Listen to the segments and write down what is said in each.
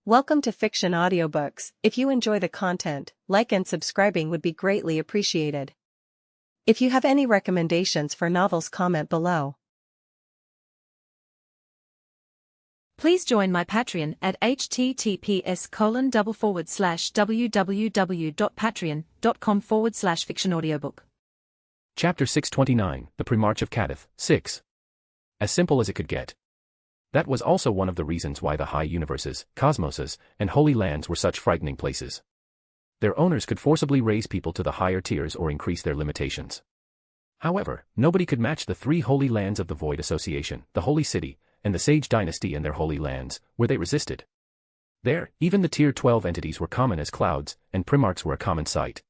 Welcome to Fiction Audiobooks. If you enjoy the content, like and subscribing would be greatly appreciated. If you have any recommendations for novels, comment below. Please join my Patreon at https://www.patreon.com/fictionaudiobook. Chapter 629, The Premarch of Cadath, 6. As simple as it could get. That was also one of the reasons why the high universes, cosmoses, and holy lands were such frightening places. Their owners could forcibly raise people to the higher tiers or increase their limitations. However, nobody could match the three holy lands of the Void Association, the Holy City, and the Sage Dynasty and their holy lands, where they resisted. There, even the Tier 12 entities were common as clouds, and primarchs were a common sight.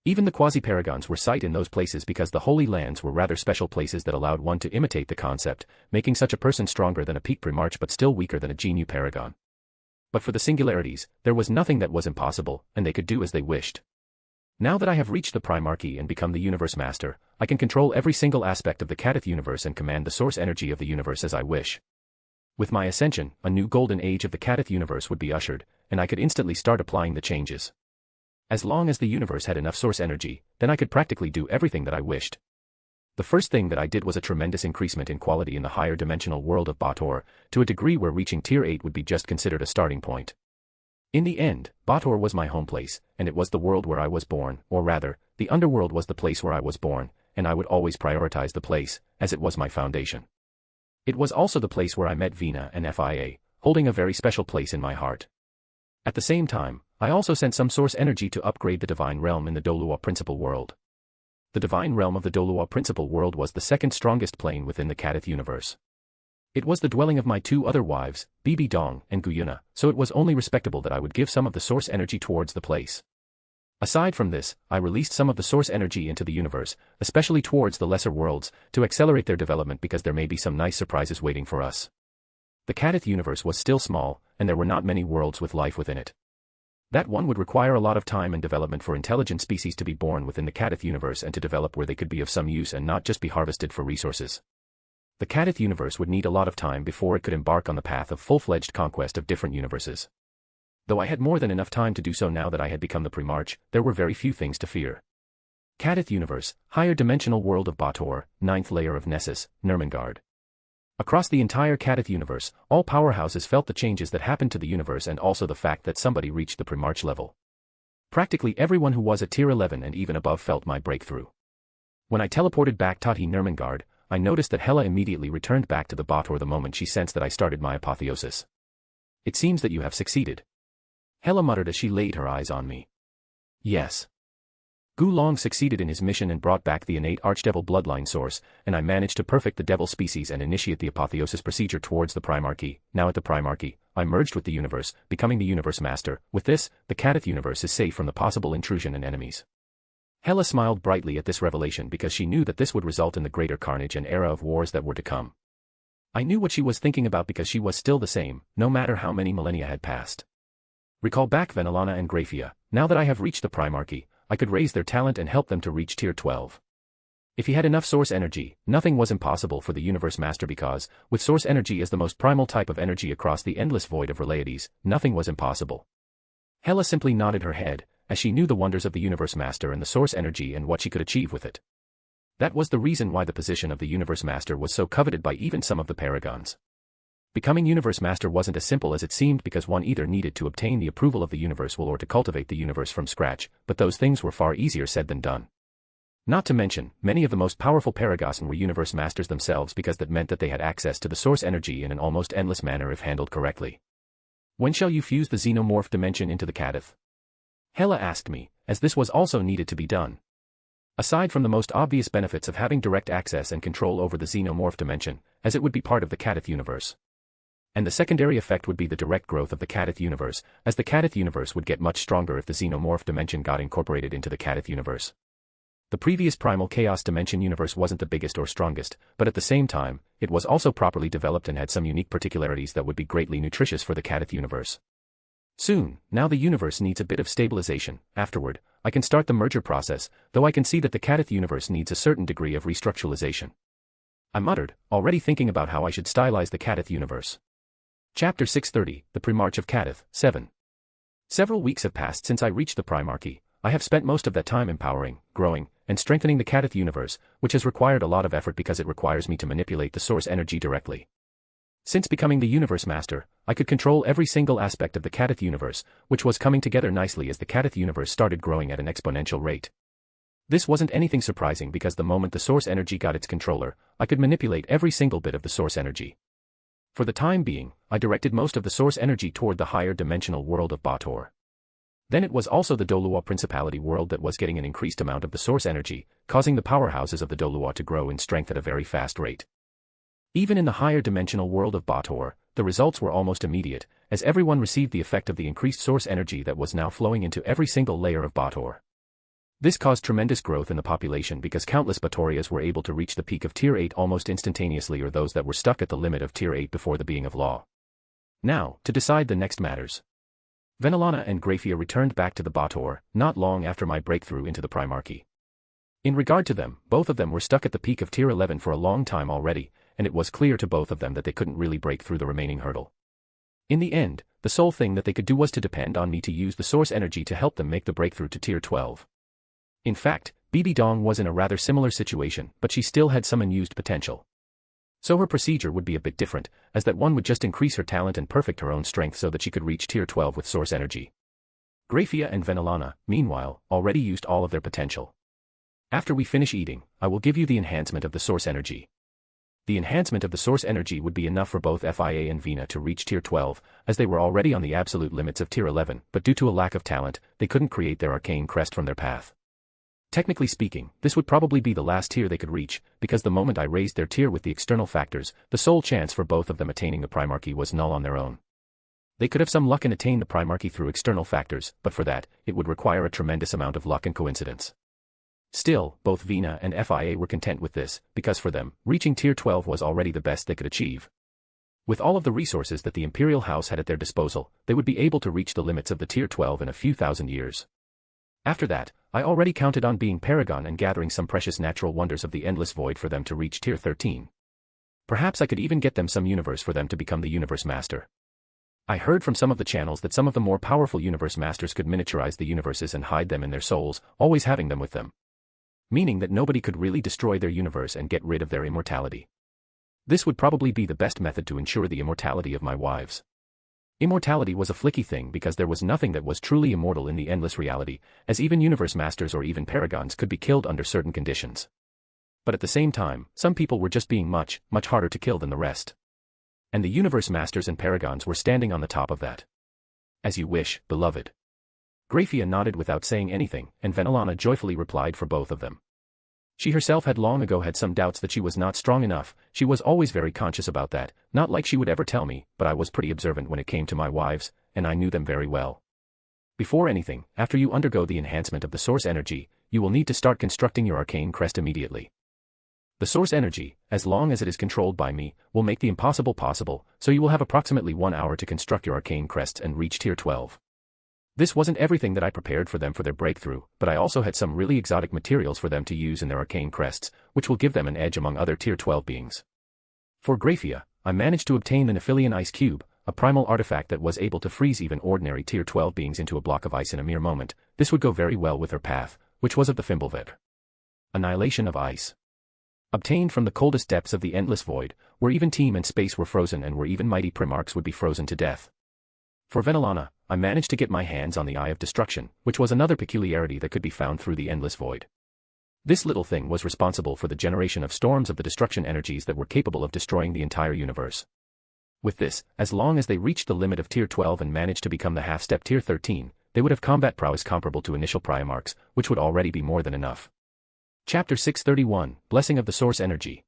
Even the quasi-paragons were sight in those places because the holy lands were rather special places that allowed one to imitate the concept, making such a person stronger than a peak primarch but still weaker than a GNU paragon. But for the singularities, there was nothing that was impossible, and they could do as they wished. Now that I have reached the primarchy and become the universe master, I can control every single aspect of the Cadath universe and command the source energy of the universe as I wish. With my ascension, a new golden age of the Cadath universe would be ushered, and I could instantly start applying the changes. As long as the universe had enough source energy, then I could practically do everything that I wished. The first thing that I did was a tremendous increasement in quality in the higher dimensional world of Baator, to a degree where reaching Tier 8 would be just considered a starting point. In the end, Baator was my home place, and it was the world where I was born, or rather, the underworld was the place where I was born, and I would always prioritize the place, as it was my foundation. It was also the place where I met Vina and Fia, holding a very special place in my heart. At the same time, I also sent some source energy to upgrade the Divine Realm in the Dolua Principal World. The Divine Realm of the Dolua Principal World was the second strongest plane within the Cadath universe. It was the dwelling of my two other wives, Bibi Dong and Guyuna, so it was only respectable that I would give some of the source energy towards the place. Aside from this, I released some of the source energy into the universe, especially towards the lesser worlds, to accelerate their development because there may be some nice surprises waiting for us. The Cadath universe was still small, and there were not many worlds with life within it. That one would require a lot of time and development for intelligent species to be born within the Cadath universe and to develop where they could be of some use and not just be harvested for resources. The Cadath universe would need a lot of time before it could embark on the path of full-fledged conquest of different universes. Though I had more than enough time to do so now that I had become the primarch, there were very few things to fear. Cadath universe, higher dimensional world of Baator, 9th layer of Nessus, Nurmengard. Across the entire Cadath universe, all powerhouses felt the changes that happened to the universe and also the fact that somebody reached the primarch level. Practically everyone who was at Tier 11 and even above felt my breakthrough. When I teleported back to Nurmengard, I noticed that Hela immediately returned back to the Baator the moment she sensed that I started my apotheosis. "It seems that you have succeeded," Hela muttered as she laid her eyes on me. "Yes. Gu Long succeeded in his mission and brought back the innate archdevil bloodline source, and I managed to perfect the devil species and initiate the apotheosis procedure towards the primarchy. Now at the primarchy, I merged with the universe, becoming the universe master. With this, the Cadath universe is safe from the possible intrusion and enemies." Hela smiled brightly at this revelation because she knew that this would result in the greater carnage and era of wars that were to come. I knew what she was thinking about because she was still the same, no matter how many millennia had passed. Recall back Venelana and Graphia. Now that I have reached the primarchy, I could raise their talent and help them to reach Tier 12. If he had enough source energy, nothing was impossible for the universe master because, with source energy as the most primal type of energy across the endless void of realities, nothing was impossible. Hela simply nodded her head, as she knew the wonders of the universe master and the source energy and what she could achieve with it. That was the reason why the position of the universe master was so coveted by even some of the paragons. Becoming universe master wasn't as simple as it seemed because one either needed to obtain the approval of the universe or to cultivate the universe from scratch, but those things were far easier said than done. Not to mention, many of the most powerful paragons were universe masters themselves because that meant that they had access to the source energy in an almost endless manner if handled correctly. "When shall you fuse the xenomorph dimension into the Cadath?" Hela asked me, as this was also needed to be done. Aside from the most obvious benefits of having direct access and control over the xenomorph dimension, as it would be part of the Cadath universe. And the secondary effect would be the direct growth of the Cadath universe, as the Cadath universe would get much stronger if the xenomorph dimension got incorporated into the Cadath universe. The previous primal chaos dimension universe wasn't the biggest or strongest, but at the same time, it was also properly developed and had some unique particularities that would be greatly nutritious for the Cadath universe. Soon, now the universe needs a bit of stabilization. Afterward, I can start the merger process, though I can see that the Cadath universe needs a certain degree of restructuralization. I muttered, already thinking about how I should stylize the Cadath universe. Chapter 630, The Primarch of Kadith, 7. Several weeks have passed since I reached the Primarchy. I have spent most of that time empowering, growing, and strengthening the Kadith universe, which has required a lot of effort because it requires me to manipulate the source energy directly. Since becoming the Universe Master, I could control every single aspect of the Kadith universe, which was coming together nicely as the Kadith universe started growing at an exponential rate. This wasn't anything surprising because the moment the source energy got its controller, I could manipulate every single bit of the source energy. For the time being, I directed most of the source energy toward the higher dimensional world of Baator. Then it was also the Dolua Principality world that was getting an increased amount of the source energy, causing the powerhouses of the Dolua to grow in strength at a very fast rate. Even in the higher dimensional world of Baator, the results were almost immediate, as everyone received the effect of the increased source energy that was now flowing into every single layer of Baator. This caused tremendous growth in the population because countless Baatorias were able to reach the peak of Tier 8 almost instantaneously, or those that were stuck at the limit of Tier 8 before the being of law. Now, to decide the next matters. Venelana and Grafia returned back to the Baator, not long after my breakthrough into the Primarchy. In regard to them, both of them were stuck at the peak of Tier 11 for a long time already, and it was clear to both of them that they couldn't really break through the remaining hurdle. In the end, the sole thing that they could do was to depend on me to use the source energy to help them make the breakthrough to Tier 12. In fact, Bibi Dong was in a rather similar situation, but she still had some unused potential. So her procedure would be a bit different, as that one would just increase her talent and perfect her own strength so that she could reach Tier 12 with source energy. Grafia and Venelana, meanwhile, already used all of their potential. After we finish eating, I will give you the enhancement of the source energy. The enhancement of the source energy would be enough for both Fia and Vina to reach Tier 12, as they were already on the absolute limits of Tier 11, but due to a lack of talent, they couldn't create their arcane crest from their path. Technically speaking, this would probably be the last tier they could reach, because the moment I raised their tier with the external factors, the sole chance for both of them attaining the Primarchy was null on their own. They could have some luck and attain the Primarchy through external factors, but for that, it would require a tremendous amount of luck and coincidence. Still, both Vina and Fia were content with this, because for them, reaching Tier 12 was already the best they could achieve. With all of the resources that the Imperial House had at their disposal, they would be able to reach the limits of the Tier 12 in a few thousand years. After that, I already counted on being Paragon and gathering some precious natural wonders of the Endless Void for them to reach Tier 13. Perhaps I could even get them some universe for them to become the Universe Master. I heard from some of the channels that some of the more powerful Universe Masters could miniaturize the universes and hide them in their souls, always having them with them. Meaning that nobody could really destroy their universe and get rid of their immortality. This would probably be the best method to ensure the immortality of my wives. Immortality was a flicky thing because there was nothing that was truly immortal in the endless reality, as even Universe Masters or even Paragons could be killed under certain conditions. But at the same time, some people were just being much harder to kill than the rest. And the Universe Masters and Paragons were standing on the top of that. As you wish, beloved. Grafia nodded without saying anything, and Venelana joyfully replied for both of them. She herself had long ago had some doubts that she was not strong enough. She was always very conscious about that, not like she would ever tell me, but I was pretty observant when it came to my wives, and I knew them very well. Before anything, after you undergo the enhancement of the source energy, you will need to start constructing your arcane crest immediately. The source energy, as long as it is controlled by me, will make the impossible possible, so you will have approximately 1 hour to construct your arcane crests and reach Tier 12. This wasn't everything that I prepared for them for their breakthrough, but I also had some really exotic materials for them to use in their arcane crests, which will give them an edge among other Tier 12 beings. For Grafia, I managed to obtain the Nephilian Ice Cube, a primal artifact that was able to freeze even ordinary Tier 12 beings into a block of ice in a mere moment. This would go very well with her path, which was of the Fimbulvet. Annihilation of ice. Obtained from the coldest depths of the Endless Void, where even time and space were frozen and where even mighty Primarchs would be frozen to death. For Venelana, I managed to get my hands on the Eye of Destruction, which was another peculiarity that could be found through the Endless Void. This little thing was responsible for the generation of storms of the destruction energies that were capable of destroying the entire universe. With this, as long as they reached the limit of Tier 12 and managed to become the half-step Tier 13, they would have combat prowess comparable to initial Primarchs, which would already be more than enough. Chapter 631, Blessing of the Source Energy.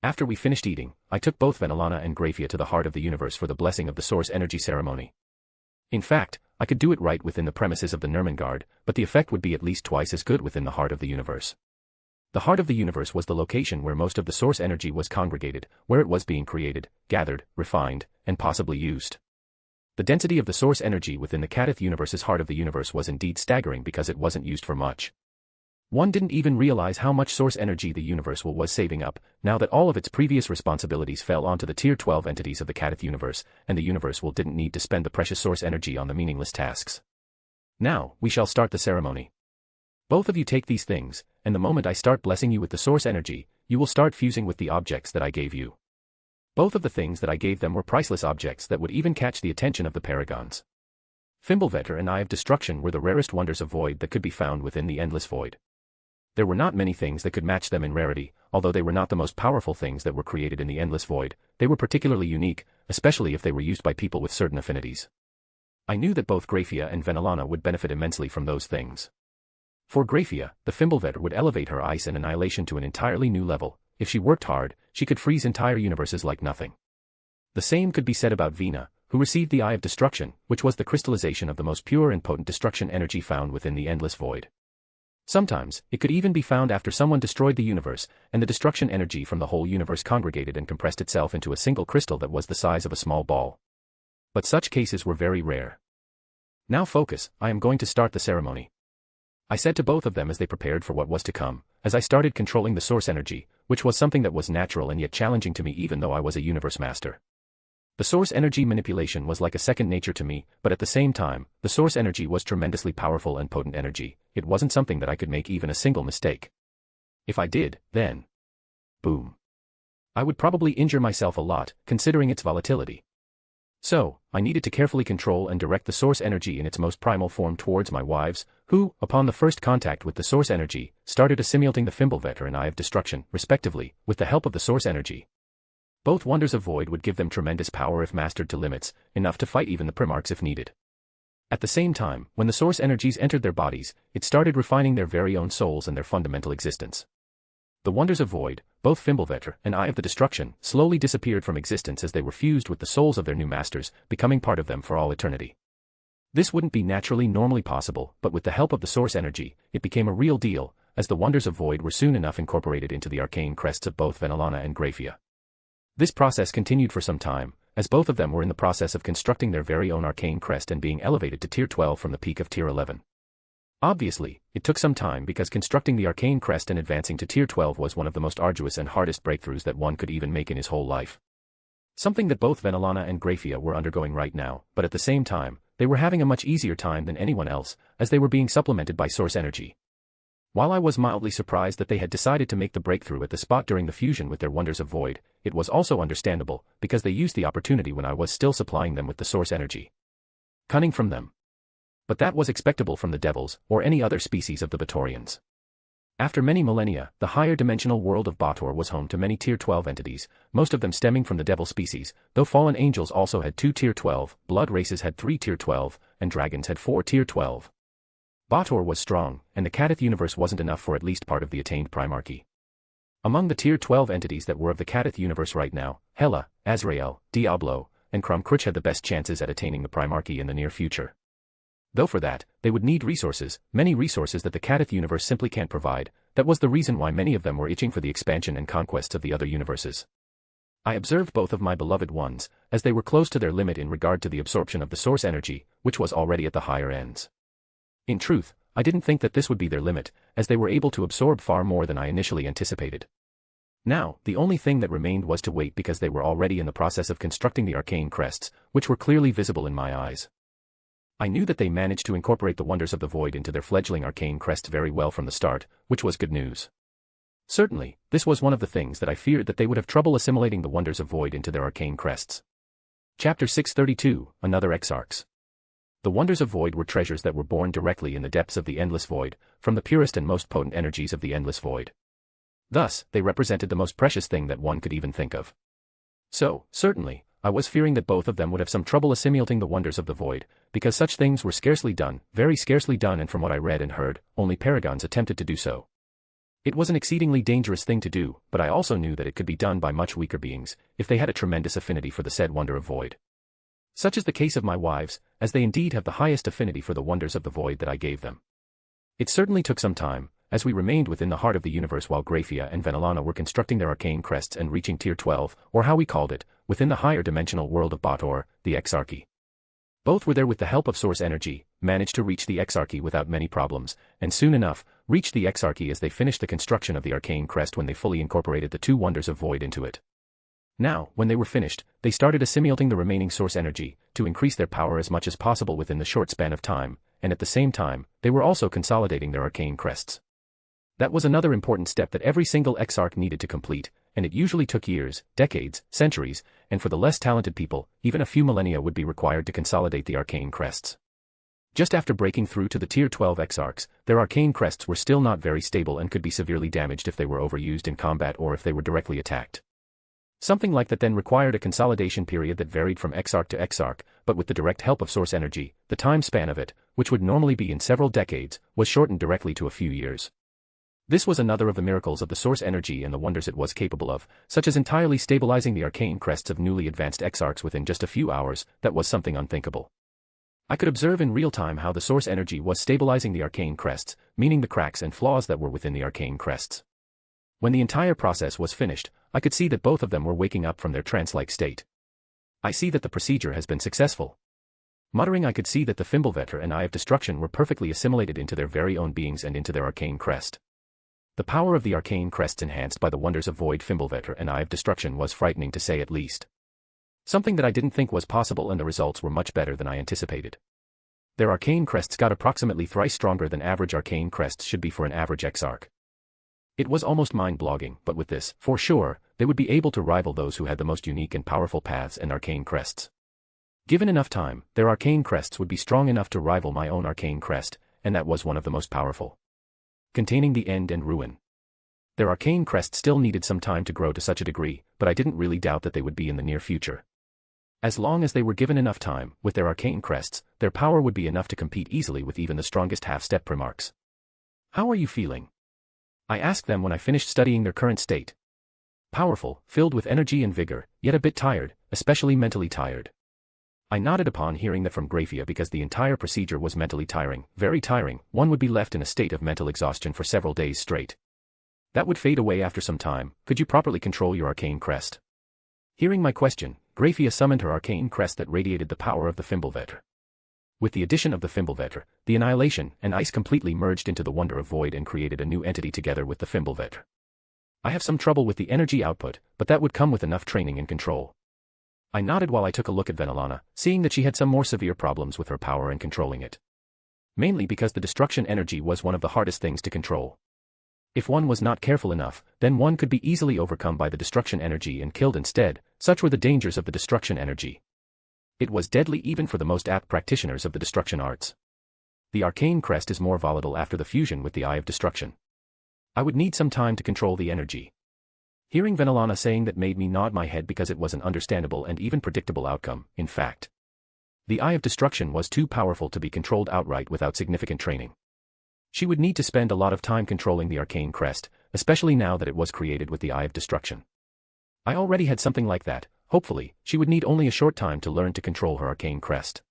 After we finished eating, I took both Venelana and Grafia to the heart of the universe for the Blessing of the Source Energy ceremony. In fact, I could do it right within the premises of the Nurmengard, but the effect would be at least twice as good within the heart of the universe. The heart of the universe was the location where most of the source energy was congregated, where it was being created, gathered, refined, and possibly used. The density of the source energy within the Kadith universe's heart of the universe was indeed staggering because it wasn't used for much. One didn't even realize how much source energy the universe was saving up, now that all of its previous responsibilities fell onto the Tier 12 entities of the Kadith universe, and the universe didn't need to spend the precious source energy on the meaningless tasks. Now, we shall start the ceremony. Both of you take these things, and the moment I start blessing you with the source energy, you will start fusing with the objects that I gave you. Both of the things that I gave them were priceless objects that would even catch the attention of the paragons. Fimbulvetter and Eye of Destruction were the rarest wonders of void that could be found within the endless void. There were not many things that could match them in rarity, although they were not the most powerful things that were created in the endless void. They were particularly unique, especially if they were used by people with certain affinities. I knew that both Graphia and Venelana would benefit immensely from those things. For Graphia, the Fimbulvetter would elevate her ice and annihilation to an entirely new level. If she worked hard, she could freeze entire universes like nothing. The same could be said about Vina, who received the Eye of Destruction, which was the crystallization of the most pure and potent destruction energy found within the endless void. Sometimes, it could even be found after someone destroyed the universe, and the destruction energy from the whole universe congregated and compressed itself into a single crystal that was the size of a small ball. But such cases were very rare. Now focus, I am going to start the ceremony. I said to both of them as they prepared for what was to come, as I started controlling the source energy, which was something that was natural and yet challenging to me even though I was a universe master. The source energy manipulation was like a second nature to me, but at the same time, the source energy was tremendously powerful and potent energy. It wasn't something that I could make even a single mistake. If I did, then boom. I would probably injure myself a lot, considering its volatility. So, I needed to carefully control and direct the source energy in its most primal form towards my wives, who, upon the first contact with the source energy, started assimilating the Fimbulvetter and Eye of Destruction, respectively, with the help of the source energy. Both wonders of void would give them tremendous power if mastered to limits, enough to fight even the Primarchs if needed. At the same time, when the source energies entered their bodies, it started refining their very own souls and their fundamental existence. The wonders of void, both Fimbulvetter and Eye of the Destruction, slowly disappeared from existence as they were fused with the souls of their new masters, becoming part of them for all eternity. This wouldn't be normally possible, but with the help of the source energy, it became a real deal, as the wonders of void were soon enough incorporated into the arcane crests of both Venelana and Graphia. This process continued for some time, as both of them were in the process of constructing their very own arcane crest and being elevated to Tier 12 from the peak of Tier 11. Obviously, it took some time because constructing the arcane crest and advancing to Tier 12 was one of the most arduous and hardest breakthroughs that one could even make in his whole life. Something that both Venelana and Graphia were undergoing right now, but at the same time, they were having a much easier time than anyone else, as they were being supplemented by source energy. While I was mildly surprised that they had decided to make the breakthrough at the spot during the fusion with their wonders of void, it was also understandable, because they used the opportunity when I was still supplying them with the source energy. Cunning from them. But that was expectable from the devils, or any other species of the Baatorians. After many millennia, the higher dimensional world of Baator was home to many Tier 12 entities, most of them stemming from the devil species, though fallen angels also had 2 Tier 12, blood races had 3 Tier 12, and dragons had 4 Tier 12. Baator was strong, and the Kadith universe wasn't enough for at least part of the attained primarchy. Among the Tier 12 entities that were of the Kadith universe right now, Hela, Azrael, Diablo, and Krumkruch had the best chances at attaining the primarchy in the near future. Though for that, they would need resources, many resources that the Kadith universe simply can't provide. That was the reason why many of them were itching for the expansion and conquests of the other universes. I observed both of my beloved ones, as they were close to their limit in regard to the absorption of the source energy, which was already at the higher ends. In truth, I didn't think that this would be their limit, as they were able to absorb far more than I initially anticipated. Now, the only thing that remained was to wait because they were already in the process of constructing the arcane crests, which were clearly visible in my eyes. I knew that they managed to incorporate the wonders of the void into their fledgling arcane crests very well from the start, which was good news. Certainly, this was one of the things that I feared that they would have trouble assimilating the wonders of void into their arcane crests. Chapter 632, Another Exarchs. The wonders of void were treasures that were born directly in the depths of the endless void, from the purest and most potent energies of the endless void. Thus, they represented the most precious thing that one could even think of. So, certainly, I was fearing that both of them would have some trouble assimilating the wonders of the void, because such things were scarcely done, very scarcely done, and from what I read and heard, only paragons attempted to do so. It was an exceedingly dangerous thing to do, but I also knew that it could be done by much weaker beings, if they had a tremendous affinity for the said wonder of void. Such is the case of my wives, as they indeed have the highest affinity for the wonders of the void that I gave them. It certainly took some time, as we remained within the heart of the universe while Graphia and Venelana were constructing their arcane crests and reaching Tier 12, or how we called it, within the higher dimensional world of Baator, the Exarchy. Both were there with the help of source energy, managed to reach the Exarchy without many problems, and soon enough, reached the Exarchy as they finished the construction of the arcane crest when they fully incorporated the two wonders of void into it. Now, when they were finished, they started assimilating the remaining source energy to increase their power as much as possible within the short span of time, and at the same time, they were also consolidating their arcane crests. That was another important step that every single Exarch needed to complete, and it usually took years, decades, centuries, and for the less talented people, even a few millennia would be required to consolidate the arcane crests. Just after breaking through to the Tier 12 Exarchs, their arcane crests were still not very stable and could be severely damaged if they were overused in combat or if they were directly attacked. Something like that then required a consolidation period that varied from Exarch to Exarch, but with the direct help of source energy, the time span of it, which would normally be in several decades, was shortened directly to a few years. This was another of the miracles of the source energy and the wonders it was capable of, such as entirely stabilizing the arcane crests of newly advanced Exarchs within just a few hours. That was something unthinkable. I could observe in real time how the source energy was stabilizing the arcane crests, meaning the cracks and flaws that were within the arcane crests. When the entire process was finished, I could see that both of them were waking up from their trance-like state. I see that the procedure has been successful. Muttering, I could see that the Fimbulvetr and Eye of Destruction were perfectly assimilated into their very own beings and into their arcane crest. The power of the arcane crests enhanced by the wonders of Void, Fimbulvetr and Eye of Destruction was frightening to say at least. Something that I didn't think was possible, and the results were much better than I anticipated. Their arcane crests got approximately thrice stronger than average arcane crests should be for an average Exarch. It was almost mind-blogging, but with this, for sure, they would be able to rival those who had the most unique and powerful paths and arcane crests. Given enough time, their arcane crests would be strong enough to rival my own arcane crest, and that was one of the most powerful. Containing the end and ruin. Their arcane crest still needed some time to grow to such a degree, but I didn't really doubt that they would be in the near future. As long as they were given enough time, with their arcane crests, their power would be enough to compete easily with even the strongest half-step Primarchs. How are you feeling? I asked them when I finished studying their current state. Powerful, filled with energy and vigor, yet a bit tired, especially mentally tired. I nodded upon hearing that from Grafia because the entire procedure was mentally tiring, very tiring. One would be left in a state of mental exhaustion for several days straight. That would fade away after some time. Could you properly control your arcane crest? Hearing my question, Grafia summoned her arcane crest that radiated the power of the Fimbulvetr. With the addition of the Fimbulvetr, the Annihilation and Ice completely merged into the Wonder of Void and created a new entity together with the Fimbulvetr. I have some trouble with the energy output, but that would come with enough training and control. I nodded while I took a look at Venelana, seeing that she had some more severe problems with her power and controlling it. Mainly because the destruction energy was one of the hardest things to control. If one was not careful enough, then one could be easily overcome by the destruction energy and killed instead. Such were the dangers of the destruction energy. It was deadly even for the most apt practitioners of the destruction arts. The arcane crest is more volatile after the fusion with the Eye of Destruction. I would need some time to control the energy. Hearing Venelana saying that made me nod my head because it was an understandable and even predictable outcome. In fact, the Eye of Destruction was too powerful to be controlled outright without significant training. She would need to spend a lot of time controlling the arcane crest, especially now that it was created with the Eye of Destruction. I already had something like that. Hopefully, she would need only a short time to learn to control her arcane crest.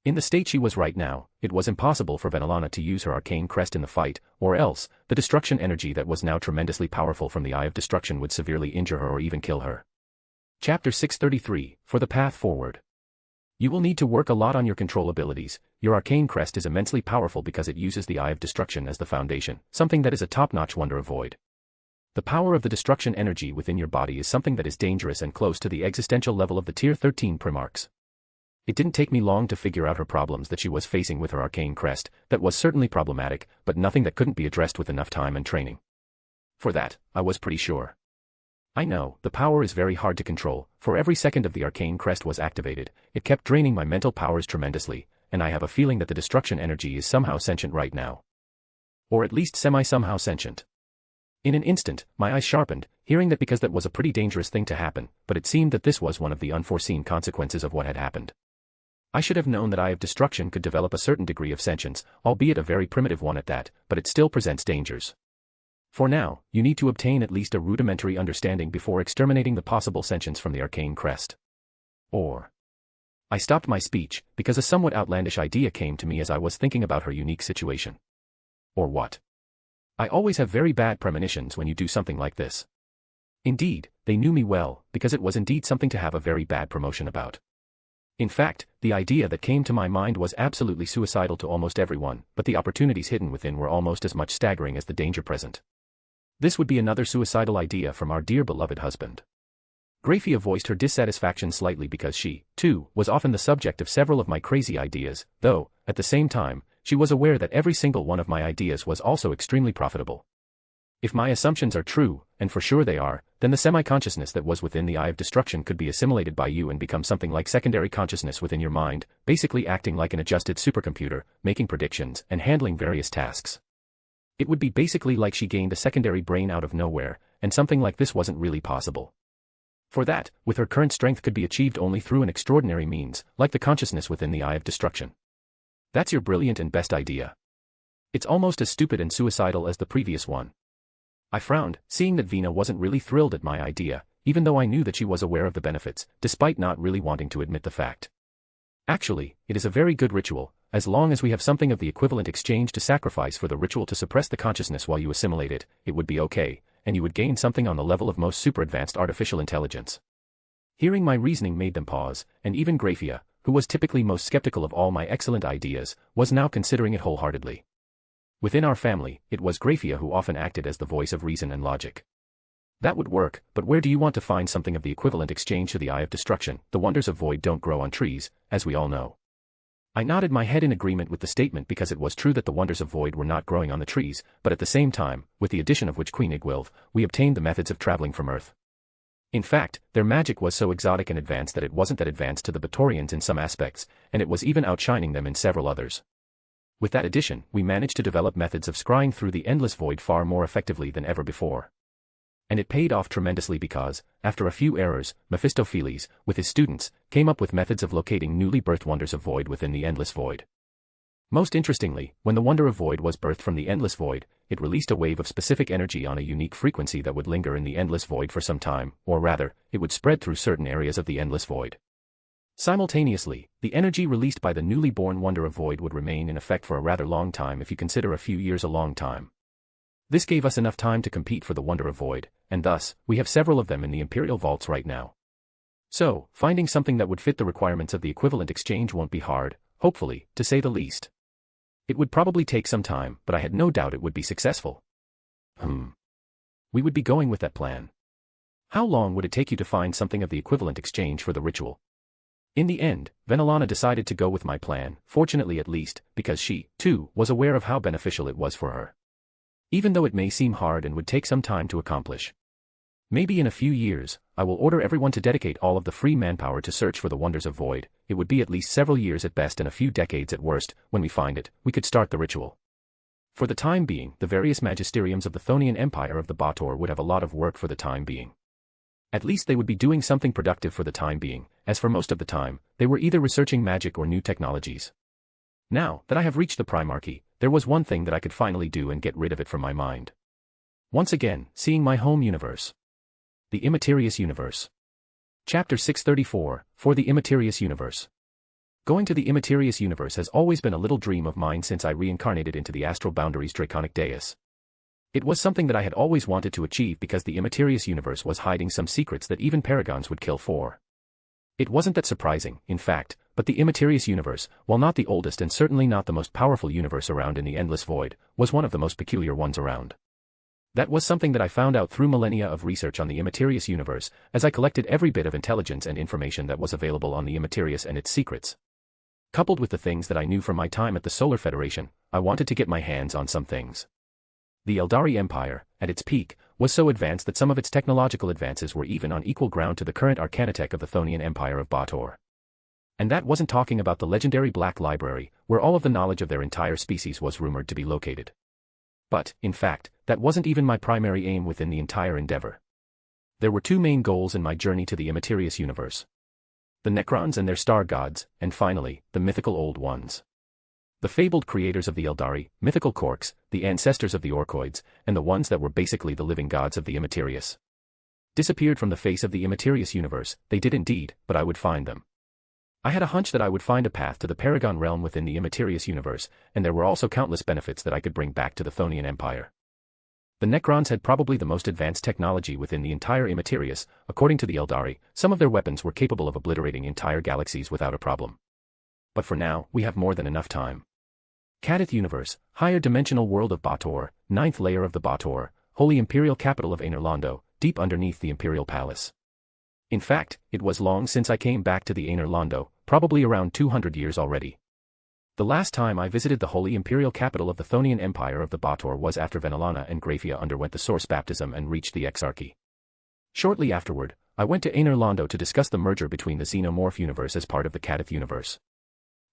In the state she was right now, it was impossible for Venelana to use her arcane crest in the fight, or else, the destruction energy that was now tremendously powerful from the Eye of Destruction would severely injure her or even kill her. Chapter 633, For the Path Forward. You will need to work a lot on your control abilities. Your arcane crest is immensely powerful because it uses the Eye of Destruction as the foundation, something that is a top-notch Wonder of Void. The power of the destruction energy within your body is something that is dangerous and close to the existential level of the Tier 13 Primarchs. It didn't take me long to figure out her problems that she was facing with her arcane crest. That was certainly problematic, but nothing that couldn't be addressed with enough time and training. For that, I was pretty sure. I know, the power is very hard to control. For every second of the arcane crest was activated, it kept draining my mental powers tremendously, and I have a feeling that the destruction energy is somehow sentient right now. Or at least semi-somehow sentient. In an instant, my eyes sharpened, hearing that because that was a pretty dangerous thing to happen, but it seemed that this was one of the unforeseen consequences of what had happened. I should have known that Eye of Destruction could develop a certain degree of sentience, albeit a very primitive one at that, but it still presents dangers. For now, you need to obtain at least a rudimentary understanding before exterminating the possible sentience from the arcane crest. Or... I stopped my speech, because a somewhat outlandish idea came to me as I was thinking about her unique situation. Or what? I always have very bad premonitions when you do something like this. Indeed, they knew me well, because it was indeed something to have a very bad promotion about. In fact, the idea that came to my mind was absolutely suicidal to almost everyone, but the opportunities hidden within were almost as much staggering as the danger present. This would be another suicidal idea from our dear beloved husband. Graphia voiced her dissatisfaction slightly because she, too, was often the subject of several of my crazy ideas, though, at the same time, she was aware that every single one of my ideas was also extremely profitable. If my assumptions are true, and for sure they are, then the semi-consciousness that was within the Eye of Destruction could be assimilated by you and become something like secondary consciousness within your mind, basically acting like an adjusted supercomputer, making predictions, and handling various tasks. It would be basically like she gained a secondary brain out of nowhere, and something like this wasn't really possible. For that, with her current strength could be achieved only through an extraordinary means, like the consciousness within the Eye of Destruction. That's your brilliant and best idea. It's almost as stupid and suicidal as the previous one. I frowned, seeing that Vina wasn't really thrilled at my idea, even though I knew that she was aware of the benefits, despite not really wanting to admit the fact. Actually, it is a very good ritual, as long as we have something of the equivalent exchange to sacrifice for the ritual to suppress the consciousness while you assimilate it, it would be okay, and you would gain something on the level of most super-advanced artificial intelligence. Hearing my reasoning made them pause, and even Graphia, who was typically most skeptical of all my excellent ideas, was now considering it wholeheartedly. Within our family, it was Graphia who often acted as the voice of reason and logic. That would work, but where do you want to find something of the equivalent exchange to the Eye of Destruction? The wonders of void don't grow on trees, as we all know. I nodded my head in agreement with the statement because it was true that the wonders of void were not growing on the trees, but at the same time, with the addition of Witch Queen Igwilv, we obtained the methods of traveling from Earth. In fact, their magic was so exotic and advanced that it wasn't that advanced to the Baatorians in some aspects, and it was even outshining them in several others. With that addition, we managed to develop methods of scrying through the endless void far more effectively than ever before. And it paid off tremendously because, after a few errors, Mephistopheles, with his students, came up with methods of locating newly birthed wonders of void within the endless void. Most interestingly, when the wonder of void was birthed from the endless void, it released a wave of specific energy on a unique frequency that would linger in the endless void for some time, or rather, it would spread through certain areas of the endless void. Simultaneously, the energy released by the newly born wonder of void would remain in effect for a rather long time if you consider a few years a long time. This gave us enough time to compete for the wonder of void, and thus, we have several of them in the Imperial vaults right now. So, finding something that would fit the requirements of the equivalent exchange won't be hard, hopefully, to say the least. It would probably take some time, but I had no doubt it would be successful. We would be going with that plan. How long would it take you to find something of the equivalent exchange for the ritual? In the end, Venelana decided to go with my plan, fortunately at least, because she, too, was aware of how beneficial it was for her. Even though it may seem hard and would take some time to accomplish. Maybe in a few years, I will order everyone to dedicate all of the free manpower to search for the wonders of void. It would be at least several years at best and a few decades at worst. When we find it, we could start the ritual. For the time being, the various magisteriums of the Thonian Empire of the Baator would have a lot of work for the time being. At least they would be doing something productive for the time being, as for most of the time, they were either researching magic or new technologies. Now that I have reached the Primarchy, there was one thing that I could finally do and get rid of it from my mind. Once again, seeing my home universe. The Immaterious Universe. Chapter 634, For the Immaterious Universe. Going to the Immaterious Universe has always been a little dream of mine since I reincarnated into the Astral Boundaries Draconic Deus. It was something that I had always wanted to achieve because the Immaterious Universe was hiding some secrets that even paragons would kill for. It wasn't that surprising, in fact, but the Immaterious Universe, while not the oldest and certainly not the most powerful universe around in the Endless Void, was one of the most peculiar ones around. That was something that I found out through millennia of research on the Immaterious Universe, as I collected every bit of intelligence and information that was available on the Immaterious and its secrets. Coupled with the things that I knew from my time at the Solar Federation, I wanted to get my hands on some things. The Eldari Empire, at its peak, was so advanced that some of its technological advances were even on equal ground to the current Arcanitech of the Thonian Empire of Baator. And that wasn't talking about the legendary Black Library, where all of the knowledge of their entire species was rumored to be located. But, in fact, that wasn't even my primary aim within the entire endeavor. There were two main goals in my journey to the Immaterious Universe. The Necrons and their star gods, and finally, the mythical Old Ones. The fabled creators of the Eldari, mythical Korks, the ancestors of the Orkoids, and the ones that were basically the living gods of the Immaterious. Disappeared from the face of the Immaterious Universe, they did indeed, but I would find them. I had a hunch that I would find a path to the Paragon realm within the Immaterious Universe, and there were also countless benefits that I could bring back to the Thonian Empire. The Necrons had probably the most advanced technology within the entire Immaterius. According to the Eldari, some of their weapons were capable of obliterating entire galaxies without a problem. But for now, we have more than enough time. Kadith Universe, higher dimensional world of Baator, ninth layer of the Baator, holy imperial capital of Aner Londo, deep underneath the imperial palace. In fact, it was long since I came back to the Aner Londo, probably around 200 years already. The last time I visited the holy imperial capital of the Thonian Empire of the Baator was after Venelana and Graphia underwent the Source Baptism and reached the Exarchy. Shortly afterward, I went to Aner Londo to discuss the merger between the Xenomorph universe as part of the Kadith universe.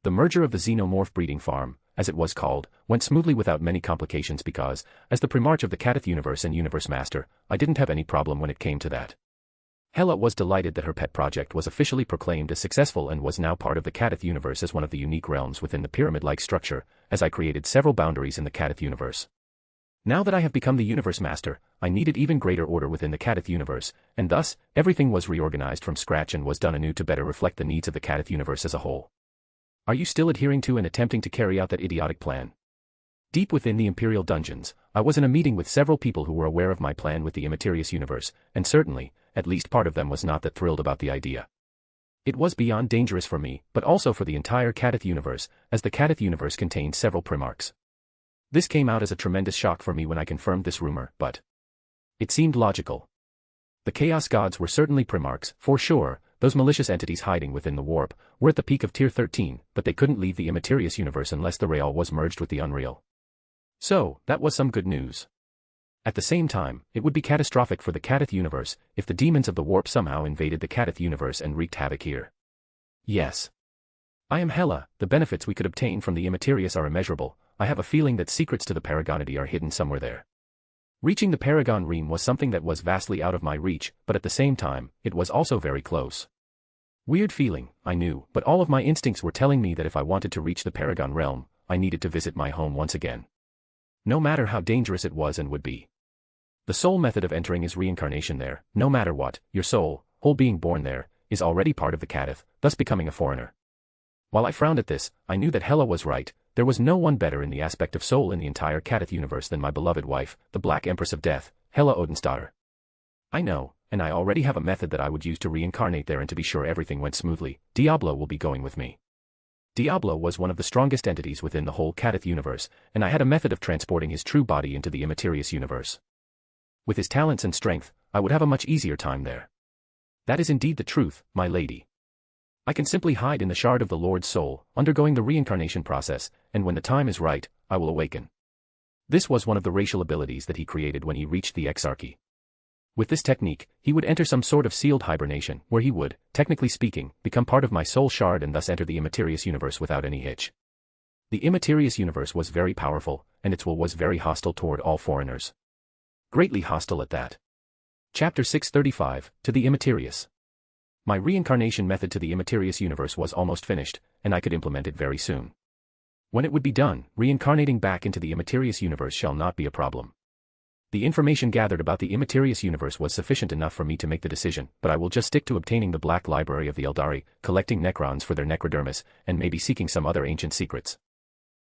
The merger of the Xenomorph breeding farm, as it was called, went smoothly without many complications because, as the Primarch of the Kadith universe and Universe Master, I didn't have any problem when it came to that. Hela was delighted that her pet project was officially proclaimed as successful and was now part of the Kadith universe as one of the unique realms within the pyramid-like structure, as I created several boundaries in the Kadith universe. Now that I have become the Universe Master, I needed even greater order within the Kadith universe, and thus, everything was reorganized from scratch and was done anew to better reflect the needs of the Kadith universe as a whole. Are you still adhering to and attempting to carry out that idiotic plan? Deep within the Imperial dungeons, I was in a meeting with several people who were aware of my plan with the Immaterius universe, and certainly, at least part of them was not that thrilled about the idea. It was beyond dangerous for me, but also for the entire Kadith universe, as the Kadith universe contained several Primarchs. This came out as a tremendous shock for me when I confirmed this rumor, but it seemed logical. The Chaos Gods were certainly Primarchs, for sure. Those malicious entities hiding within the warp were at the peak of Tier 13, but they couldn't leave the Immaterius universe unless the Real was merged with the Unreal. So, that was some good news. At the same time, it would be catastrophic for the Kadith universe if the demons of the warp somehow invaded the Kadith universe and wreaked havoc here. Yes. I am Hela. The benefits we could obtain from the Immaterius are immeasurable. I have a feeling that secrets to the Paragonidy are hidden somewhere there. Reaching the Paragon Realm was something that was vastly out of my reach, but at the same time, it was also very close. Weird feeling, I knew, but all of my instincts were telling me that if I wanted to reach the Paragon Realm, I needed to visit my home once again. No matter how dangerous it was and would be. The sole method of entering is reincarnation there. No matter what, your soul, whole being born there, is already part of the Kadith, thus becoming a foreigner. While I frowned at this, I knew that Hela was right. There was no one better in the aspect of soul in the entire Kadith universe than my beloved wife, the Black Empress of Death, Hela Odin's I know, and I already have a method that I would use to reincarnate there, and to be sure everything went smoothly, Diablo will be going with me. Diablo was one of the strongest entities within the whole Kadith universe, and I had a method of transporting his true body into the Immaterius universe. With his talents and strength, I would have a much easier time there. That is indeed the truth, my lady. I can simply hide in the shard of the Lord's soul, undergoing the reincarnation process, and when the time is right, I will awaken. This was one of the racial abilities that he created when he reached the Exarchy. With this technique, he would enter some sort of sealed hibernation, where he would, technically speaking, become part of my soul shard and thus enter the Immaterius universe without any hitch. The Immaterius universe was very powerful, and its will was very hostile toward all foreigners. Greatly hostile at that. Chapter 635, to the Immaterius. My reincarnation method to the Immaterius universe was almost finished, and I could implement it very soon. When it would be done, reincarnating back into the Immaterius universe shall not be a problem. The information gathered about the Immaterius universe was sufficient enough for me to make the decision, but I will just stick to obtaining the Black Library of the Eldari, collecting Necrons for their necrodermis, and maybe seeking some other ancient secrets.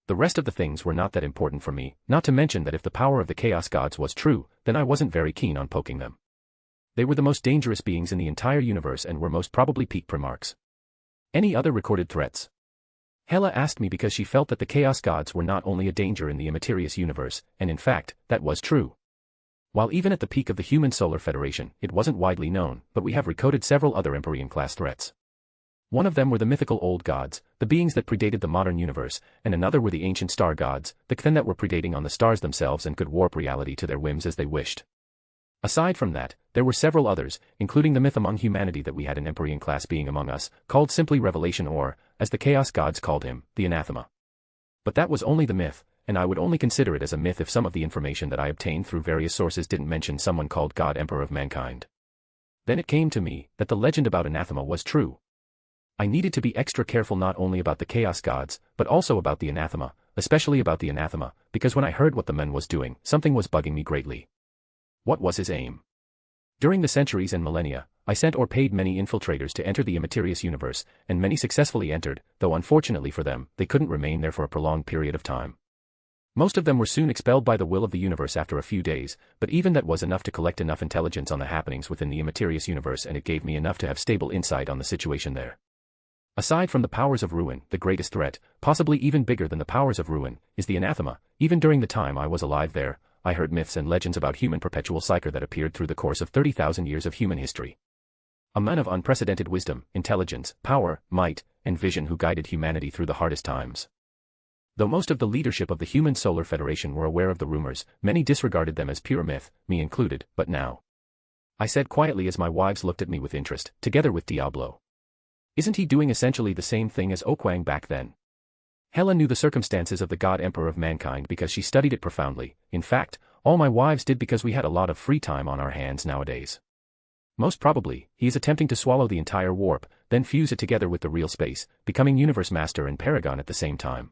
The rest of the things were not that important for me, not to mention that if the power of the Chaos Gods was true, then I wasn't very keen on poking them. They were the most dangerous beings in the entire universe and were most probably peak Primarchs. Any other recorded threats? Hela asked me because she felt that the Chaos Gods were not only a danger in the Immaterius universe, and in fact, that was true. While even at the peak of the Human Solar Federation, it wasn't widely known, but we have recoded several other Empyrean-class threats. One of them were the mythical old gods, the beings that predated the modern universe, and another were the ancient star gods, the Kthen that were predating on the stars themselves and could warp reality to their whims as they wished. Aside from that, there were several others, including the myth among humanity that we had an Empyrean-class being among us, called simply Revelation or, as the Chaos Gods called him, the Anathema. But that was only the myth, and I would only consider it as a myth if some of the information that I obtained through various sources didn't mention someone called God Emperor of Mankind. Then it came to me that the legend about Anathema was true. I needed to be extra careful not only about the Chaos Gods, but also about the Anathema, especially about the Anathema, because when I heard what the man was doing, something was bugging me greatly. What was his aim? During the centuries and millennia, I sent or paid many infiltrators to enter the Immaterius universe, and many successfully entered, though unfortunately for them, they couldn't remain there for a prolonged period of time. Most of them were soon expelled by the will of the universe after a few days, but even that was enough to collect enough intelligence on the happenings within the immaterious universe, and it gave me enough to have stable insight on the situation there. Aside from the powers of ruin, the greatest threat, possibly even bigger than the powers of ruin, is the anathema. Even during the time I was alive there, I heard myths and legends about human perpetual cycle that appeared through the course of 30,000 years of human history. A man of unprecedented wisdom, intelligence, power, might, and vision who guided humanity through the hardest times. Though most of the leadership of the Human Solar Federation were aware of the rumors, many disregarded them as pure myth, me included. But now, I said quietly as my wives looked at me with interest, together with Diablo. Isn't he doing essentially the same thing as Okwang back then? Hela knew the circumstances of the God Emperor of mankind because she studied it profoundly. In fact, all my wives did because we had a lot of free time on our hands nowadays. Most probably, he is attempting to swallow the entire warp, then fuse it together with the real space, becoming Universe Master and Paragon at the same time.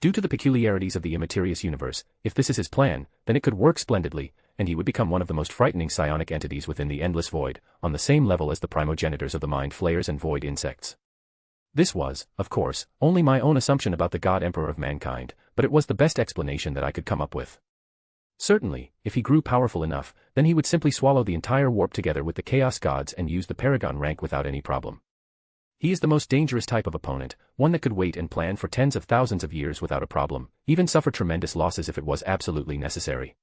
Due to the peculiarities of the immaterious universe, if this is his plan, then it could work splendidly, and he would become one of the most frightening psionic entities within the endless void, on the same level as the primogenitors of the mind flayers and void insects. This was, of course, only my own assumption about the God Emperor of mankind, but it was the best explanation that I could come up with. Certainly, if he grew powerful enough, then he would simply swallow the entire warp together with the Chaos Gods and use the Paragon rank without any problem. He is the most dangerous type of opponent, one that could wait and plan for tens of thousands of years without a problem, even suffer tremendous losses if it was absolutely necessary.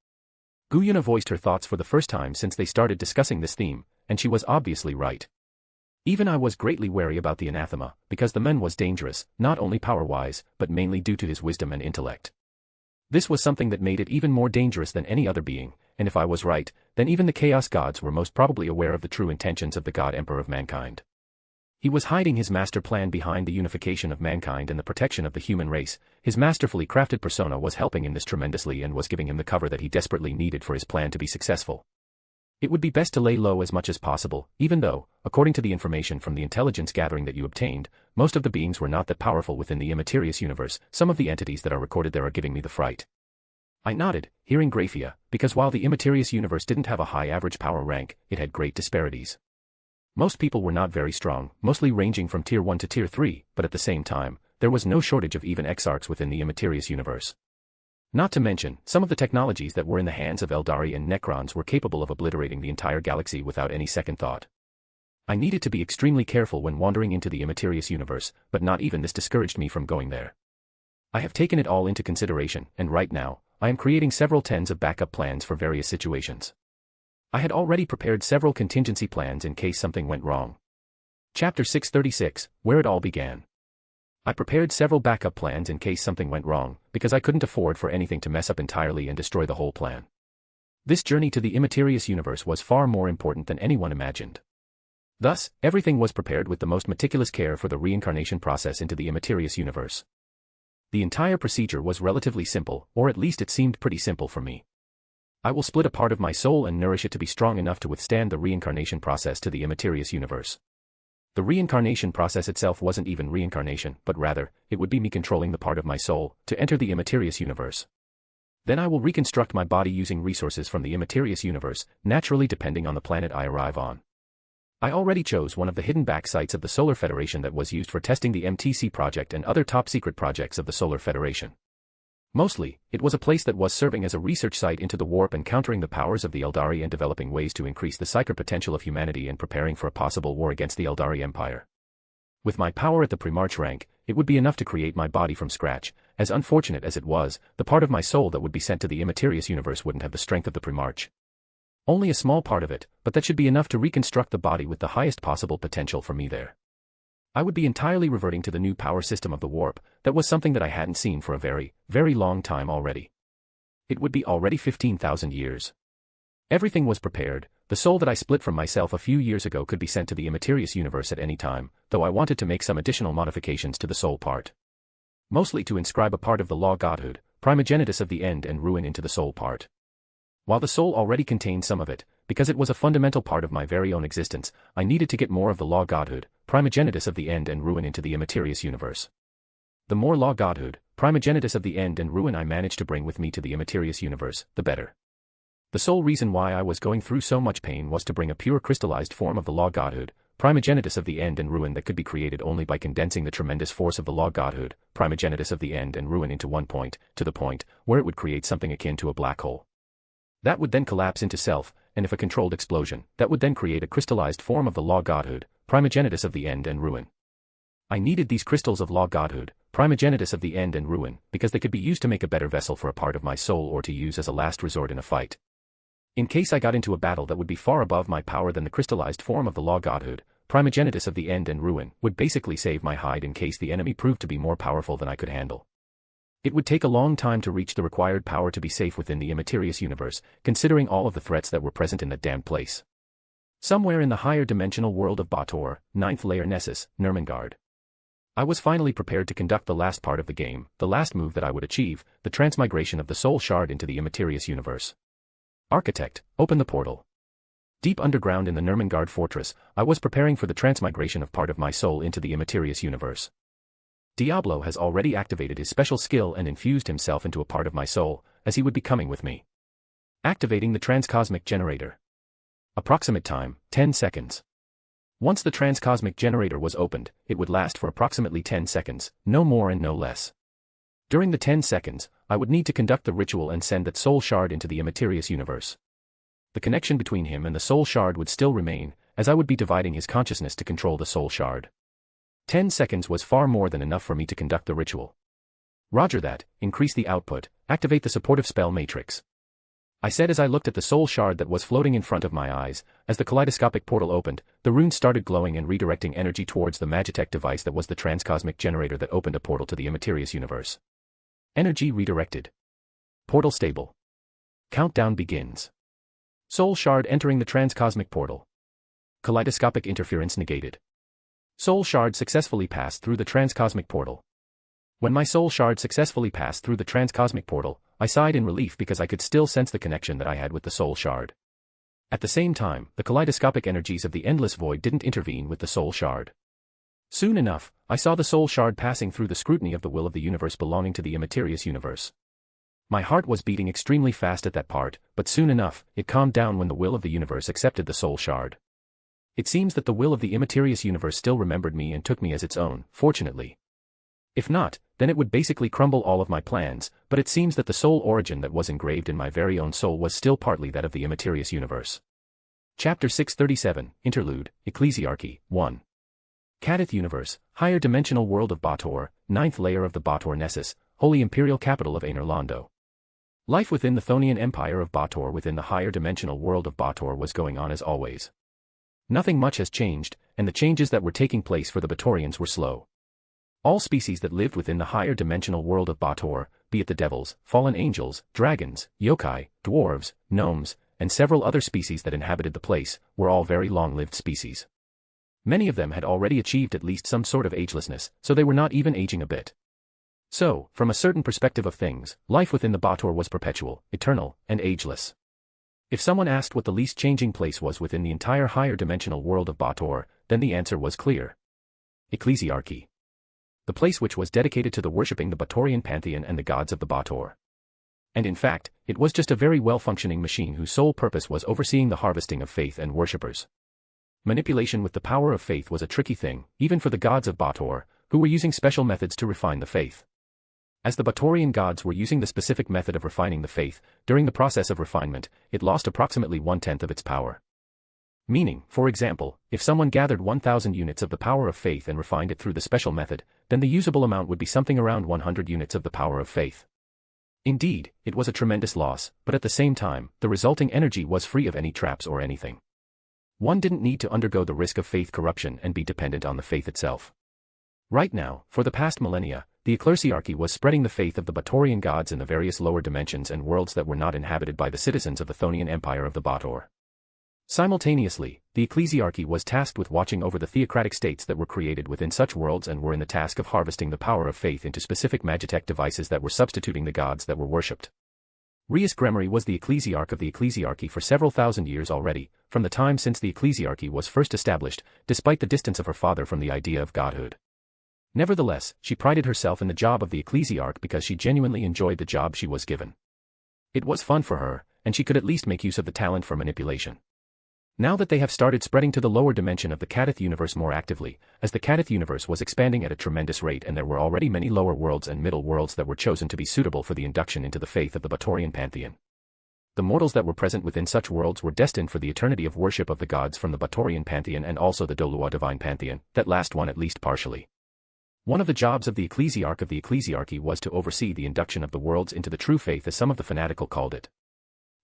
Guyuna voiced her thoughts for the first time since they started discussing this theme, and she was obviously right. Even I was greatly wary about the anathema, because the man was dangerous, not only power-wise, but mainly due to his wisdom and intellect. This was something that made it even more dangerous than any other being, and if I was right, then even the Chaos Gods were most probably aware of the true intentions of the God Emperor of mankind. He was hiding his master plan behind the unification of mankind and the protection of the human race. His masterfully crafted persona was helping him this tremendously and was giving him the cover that he desperately needed for his plan to be successful. It would be best to lay low as much as possible, even though, according to the information from the intelligence gathering that you obtained, most of the beings were not that powerful within the immaterious universe. Some of the entities that are recorded there are giving me the fright. I nodded, hearing Graphia, because while the immaterious universe didn't have a high average power rank, it had great disparities. Most people were not very strong, mostly ranging from Tier 1 to Tier 3, but at the same time, there was no shortage of even exarchs within the immaterious universe. Not to mention, some of the technologies that were in the hands of Eldari and Necrons were capable of obliterating the entire galaxy without any second thought. I needed to be extremely careful when wandering into the immaterious universe, but not even this discouraged me from going there. I have taken it all into consideration, and right now, I am creating several tens of backup plans for various situations. I had already prepared several contingency plans in case something went wrong. Chapter 636, Where It All Began. I prepared several backup plans in case something went wrong, because I couldn't afford for anything to mess up entirely and destroy the whole plan. This journey to the immaterious universe was far more important than anyone imagined. Thus, everything was prepared with the most meticulous care for the reincarnation process into the immaterious universe. The entire procedure was relatively simple, or at least it seemed pretty simple for me. I will split a part of my soul and nourish it to be strong enough to withstand the reincarnation process to the immaterious universe. The reincarnation process itself wasn't even reincarnation, but rather, it would be me controlling the part of my soul to enter the immaterious universe. Then I will reconstruct my body using resources from the immaterious universe, naturally depending on the planet I arrive on. I already chose one of the hidden back sites of the Solar Federation that was used for testing the MTC project and other top-secret projects of the Solar Federation. Mostly, it was a place that was serving as a research site into the warp and countering the powers of the Eldari and developing ways to increase the psychic potential of humanity and preparing for a possible war against the Eldari Empire. With my power at the Primarch rank, it would be enough to create my body from scratch. As unfortunate as it was, the part of my soul that would be sent to the immaterious universe wouldn't have the strength of the Primarch. Only a small part of it, but that should be enough to reconstruct the body with the highest possible potential for me there. I would be entirely reverting to the new power system of the warp. That was something that I hadn't seen for a very, very long time already. It would be already 15,000 years. Everything was prepared. The soul that I split from myself a few years ago could be sent to the immaterious universe at any time, though I wanted to make some additional modifications to the soul part. Mostly to inscribe a part of the law godhood, primogenitus of the end and ruin into the soul part. While the soul already contained some of it, because it was a fundamental part of my very own existence, I needed to get more of the law godhood, primogenitus of the end and ruin into the immaterious universe. The more law godhood, primogenitus of the end and ruin I managed to bring with me to the immaterious universe, the better. The sole reason why I was going through so much pain was to bring a pure crystallized form of the law godhood, primogenitus of the end and ruin that could be created only by condensing the tremendous force of the law godhood, primogenitus of the end and ruin into one point, to the point where it would create something akin to a black hole. That would then collapse into self, and if a controlled explosion, that would then create a crystallized form of the law godhood, primogenitus of the end and ruin. I needed these crystals of law godhood, primogenitus of the end and ruin, because they could be used to make a better vessel for a part of my soul or to use as a last resort in a fight. In case I got into a battle that would be far above my power than the crystallized form of the law godhood, primogenitus of the end and ruin would basically save my hide in case the enemy proved to be more powerful than I could handle. It would take a long time to reach the required power to be safe within the immaterious universe, considering all of the threats that were present in that damned place. Somewhere in the higher dimensional world of Baator, 9th layer Nessus, Nurmengard. I was finally prepared to conduct the last part of the game, the last move that I would achieve, the transmigration of the soul shard into the immaterious universe. Architect, open the portal. Deep underground in the Nurmengard fortress, I was preparing for the transmigration of part of my soul into the immaterious universe. Diablo has already activated his special skill and infused himself into a part of my soul, as he would be coming with me. Activating the transcosmic generator. Approximate time, 10 seconds. Once the transcosmic generator was opened, it would last for approximately 10 seconds, no more and no less. During the 10 seconds, I would need to conduct the ritual and send that soul shard into the immaterious universe. The connection between him and the soul shard would still remain, as I would be dividing his consciousness to control the soul shard. 10 seconds was far more than enough for me to conduct the ritual. Roger that, increase the output, activate the supportive spell matrix. I said as I looked at the soul shard that was floating in front of my eyes. As the kaleidoscopic portal opened, the runes started glowing and redirecting energy towards the Magitech device that was the transcosmic generator that opened a portal to the immaterious universe. Energy redirected. Portal stable. Countdown begins. Soul shard entering the transcosmic portal. Kaleidoscopic interference negated. Soul shard successfully passed through the transcosmic portal. When my soul shard successfully passed through the transcosmic portal, I sighed in relief because I could still sense the connection that I had with the soul shard. At the same time, the kaleidoscopic energies of the endless void didn't intervene with the soul shard. Soon enough, I saw the soul shard passing through the scrutiny of the will of the universe belonging to the immaterious universe. My heart was beating extremely fast at that part, but soon enough, it calmed down when the will of the universe accepted the soul shard. It seems that the will of the immaterious universe still remembered me and took me as its own, fortunately. If not, then it would basically crumble all of my plans, but it seems that the soul origin that was engraved in my very own soul was still partly that of the immaterious universe. Chapter 637, Interlude, Ecclesiarchy, 1. Kadith Universe, Higher Dimensional World of Baator, 9th layer of the Baator Nessus, Holy Imperial Capital of Aenorlando. Life within the Thonian Empire of Baator within the higher dimensional world of Baator was going on as always. Nothing much has changed, and the changes that were taking place for the Baatorians were slow. All species that lived within the higher dimensional world of Baator, be it the devils, fallen angels, dragons, yokai, dwarves, gnomes, and several other species that inhabited the place, were all very long-lived species. Many of them had already achieved at least some sort of agelessness, so they were not even aging a bit. So, from a certain perspective of things, life within the Baator was perpetual, eternal, and ageless. If someone asked what the least changing place was within the entire higher dimensional world of Baator, then the answer was clear. Ecclesiarchy. The place which was dedicated to the worshipping the Baatorian pantheon and the gods of the Baator. And in fact, it was just a very well-functioning machine whose sole purpose was overseeing the harvesting of faith and worshippers. Manipulation with the power of faith was a tricky thing, even for the gods of Baator, who were using special methods to refine the faith. As the Baatorian gods were using the specific method of refining the faith, during the process of refinement, it lost approximately 1/10 of its power. Meaning, for example, if someone gathered 1,000 units of the power of faith and refined it through the special method, then the usable amount would be something around 100 units of the power of faith. Indeed, it was a tremendous loss, but at the same time, the resulting energy was free of any traps or anything. One didn't need to undergo the risk of faith corruption and be dependent on the faith itself. Right now, for the past millennia, the Ecclesiarchy was spreading the faith of the Baatorian gods in the various lower dimensions and worlds that were not inhabited by the citizens of the Thonian Empire of the Baator. Simultaneously, the Ecclesiarchy was tasked with watching over the theocratic states that were created within such worlds and were in the task of harvesting the power of faith into specific magitech devices that were substituting the gods that were worshipped. Zeoticus Gremory was the Ecclesiarch of the Ecclesiarchy for several thousand years already, from the time since the Ecclesiarchy was first established, despite the distance of her father from the idea of godhood. Nevertheless, she prided herself in the job of the Ecclesiarch because she genuinely enjoyed the job she was given. It was fun for her, and she could at least make use of the talent for manipulation. Now that they have started spreading to the lower dimension of the Kadith universe more actively, as the Kadith universe was expanding at a tremendous rate and there were already many lower worlds and middle worlds that were chosen to be suitable for the induction into the faith of the Baatorian pantheon. The mortals that were present within such worlds were destined for the eternity of worship of the gods from the Baatorian pantheon and also the Dolua divine pantheon, that last one at least partially. One of the jobs of the ecclesiarch of the ecclesiarchy was to oversee the induction of the worlds into the true faith, as some of the fanatical called it.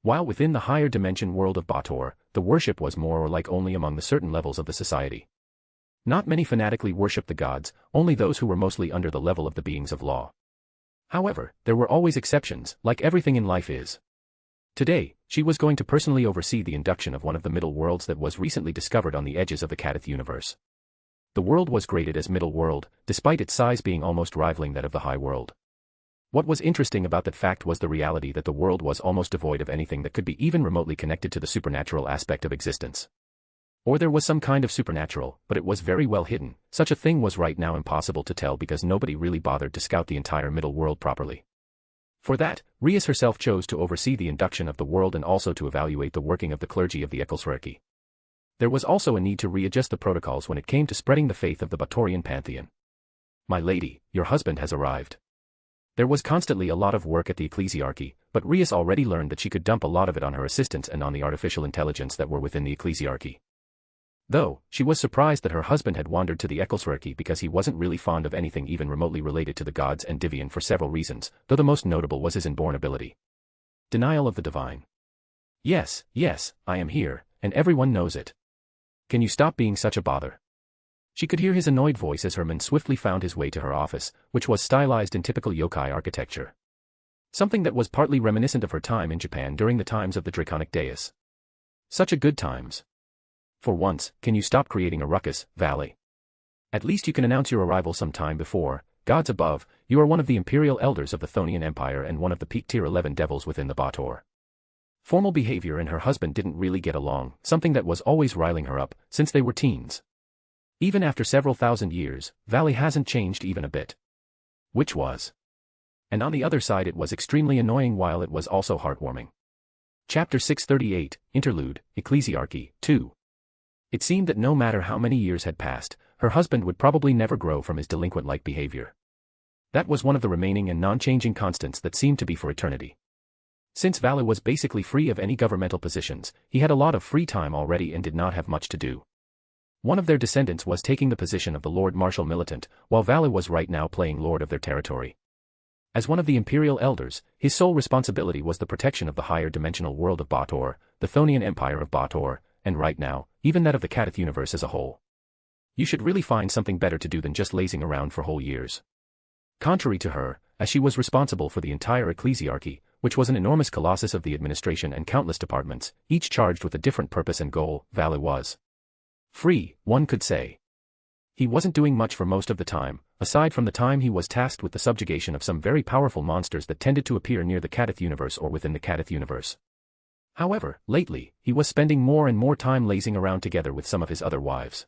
While within the higher dimension world of Baator, the worship was more or like only among the certain levels of the society. Not many fanatically worshipped the gods, only those who were mostly under the level of the beings of law. However, there were always exceptions, like everything in life is. Today, she was going to personally oversee the induction of one of the middle worlds that was recently discovered on the edges of the Kadith universe. The world was graded as middle world, despite its size being almost rivaling that of the high world. What was interesting about that fact was the reality that the world was almost devoid of anything that could be even remotely connected to the supernatural aspect of existence. Or there was some kind of supernatural, but it was very well hidden. Such a thing was right now impossible to tell because nobody really bothered to scout the entire middle world properly. For that, Rias herself chose to oversee the induction of the world and also to evaluate the working of the clergy of the Ecclesarchy. There was also a need to readjust the protocols when it came to spreading the faith of the Baatorian pantheon. "My lady, your husband has arrived." There was constantly a lot of work at the ecclesiarchy, but Rias already learned that she could dump a lot of it on her assistants and on the artificial intelligence that were within the ecclesiarchy. Though, she was surprised that her husband had wandered to the Ecclesarchy because he wasn't really fond of anything even remotely related to the gods and Divian for several reasons, though the most notable was his inborn ability. Denial of the divine. "Yes, yes, I am here, and everyone knows it. Can you stop being such a bother?" She could hear his annoyed voice as Herman swiftly found his way to her office, which was stylized in typical yokai architecture. Something that was partly reminiscent of her time in Japan during the times of the Draconic Deus. Such a good times. "For once, can you stop creating a ruckus, Valley? At least you can announce your arrival some time before. Gods above, you are one of the imperial elders of the Thonian Empire and one of the peak tier 11 devils within the Baator." Formal behavior and her husband didn't really get along, something that was always riling her up, since they were teens. Even after several thousand years, Valley hasn't changed even a bit. Which was. And on the other side it was extremely annoying while it was also heartwarming. Chapter 638, Interlude, Ecclesiarchy, 2. It seemed that no matter how many years had passed, her husband would probably never grow from his delinquent-like behavior. That was one of the remaining and non-changing constants that seemed to be for eternity. Since Valley was basically free of any governmental positions, he had a lot of free time already and did not have much to do. One of their descendants was taking the position of the Lord Marshal Militant, while Valley was right now playing lord of their territory. As one of the imperial elders, his sole responsibility was the protection of the higher dimensional world of Baator, the Thonian Empire of Baator, and right now, even that of the Kadith universe as a whole. You should really find something better to do than just lazing around for whole years. Contrary to her, as she was responsible for the entire ecclesiarchy, which was an enormous colossus of the administration and countless departments, each charged with a different purpose and goal, Valley was free, one could say. He wasn't doing much for most of the time, aside from the time he was tasked with the subjugation of some very powerful monsters that tended to appear near the Kadith universe or within the Kadith universe. However, lately, he was spending more and more time lazing around together with some of his other wives.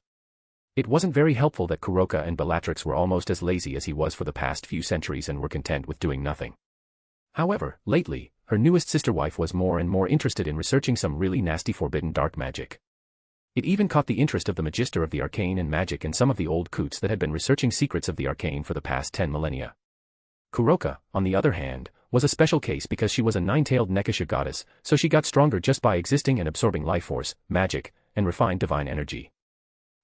It wasn't very helpful that Kuroka and Bellatrix were almost as lazy as he was for the past few centuries and were content with doing nothing. However, lately, her newest sister-wife was more and more interested in researching some really nasty forbidden dark magic. It even caught the interest of the Magister of the Arcane and Magic and some of the old coots that had been researching secrets of the arcane for the past 10 millennia. Kuroka, on the other hand, was a special case because she was a nine-tailed Nekisha goddess, so she got stronger just by existing and absorbing life force, magic, and refined divine energy.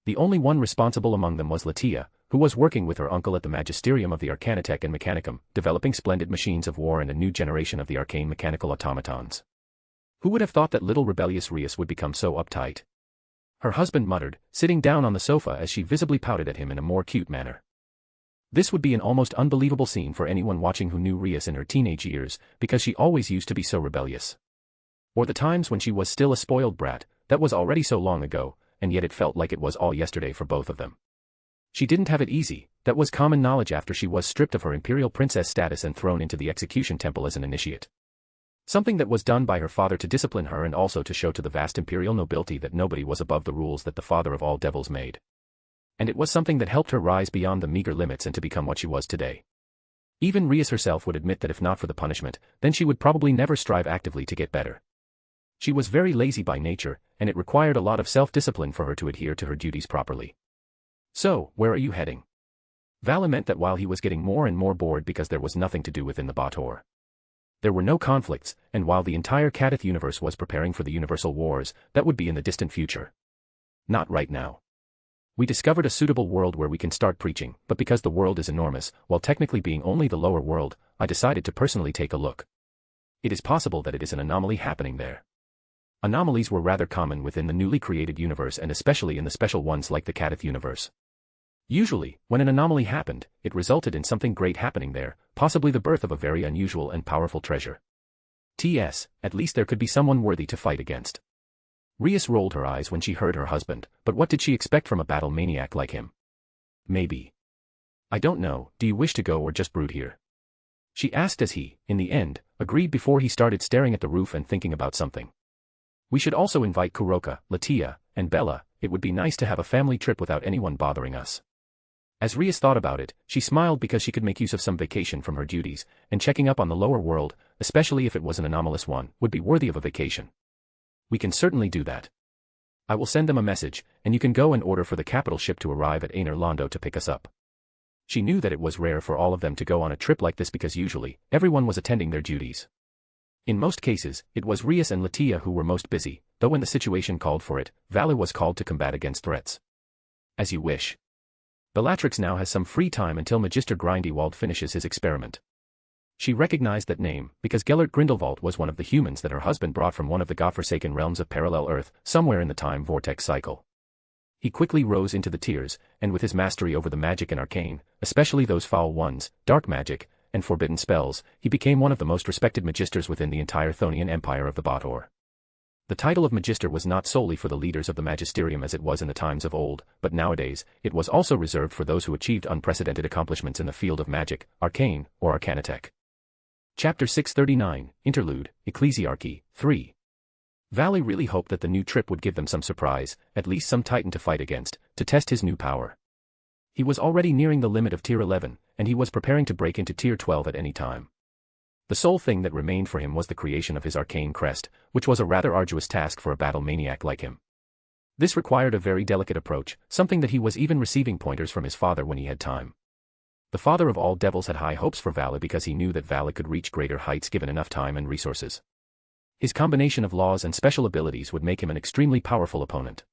The only one responsible among them was Latia, who was working with her uncle at the Magisterium of the Arcanitech and Mechanicum, developing splendid machines of war and a new generation of the arcane mechanical automatons. Who would have thought that little rebellious Rias would become so uptight? Her husband muttered, sitting down on the sofa as she visibly pouted at him in a more cute manner. This would be an almost unbelievable scene for anyone watching who knew Rias in her teenage years, because she always used to be so rebellious. Or the times when she was still a spoiled brat, that was already so long ago, and yet it felt like it was all yesterday for both of them. She didn't have it easy, that was common knowledge after she was stripped of her imperial princess status and thrown into the execution temple as an initiate. Something that was done by her father to discipline her and also to show to the vast imperial nobility that nobody was above the rules that the father of all devils made. And it was something that helped her rise beyond the meager limits and to become what she was today. Even Rias herself would admit that if not for the punishment, then she would probably never strive actively to get better. She was very lazy by nature, and it required a lot of self-discipline for her to adhere to her duties properly. So, where are you heading? Vala meant that while he was getting more and more bored because there was nothing to do within the Baator. There were no conflicts, and while the entire Kadith universe was preparing for the universal wars, that would be in the distant future. Not right now. We discovered a suitable world where we can start preaching, but because the world is enormous, while technically being only the lower world, I decided to personally take a look. It is possible that it is an anomaly happening there. Anomalies were rather common within the newly created universe and especially in the special ones like the Kadith universe. Usually, when an anomaly happened, it resulted in something great happening there, possibly the birth of a very unusual and powerful treasure. T.S., at least there could be someone worthy to fight against. Rias rolled her eyes when she heard her husband, but what did she expect from a battle maniac like him? Maybe. I don't know, do you wish to go or just brood here? She asked as he, in the end, agreed before he started staring at the roof and thinking about something. We should also invite Kuroka, Latia, and Bella. It would be nice to have a family trip without anyone bothering us. As Rias thought about it, she smiled because she could make use of some vacation from her duties, and checking up on the lower world, especially if it was an anomalous one, would be worthy of a vacation. We can certainly do that. I will send them a message, and you can go and order for the capital ship to arrive at Aner Londo to pick us up. She knew that it was rare for all of them to go on a trip like this because usually, everyone was attending their duties. In most cases, it was Rias and Latia who were most busy, though when the situation called for it, Vala was called to combat against threats. As you wish. Bellatrix now has some free time until Magister Grindelwald finishes his experiment. She recognized that name, because Gellert Grindelwald was one of the humans that her husband brought from one of the godforsaken realms of Parallel Earth, somewhere in the time vortex cycle. He quickly rose into the tiers, and with his mastery over the magic and arcane, especially those foul ones, dark magic, and forbidden spells, he became one of the most respected magisters within the entire Thonian Empire of the Baator. The title of Magister was not solely for the leaders of the magisterium as it was in the times of old, but nowadays, it was also reserved for those who achieved unprecedented accomplishments in the field of magic, arcane, or arcanitech. Chapter 639, Interlude, Ecclesiarchy, 3. Valley really hoped that the new trip would give them some surprise, at least some titan to fight against, to test his new power. He was already nearing the limit of Tier 11, and he was preparing to break into Tier 12 at any time. The sole thing that remained for him was the creation of his arcane crest, which was a rather arduous task for a battle maniac like him. This required a very delicate approach, something that he was even receiving pointers from his father when he had time. The father of all devils had high hopes for Vala because he knew that Vala could reach greater heights given enough time and resources. His combination of laws and special abilities would make him an extremely powerful opponent.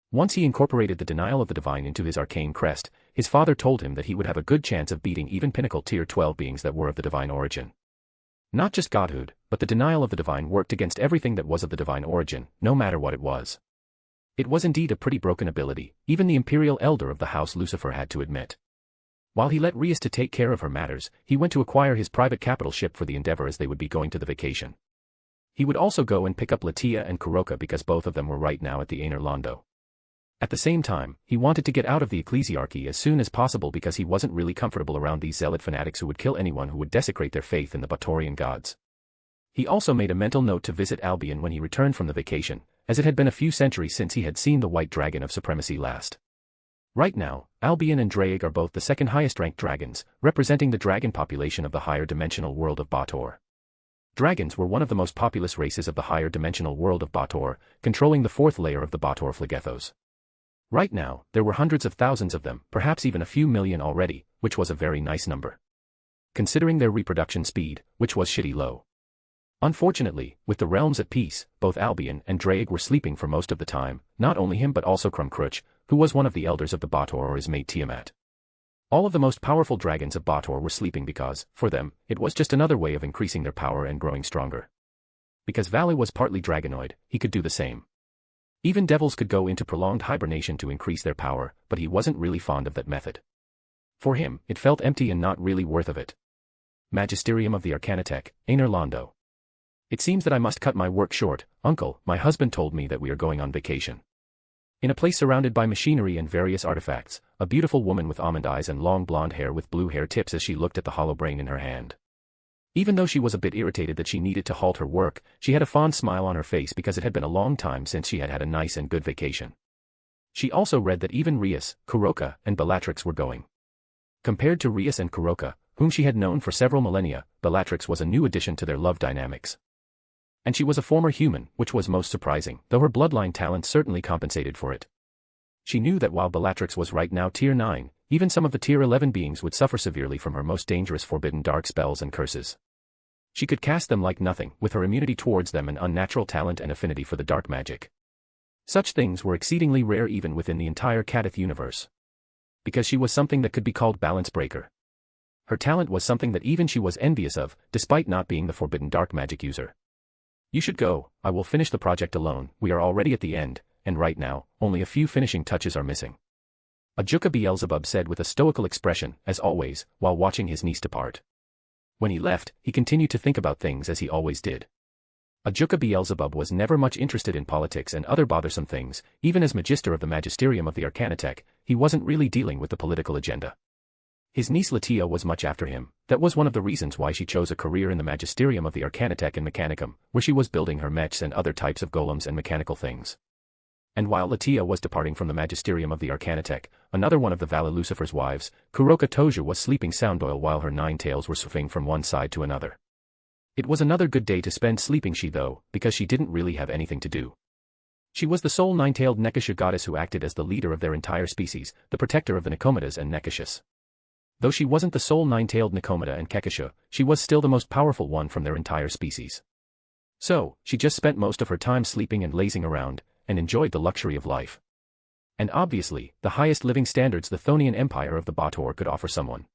Once he incorporated the denial of the divine into his arcane crest, his father told him that he would have a good chance of beating even pinnacle Tier 12 beings that were of the divine origin. Not just godhood, but the denial of the divine worked against everything that was of the divine origin, no matter what it was. It was indeed a pretty broken ability, even the imperial elder of the house Lucifer had to admit. While he let Rias to take care of her matters, he went to acquire his private capital ship for the endeavor as they would be going to the vacation. He would also go and pick up Latia and Kuroka because both of them were right now at the Aner Londo. At the same time, he wanted to get out of the ecclesiarchy as soon as possible because he wasn't really comfortable around these zealot fanatics who would kill anyone who would desecrate their faith in the Baatorian gods. He also made a mental note to visit Albion when he returned from the vacation, as it had been a few centuries since he had seen the White Dragon of Supremacy last. Right now, Albion and Draig are both the second highest ranked dragons, representing the dragon population of the higher dimensional world of Baator. Dragons were one of the most populous races of the higher dimensional world of Baator, controlling the fourth layer of the Baator Phlegethos. Right now, there were hundreds of thousands of them, perhaps even a few million already, which was a very nice number. Considering their reproduction speed, which was shitty low. Unfortunately, with the realms at peace, both Albion and Draig were sleeping for most of the time, not only him but also Krumkruch, who was one of the elders of the Baator or his mate Tiamat. All of the most powerful dragons of Baator were sleeping because, for them, it was just another way of increasing their power and growing stronger. Because Valley was partly dragonoid, he could do the same. Even devils could go into prolonged hibernation to increase their power, but he wasn't really fond of that method. For him, it felt empty and not really worth of it. Magisterium of the Arcanitech, Aner Londo. It seems that I must cut my work short, Uncle. My husband told me that we are going on vacation. In a place surrounded by machinery and various artifacts, a beautiful woman with almond eyes and long blonde hair with blue hair tips as she looked at the hollow brain in her hand. Even though she was a bit irritated that she needed to halt her work, she had a fond smile on her face because it had been a long time since she had had a nice and good vacation. She also read that even Rias, Kuroka, and Bellatrix were going. Compared to Rias and Kuroka, whom she had known for several millennia, Bellatrix was a new addition to their love dynamics. And she was a former human, which was most surprising, though her bloodline talent certainly compensated for it. She knew that while Bellatrix was right now Tier 9, even some of the Tier 11 beings would suffer severely from her most dangerous forbidden dark spells and curses. She could cast them like nothing, with her immunity towards them and unnatural talent and affinity for the dark magic. Such things were exceedingly rare even within the entire Kadith universe. Because she was something that could be called balance breaker. Her talent was something that even she was envious of, despite not being the forbidden dark magic user. You should go, I will finish the project alone, we are already at the end, and right now, only a few finishing touches are missing. Ajuka Beelzebub said with a stoical expression, as always, while watching his niece depart. When he left, he continued to think about things as he always did. Ajuka Beelzebub was never much interested in politics and other bothersome things, even as Magister of the Magisterium of the Arcanitech, he wasn't really dealing with the political agenda. His niece Latia was much after him, that was one of the reasons why she chose a career in the Magisterium of the Arcanitech and Mechanicum, where she was building her mechs and other types of golems and mechanical things. And while Latia was departing from the Magisterium of the Arcanitech, another one of the Vala Lucifer's wives, Kuroka Toja was sleeping sound while her nine tails were swinging from one side to another. It was another good day to spend sleeping though, because she didn't really have anything to do. She was the sole nine-tailed Nekasha goddess who acted as the leader of their entire species, the protector of the Nicomedas and Nekashas. Though she wasn't the sole nine-tailed Nicomeda and Kekasha, she was still the most powerful one from their entire species. So, she just spent most of her time sleeping and lazing around, and enjoyed the luxury of life. And obviously, the highest living standards the Thonian Empire of the Baator could offer someone.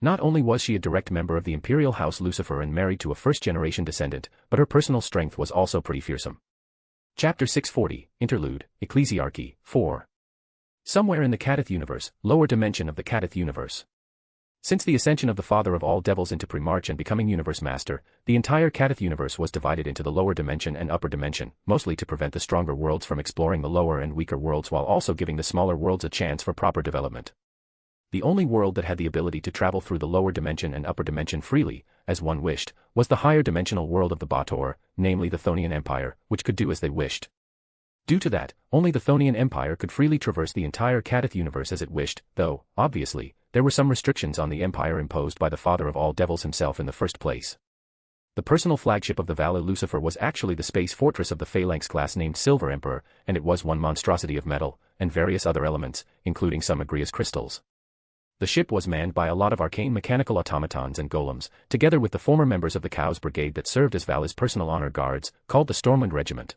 Not only was she a direct member of the Imperial House Lucifer and married to a first-generation descendant, but her personal strength was also pretty fearsome. Chapter 640, Interlude, Ecclesiarchy, 4. Somewhere in the Kadith universe, lower dimension of the Kadith universe. Since the ascension of the Father of all Devils into Primarch and becoming Universe Master, the entire Kadith universe was divided into the lower dimension and upper dimension, mostly to prevent the stronger worlds from exploring the lower and weaker worlds while also giving the smaller worlds a chance for proper development. The only world that had the ability to travel through the lower dimension and upper dimension freely, as one wished, was the higher dimensional world of the Baator, namely the Thonian Empire, which could do as they wished. Due to that, only the Thonian Empire could freely traverse the entire Kadith universe as it wished, though, obviously, there were some restrictions on the Empire imposed by the Father of all Devils himself in the first place. The personal flagship of the Vala Lucifer was actually the space fortress of the Phalanx class named Silver Emperor, and it was one monstrosity of metal, and various other elements, including some agrious crystals. The ship was manned by a lot of arcane mechanical automatons and golems, together with the former members of the Cows Brigade that served as Vala's personal honor guards, called the Stormwind Regiment.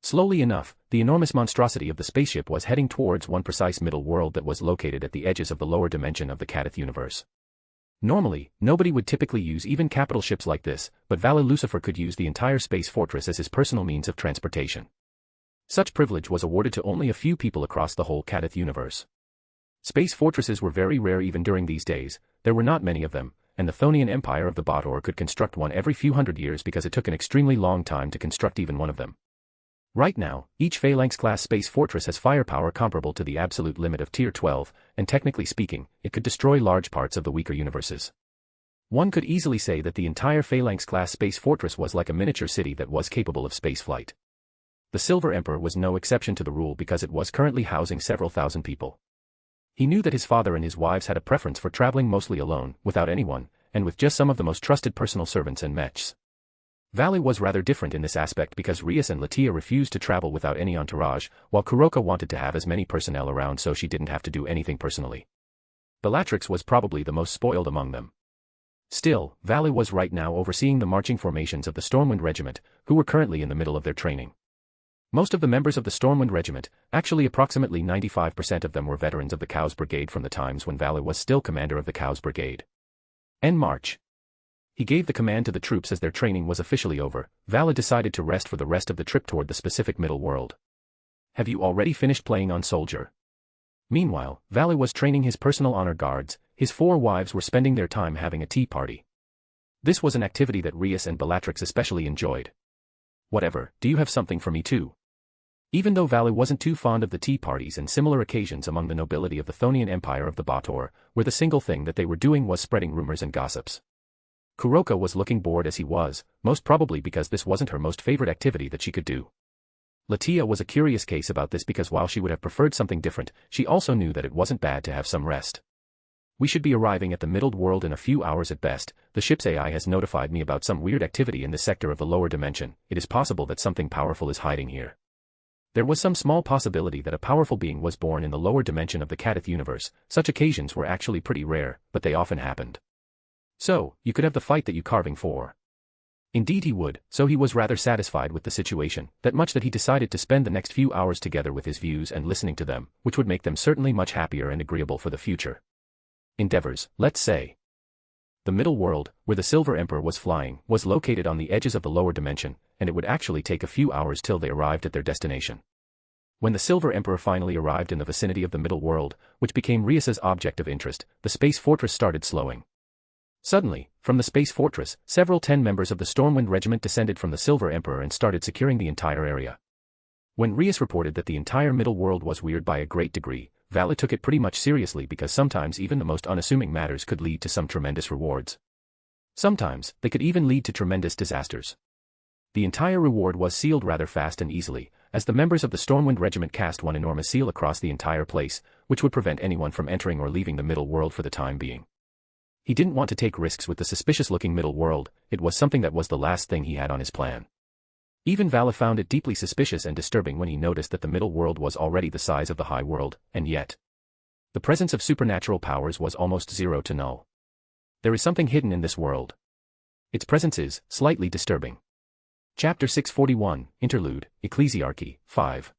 Slowly enough, the enormous monstrosity of the spaceship was heading towards one precise middle world that was located at the edges of the lower dimension of the Kadith universe. Normally, nobody would typically use even capital ships like this, but Vala Lucifer could use the entire space fortress as his personal means of transportation. Such privilege was awarded to only a few people across the whole Kadith universe. Space fortresses were very rare even during these days, there were not many of them, and the Thonian Empire of the Baator could construct one every few hundred years because it took an extremely long time to construct even one of them. Right now, each Phalanx-class space fortress has firepower comparable to the absolute limit of Tier 12, and technically speaking, it could destroy large parts of the weaker universes. One could easily say that the entire Phalanx-class space fortress was like a miniature city that was capable of spaceflight. The Silver Emperor was no exception to the rule because it was currently housing several thousand people. He knew that his father and his wives had a preference for traveling mostly alone, without anyone, and with just some of the most trusted personal servants and mechs. Vala was rather different in this aspect because Rias and Latia refused to travel without any entourage, while Kuroka wanted to have as many personnel around so she didn't have to do anything personally. Bellatrix was probably the most spoiled among them. Still, Vala was right now overseeing the marching formations of the Stormwind Regiment, who were currently in the middle of their training. Most of the members of the Stormwind Regiment, actually approximately 95% of them were veterans of the Cows Brigade from the times when Vala was still commander of the Cows Brigade. End March. He gave the command to the troops as their training was officially over. Vala decided to rest for the rest of the trip toward the specific middle world. Have you already finished playing on Soldier? Meanwhile, Vala was training his personal honor guards, his 4 wives were spending their time having a tea party. This was an activity that Rias and Bellatrix especially enjoyed. Whatever, do you have something for me too? Even though Vala wasn't too fond of the tea parties and similar occasions among the nobility of the Thonian Empire of the Baator, where the single thing that they were doing was spreading rumors and gossips. Kuroka was looking bored as he was, most probably because this wasn't her most favorite activity that she could do. Latia was a curious case about this because while she would have preferred something different, she also knew that it wasn't bad to have some rest. We should be arriving at the middle world in a few hours at best. The ship's AI has notified me about some weird activity in this sector of the lower dimension. It is possible that something powerful is hiding here. There was some small possibility that a powerful being was born in the lower dimension of the Kadith universe. Such occasions were actually pretty rare, but they often happened. So, you could have the fight that you carving for. Indeed he would, so he was rather satisfied with the situation, that much that he decided to spend the next few hours together with his views and listening to them, which would make them certainly much happier and agreeable for the future endeavors, let's say. The middle world, where the Silver Emperor was flying, was located on the edges of the lower dimension, and it would actually take a few hours till they arrived at their destination. When the Silver Emperor finally arrived in the vicinity of the middle world, which became Rias's object of interest, the space fortress started slowing. Suddenly, from the space fortress, several 10 members of the Stormwind Regiment descended from the Silver Emperor and started securing the entire area. When Rias reported that the entire middle world was weird by a great degree, Vala took it pretty much seriously because sometimes even the most unassuming matters could lead to some tremendous rewards. Sometimes, they could even lead to tremendous disasters. The entire reward was sealed rather fast and easily, as the members of the Stormwind Regiment cast one enormous seal across the entire place, which would prevent anyone from entering or leaving the middle world for the time being. He didn't want to take risks with the suspicious-looking middle world. It was something that was the last thing he had on his plan. Even Vala found it deeply suspicious and disturbing when he noticed that the middle world was already the size of the high world, and yet the presence of supernatural powers was almost zero to null. There is something hidden in this world. Its presence is slightly disturbing. Chapter 641, Interlude, Ecclesiarchy, 5.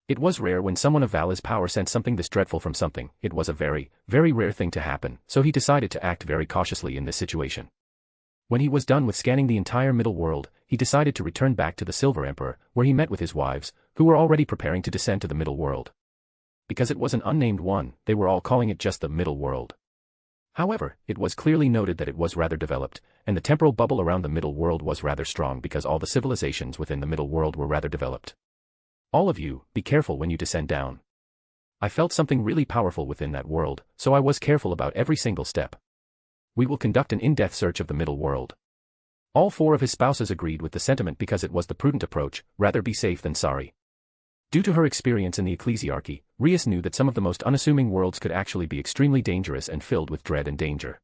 It was rare when someone of Vala's power sensed something this dreadful from something. It was a very, very rare thing to happen, so he decided to act very cautiously in this situation. When he was done with scanning the entire middle world, he decided to return back to the Silver Emperor, where he met with his wives, who were already preparing to descend to the middle world. Because it was an unnamed one, they were all calling it just the middle world. However, it was clearly noted that it was rather developed, and the temporal bubble around the middle world was rather strong because all the civilizations within the middle world were rather developed. All of you, be careful when you descend down. I felt something really powerful within that world, so I was careful about every single step. We will conduct an in-depth search of the middle world. All 4 of his spouses agreed with the sentiment because it was the prudent approach, rather be safe than sorry. Due to her experience in the Ecclesiarchy, Rias knew that some of the most unassuming worlds could actually be extremely dangerous and filled with dread and danger.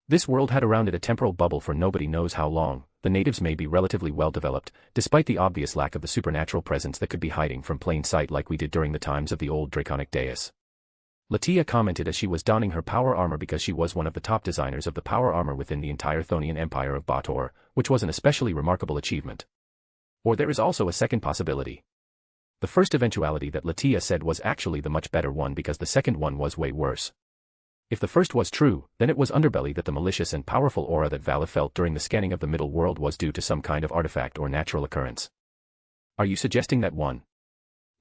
This world had around it a temporal bubble for nobody knows how long. The natives may be relatively well developed, despite the obvious lack of the supernatural presence that could be hiding from plain sight like we did during the times of the old draconic dais. Latia commented as she was donning her power armor because she was one of the top designers of the power armor within the entire Thonian Empire of Baator, which was an especially remarkable achievement. Or there is also a second possibility. The first eventuality that Latia said was actually the much better one because the second one was way worse. If the first was true, then it was underbelly that the malicious and powerful aura that Vala felt during the scanning of the middle world was due to some kind of artifact or natural occurrence. Are you suggesting that one?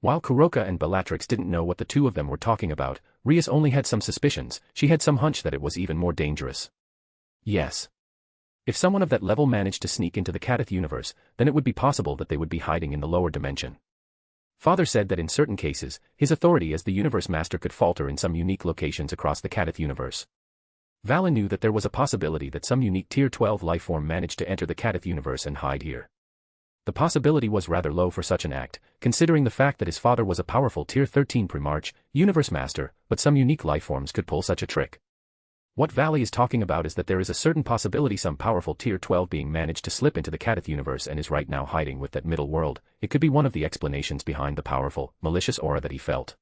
While Kuroka and Bellatrix didn't know what the two of them were talking about, Rias only had some suspicions. She had some hunch that it was even more dangerous. Yes. If someone of that level managed to sneak into the Kadith universe, then it would be possible that they would be hiding in the lower dimension. Father said that in certain cases, his authority as the universe master could falter in some unique locations across the Kadith universe. Vala knew that there was a possibility that some unique Tier 12 lifeform managed to enter the Kadith universe and hide here. The possibility was rather low for such an act, considering the fact that his father was a powerful Tier 13 Primarch, Universe Master, but some unique lifeforms could pull such a trick. What Valley is talking about is that there is a certain possibility some powerful Tier 12 being managed to slip into the Kadith universe and is right now hiding with that middle world. It could be one of the explanations behind the powerful, malicious aura that he felt.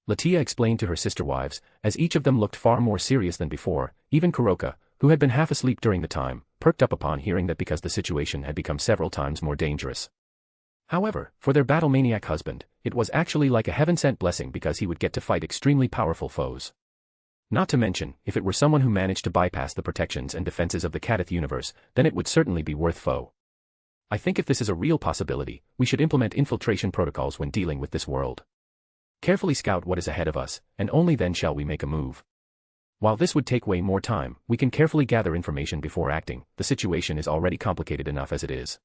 Latia explained to her sister wives, as each of them looked far more serious than before. Even Kuroka, who had been half asleep during the time, perked up upon hearing that because the situation had become several times more dangerous. However, for their battle-maniac husband, it was actually like a heaven-sent blessing because he would get to fight extremely powerful foes. Not to mention, if it were someone who managed to bypass the protections and defenses of the Kadith universe, then it would certainly be worth foe. I think if this is a real possibility, we should implement infiltration protocols when dealing with this world. Carefully scout what is ahead of us, and only then shall we make a move. While this would take way more time, we can carefully gather information before acting. The situation is already complicated enough as it is.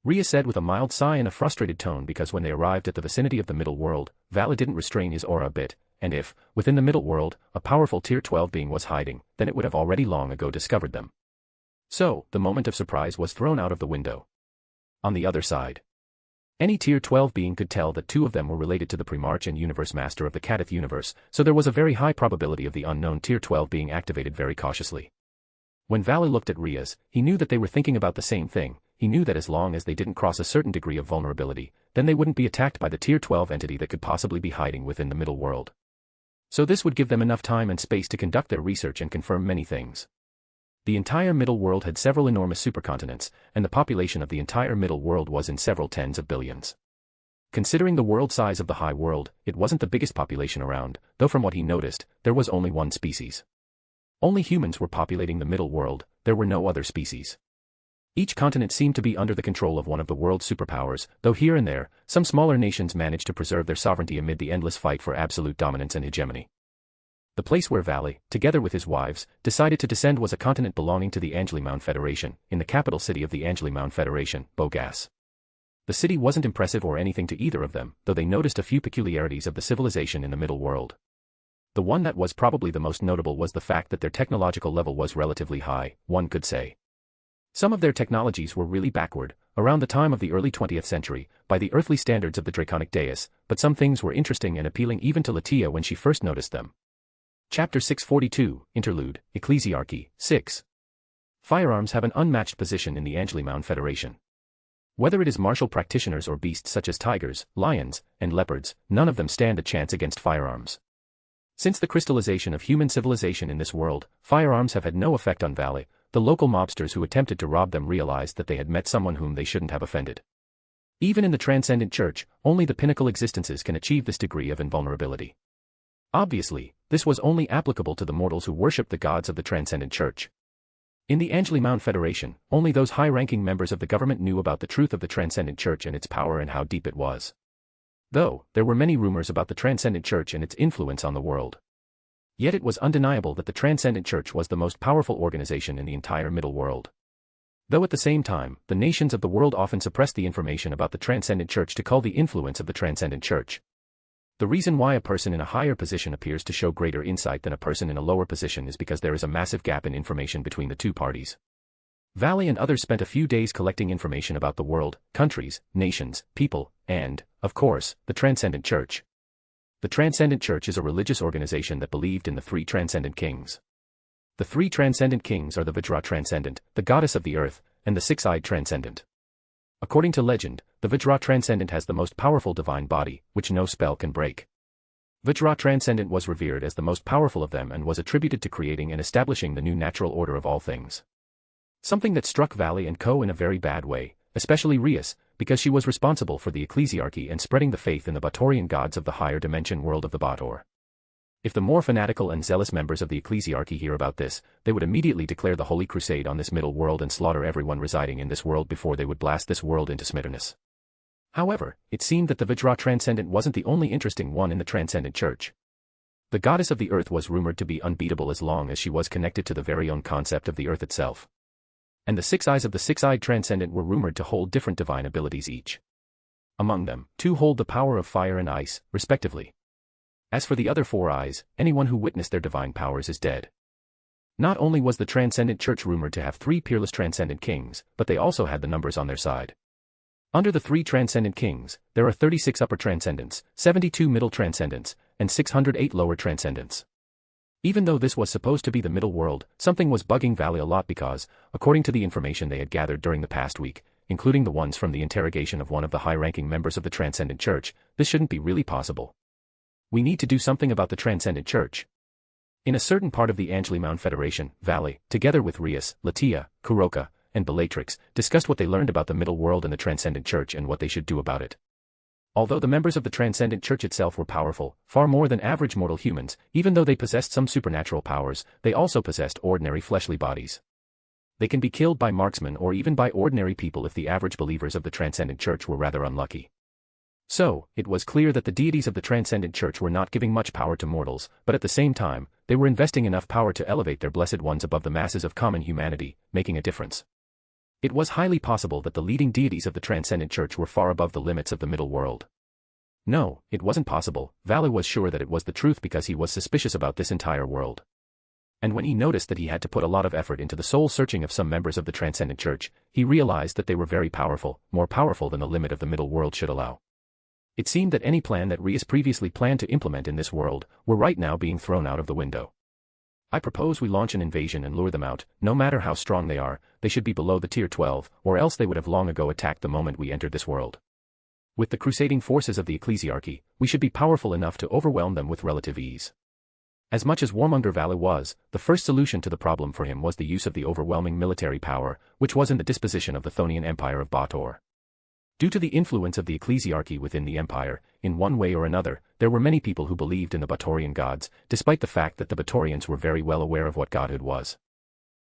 Ria said with a mild sigh and a frustrated tone because when they arrived at the vicinity of the middle world, Vala didn't restrain his aura a bit, and if, within the middle world, a powerful Tier 12 being was hiding, then it would have already long ago discovered them. So, the moment of surprise was thrown out of the window. On the other side, Any Tier 12 being could tell that two of them were related to the Primarch and Universe Master of the Kadith universe, so there was a very high probability of the unknown Tier 12 being activated very cautiously. When Valley looked at Rias, he knew that they were thinking about the same thing. He knew that as long as they didn't cross a certain degree of vulnerability, then they wouldn't be attacked by the Tier 12 entity that could possibly be hiding within the middle world. So this would give them enough time and space to conduct their research and confirm many things. The entire middle world had several enormous supercontinents, and the population of the entire middle world was in several tens of billions. Considering the world size of the high world, it wasn't the biggest population around, though from what he noticed, there was only one species. Only humans were populating the middle world, there were no other species. Each continent seemed to be under the control of one of the world's superpowers, though here and there, some smaller nations managed to preserve their sovereignty amid the endless fight for absolute dominance and hegemony. The place where Valley, together with his wives, decided to descend was a continent belonging to the Angelimound Federation, in the capital city of the Angelimound Federation, Bogas. The city wasn't impressive or anything to either of them, though they noticed a few peculiarities of the civilization in the middle world. The one that was probably the most notable was the fact that their technological level was relatively high, one could say. Some of their technologies were really backward, around the time of the early 20th century, by the earthly standards of the Draconic Deus, but some things were interesting and appealing even to Latia when she first noticed them. Chapter 642, Interlude, Ecclesiarchy, 6. Firearms have an unmatched position in the Angelimound Federation. Whether it is martial practitioners or beasts such as tigers, lions, and leopards, none of them stand a chance against firearms. Since the crystallization of human civilization in this world, firearms have had no effect on Valley. The local mobsters who attempted to rob them realized that they had met someone whom they shouldn't have offended. Even in the Transcendent Church, only the pinnacle existences can achieve this degree of invulnerability. Obviously, this was only applicable to the mortals who worshipped the gods of the Transcendent Church. In the Angelimound Federation, only those high-ranking members of the government knew about the truth of the Transcendent Church and its power and how deep it was. Though, there were many rumors about the Transcendent Church and its influence on the world. Yet it was undeniable that the Transcendent Church was the most powerful organization in the entire middle world. Though at the same time, the nations of the world often suppressed the information about the Transcendent Church to cull the influence of the Transcendent Church. The reason why a person in a higher position appears to show greater insight than a person in a lower position is because there is a massive gap in information between the two parties. Valley and others spent a few days collecting information about the world, countries, nations, people, and, of course, the Transcendent Church. The Transcendent Church is a religious organization that believed in the three Transcendent Kings. The three Transcendent Kings are the Vajra Transcendent, the goddess of the earth, and the six-eyed Transcendent. According to legend, the Vajra Transcendent has the most powerful divine body, which no spell can break. Vajra Transcendent was revered as the most powerful of them and was attributed to creating and establishing the new natural order of all things. Something that struck Valley and Co. in a very bad way, especially Rias, because she was responsible for the ecclesiarchy and spreading the faith in the Baatorian gods of the higher dimension world of the Baator. If the more fanatical and zealous members of the ecclesiarchy hear about this, they would immediately declare the Holy Crusade on this middle world and slaughter everyone residing in this world before they would blast this world into smitterness. However, it seemed that the Vajra Transcendent wasn't the only interesting one in the Transcendent Church. The goddess of the earth was rumored to be unbeatable as long as she was connected to the very own concept of the earth itself. And the six eyes of the six-eyed Transcendent were rumored to hold different divine abilities each. Among them, two hold the power of fire and ice, respectively. As for the other four eyes, anyone who witnessed their divine powers is dead. Not only was the Transcendent Church rumored to have three peerless Transcendent Kings, but they also had the numbers on their side. Under the three Transcendent Kings, there are 36 upper Transcendents, 72 middle Transcendents, and 608 lower Transcendents. Even though this was supposed to be the middle world, something was bugging Valley a lot because, according to the information they had gathered during the past week, including the ones from the interrogation of one of the high-ranking members of the Transcendent Church, this shouldn't be really possible. We need to do something about the Transcendent Church. In a certain part of the Angelimound Federation, Valley, together with Rias, Latia, Kuroka, and Bellatrix, discussed what they learned about the middle world and the Transcendent Church and what they should do about it. Although the members of the Transcendent Church itself were powerful, far more than average mortal humans, even though they possessed some supernatural powers, they also possessed ordinary fleshly bodies. They can be killed by marksmen or even by ordinary people if the average believers of the Transcendent Church were rather unlucky. So, it was clear that the deities of the Transcendent Church were not giving much power to mortals, but at the same time, they were investing enough power to elevate their blessed ones above the masses of common humanity, making a difference. It was highly possible that the leading deities of the Transcendent Church were far above the limits of the middle world. No, it wasn't possible. Valley was sure that it was the truth because he was suspicious about this entire world. And when he noticed that he had to put a lot of effort into the soul-searching of some members of the Transcendent Church, he realized that they were very powerful, more powerful than the limit of the middle world should allow. It seemed that any plan that Rias previously planned to implement in this world were right now being thrown out of the window. I propose we launch an invasion and lure them out. No matter how strong they are, they should be below the tier 12, or else they would have long ago attacked the moment we entered this world. With the crusading forces of the ecclesiarchy, we should be powerful enough to overwhelm them with relative ease. As much as Warmonger Valley was, the first solution to the problem for him was the use of the overwhelming military power, which was in the disposition of the Thonian Empire of Baator. Due to the influence of the ecclesiarchy within the empire, in one way or another, there were many people who believed in the Baatorian gods, despite the fact that the Baatorians were very well aware of what godhood was.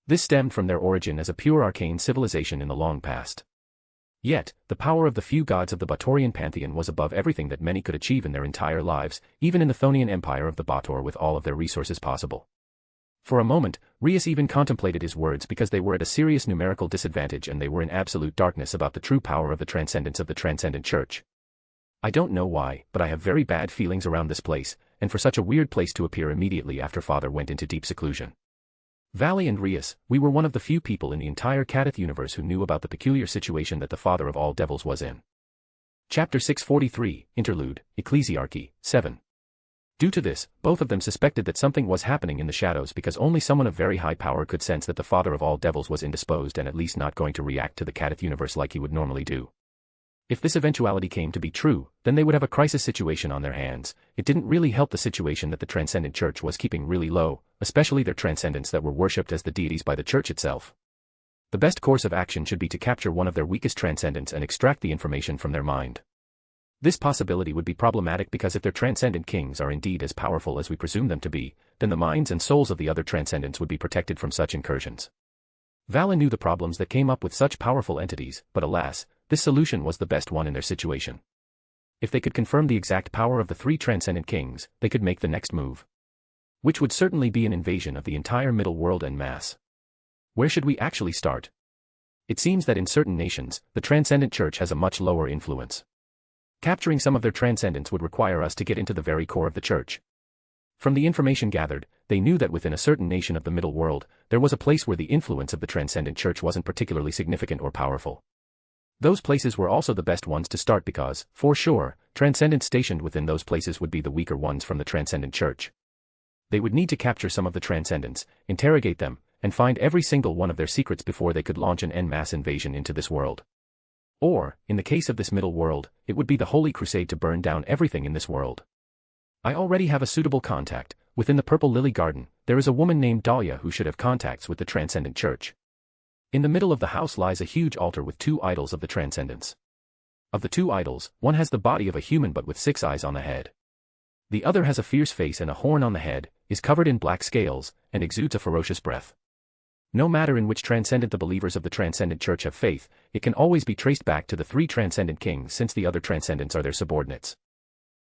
This stemmed from their origin as a pure arcane civilization in the long past. Yet, the power of the few gods of the Baatorian pantheon was above everything that many could achieve in their entire lives, even in the Thonian Empire of the Baator with all of their resources possible. For a moment, Rias even contemplated his words because they were at a serious numerical disadvantage and they were in absolute darkness about the true power of the transcendence of the Transcendent Church. I don't know why, but I have very bad feelings around this place, and for such a weird place to appear immediately after Father went into deep seclusion. Valley and Rias, we were one of the few people in the entire Kadith universe who knew about the peculiar situation that the Father of all devils was in. Chapter 643, Interlude, Ecclesiarchy, 7. Due to this, both of them suspected that something was happening in the shadows because only someone of very high power could sense that the Father of all devils was indisposed and at least not going to react to the Kadith universe like he would normally do. If this eventuality came to be true, then they would have a crisis situation on their hands. It didn't really help the situation that the Transcendent Church was keeping really low, especially their transcendents that were worshipped as the deities by the Church itself. The best course of action should be to capture one of their weakest transcendents and extract the information from their mind. This possibility would be problematic because if their transcendent kings are indeed as powerful as we presume them to be, then the minds and souls of the other transcendents would be protected from such incursions. Vala knew the problems that came up with such powerful entities, but alas, this solution was the best one in their situation. If they could confirm the exact power of the three transcendent kings, they could make the next move. Which would certainly be an invasion of the entire middle world en masse. Where should we actually start? It seems that in certain nations, the Transcendent Church has a much lower influence. Capturing some of their transcendents would require us to get into the very core of the Church. From the information gathered, they knew that within a certain nation of the middle world, there was a place where the influence of the Transcendent Church wasn't particularly significant or powerful. Those places were also the best ones to start because, for sure, transcendents stationed within those places would be the weaker ones from the Transcendent Church. They would need to capture some of the transcendents, interrogate them, and find every single one of their secrets before they could launch an en masse invasion into this world. Or, in the case of this middle world, it would be the Holy Crusade to burn down everything in this world. I already have a suitable contact. Within the Purple Lily Garden, there is a woman named Dahlia who should have contacts with the Transcendent Church. In the middle of the house lies a huge altar with two idols of the Transcendents. Of the two idols, one has the body of a human but with 6 eyes on the head. The other has a fierce face and a horn on the head, is covered in black scales, and exudes a ferocious breath. No matter in which transcendent the believers of the Transcendent Church have faith, it can always be traced back to the three transcendent kings since the other transcendents are their subordinates.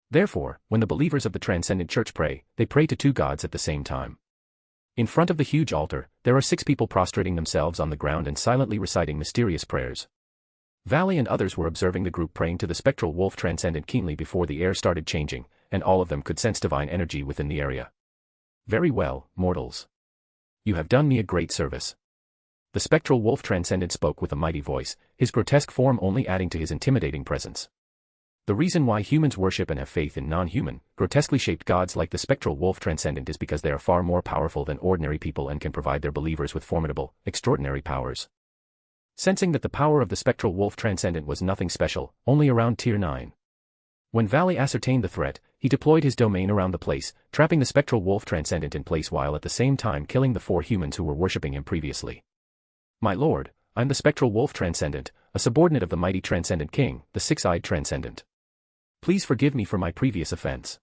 Therefore, when the believers of the Transcendent Church pray, they pray to two gods at the same time. In front of the huge altar, there are 6 people prostrating themselves on the ground and silently reciting mysterious prayers. Valley and others were observing the group praying to the spectral wolf transcendent keenly before the air started changing, and all of them could sense divine energy within the area. Very well, mortals. You have done me a great service. The spectral wolf transcendent spoke with a mighty voice, his grotesque form only adding to his intimidating presence. The reason why humans worship and have faith in non-human, grotesquely shaped gods like the spectral wolf transcendent is because they are far more powerful than ordinary people and can provide their believers with formidable, extraordinary powers. Sensing that the power of the spectral wolf transcendent was nothing special, only around tier 9. When Valley ascertained the threat, he deployed his domain around the place, trapping the spectral wolf transcendent in place while at the same time killing the 4 humans who were worshipping him previously. My lord, I'm the spectral wolf transcendent, a subordinate of the mighty transcendent king, the 6-eyed transcendent. Please forgive me for my previous offense.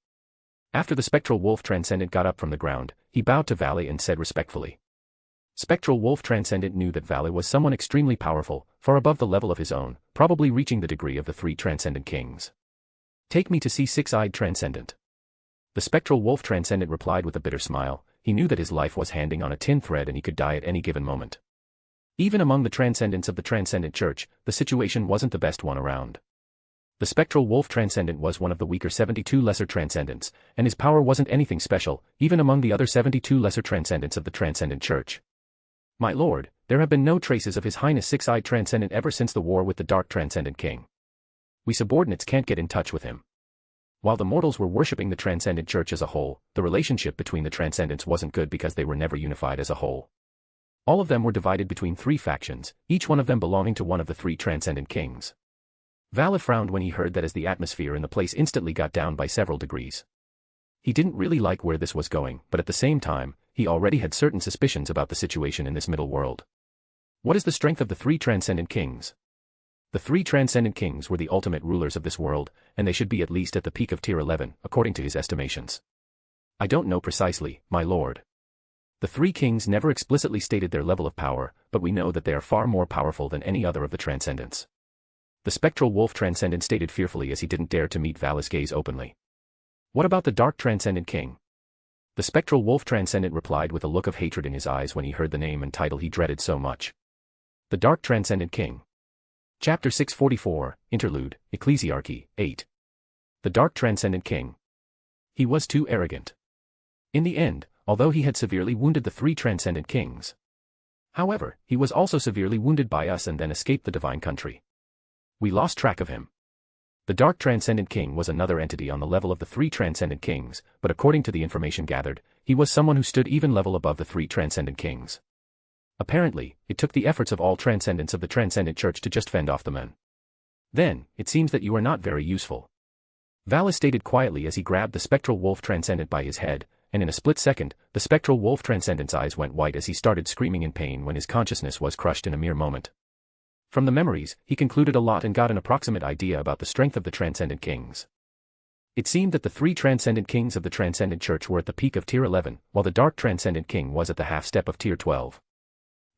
After the spectral wolf transcendent got up from the ground, he bowed to Valley and said respectfully. Spectral wolf transcendent knew that Valley was someone extremely powerful, far above the level of his own, probably reaching the degree of the 3 transcendent kings. Take me to see 6-eyed transcendent. The spectral wolf transcendent replied with a bitter smile. He knew that his life was hanging on a tin thread and he could die at any given moment. Even among the transcendents of the Transcendent Church, the situation wasn't the best one around. The spectral wolf transcendent was one of the weaker 72 lesser transcendents, and his power wasn't anything special, even among the other 72 lesser transcendents of the Transcendent Church. My lord, there have been no traces of His Highness Six-Eyed Transcendent ever since the war with the Dark Transcendent King. We subordinates can't get in touch with him. While the mortals were worshipping the Transcendent Church as a whole, the relationship between the Transcendents wasn't good because they were never unified as a whole. All of them were divided between 3 factions, each one of them belonging to one of the 3 Transcendent Kings. Vala frowned when he heard that as the atmosphere in the place instantly got down by several degrees. He didn't really like where this was going, but at the same time, he already had certain suspicions about the situation in this middle world. What is the strength of the 3 Transcendent Kings? The 3 Transcendent Kings were the ultimate rulers of this world, and they should be at least at the peak of Tier 11, according to his estimations. I don't know precisely, my lord. The 3 kings never explicitly stated their level of power, but we know that they are far more powerful than any other of the Transcendents. The spectral wolf transcendent stated fearfully as he didn't dare to meet Vala's gaze openly. What about the Dark Transcendent King? The spectral wolf transcendent replied with a look of hatred in his eyes when he heard the name and title he dreaded so much. The Dark Transcendent King. Chapter 644, Interlude, Ecclesiarchy, 8. The Dark Transcendent King. He was too arrogant. In the end, although he had severely wounded the 3 Transcendent Kings. However, he was also severely wounded by us and then escaped the Divine Country. We lost track of him. The Dark Transcendent King was another entity on the level of the 3 Transcendent Kings, but according to the information gathered, he was someone who stood even level above the 3 Transcendent Kings. Apparently, it took the efforts of all Transcendents of the Transcendent Church to just fend off the men. Then, it seems that you are not very useful. Vala stated quietly as he grabbed the spectral wolf transcendent by his head, and in a split second, the spectral wolf transcendent's eyes went white as he started screaming in pain when his consciousness was crushed in a mere moment. From the memories, he concluded a lot and got an approximate idea about the strength of the Transcendent Kings. It seemed that the 3 Transcendent Kings of the Transcendent Church were at the peak of Tier 11, while the Dark Transcendent King was at the half-step of Tier 12.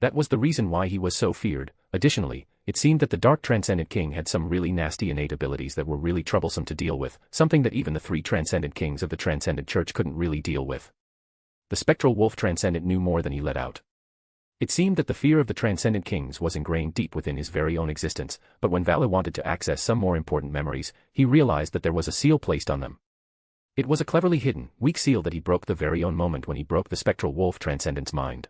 That was the reason why he was so feared. Additionally, it seemed that the Dark Transcendent King had some really nasty innate abilities that were really troublesome to deal with, something that even the 3 Transcendent Kings of the Transcendent Church couldn't really deal with. The Spectral Wolf Transcendent knew more than he let out. It seemed that the fear of the Transcendent Kings was ingrained deep within his very own existence, but when Vala wanted to access some more important memories, he realized that there was a seal placed on them. It was a cleverly hidden, weak seal that he broke the very own moment when he broke the Spectral Wolf Transcendent's mind.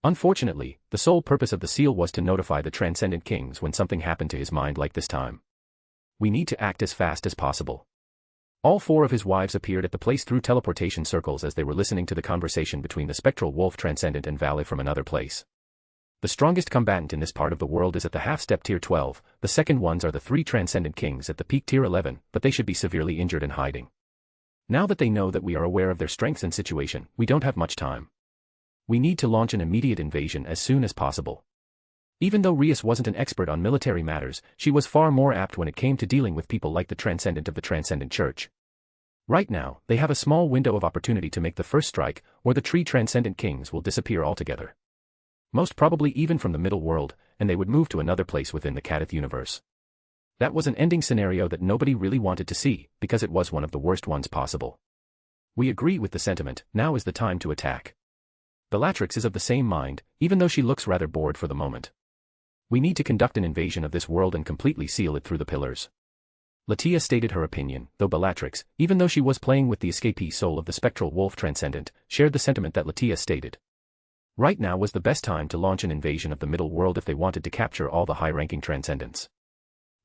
Unfortunately, the sole purpose of the seal was to notify the Transcendent Kings when something happened to his mind like this time. We need to act as fast as possible. All 4 of his wives appeared at the place through teleportation circles as they were listening to the conversation between the Spectral Wolf Transcendent and Vala from another place. The strongest combatant in this part of the world is at the half-step Tier 12, the second ones are the 3 Transcendent Kings at the peak Tier 11, but they should be severely injured and hiding. Now that they know that we are aware of their strengths and situation, we don't have much time. We need to launch an immediate invasion as soon as possible. Even though Rias wasn't an expert on military matters, she was far more apt when it came to dealing with people like the Transcendent of the Transcendent Church. Right now, they have a small window of opportunity to make the first strike, or the 3 Transcendent Kings will disappear altogether. Most probably even from the middle world, and they would move to another place within the Kadith universe. That was an ending scenario that nobody really wanted to see, because it was one of the worst ones possible. We agree with the sentiment, now is the time to attack. Bellatrix is of the same mind, even though she looks rather bored for the moment. We need to conduct an invasion of this world and completely seal it through the pillars. Latia stated her opinion, though Bellatrix, even though she was playing with the escapee soul of the Spectral Wolf Transcendent, shared the sentiment that Latia stated. Right now was the best time to launch an invasion of the middle world if they wanted to capture all the high-ranking Transcendents.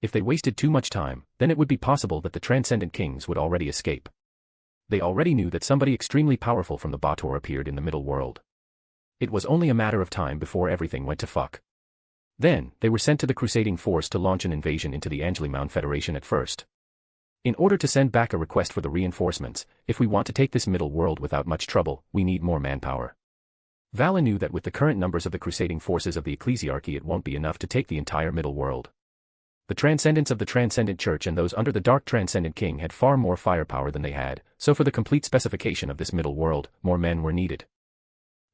If they wasted too much time, then it would be possible that the Transcendent Kings would already escape. They already knew that somebody extremely powerful from the Baator appeared in the middle world. It was only a matter of time before everything went to fuck. Then, they were sent to the Crusading Force to launch an invasion into the Angeli-Mound Federation at first. In order to send back a request for the reinforcements, if we want to take this middle world without much trouble, we need more manpower. Vala knew that with the current numbers of the Crusading forces of the Ecclesiarchy it won't be enough to take the entire middle world. The Transcendents of the Transcendent Church and those under the Dark Transcendent King had far more firepower than they had, so for the complete specification of this middle world, more men were needed.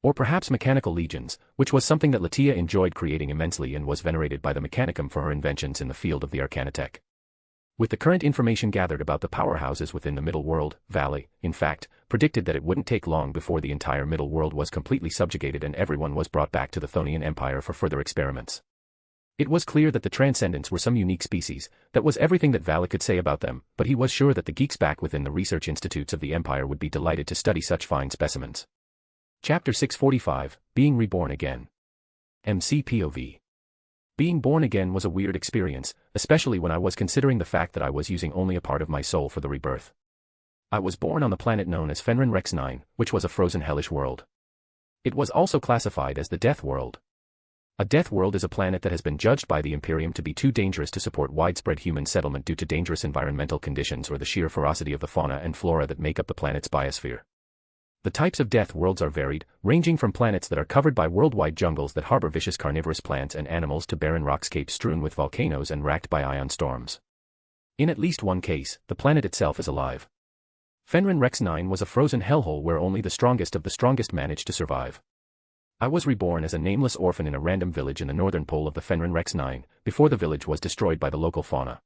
Or perhaps mechanical legions, which was something that Latia enjoyed creating immensely and was venerated by the Mechanicum for her inventions in the field of the Arcanitech. With the current information gathered about the powerhouses within the middle world, Vala, in fact, predicted that it wouldn't take long before the entire middle world was completely subjugated and everyone was brought back to the Thonian Empire for further experiments. It was clear that the Transcendents were some unique species. That was everything that Vala could say about them, but he was sure that the geeks back within the research institutes of the Empire would be delighted to study such fine specimens. Chapter 645, Being Reborn Again. MC POV. Being born again was a weird experience, especially when I was considering the fact that I was using only a part of my soul for the rebirth. I was born on the planet known as Fenrir Rex 9, which was a frozen hellish world. It was also classified as the Death World. A death world is a planet that has been judged by the Imperium to be too dangerous to support widespread human settlement due to dangerous environmental conditions or the sheer ferocity of the fauna and flora that make up the planet's biosphere. The types of death worlds are varied, ranging from planets that are covered by worldwide jungles that harbor vicious carnivorous plants and animals to barren rockscapes strewn with volcanoes and racked by ion storms. In at least one case, the planet itself is alive. Fenrir Rex 9 was a frozen hellhole where only the strongest of the strongest managed to survive. I was reborn as a nameless orphan in a random village in the northern pole of the Fenrir Rex 9, before the village was destroyed by the local fauna.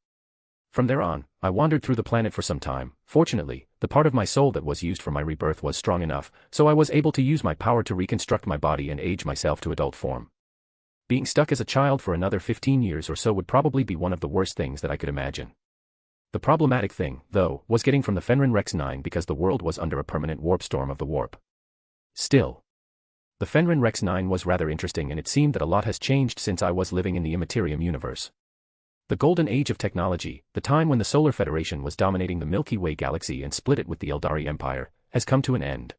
From there on, I wandered through the planet for some time. Fortunately, the part of my soul that was used for my rebirth was strong enough, so I was able to use my power to reconstruct my body and age myself to adult form. Being stuck as a child for another 15 years or so would probably be one of the worst things that I could imagine. The problematic thing, though, was getting from the Fenrir Rex 9 because the world was under a permanent warp storm of the warp. Still, the Fenrir Rex 9 was rather interesting, and it seemed that a lot has changed since I was living in the Immaterium universe. The golden age of technology, the time when the Solar Federation was dominating the Milky Way galaxy and split it with the Eldari Empire, has come to an end.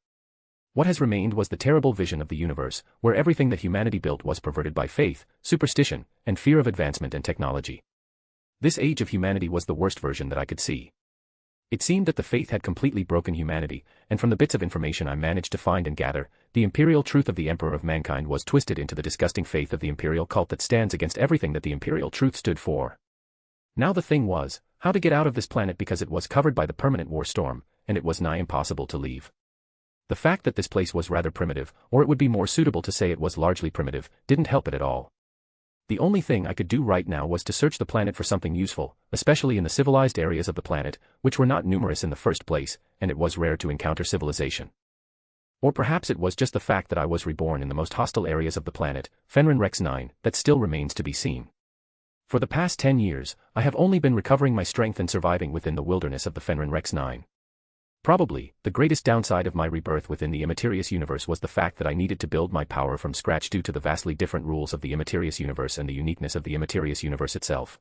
What has remained was the terrible vision of the universe, where everything that humanity built was perverted by faith, superstition, and fear of advancement and technology. This age of humanity was the worst version that I could see. It seemed that the faith had completely broken humanity, and from the bits of information I managed to find and gather, the imperial truth of the Emperor of Mankind was twisted into the disgusting faith of the imperial cult that stands against everything that the imperial truth stood for. Now the thing was, how to get out of this planet because it was covered by the permanent war storm, and it was nigh impossible to leave. The fact that this place was rather primitive, or it would be more suitable to say it was largely primitive, didn't help it at all. The only thing I could do right now was to search the planet for something useful, especially in the civilized areas of the planet, which were not numerous in the first place, and it was rare to encounter civilization. Or perhaps it was just the fact that I was reborn in the most hostile areas of the planet, Fenrir Rex 9, that still remains to be seen. For the past 10 years, I have only been recovering my strength and surviving within the wilderness of the Fenrir Rex 9. Probably, the greatest downside of my rebirth within the Immaterius universe was the fact that I needed to build my power from scratch due to the vastly different rules of the Immaterius universe and the uniqueness of the Immaterius universe itself.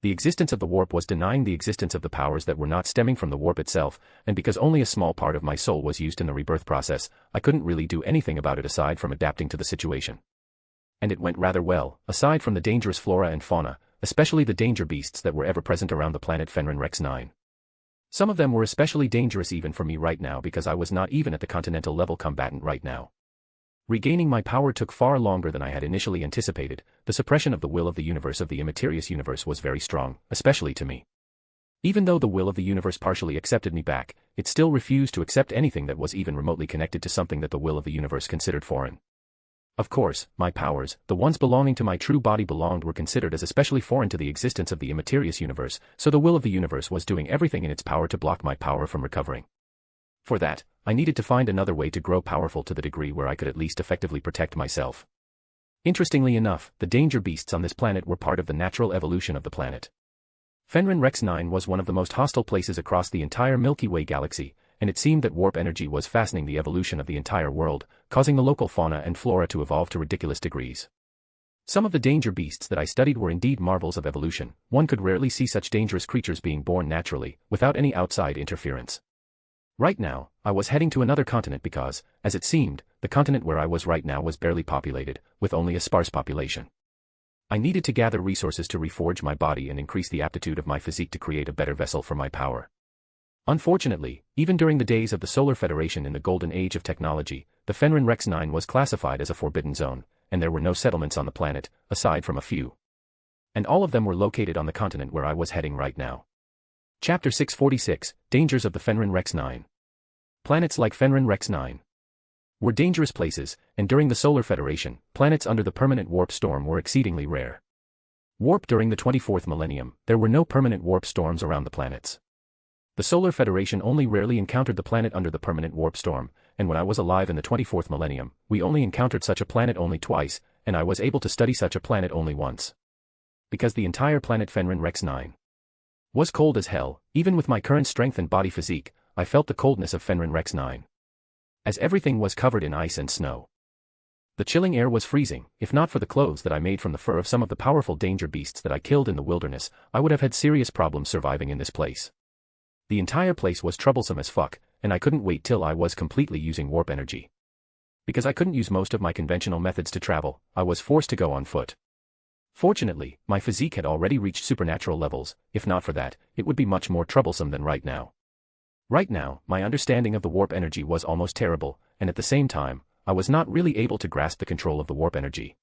The existence of the warp was denying the existence of the powers that were not stemming from the warp itself, and because only a small part of my soul was used in the rebirth process, I couldn't really do anything about it aside from adapting to the situation. And it went rather well, aside from the dangerous flora and fauna, especially the danger beasts that were ever present around the planet Fenrir Rex 9. Some of them were especially dangerous even for me right now because I was not even at the continental level combatant right now. Regaining my power took far longer than I had initially anticipated. The suppression of the will of the universe of the Immaterius universe was very strong, especially to me. Even though the will of the universe partially accepted me back, it still refused to accept anything that was even remotely connected to something that the will of the universe considered foreign. Of course, my powers, the ones belonging to my true body were considered as especially foreign to the existence of the Immaterius universe, so the will of the universe was doing everything in its power to block my power from recovering. For that, I needed to find another way to grow powerful to the degree where I could at least effectively protect myself. Interestingly enough, the danger beasts on this planet were part of the natural evolution of the planet. Fenrir Rex 9 was one of the most hostile places across the entire Milky Way galaxy, and it seemed that warp energy was fastening the evolution of the entire world, causing the local fauna and flora to evolve to ridiculous degrees. Some of the danger beasts that I studied were indeed marvels of evolution. One could rarely see such dangerous creatures being born naturally, without any outside interference. Right now, I was heading to another continent because, as it seemed, the continent where I was right now was barely populated, with only a sparse population. I needed to gather resources to reforge my body and increase the aptitude of my physique to create a better vessel for my power. Unfortunately, even during the days of the Solar Federation in the golden age of technology, the Fenrir Rex 9 was classified as a forbidden zone, and there were no settlements on the planet, aside from a few. And all of them were located on the continent where I was heading right now. Chapter 646, Dangers of the Fenrir Rex 9. Planets like Fenrir Rex 9 were dangerous places, and during the Solar Federation, planets under the permanent warp storm were exceedingly rare. Warp during the 24th millennium, there were no permanent warp storms around the planets. The Solar Federation only rarely encountered the planet under the permanent warp storm, and when I was alive in the 24th millennium, we only encountered such a planet only twice, and I was able to study such a planet only once. because the entire planet Fenrir Rex 9 was cold as hell. Even with my current strength and body physique, I felt the coldness of Fenrir Rex 9. As everything was covered in ice and snow. The chilling air was freezing. If not for the clothes that I made from the fur of some of the powerful danger beasts that I killed in the wilderness, I would have had serious problems surviving in this place. The entire place was troublesome as fuck, and I couldn't wait till I was completely using warp energy. Because I couldn't use most of my conventional methods to travel, I was forced to go on foot. Fortunately, my physique had already reached supernatural levels. If not for that, it would be much more troublesome than right now. Right now, my understanding of the warp energy was almost terrible, and at the same time, I was not really able to grasp the control of the warp energy.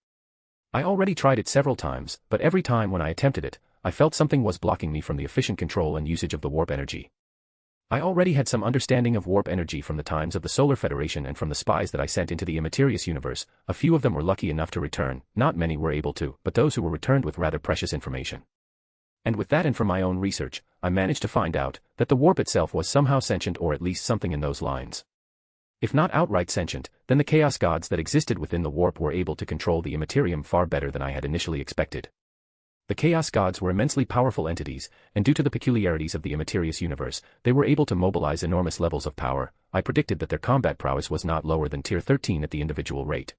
I already tried it several times, but every time when I attempted it, I felt something was blocking me from the efficient control and usage of the warp energy. I already had some understanding of warp energy from the times of the Solar Federation and from the spies that I sent into the immaterious universe. A few of them were lucky enough to return, not many were able to, but those who were returned with rather precious information. And with that and from my own research, I managed to find out that the warp itself was somehow sentient, or at least something in those lines. If not outright sentient, then the chaos gods that existed within the warp were able to control the immaterium far better than I had initially expected. The chaos gods were immensely powerful entities, and due to the peculiarities of the immaterious universe, they were able to mobilize enormous levels of power. I predicted that their combat prowess was not lower than tier 13 at the individual rate.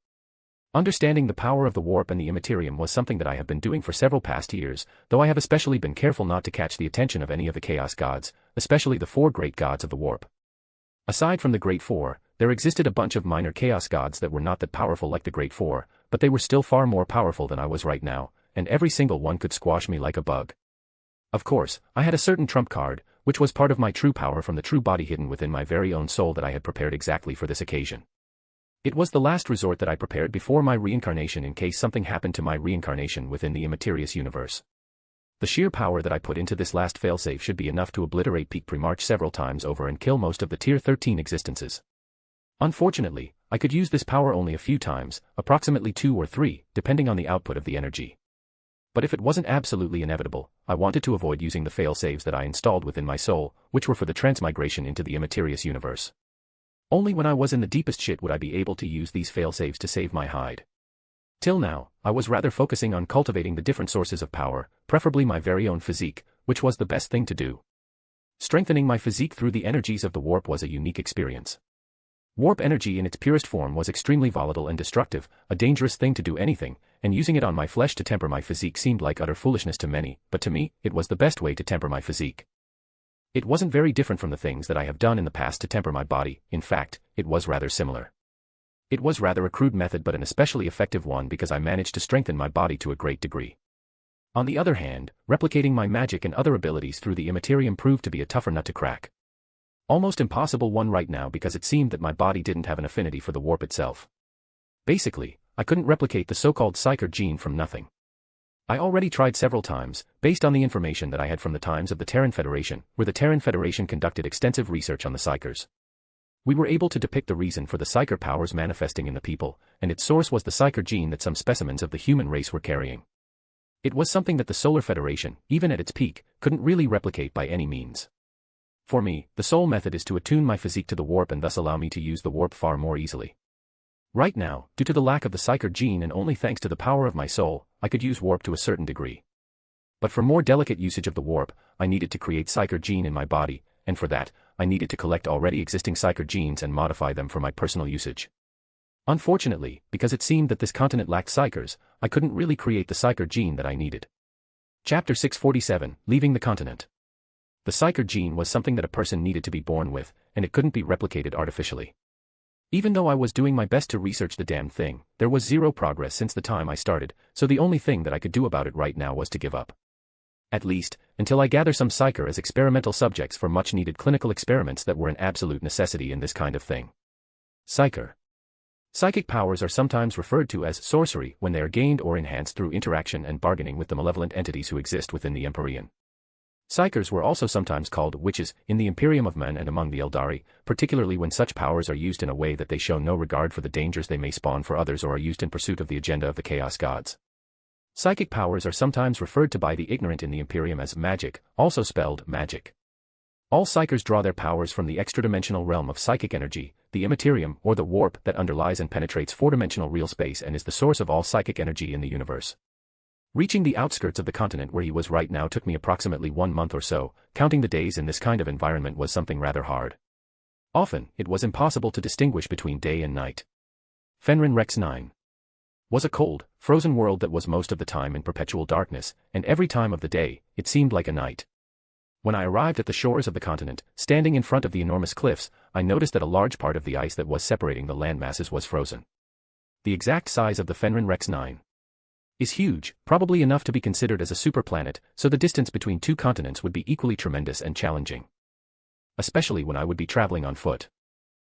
Understanding the power of the warp and the immaterium was something that I have been doing for several past years, though I have especially been careful not to catch the attention of any of the chaos gods, especially the 4 great gods of the warp. Aside from the Great Four, there existed a bunch of minor chaos gods that were not that powerful like the Great Four, but they were still far more powerful than I was right now, and every single one could squash me like a bug. Of course, I had a certain trump card, which was part of my true power from the true body hidden within my very own soul that I had prepared exactly for this occasion. It was the last resort that I prepared before my reincarnation in case something happened to my reincarnation within the immaterious universe. The sheer power that I put into this last failsafe should be enough to obliterate Peak Premarch several times over and kill most of the tier 13 existences. Unfortunately, I could use this power only a few times, approximately 2 or 3, depending on the output of the energy. But if it wasn't absolutely inevitable, I wanted to avoid using the fail-saves that I installed within my soul, which were for the transmigration into the immaterious universe. Only when I was in the deepest shit would I be able to use these fail-saves to save my hide. Till now, I was rather focusing on cultivating the different sources of power, preferably my very own physique, which was the best thing to do. Strengthening my physique through the energies of the warp was a unique experience. Warp energy in its purest form was extremely volatile and destructive, a dangerous thing to do anything, and using it on my flesh to temper my physique seemed like utter foolishness to many, but to me, it was the best way to temper my physique. It wasn't very different from the things that I have done in the past to temper my body. In fact, it was rather similar. It was rather a crude method but an especially effective one because I managed to strengthen my body to a great degree. On the other hand, replicating my magic and other abilities through the immaterium proved to be a tougher nut to crack. Almost impossible one right now because it seemed that my body didn't have an affinity for the warp itself. Basically, I couldn't replicate the so-called psyker gene from nothing. I already tried several times, based on the information that I had from the times of the Terran Federation, where the Terran Federation conducted extensive research on the psykers. We were able to depict the reason for the psyker powers manifesting in the people, and its source was the psyker gene that some specimens of the human race were carrying. It was something that the Solar Federation, even at its peak, couldn't really replicate by any means. For me, the sole method is to attune my physique to the warp and thus allow me to use the warp far more easily. Right now, due to the lack of the psyker gene and only thanks to the power of my soul, I could use warp to a certain degree. But for more delicate usage of the warp, I needed to create psyker gene in my body, and for that, I needed to collect already existing psyker genes and modify them for my personal usage. Unfortunately, because it seemed that this continent lacked psykers, I couldn't really create the psyker gene that I needed. Chapter 647, Leaving the Continent. The psyker gene was something that a person needed to be born with, and it couldn't be replicated artificially. Even though I was doing my best to research the damn thing, there was zero progress since the time I started, so the only thing that I could do about it right now was to give up. At least, until I gather some psyker as experimental subjects for much-needed clinical experiments that were an absolute necessity in this kind of thing. Psyker. Psychic powers are sometimes referred to as sorcery when they are gained or enhanced through interaction and bargaining with the malevolent entities who exist within the Empyrean. Psykers were also sometimes called witches in the Imperium of Men and among the Eldari, particularly when such powers are used in a way that they show no regard for the dangers they may spawn for others or are used in pursuit of the agenda of the Chaos Gods. Psychic powers are sometimes referred to by the ignorant in the Imperium as magic, also spelled magic. All psykers draw their powers from the extra-dimensional realm of psychic energy, the immaterium or the warp that underlies and penetrates four-dimensional real space and is the source of all psychic energy in the universe. Reaching the outskirts of the continent where he was right now took me approximately 1 month or so. Counting the days in this kind of environment was something rather hard. Often, it was impossible to distinguish between day and night. Fenrir Rex 9 was a cold, frozen world that was most of the time in perpetual darkness, and every time of the day, it seemed like a night. When I arrived at the shores of the continent, standing in front of the enormous cliffs, I noticed that a large part of the ice that was separating the land masses was frozen. The exact size of the Fenrir Rex 9 is huge, probably enough to be considered as a superplanet, so the distance between two continents would be equally tremendous and challenging. Especially when I would be traveling on foot.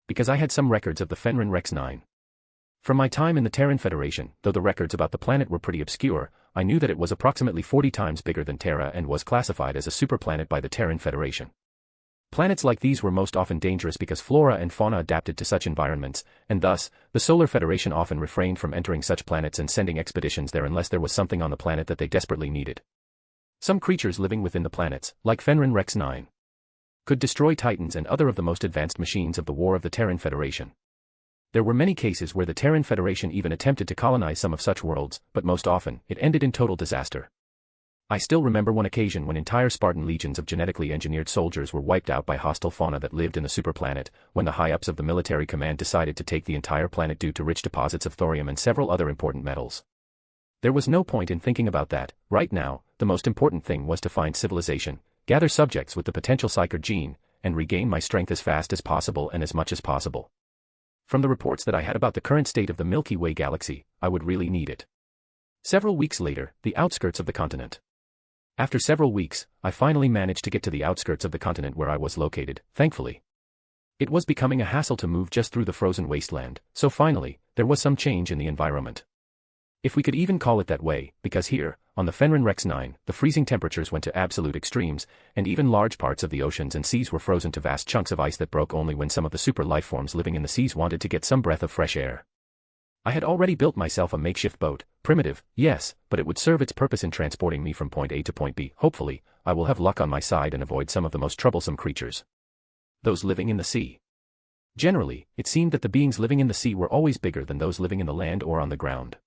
Because I had some records of the Fenrir Rex 9. From my time in the Terran Federation, though the records about the planet were pretty obscure, I knew that it was approximately 40 times bigger than Terra and was classified as a superplanet by the Terran Federation. Planets like these were most often dangerous because flora and fauna adapted to such environments, and thus, the Solar Federation often refrained from entering such planets and sending expeditions there unless there was something on the planet that they desperately needed. Some creatures living within the planets, like Fenrir Rex 9, could destroy Titans and other of the most advanced machines of the War of the Terran Federation. There were many cases where the Terran Federation even attempted to colonize some of such worlds, but most often, it ended in total disaster. I still remember one occasion when entire Spartan legions of genetically engineered soldiers were wiped out by hostile fauna that lived in the superplanet, when the high-ups of the military command decided to take the entire planet due to rich deposits of thorium and several other important metals. There was no point in thinking about that. Right now, the most important thing was to find civilization, gather subjects with the potential psyker gene, and regain my strength as fast as possible and as much as possible. From the reports that I had about the current state of the Milky Way galaxy, I would really need it. Several weeks later, the outskirts of the continent. After several weeks, I finally managed to get to the outskirts of the continent where I was located, thankfully. It was becoming a hassle to move just through the frozen wasteland, so finally, there was some change in the environment. If we could even call it that way, because here, on the Fenrir Rex 9, the freezing temperatures went to absolute extremes, and even large parts of the oceans and seas were frozen to vast chunks of ice that broke only when some of the super life forms living in the seas wanted to get some breath of fresh air. I had already built myself a makeshift boat, primitive, yes, but it would serve its purpose in transporting me from point A to point B. Hopefully, I will have luck on my side and avoid some of the most troublesome creatures. Those living in the sea. Generally, it seemed that the beings living in the sea were always bigger than those living in the land or on the ground.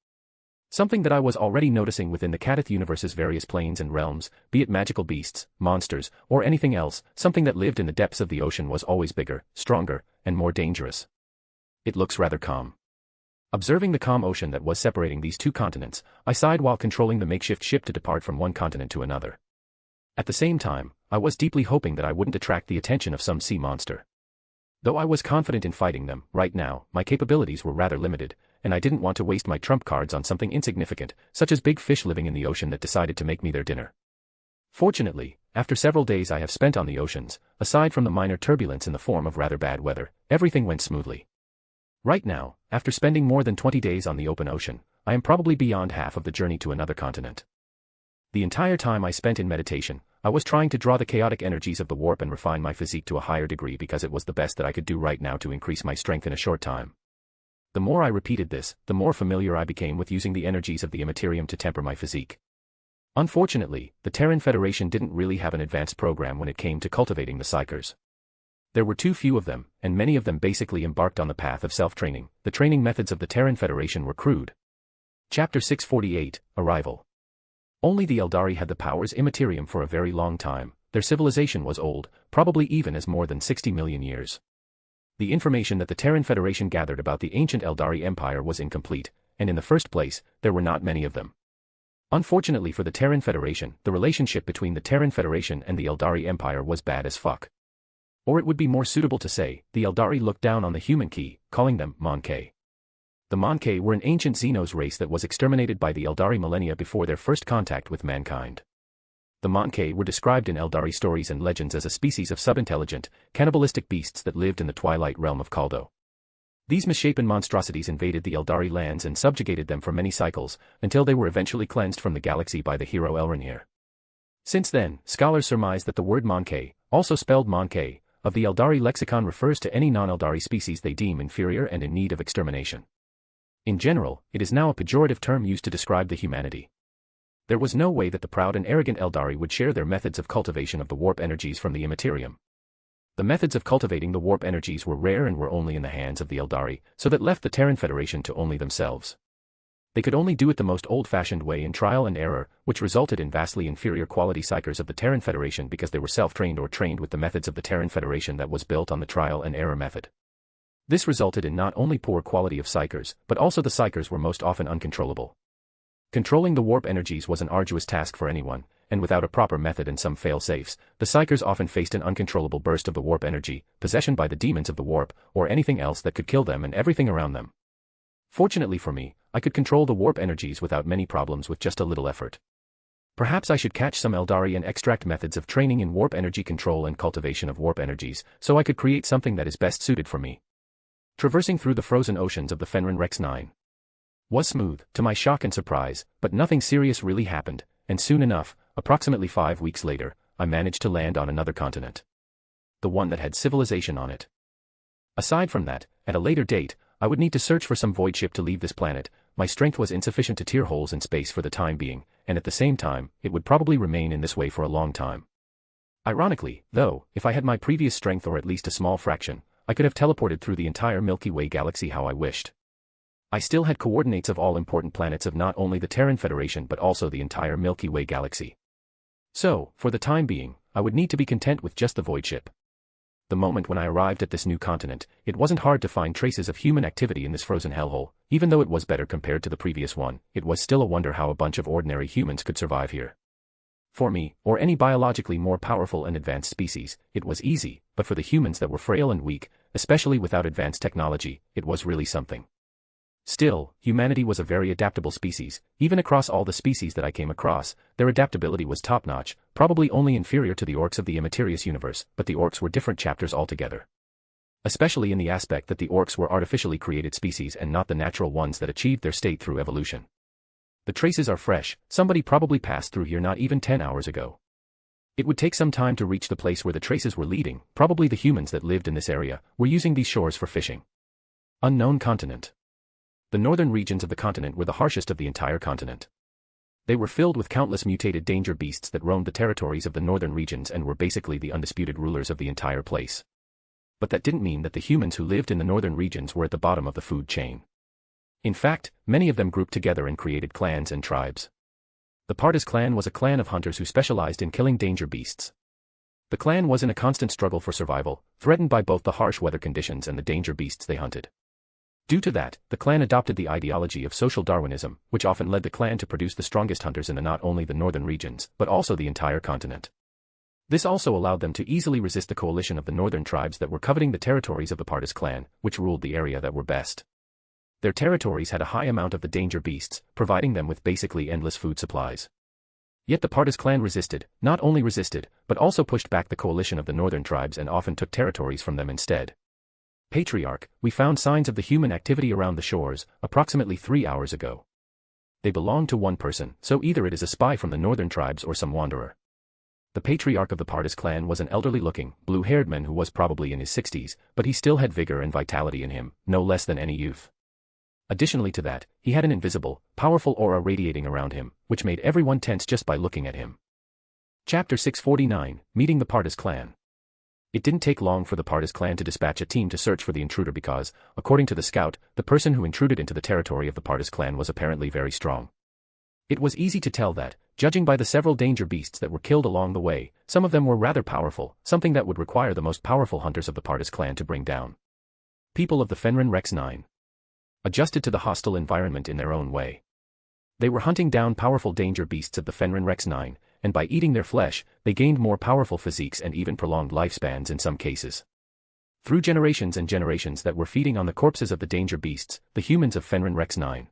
Something that I was already noticing within the Kadith universe's various planes and realms, be it magical beasts, monsters, or anything else, something that lived in the depths of the ocean was always bigger, stronger, and more dangerous. It looks rather calm. Observing the calm ocean that was separating these two continents, I sighed while controlling the makeshift ship to depart from one continent to another. At the same time, I was deeply hoping that I wouldn't attract the attention of some sea monster. Though I was confident in fighting them, right now, my capabilities were rather limited, and I didn't want to waste my trump cards on something insignificant, such as big fish living in the ocean that decided to make me their dinner. Fortunately, after several days I have spent on the oceans, aside from the minor turbulence in the form of rather bad weather, everything went smoothly. Right now, after spending more than 20 days on the open ocean, I am probably beyond half of the journey to another continent. The entire time I spent in meditation, I was trying to draw the chaotic energies of the warp and refine my physique to a higher degree because it was the best that I could do right now to increase my strength in a short time. The more I repeated this, the more familiar I became with using the energies of the Immaterium to temper my physique. Unfortunately, the Terran Federation didn't really have an advanced program when it came to cultivating the psychers. There were too few of them, and many of them basically embarked on the path of self-training. The training methods of the Terran Federation were crude. Chapter 648, Arrival. Only the Eldari had the powers Immaterium for a very long time. Their civilization was old, probably even as more than 60 million years. The information that the Terran Federation gathered about the ancient Eldari Empire was incomplete, and in the first place, there were not many of them. Unfortunately for the Terran Federation, the relationship between the Terran Federation and the Eldari Empire was bad as fuck. Or it would be more suitable to say, the Eldari looked down on the human key, calling them Monkey. The Monkey were an ancient Xenos race that was exterminated by the Eldari millennia before their first contact with mankind. The Monkey were described in Eldari stories and legends as a species of subintelligent, cannibalistic beasts that lived in the twilight realm of Kaldo. These misshapen monstrosities invaded the Eldari lands and subjugated them for many cycles, until they were eventually cleansed from the galaxy by the hero Elrenir. Since then, scholars surmise that the word Monkey, also spelled Monkey, of the Eldari lexicon refers to any non-Eldari species they deem inferior and in need of extermination. In general, it is now a pejorative term used to describe the humanity. There was no way that the proud and arrogant Eldari would share their methods of cultivation of the warp energies from the Immaterium. The methods of cultivating the warp energies were rare and were only in the hands of the Eldari, so that left the Terran Federation to only themselves. They could only do it the most old-fashioned way in trial and error, which resulted in vastly inferior quality psychers of the Terran Federation because they were self-trained or trained with the methods of the Terran Federation that was built on the trial and error method. This resulted in not only poor quality of psychers, but also the psychers were most often uncontrollable. Controlling the warp energies was an arduous task for anyone, and without a proper method and some fail-safes, the psychers often faced an uncontrollable burst of the warp energy, possession by the demons of the warp, or anything else that could kill them and everything around them. Fortunately for me, I could control the warp energies without many problems with just a little effort. Perhaps I should catch some Eldari and extract methods of training in warp energy control and cultivation of warp energies, so I could create something that is best suited for me. Traversing through the frozen oceans of the Fenrir Rex 9 was smooth, to my shock and surprise, but nothing serious really happened, and soon enough, approximately 5 weeks later, I managed to land on another continent. The one that had civilization on it. Aside from that, at a later date, I would need to search for some void ship to leave this planet. My strength was insufficient to tear holes in space for the time being, and at the same time, it would probably remain in this way for a long time. Ironically, though, if I had my previous strength or at least a small fraction, I could have teleported through the entire Milky Way galaxy how I wished. I still had coordinates of all important planets of not only the Terran Federation but also the entire Milky Way galaxy. So, for the time being, I would need to be content with just the void ship. The moment when I arrived at this new continent, it wasn't hard to find traces of human activity in this frozen hellhole. Even though it was better compared to the previous one, it was still a wonder how a bunch of ordinary humans could survive here. For me, or any biologically more powerful and advanced species, it was easy, but for the humans that were frail and weak, especially without advanced technology, it was really something. Still, humanity was a very adaptable species. Even across all the species that I came across, their adaptability was top-notch, probably only inferior to the orcs of the Immaterious universe, but the orcs were different chapters altogether. Especially in the aspect that the orcs were artificially created species and not the natural ones that achieved their state through evolution. The traces are fresh, somebody probably passed through here not even 10 hours ago. It would take some time to reach the place where the traces were leading. Probably the humans that lived in this area were using these shores for fishing. Unknown continent. The northern regions of the continent were the harshest of the entire continent. They were filled with countless mutated danger beasts that roamed the territories of the northern regions and were basically the undisputed rulers of the entire place. But that didn't mean that the humans who lived in the northern regions were at the bottom of the food chain. In fact, many of them grouped together and created clans and tribes. The Partis clan was a clan of hunters who specialized in killing danger beasts. The clan was in a constant struggle for survival, threatened by both the harsh weather conditions and the danger beasts they hunted. Due to that, the clan adopted the ideology of social Darwinism, which often led the clan to produce the strongest hunters in not only the northern regions, but also the entire continent. This also allowed them to easily resist the coalition of the northern tribes that were coveting the territories of the Partis clan, which ruled the area that were best. Their territories had a high amount of the danger beasts, providing them with basically endless food supplies. Yet the Partis clan resisted, not only resisted, but also pushed back the coalition of the northern tribes and often took territories from them instead. Patriarch, we found signs of the human activity around the shores, approximately 3 hours ago. They belong to one person, so either it is a spy from the northern tribes or some wanderer. The patriarch of the Partis clan was an elderly-looking, blue-haired man who was probably in his 60s, but he still had vigor and vitality in him, no less than any youth. Additionally to that, he had an invisible, powerful aura radiating around him, which made everyone tense just by looking at him. Chapter 649, Meeting the Partis clan. It didn't take long for the Partis clan to dispatch a team to search for the intruder because, according to the scout, the person who intruded into the territory of the Partis clan was apparently very strong. It was easy to tell that, judging by the several danger beasts that were killed along the way, some of them were rather powerful, something that would require the most powerful hunters of the Partis clan to bring down. People of the Fenrir Rex 9 adjusted to the hostile environment in their own way. They were hunting down powerful danger beasts of the Fenrir Rex 9, and by eating their flesh, they gained more powerful physiques and even prolonged lifespans in some cases. Through generations and generations that were feeding on the corpses of the danger beasts, the humans of Fenrir Rex 9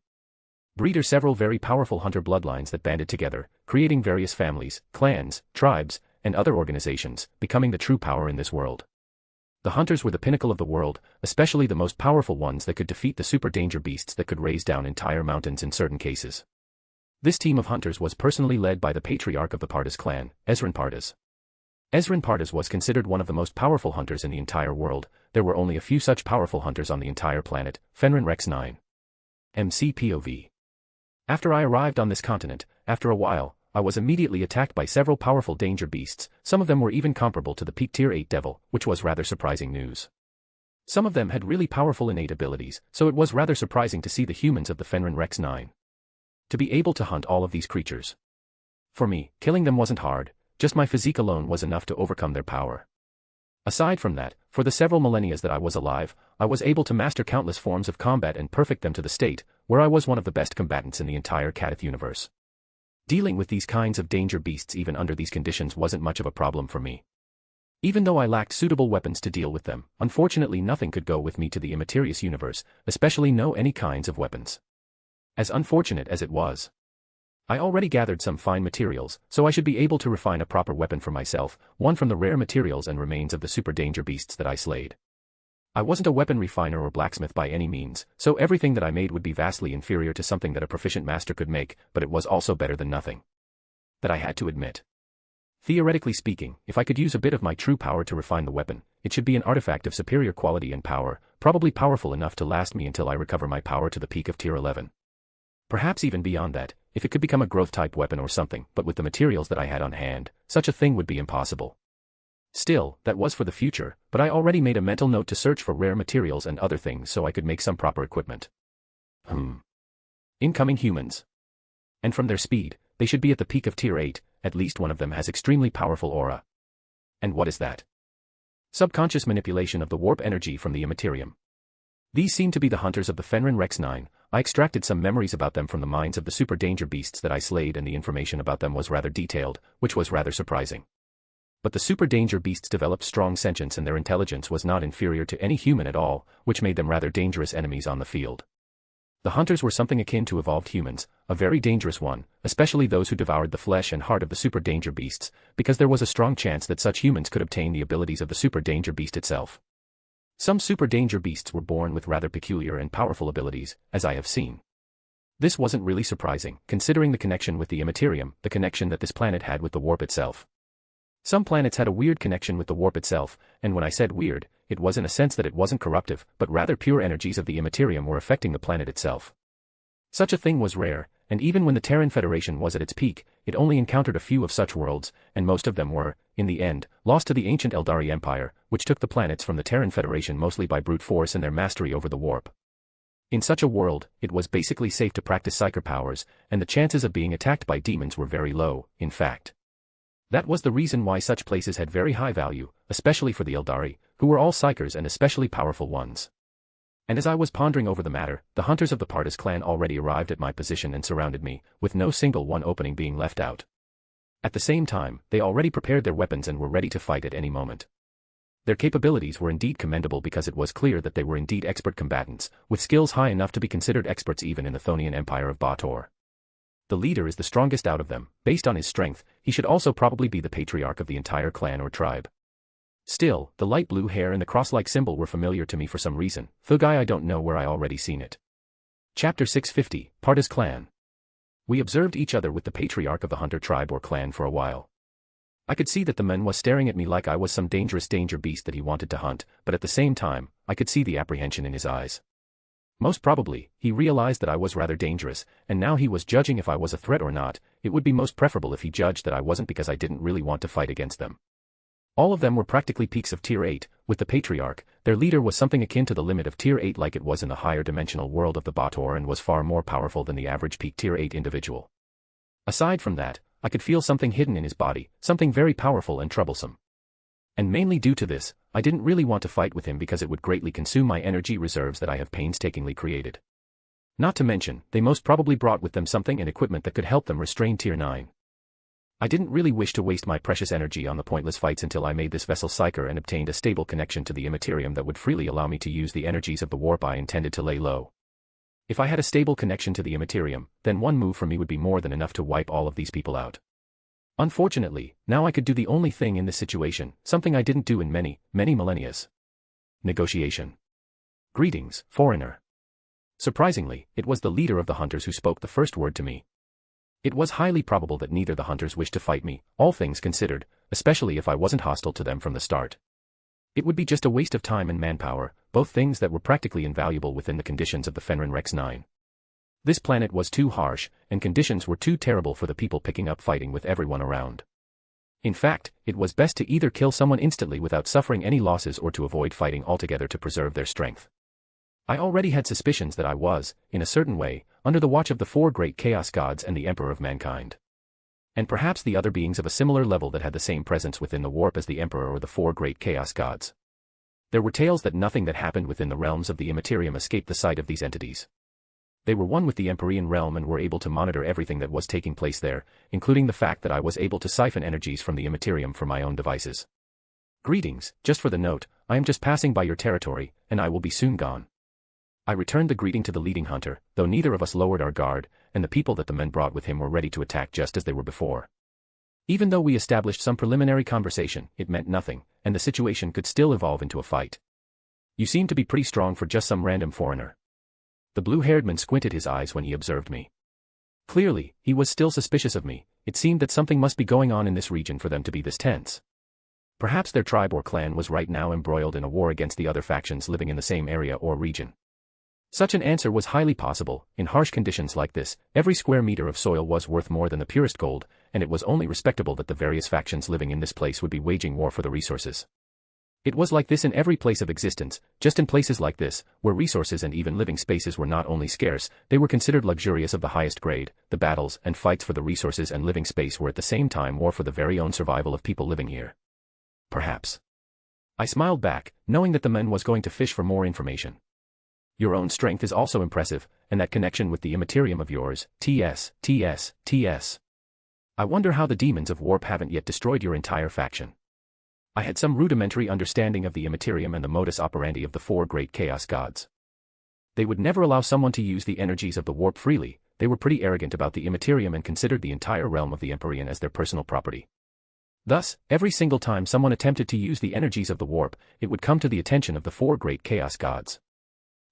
breeder several very powerful hunter bloodlines that banded together, creating various families, clans, tribes, and other organizations, becoming the true power in this world. The hunters were the pinnacle of the world, especially the most powerful ones that could defeat the super danger beasts that could raise down entire mountains in certain cases. This team of hunters was personally led by the patriarch of the Partis clan, Ezran Partis. Ezran Partis was considered one of the most powerful hunters in the entire world. There were only a few such powerful hunters on the entire planet, Fenrir Rex 9. MCPOV. After I arrived on this continent, after a while, I was immediately attacked by several powerful danger beasts. Some of them were even comparable to the peak tier 8 devil, which was rather surprising news. Some of them had really powerful innate abilities, so it was rather surprising to see the humans of the Fenrir Rex 9 to be able to hunt all of these creatures. For me, killing them wasn't hard, just my physique alone was enough to overcome their power. Aside from that, for the several millennia that I was alive, I was able to master countless forms of combat and perfect them to the state where I was one of the best combatants in the entire Kadith universe. Dealing with these kinds of danger beasts even under these conditions wasn't much of a problem for me. Even though I lacked suitable weapons to deal with them, unfortunately nothing could go with me to the immaterious universe, especially no any kinds of weapons. As unfortunate as it was, I already gathered some fine materials, so I should be able to refine a proper weapon for myself, one from the rare materials and remains of the super danger beasts that I slayed. I wasn't a weapon refiner or blacksmith by any means, so everything that I made would be vastly inferior to something that a proficient master could make, but it was also better than nothing. That I had to admit. Theoretically speaking, if I could use a bit of my true power to refine the weapon, it should be an artifact of superior quality and power, probably powerful enough to last me until I recover my power to the peak of tier 11. Perhaps even beyond that, if it could become a growth-type weapon or something, but with the materials that I had on hand, such a thing would be impossible. Still, that was for the future, but I already made a mental note to search for rare materials and other things so I could make some proper equipment. Incoming humans. And from their speed, they should be at the peak of tier 8, at least one of them has extremely powerful aura. And what is that? Subconscious manipulation of the warp energy from the immaterium. These seem to be the hunters of the Fenrir Rex 9. I extracted some memories about them from the minds of the super danger beasts that I slayed, and the information about them was rather detailed, which was rather surprising. But the super danger beasts developed strong sentience and their intelligence was not inferior to any human at all, which made them rather dangerous enemies on the field. The hunters were something akin to evolved humans, a very dangerous one, especially those who devoured the flesh and heart of the super danger beasts, because there was a strong chance that such humans could obtain the abilities of the super danger beast itself. Some super danger beasts were born with rather peculiar and powerful abilities, as I have seen. This wasn't really surprising, considering the connection with the immaterium, the connection that this planet had with the warp itself. Some planets had a weird connection with the warp itself, and when I said weird, it was in a sense that it wasn't corruptive, but rather pure energies of the immaterium were affecting the planet itself. Such a thing was rare, and even when the Terran Federation was at its peak, it only encountered a few of such worlds, and most of them were, in the end, lost to the ancient Eldari Empire, which took the planets from the Terran Federation mostly by brute force and their mastery over the warp. In such a world, it was basically safe to practice psyker powers, and the chances of being attacked by demons were very low, in fact. That was the reason why such places had very high value, especially for the Eldari, who were all psykers and especially powerful ones. And as I was pondering over the matter, the hunters of the Partis clan already arrived at my position and surrounded me, with no single one opening being left out. At the same time, they already prepared their weapons and were ready to fight at any moment. Their capabilities were indeed commendable because it was clear that they were indeed expert combatants, with skills high enough to be considered experts even in the Thonian Empire of Baator. The leader is the strongest out of them. Based on his strength, he should also probably be the patriarch of the entire clan or tribe. Still, the light blue hair and the cross-like symbol were familiar to me for some reason, though I don't know where I already seen it. Chapter 650, Partis Clan. We observed each other with the patriarch of the hunter tribe or clan for a while. I could see that the man was staring at me like I was some dangerous danger beast that he wanted to hunt, but at the same time, I could see the apprehension in his eyes. Most probably, he realized that I was rather dangerous, and now he was judging if I was a threat or not. It would be most preferable if he judged that I wasn't because I didn't really want to fight against them. All of them were practically peaks of tier 8, with the patriarch. Their leader was something akin to the limit of tier 8 like it was in the higher dimensional world of the Baator and was far more powerful than the average peak tier 8 individual. Aside from that, I could feel something hidden in his body, something very powerful and troublesome. And mainly due to this, I didn't really want to fight with him because it would greatly consume my energy reserves that I have painstakingly created. Not to mention, they most probably brought with them something and equipment that could help them restrain tier 9. I didn't really wish to waste my precious energy on the pointless fights until I made this vessel psyker and obtained a stable connection to the immaterium that would freely allow me to use the energies of the warp I intended to lay low. If I had a stable connection to the immaterium, then one move from me would be more than enough to wipe all of these people out. Unfortunately, now I could do the only thing in this situation, something I didn't do in many millennia. Negotiation. Greetings, foreigner. Surprisingly, it was the leader of the hunters who spoke the first word to me. It was highly probable that neither the hunters wished to fight me, all things considered, especially if I wasn't hostile to them from the start. It would be just a waste of time and manpower, both things that were practically invaluable within the conditions of the Fenrir Rex 9. This planet was too harsh, and conditions were too terrible for the people picking up fighting with everyone around. In fact, it was best to either kill someone instantly without suffering any losses or to avoid fighting altogether to preserve their strength. I already had suspicions that I was, in a certain way, under the watch of the four great chaos gods and the emperor of mankind. And perhaps the other beings of a similar level that had the same presence within the warp as the emperor or the four great chaos gods. There were tales that nothing that happened within the realms of the immaterium escaped the sight of these entities. They were one with the Empyrean realm and were able to monitor everything that was taking place there, including the fact that I was able to siphon energies from the immaterium for my own devices. Greetings, just for the note, I am just passing by your territory, and I will be soon gone. I returned the greeting to the leading hunter, though neither of us lowered our guard, and the people that the men brought with him were ready to attack just as they were before. Even though we established some preliminary conversation, it meant nothing, and the situation could still evolve into a fight. You seem to be pretty strong for just some random foreigner. The blue-haired man squinted his eyes when he observed me. Clearly, he was still suspicious of me. It seemed that something must be going on in this region for them to be this tense. Perhaps their tribe or clan was right now embroiled in a war against the other factions living in the same area or region. Such an answer was highly possible. In harsh conditions like this, every square meter of soil was worth more than the purest gold, and it was only respectable that the various factions living in this place would be waging war for the resources. It was like this in every place of existence, just in places like this, where resources and even living spaces were not only scarce, they were considered luxurious of the highest grade. The battles and fights for the resources and living space were at the same time war for the very own survival of people living here. Perhaps. I smiled back, knowing that the man was going to fish for more information. Your own strength is also impressive, and that connection with the immaterium of yours, TS. I wonder how the demons of warp haven't yet destroyed your entire faction. I had some rudimentary understanding of the immaterium and the modus operandi of the four great chaos gods. They would never allow someone to use the energies of the warp freely. They were pretty arrogant about the immaterium and considered the entire realm of the Empyrean as their personal property. Thus, every single time someone attempted to use the energies of the warp, it would come to the attention of the four great chaos gods.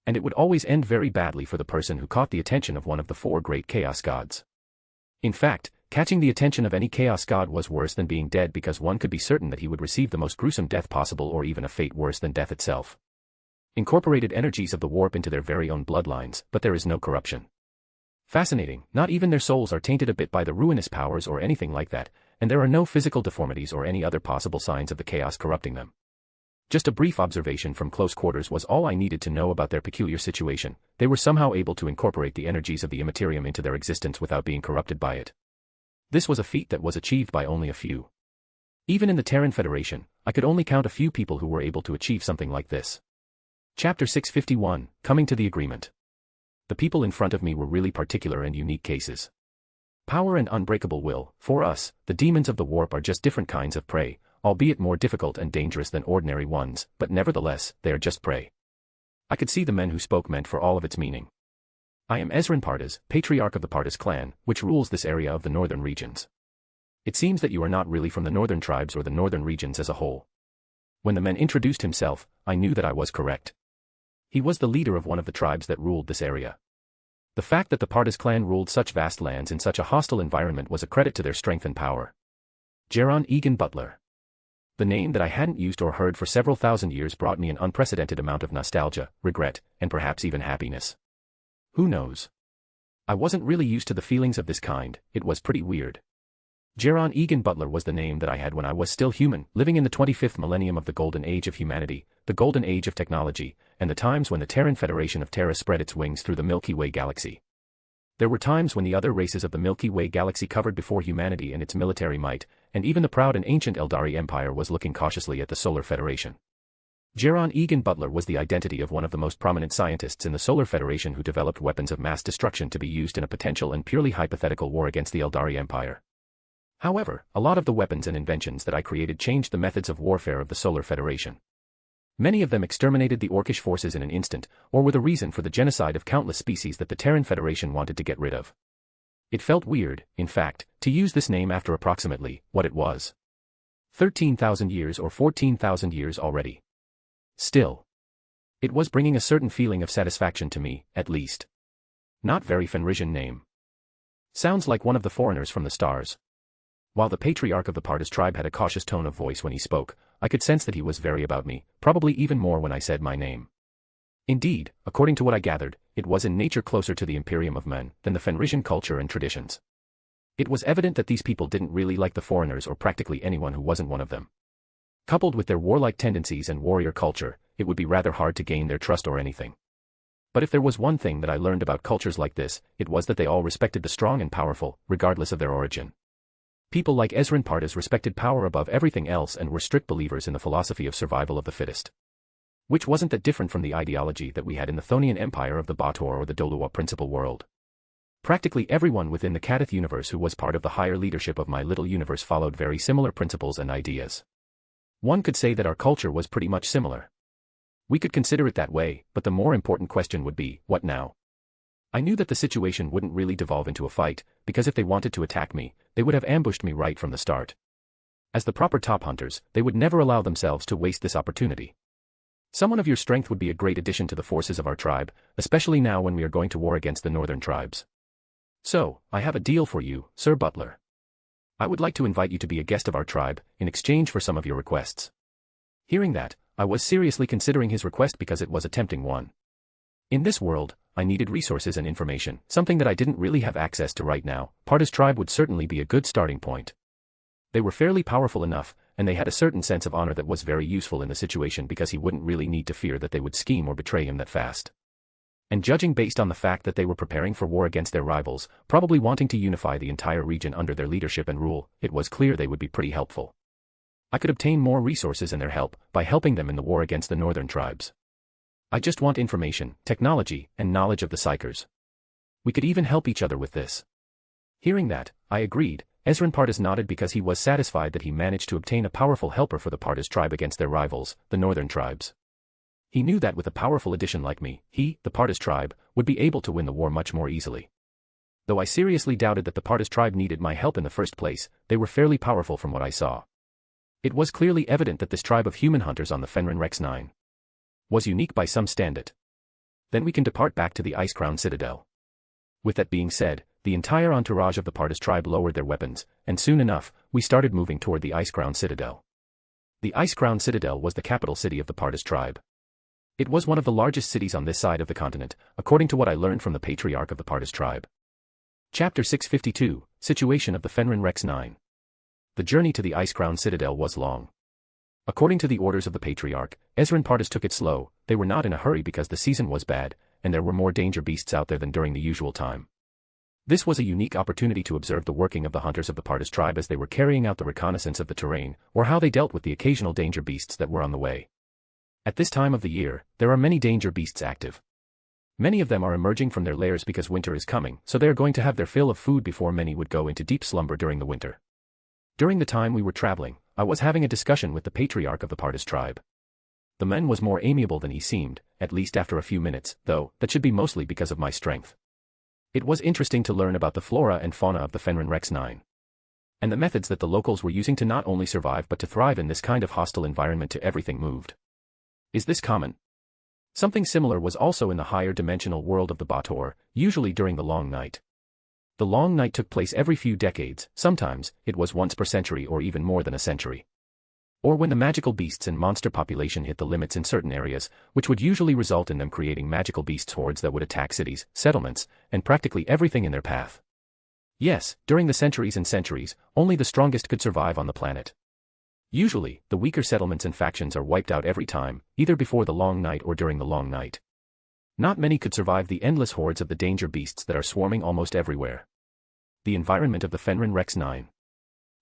And it would always end very badly for the person who caught the attention of one of the four great chaos gods. In fact, catching the attention of any chaos god was worse than being dead because one could be certain that he would receive the most gruesome death possible or even a fate worse than death itself. Incorporated energies of the warp into their very own bloodlines, but there is no corruption. Fascinating, not even their souls are tainted a bit by the ruinous powers or anything like that, and there are no physical deformities or any other possible signs of the chaos corrupting them. Just a brief observation from close quarters was all I needed to know about their peculiar situation. They were somehow able to incorporate the energies of the immaterium into their existence without being corrupted by it. This was a feat that was achieved by only a few. Even in the Terran Federation, I could only count a few people who were able to achieve something like this. Chapter 651, Coming to the Agreement. The people in front of me were really particular and unique cases. Power and unbreakable will. For us, the demons of the warp are just different kinds of prey, albeit more difficult and dangerous than ordinary ones, but nevertheless, they are just prey. I could see the men who spoke meant for all of its meaning. I am Ezran Partas, patriarch of the Partas clan, which rules this area of the northern regions. It seems that you are not really from the northern tribes or the northern regions as a whole. When the man introduced himself, I knew that I was correct. He was the leader of one of the tribes that ruled this area. The fact that the Partas clan ruled such vast lands in such a hostile environment was a credit to their strength and power. Jaron Egan Butler. The name that I hadn't used or heard for several thousand years brought me an unprecedented amount of nostalgia, regret, and perhaps even happiness. Who knows? I wasn't really used to the feelings of this kind. It was pretty weird. Jaron Egan Butler was the name that I had when I was still human, living in the 25th millennium of the golden age of humanity, the golden age of technology, and the times when the Terran Federation of Terra spread its wings through the Milky Way galaxy. There were times when the other races of the Milky Way galaxy covered before humanity and its military might, and even the proud and ancient Eldari Empire was looking cautiously at the Solar Federation. Jaron Egan Butler was the identity of one of the most prominent scientists in the Solar Federation who developed weapons of mass destruction to be used in a potential and purely hypothetical war against the Eldari Empire. However, a lot of the weapons and inventions that I created changed the methods of warfare of the Solar Federation. Many of them exterminated the Orcish forces in an instant, or were the reason for the genocide of countless species that the Terran Federation wanted to get rid of. It felt weird, in fact, to use this name after approximately what it was. 13,000 years or 14,000 years already. Still. It was bringing a certain feeling of satisfaction to me, at least. Not very Fenrisian name. Sounds like one of the foreigners from the stars. While the patriarch of the Partas tribe had a cautious tone of voice when he spoke, I could sense that he was very about me, probably even more when I said my name. Indeed, according to what I gathered, it was in nature closer to the Imperium of men than the Fenrisian culture and traditions. It was evident that these people didn't really like the foreigners or practically anyone who wasn't one of them. Coupled with their warlike tendencies and warrior culture, it would be rather hard to gain their trust or anything. But if there was one thing that I learned about cultures like this, it was that they all respected the strong and powerful, regardless of their origin. People like Ezran Pardes respected power above everything else and were strict believers in the philosophy of survival of the fittest. Which wasn't that different from the ideology that we had in the Thonian Empire of the Baator or the Doluwa Principal World. Practically everyone within the Kadith universe who was part of the higher leadership of my little universe followed very similar principles and ideas. One could say that our culture was pretty much similar. We could consider it that way, but the more important question would be, what now? I knew that the situation wouldn't really devolve into a fight, because if they wanted to attack me, they would have ambushed me right from the start. As the proper top hunters, they would never allow themselves to waste this opportunity. Someone of your strength would be a great addition to the forces of our tribe, especially now when we are going to war against the northern tribes. So, I have a deal for you, Sir Butler. I would like to invite you to be a guest of our tribe, in exchange for some of your requests. Hearing that, I was seriously considering his request because it was a tempting one. In this world, I needed resources and information, something that I didn't really have access to right now. Pardes tribe would certainly be a good starting point. They were fairly powerful enough, and they had a certain sense of honor that was very useful in the situation because he wouldn't really need to fear that they would scheme or betray him that fast. And judging based on the fact that they were preparing for war against their rivals, probably wanting to unify the entire region under their leadership and rule, it was clear they would be pretty helpful. I could obtain more resources and their help by helping them in the war against the northern tribes. I just want information, technology, and knowledge of the Psykers. We could even help each other with this. Hearing that, I agreed. Ezran Pardes nodded because he was satisfied that he managed to obtain a powerful helper for the Pardes tribe against their rivals, the northern tribes. He knew that with a powerful addition like me, he, the Pardes tribe, would be able to win the war much more easily. Though I seriously doubted that the Pardes tribe needed my help in the first place, they were fairly powerful from what I saw. It was clearly evident that this tribe of human hunters on the Fenrir Rex 9 was unique by some standard. Then we can depart back to the Ice Crown Citadel. With that being said, the entire entourage of the Pardes tribe lowered their weapons, and soon enough, we started moving toward the Ice Crown Citadel. The Ice Crown Citadel was the capital city of the Pardes tribe. It was one of the largest cities on this side of the continent, according to what I learned from the patriarch of the Pardes tribe. Chapter 652, Situation of the Fenrir Rex 9. The journey to the Ice Crown Citadel was long. According to the orders of the patriarch, Ezran Pardes took it slow. They were not in a hurry because the season was bad, and there were more danger beasts out there than during the usual time. This was a unique opportunity to observe the working of the hunters of the Pardes tribe as they were carrying out the reconnaissance of the terrain, or how they dealt with the occasional danger beasts that were on the way. At this time of the year, there are many danger beasts active. Many of them are emerging from their lairs because winter is coming, so they are going to have their fill of food before many would go into deep slumber during the winter. During the time we were traveling, I was having a discussion with the patriarch of the Pardes tribe. The man was more amiable than he seemed, at least after a few minutes, though that should be mostly because of my strength. It was interesting to learn about the flora and fauna of the Fenrir Rex 9. And the methods that the locals were using to not only survive but to thrive in this kind of hostile environment to everything moved. Is this common? Something similar was also in the higher dimensional world of the Baator, usually during the long night. The long night took place every few decades, sometimes, it was once per century or even more than a century. Or when the magical beasts and monster population hit the limits in certain areas, which would usually result in them creating magical beast hordes that would attack cities, settlements, and practically everything in their path. Yes, during the centuries and centuries, only the strongest could survive on the planet. Usually, the weaker settlements and factions are wiped out every time, either before the long night or during the long night. Not many could survive the endless hordes of the danger beasts that are swarming almost everywhere. The environment of the Fenrir Rex 9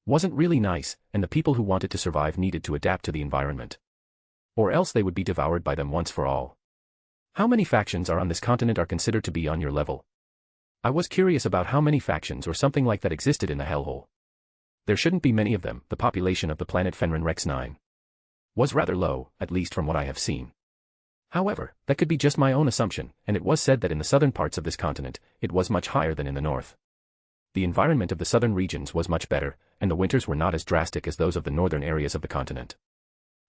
wasn't really nice, and the people who wanted to survive needed to adapt to the environment. Or else they would be devoured by them once for all. How many factions are on this continent are considered to be on your level? I was curious about how many factions or something like that existed in the hellhole. There shouldn't be many of them. The population of the planet Fenrir Rex 9 was rather low, at least from what I have seen. However, that could be just my own assumption, and it was said that in the southern parts of this continent, it was much higher than in the north. The environment of the southern regions was much better, and the winters were not as drastic as those of the northern areas of the continent.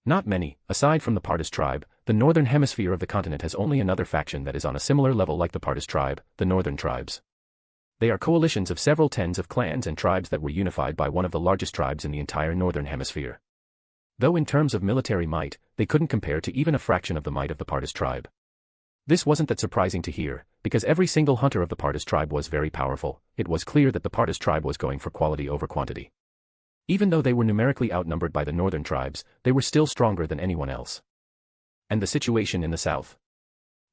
Not many, aside from the Pardes tribe, the northern hemisphere of the continent has only another faction that is on a similar level like the Pardes tribe, the northern tribes. They are coalitions of several tens of clans and tribes that were unified by one of the largest tribes in the entire northern hemisphere. Though in terms of military might, they couldn't compare to even a fraction of the might of the Pardes tribe. This wasn't that surprising to hear, because every single hunter of the Pardes tribe was very powerful. It was clear that the Pardes tribe was going for quality over quantity. Even though they were numerically outnumbered by the northern tribes, they were still stronger than anyone else. And the situation in the south.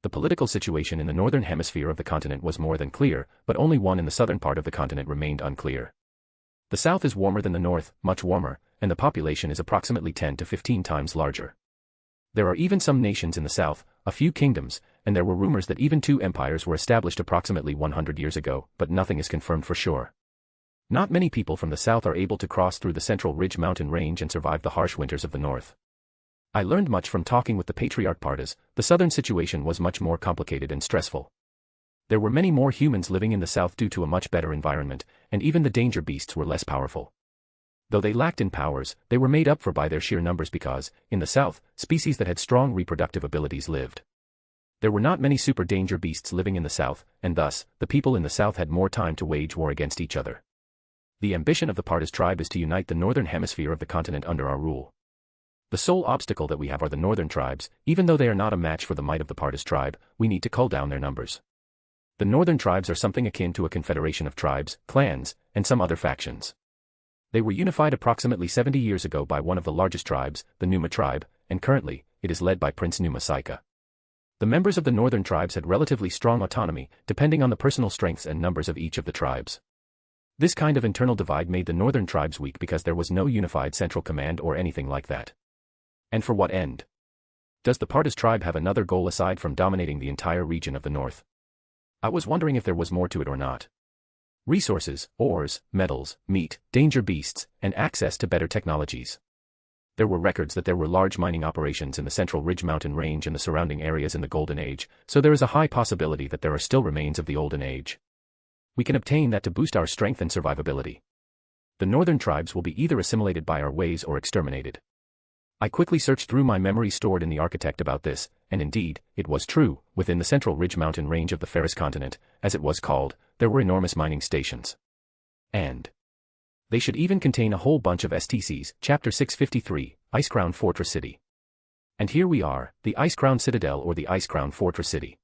The political situation in the northern hemisphere of the continent was more than clear, but only one in the southern part of the continent remained unclear. The south is warmer than the north, much warmer, and the population is approximately 10 to 15 times larger. There are even some nations in the south, a few kingdoms, and there were rumors that even 2 empires were established approximately 100 years ago, but nothing is confirmed for sure. Not many people from the south are able to cross through the Central Ridge mountain range and survive the harsh winters of the north. I learned much from talking with the patriarch Partas. The southern situation was much more complicated and stressful. There were many more humans living in the south due to a much better environment, and even the danger beasts were less powerful. Though they lacked in powers, they were made up for by their sheer numbers because, in the south, species that had strong reproductive abilities lived. There were not many super danger beasts living in the south, and thus, the people in the south had more time to wage war against each other. The ambition of the Partas tribe is to unite the northern hemisphere of the continent under our rule. The sole obstacle that we have are the northern tribes. Even though they are not a match for the might of the Partas tribe, we need to cull down their numbers. The northern tribes are something akin to a confederation of tribes, clans, and some other factions. They were unified approximately 70 years ago by one of the largest tribes, the Numa tribe, and currently, it is led by Prince Numa Saika. The members of the northern tribes had relatively strong autonomy, depending on the personal strengths and numbers of each of the tribes. This kind of internal divide made the northern tribes weak because there was no unified central command or anything like that. And for what end? Does the Partas tribe have another goal aside from dominating the entire region of the north? I was wondering if there was more to it or not. Resources, ores, metals, meat, danger beasts, and access to better technologies. There were records that there were large mining operations in the Central Ridge mountain range and the surrounding areas in the Golden Age, so there is a high possibility that there are still remains of the Olden Age. We can obtain that to boost our strength and survivability. The northern tribes will be either assimilated by our ways or exterminated. I quickly searched through my memory stored in the Architect about this, and indeed, it was true. Within the Central Ridge mountain range of the Ferris continent, as it was called, there were enormous mining stations. And they should even contain a whole bunch of STCs. Chapter 653, Ice Crown Fortress City. And here we are, the Ice Crown Citadel or the Ice Crown Fortress City.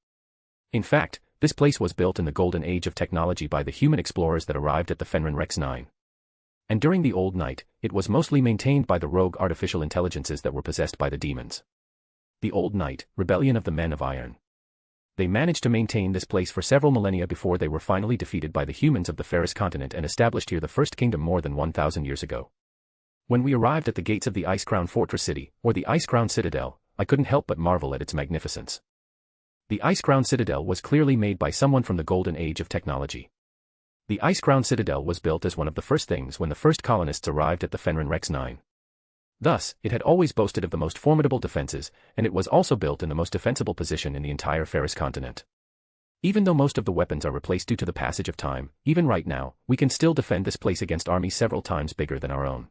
In fact, this place was built in the Golden Age of technology by the human explorers that arrived at the Fenrir Rex 9. And during the Old Night, it was mostly maintained by the rogue artificial intelligences that were possessed by the demons. The Old Night, Rebellion of the Men of Iron. They managed to maintain this place for several millennia before they were finally defeated by the humans of the Ferris continent and established here the first kingdom more than 1,000 years ago. When we arrived at the gates of the Ice Crown Fortress City, or the Ice Crown Citadel, I couldn't help but marvel at its magnificence. The Ice Crown Citadel was clearly made by someone from the Golden Age of technology. The Ice Crown Citadel was built as one of the first things when the first colonists arrived at the Fenrir Rex 9. Thus, it had always boasted of the most formidable defenses, and it was also built in the most defensible position in the entire Ferris continent. Even though most of the weapons are replaced due to the passage of time, even right now, we can still defend this place against armies several times bigger than our own.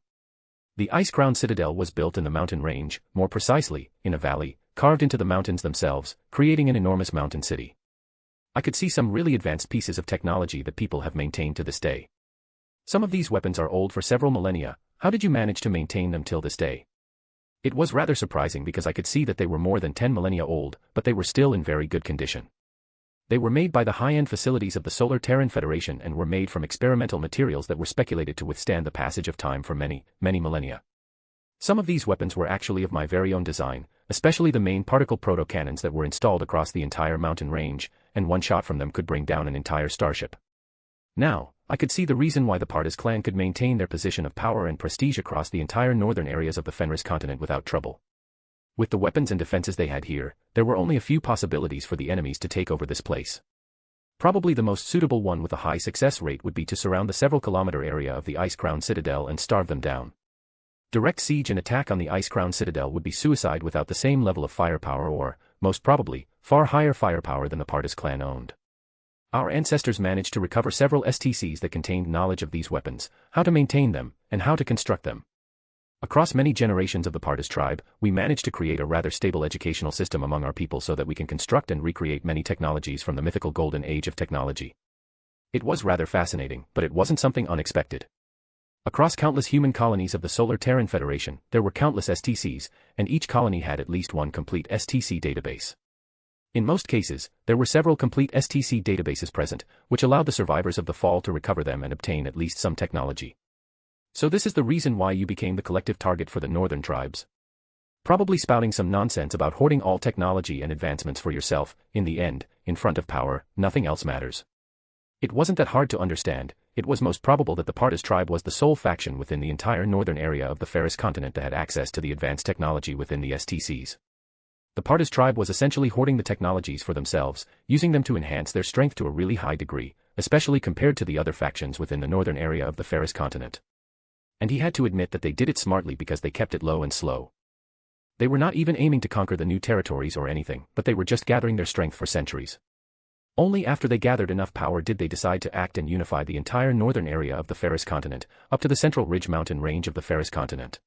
The Ice Crown Citadel was built in the mountain range, more precisely, in a valley, carved into the mountains themselves, creating an enormous mountain city. I could see some really advanced pieces of technology that people have maintained to this day. Some of these weapons are old for several millennia. How did you manage to maintain them till this day? It was rather surprising because I could see that they were more than 10 millennia old, but they were still in very good condition. They were made by the high-end facilities of the Solar Terran Federation and were made from experimental materials that were speculated to withstand the passage of time for many, many millennia. Some of these weapons were actually of my very own design, especially the main particle proto-cannons that were installed across the entire mountain range, and one shot from them could bring down an entire starship. Now, I could see the reason why the Partas clan could maintain their position of power and prestige across the entire northern areas of the Fenris continent without trouble. With the weapons and defenses they had here, there were only a few possibilities for the enemies to take over this place. Probably the most suitable one with a high success rate would be to surround the several kilometer area of the Ice Crown Citadel and starve them down. Direct siege and attack on the Ice Crown Citadel would be suicide without the same level of firepower or, most probably, far higher firepower than the Partas clan owned. Our ancestors managed to recover several STCs that contained knowledge of these weapons, how to maintain them, and how to construct them. Across many generations of the Partas tribe, we managed to create a rather stable educational system among our people so that we can construct and recreate many technologies from the mythical Golden Age of technology. It was rather fascinating, but it wasn't something unexpected. Across countless human colonies of the Solar Terran Federation, there were countless STCs, and each colony had at least one complete STC database. In most cases, there were several complete STC databases present, which allowed the survivors of the fall to recover them and obtain at least some technology. So this is the reason why you became the collective target for the northern tribes. Probably spouting some nonsense about hoarding all technology and advancements for yourself. In the end, in front of power, nothing else matters. It wasn't that hard to understand. It was most probable that the Partis tribe was the sole faction within the entire northern area of the Ferris continent that had access to the advanced technology within the STCs. The Partis tribe was essentially hoarding the technologies for themselves, using them to enhance their strength to a really high degree, especially compared to the other factions within the northern area of the Ferris continent. And he had to admit that they did it smartly because they kept it low and slow. They were not even aiming to conquer the new territories or anything, but they were just gathering their strength for centuries. Only after they gathered enough power did they decide to act and unify the entire northern area of the Ferris continent, up to the central ridge mountain range of the Ferris continent.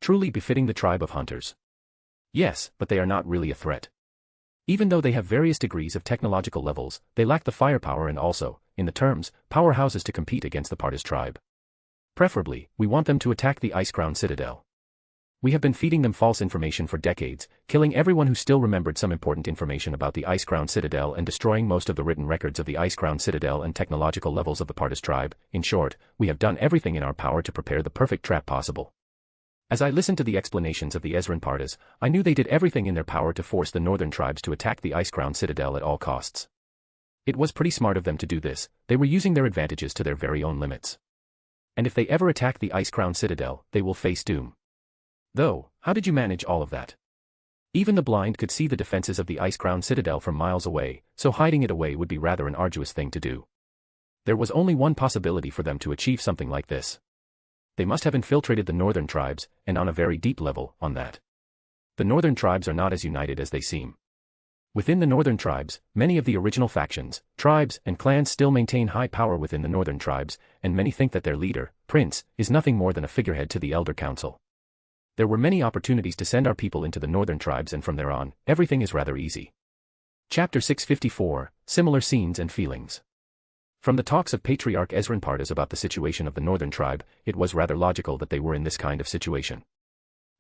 Truly befitting the tribe of hunters. Yes, but they are not really a threat. Even though they have various degrees of technological levels, they lack the firepower and also, in the terms, powerhouses to compete against the Partis tribe. Preferably, we want them to attack the Ice Crown Citadel. We have been feeding them false information for decades, killing everyone who still remembered some important information about the Ice Crown Citadel and destroying most of the written records of the Ice Crown Citadel and technological levels of the Partis tribe. In short, we have done everything in our power to prepare the perfect trap possible. As I listened to the explanations of the Ezran Partis, I knew they did everything in their power to force the northern tribes to attack the Ice Crown Citadel at all costs. It was pretty smart of them to do this. They were using their advantages to their very own limits. And if they ever attack the Ice Crown Citadel, they will face doom. Though, how did you manage all of that? Even the blind could see the defenses of the Ice Crown Citadel from miles away, so hiding it away would be rather an arduous thing to do. There was only one possibility for them to achieve something like this. They must have infiltrated the northern tribes, and on a very deep level, on that. The northern tribes are not as united as they seem. Within the northern tribes, many of the original factions, tribes, and clans still maintain high power within the northern tribes, and many think that their leader, Prince, is nothing more than a figurehead to the Elder Council. There were many opportunities to send our people into the northern tribes, and from there on, everything is rather easy. Chapter 654, Similar Scenes and Feelings. From the talks of Patriarch Ezran Partis about the situation of the northern tribe, it was rather logical that they were in this kind of situation.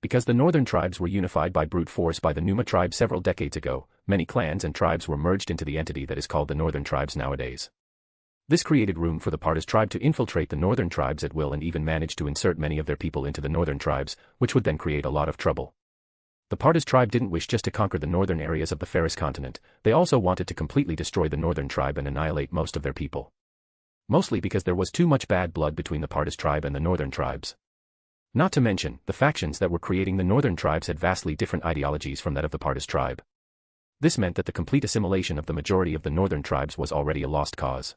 Because the northern tribes were unified by brute force by the Numa tribe several decades ago, many clans and tribes were merged into the entity that is called the northern tribes nowadays. This created room for the Partis tribe to infiltrate the northern tribes at will and even manage to insert many of their people into the northern tribes, which would then create a lot of trouble. The Partis tribe didn't wish just to conquer the northern areas of the Ferris continent, they also wanted to completely destroy the northern tribe and annihilate most of their people. Mostly because there was too much bad blood between the Partis tribe and the northern tribes. Not to mention, the factions that were creating the northern tribes had vastly different ideologies from that of the Partis tribe. This meant that the complete assimilation of the majority of the northern tribes was already a lost cause.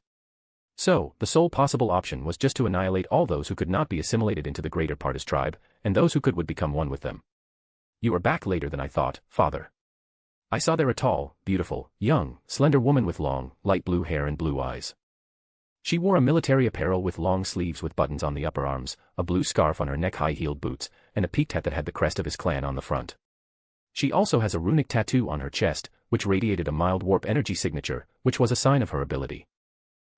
So, the sole possible option was just to annihilate all those who could not be assimilated into the greater Partis tribe, and those who could would become one with them. You are back later than I thought, father. I saw there a tall, beautiful, young, slender woman with long, light blue hair and blue eyes. She wore a military apparel with long sleeves with buttons on the upper arms, a blue scarf on her neck, high-heeled boots, and a peaked hat that had the crest of his clan on the front. She also has a runic tattoo on her chest, which radiated a mild warp energy signature, which was a sign of her ability.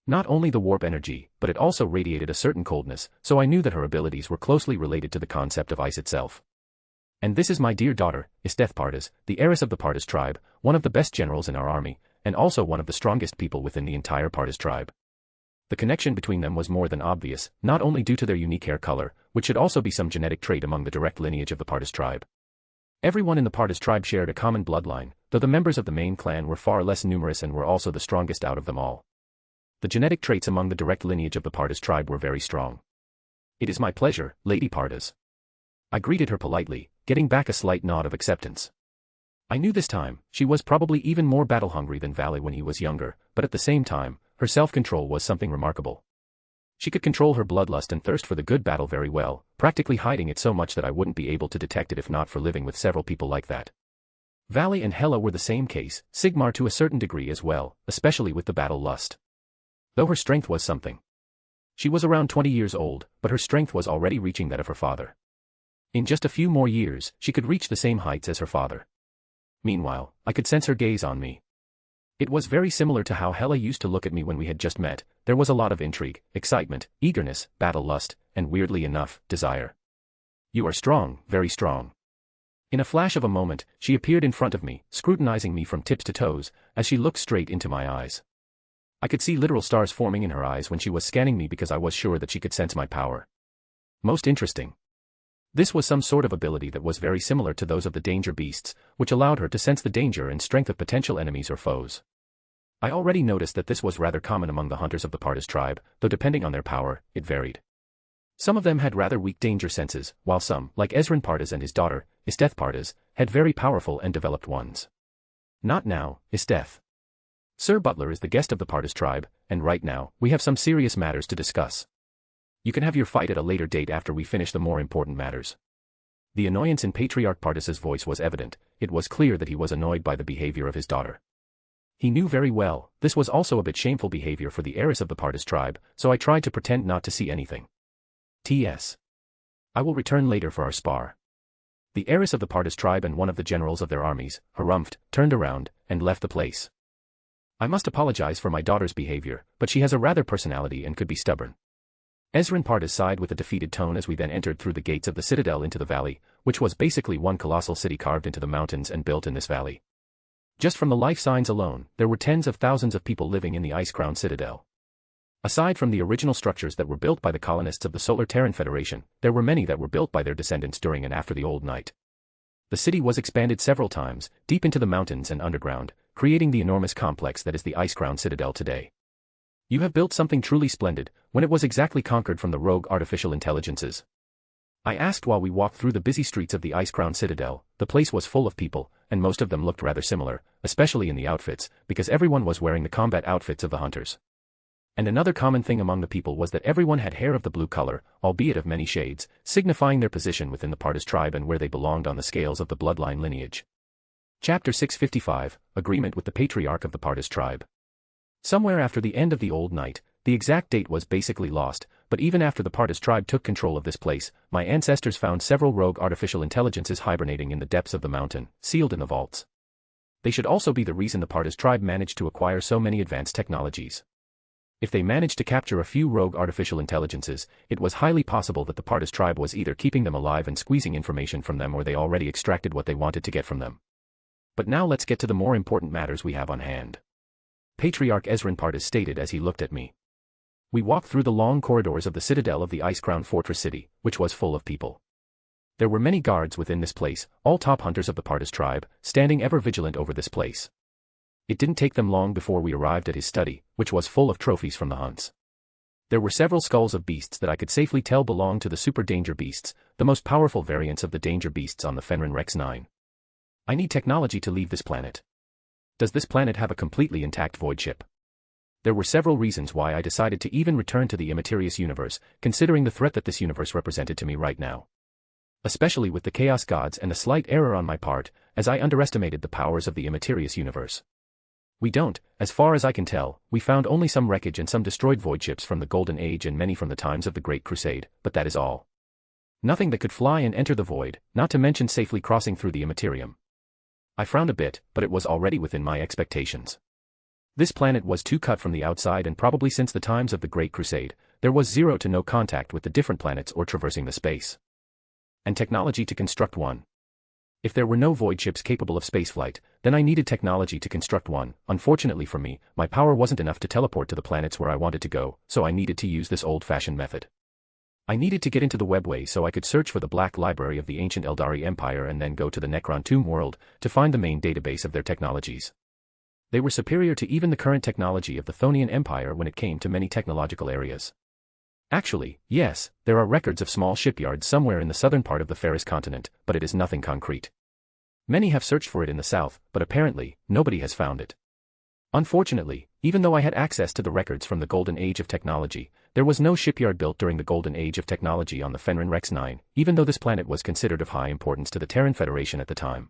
Not only the warp energy, but it also radiated a certain coldness, so I knew that her abilities were closely related to the concept of ice itself. And this is my dear daughter, Isteth Partis, the heiress of the Partis tribe, one of the best generals in our army, and also one of the strongest people within the entire Partis tribe. The connection between them was more than obvious, not only due to their unique hair color, which should also be some genetic trait among the direct lineage of the Partis tribe. Everyone in the Partis tribe shared a common bloodline, though the members of the main clan were far less numerous and were also the strongest out of them all. The genetic traits among the direct lineage of the Partis tribe were very strong. It is my pleasure, Lady Partis. I greeted her politely, getting back a slight nod of acceptance. I knew this time, she was probably even more battle-hungry than Valley when he was younger, but at the same time, her self-control was something remarkable. She could control her bloodlust and thirst for the good battle very well, practically hiding it so much that I wouldn't be able to detect it if not for living with several people like that. Valley and Hela were the same case, Sigmar to a certain degree as well, especially with the battle lust. Though her strength was something. She was around 20 years old, but her strength was already reaching that of her father. In just a few more years, she could reach the same heights as her father. Meanwhile, I could sense her gaze on me. It was very similar to how Hela used to look at me when we had just met. There was a lot of intrigue, excitement, eagerness, battle lust, and weirdly enough, desire. You are strong, very strong. In a flash of a moment, she appeared in front of me, scrutinizing me from tips to toes, as she looked straight into my eyes. I could see literal stars forming in her eyes when she was scanning me because I was sure that she could sense my power. Most interesting. This was some sort of ability that was very similar to those of the danger beasts, which allowed her to sense the danger and strength of potential enemies or foes. I already noticed that this was rather common among the hunters of the Pardas tribe, though depending on their power, it varied. Some of them had rather weak danger senses, while some, like Ezrin Pardas and his daughter, Isteth Pardas, had very powerful and developed ones. Not now, Isteth. Sir Butler is the guest of the Pardas tribe, and right now, we have some serious matters to discuss. You can have your fight at a later date after we finish the more important matters. The annoyance in Patriarch Pardas's voice was evident. It was clear that he was annoyed by the behavior of his daughter. He knew very well, this was also a bit shameful behavior for the heiress of the Pardas tribe, so I tried to pretend not to see anything. T.S. I will return later for our spar. The heiress of the Pardas tribe and one of the generals of their armies, harumphed, turned around, and left the place. I must apologize for my daughter's behavior, but she has a rather personality and could be stubborn. Ezrin Pardas sighed with a defeated tone as we then entered through the gates of the citadel into the valley, which was basically one colossal city carved into the mountains and built in this valley. Just from the life signs alone, there were tens of thousands of people living in the ice-crowned citadel. Aside from the original structures that were built by the colonists of the Solar Terran Federation, there were many that were built by their descendants during and after the Old Night. The city was expanded several times, deep into the mountains and underground, creating the enormous complex that is the ice-crowned citadel today. You have built something truly splendid, when it was exactly conquered from the rogue artificial intelligences. I asked while we walked through the busy streets of the ice-crowned citadel. The place was full of people, and most of them looked rather similar, especially in the outfits, because everyone was wearing the combat outfits of the hunters. And another common thing among the people was that everyone had hair of the blue color, albeit of many shades, signifying their position within the Pardas tribe and where they belonged on the scales of the bloodline lineage. Chapter 655, Agreement with the Patriarch of the Pardas tribe. Somewhere after the end of the Old Night, the exact date was basically lost, but even after the Pardas tribe took control of this place, my ancestors found several rogue artificial intelligences hibernating in the depths of the mountain, sealed in the vaults. They should also be the reason the Pardas tribe managed to acquire so many advanced technologies. If they managed to capture a few rogue artificial intelligences, it was highly possible that the Pardas tribe was either keeping them alive and squeezing information from them or they already extracted what they wanted to get from them. But now let's get to the more important matters we have on hand. Patriarch Ezrin Pardas stated as he looked at me. We walked through the long corridors of the citadel of the ice-crowned fortress city, which was full of people. There were many guards within this place, all top hunters of the Pardas tribe, standing ever vigilant over this place. It didn't take them long before we arrived at his study, which was full of trophies from the hunts. There were several skulls of beasts that I could safely tell belonged to the super danger beasts, the most powerful variants of the danger beasts on the Fenrir Rex 9. I need technology to leave this planet. Does this planet have a completely intact void ship? There were several reasons why I decided to even return to the immaterious universe, considering the threat that this universe represented to me right now. Especially with the chaos gods and a slight error on my part, as I underestimated the powers of the immaterious universe. As far as I can tell, we found only some wreckage and some destroyed void ships from the Golden Age and many from the times of the Great Crusade, but that is all. Nothing that could fly and enter the void, not to mention safely crossing through the immaterium. I frowned a bit, but it was already within my expectations. This planet was too cut from the outside and probably since the times of the Great Crusade, there was zero to no contact with the different planets or traversing the space. And technology to construct one. If there were no void ships capable of spaceflight, then I needed technology to construct one. Unfortunately for me, my power wasn't enough to teleport to the planets where I wanted to go, so I needed to use this old-fashioned method. I needed to get into the webway so I could search for the Black Library of the ancient Eldari Empire and then go to the Necron Tomb world to find the main database of their technologies. They were superior to even the current technology of the Thonian Empire when it came to many technological areas. Actually, yes, there are records of small shipyards somewhere in the southern part of the Ferris continent, but it is nothing concrete. Many have searched for it in the south, but apparently, nobody has found it. Unfortunately, even though I had access to the records from the Golden Age of Technology, there was no shipyard built during the Golden Age of Technology on the Fenrir Rex 9, even though this planet was considered of high importance to the Terran Federation at the time.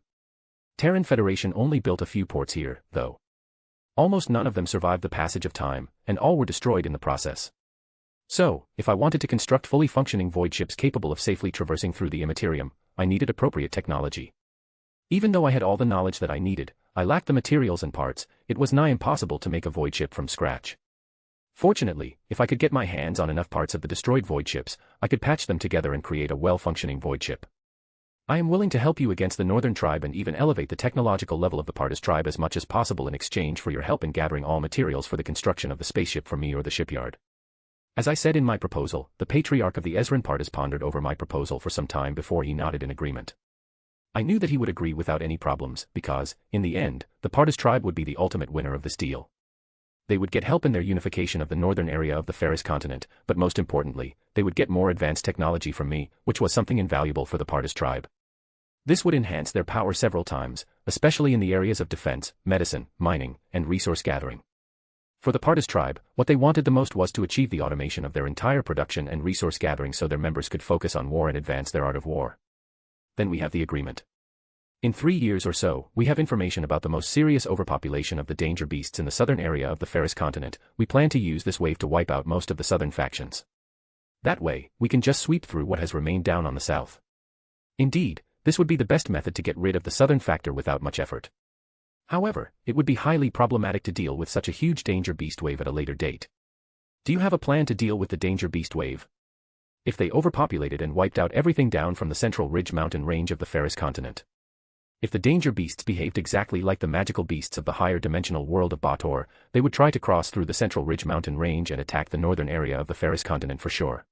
Terran Federation only built a few ports here, though. Almost none of them survived the passage of time, and all were destroyed in the process. So, if I wanted to construct fully functioning void ships capable of safely traversing through the immaterium, I needed appropriate technology. Even though I had all the knowledge that I needed, I lacked the materials and parts. It was nigh impossible to make a void ship from scratch. Fortunately, if I could get my hands on enough parts of the destroyed void ships, I could patch them together and create a well-functioning void ship. I am willing to help you against the Northern Tribe and even elevate the technological level of the Pardas tribe as much as possible in exchange for your help in gathering all materials for the construction of the spaceship for me or the shipyard. As I said in my proposal, the patriarch of the Ezran Partis pondered over my proposal for some time before he nodded in agreement. I knew that he would agree without any problems, because, in the end, the Partis tribe would be the ultimate winner of this deal. They would get help in their unification of the northern area of the Ferris continent, but most importantly, they would get more advanced technology from me, which was something invaluable for the Partis tribe. This would enhance their power several times, especially in the areas of defense, medicine, mining, and resource gathering. For the Partis tribe, what they wanted the most was to achieve the automation of their entire production and resource gathering so their members could focus on war and advance their art of war. Then we have the agreement. In 3 years or so, we have information about the most serious overpopulation of the danger beasts in the southern area of the Ferris continent. We plan to use this wave to wipe out most of the southern factions. That way, we can just sweep through what has remained down on the south. Indeed, this would be the best method to get rid of the southern factor without much effort. However, it would be highly problematic to deal with such a huge danger beast wave at a later date. Do you have a plan to deal with the danger beast wave? If they overpopulated and wiped out everything down from the central ridge mountain range of the Ferris continent. If the danger beasts behaved exactly like the magical beasts of the higher dimensional world of Baator, they would try to cross through the central ridge mountain range and attack the northern area of the Ferris continent for sure.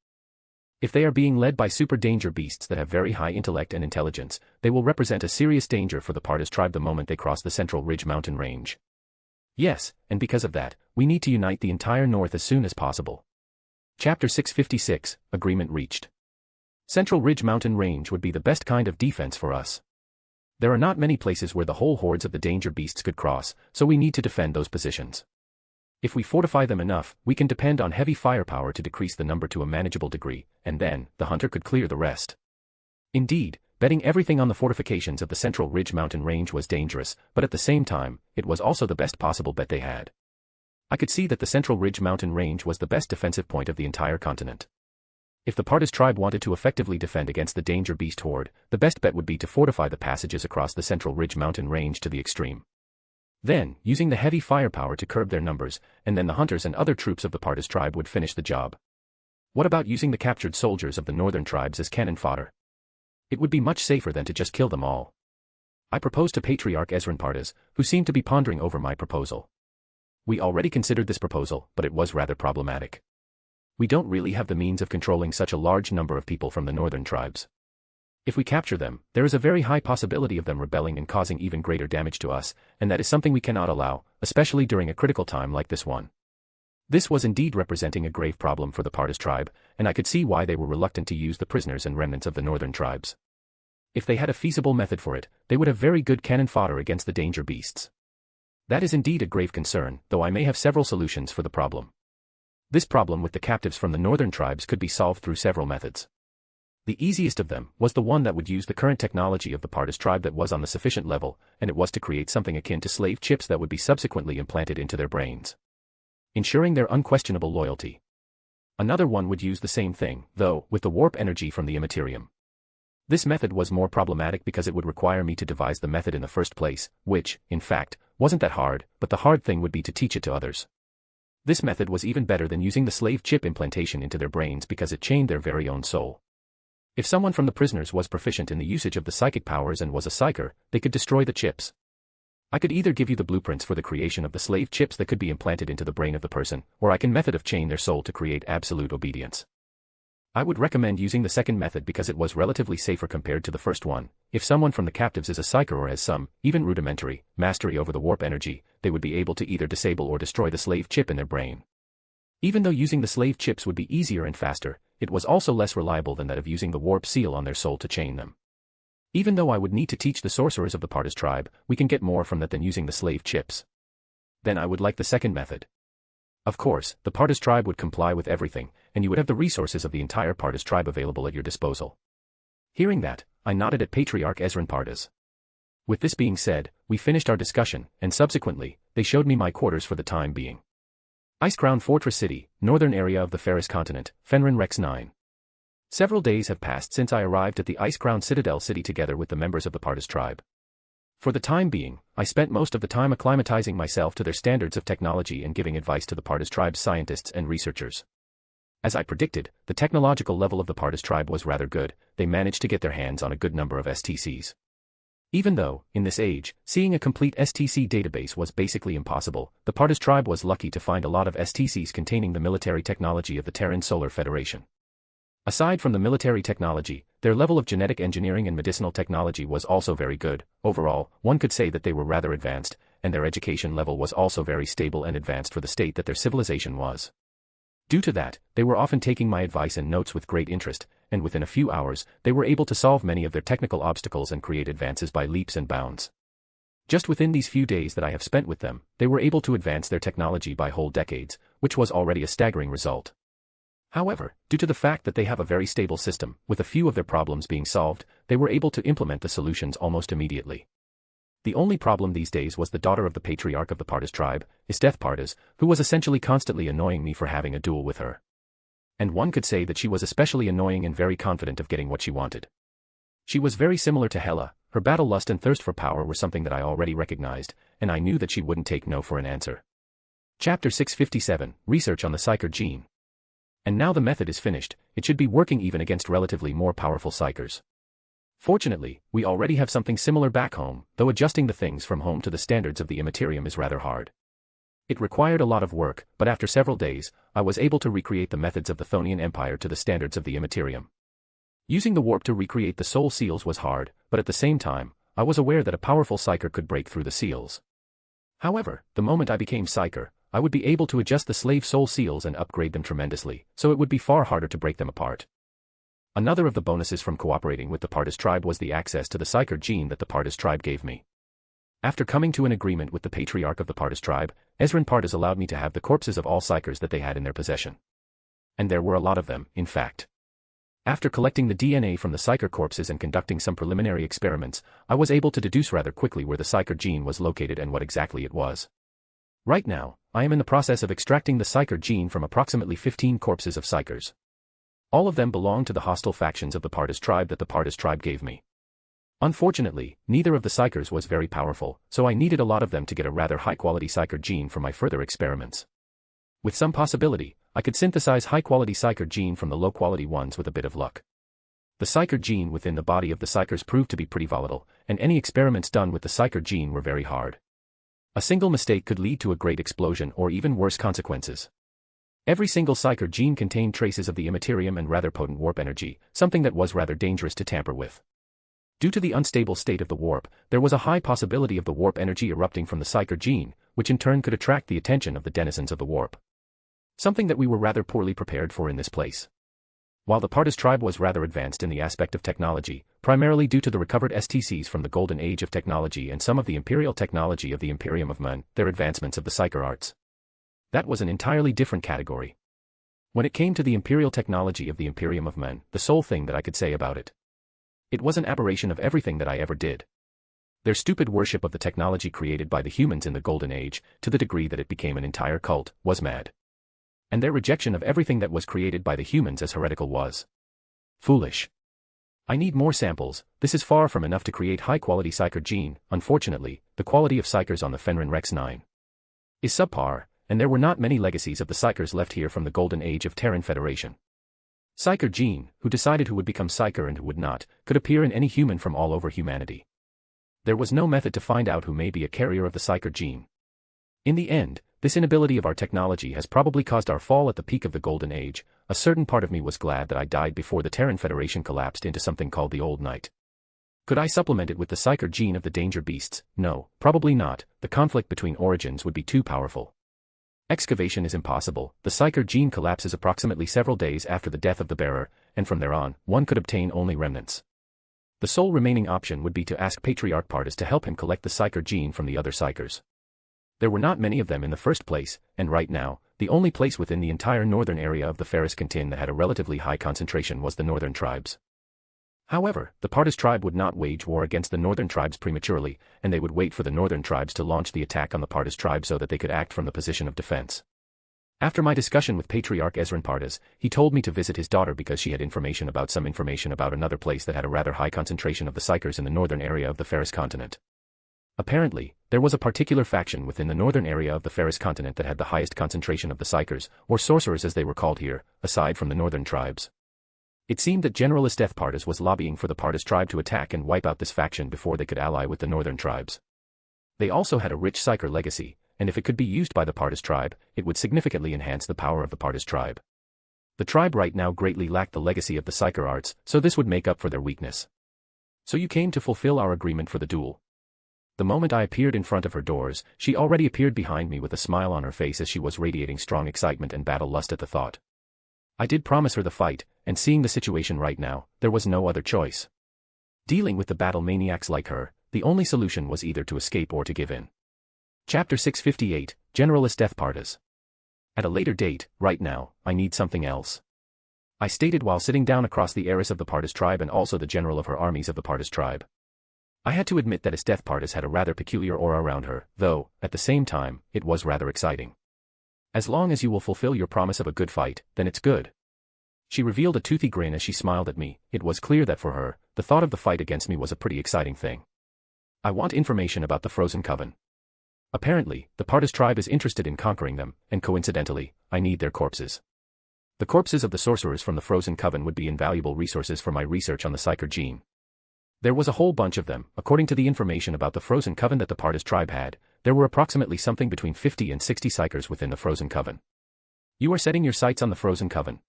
If they are being led by super danger beasts that have very high intellect and intelligence, they will represent a serious danger for the Partis tribe the moment they cross the central ridge mountain range. Yes, and because of that, we need to unite the entire north as soon as possible. Chapter 656, Agreement Reached. Central Ridge Mountain Range would be the best kind of defense for us. There are not many places where the whole hordes of the danger beasts could cross, so we need to defend those positions. If we fortify them enough, we can depend on heavy firepower to decrease the number to a manageable degree, and then, the hunter could clear the rest. Indeed, betting everything on the fortifications of the Central Ridge Mountain Range was dangerous, but at the same time, it was also the best possible bet they had. I could see that the Central Ridge Mountain Range was the best defensive point of the entire continent. If the Partis tribe wanted to effectively defend against the danger beast horde, the best bet would be to fortify the passages across the Central Ridge Mountain Range to the extreme. Then, using the heavy firepower to curb their numbers, and then the hunters and other troops of the Partis tribe would finish the job. What about using the captured soldiers of the northern tribes as cannon fodder? It would be much safer than to just kill them all. I proposed to Patriarch Ezran Partis, who seemed to be pondering over my proposal. We already considered this proposal, but it was rather problematic. We don't really have the means of controlling such a large number of people from the northern tribes. If we capture them, there is a very high possibility of them rebelling and causing even greater damage to us, and that is something we cannot allow, especially during a critical time like this one. This was indeed representing a grave problem for the Partis tribe, and I could see why they were reluctant to use the prisoners and remnants of the northern tribes. If they had a feasible method for it, they would have very good cannon fodder against the danger beasts. That is indeed a grave concern, though I may have several solutions for the problem. This problem with the captives from the northern tribes could be solved through several methods. The easiest of them was the one that would use the current technology of the Partis tribe that was on the sufficient level, and it was to create something akin to slave chips that would be subsequently implanted into their brains, ensuring their unquestionable loyalty. Another one would use the same thing, though, with the warp energy from the immaterium. This method was more problematic because it would require me to devise the method in the first place, which, in fact, wasn't that hard, but the hard thing would be to teach it to others. This method was even better than using the slave chip implantation into their brains because it chained their very own soul. If someone from the prisoners was proficient in the usage of the psychic powers and was a psyker, they could destroy the chips. I could either give you the blueprints for the creation of the slave chips that could be implanted into the brain of the person, or I can method of chain their soul to create absolute obedience. I would recommend using the second method because it was relatively safer compared to the first one. If someone from the captives is a psyker or has some, even rudimentary, mastery over the warp energy, they would be able to either disable or destroy the slave chip in their brain. Even though using the slave chips would be easier and faster, it was also less reliable than that of using the warp seal on their soul to chain them. Even though I would need to teach the sorcerers of the Partis tribe, we can get more from that than using the slave chips. Then I would like the second method. Of course, the Partis tribe would comply with everything, and you would have the resources of the entire Partis tribe available at your disposal. Hearing that, I nodded at Patriarch Ezran Partis. With this being said, we finished our discussion, and subsequently, they showed me my quarters for the time being. Ice Crown Fortress City, northern area of the Ferris continent, Fenrir Rex 9. Several days have passed since I arrived at the Ice Crown Citadel City together with the members of the Partis tribe. For the time being, I spent most of the time acclimatizing myself to their standards of technology and giving advice to the Partis tribe's scientists and researchers. As I predicted, the technological level of the Partis tribe was rather good. They managed to get their hands on a good number of STCs. Even though, in this age, seeing a complete STC database was basically impossible, the Partas tribe was lucky to find a lot of STCs containing the military technology of the Terran Solar Federation. Aside from the military technology, their level of genetic engineering and medicinal technology was also very good. Overall, one could say that they were rather advanced, and their education level was also very stable and advanced for the state that their civilization was. Due to that, they were often taking my advice and notes with great interest, and within a few hours, they were able to solve many of their technical obstacles and create advances by leaps and bounds. Just within these few days that I have spent with them, they were able to advance their technology by whole decades, which was already a staggering result. However, due to the fact that they have a very stable system, with a few of their problems being solved, they were able to implement the solutions almost immediately. The only problem these days was the daughter of the patriarch of the Partas tribe, Isteth Partas, who was essentially constantly annoying me for having a duel with her. And one could say that she was especially annoying and very confident of getting what she wanted. She was very similar to Hela, her battle lust and thirst for power were something that I already recognized, and I knew that she wouldn't take no for an answer. Chapter 657, Research on the Psyker Gene. And now the method is finished, it should be working even against relatively more powerful Psykers. Fortunately, we already have something similar back home, though adjusting the things from home to the standards of the Immaterium is rather hard. It required a lot of work, but after several days, I was able to recreate the methods of the Thonian Empire to the standards of the Immaterium. Using the warp to recreate the soul seals was hard, but at the same time, I was aware that a powerful Psyker could break through the seals. However, the moment I became Psyker, I would be able to adjust the slave soul seals and upgrade them tremendously, so it would be far harder to break them apart. Another of the bonuses from cooperating with the Partas tribe was the access to the Psyker gene that the Partas tribe gave me. After coming to an agreement with the patriarch of the Partas tribe, Ezran Partas allowed me to have the corpses of all Psykers that they had in their possession. And there were a lot of them, in fact. After collecting the DNA from the Psyker corpses and conducting some preliminary experiments, I was able to deduce rather quickly where the Psyker gene was located and what exactly it was. Right now, I am in the process of extracting the Psyker gene from approximately 15 corpses of Psykers. All of them belong to the hostile factions of the Partas tribe that the Partas tribe gave me. Unfortunately, neither of the Psykers was very powerful, so I needed a lot of them to get a rather high-quality Psyker gene for my further experiments. With some possibility, I could synthesize high-quality Psyker gene from the low-quality ones with a bit of luck. The Psyker gene within the body of the Psykers proved to be pretty volatile, and any experiments done with the Psyker gene were very hard. A single mistake could lead to a great explosion or even worse consequences. Every single Psyker gene contained traces of the Immaterium and rather potent warp energy, something that was rather dangerous to tamper with. Due to the unstable state of the warp, there was a high possibility of the warp energy erupting from the Psyker gene, which in turn could attract the attention of the denizens of the warp. Something that we were rather poorly prepared for in this place. While the Partas tribe was rather advanced in the aspect of technology, primarily due to the recovered STCs from the golden age of technology and some of the imperial technology of the Imperium of Men, their advancements of the Psyker arts. That was an entirely different category. When it came to the imperial technology of the Imperium of Men, the sole thing that I could say about it. It was an aberration of everything that I ever did. Their stupid worship of the technology created by the humans in the Golden Age, to the degree that it became an entire cult, was mad. And their rejection of everything that was created by the humans as heretical was foolish. I need more samples. This is far from enough to create high-quality Psyker gene. Unfortunately, the quality of Psykers on the Fenrir Rex 9 is subpar, and there were not many legacies of the Psykers left here from the Golden Age of Terran Federation. Psyker gene, who decided who would become Psyker and who would not, could appear in any human from all over humanity. There was no method to find out who may be a carrier of the Psyker gene. In the end, this inability of our technology has probably caused our fall at the peak of the Golden Age. A certain part of me was glad that I died before the Terran Federation collapsed into something called the Old Night. Could I supplement it with the Psyker gene of the Danger Beasts? No, probably not. The conflict between origins would be too powerful. Excavation is impossible. The Psyker gene collapses approximately several days after the death of the bearer, and from there on, one could obtain only remnants. The sole remaining option would be to ask Patriarch Partas to help him collect the Psyker gene from the other Psykers. There were not many of them in the first place, and right now, the only place within the entire northern area of the Ferris Cantin that had a relatively high concentration was the northern tribes. However, the Partas tribe would not wage war against the northern tribes prematurely, and they would wait for the northern tribes to launch the attack on the Partas tribe so that they could act from the position of defense. After my discussion with Patriarch Ezran Partas, he told me to visit his daughter because she had information about another place that had a rather high concentration of the Psykers in the northern area of the Ferris continent. Apparently, there was a particular faction within the northern area of the Ferris continent that had the highest concentration of the Psykers, or sorcerers as they were called here, aside from the northern tribes. It seemed that Generalist Death Partis was lobbying for the Partis tribe to attack and wipe out this faction before they could ally with the northern tribes. They also had a rich Psyker legacy, and if it could be used by the Partis tribe, it would significantly enhance the power of the Partis tribe. The tribe right now greatly lacked the legacy of the Psyker arts, so this would make up for their weakness. So you came to fulfill our agreement for the duel. The moment I appeared in front of her doors, she already appeared behind me with a smile on her face as she was radiating strong excitement and battle lust at the thought. I did promise her the fight, and seeing the situation right now, there was no other choice. Dealing with the battle maniacs like her, the only solution was either to escape or to give in. Chapter 658, Generalist Death Partis. At a later date, right now, I need something else. I stated while sitting down across the heiress of the Partis tribe and also the general of her armies of the Partis tribe. I had to admit that Death Partis had a rather peculiar aura around her, though, at the same time, it was rather exciting. As long as you will fulfill your promise of a good fight, then it's good. She revealed a toothy grin as she smiled at me. It was clear that for her, the thought of the fight against me was a pretty exciting thing. I want information about the Frozen Coven. Apparently, the Partis tribe is interested in conquering them, and coincidentally, I need their corpses. The corpses of the sorcerers from the Frozen Coven would be invaluable resources for my research on the Psyker gene. There was a whole bunch of them. According to the information about the Frozen Coven that the Partis tribe had, there were approximately something between 50 and 60 Psykers within the Frozen Coven. You are setting your sights on the Frozen Coven.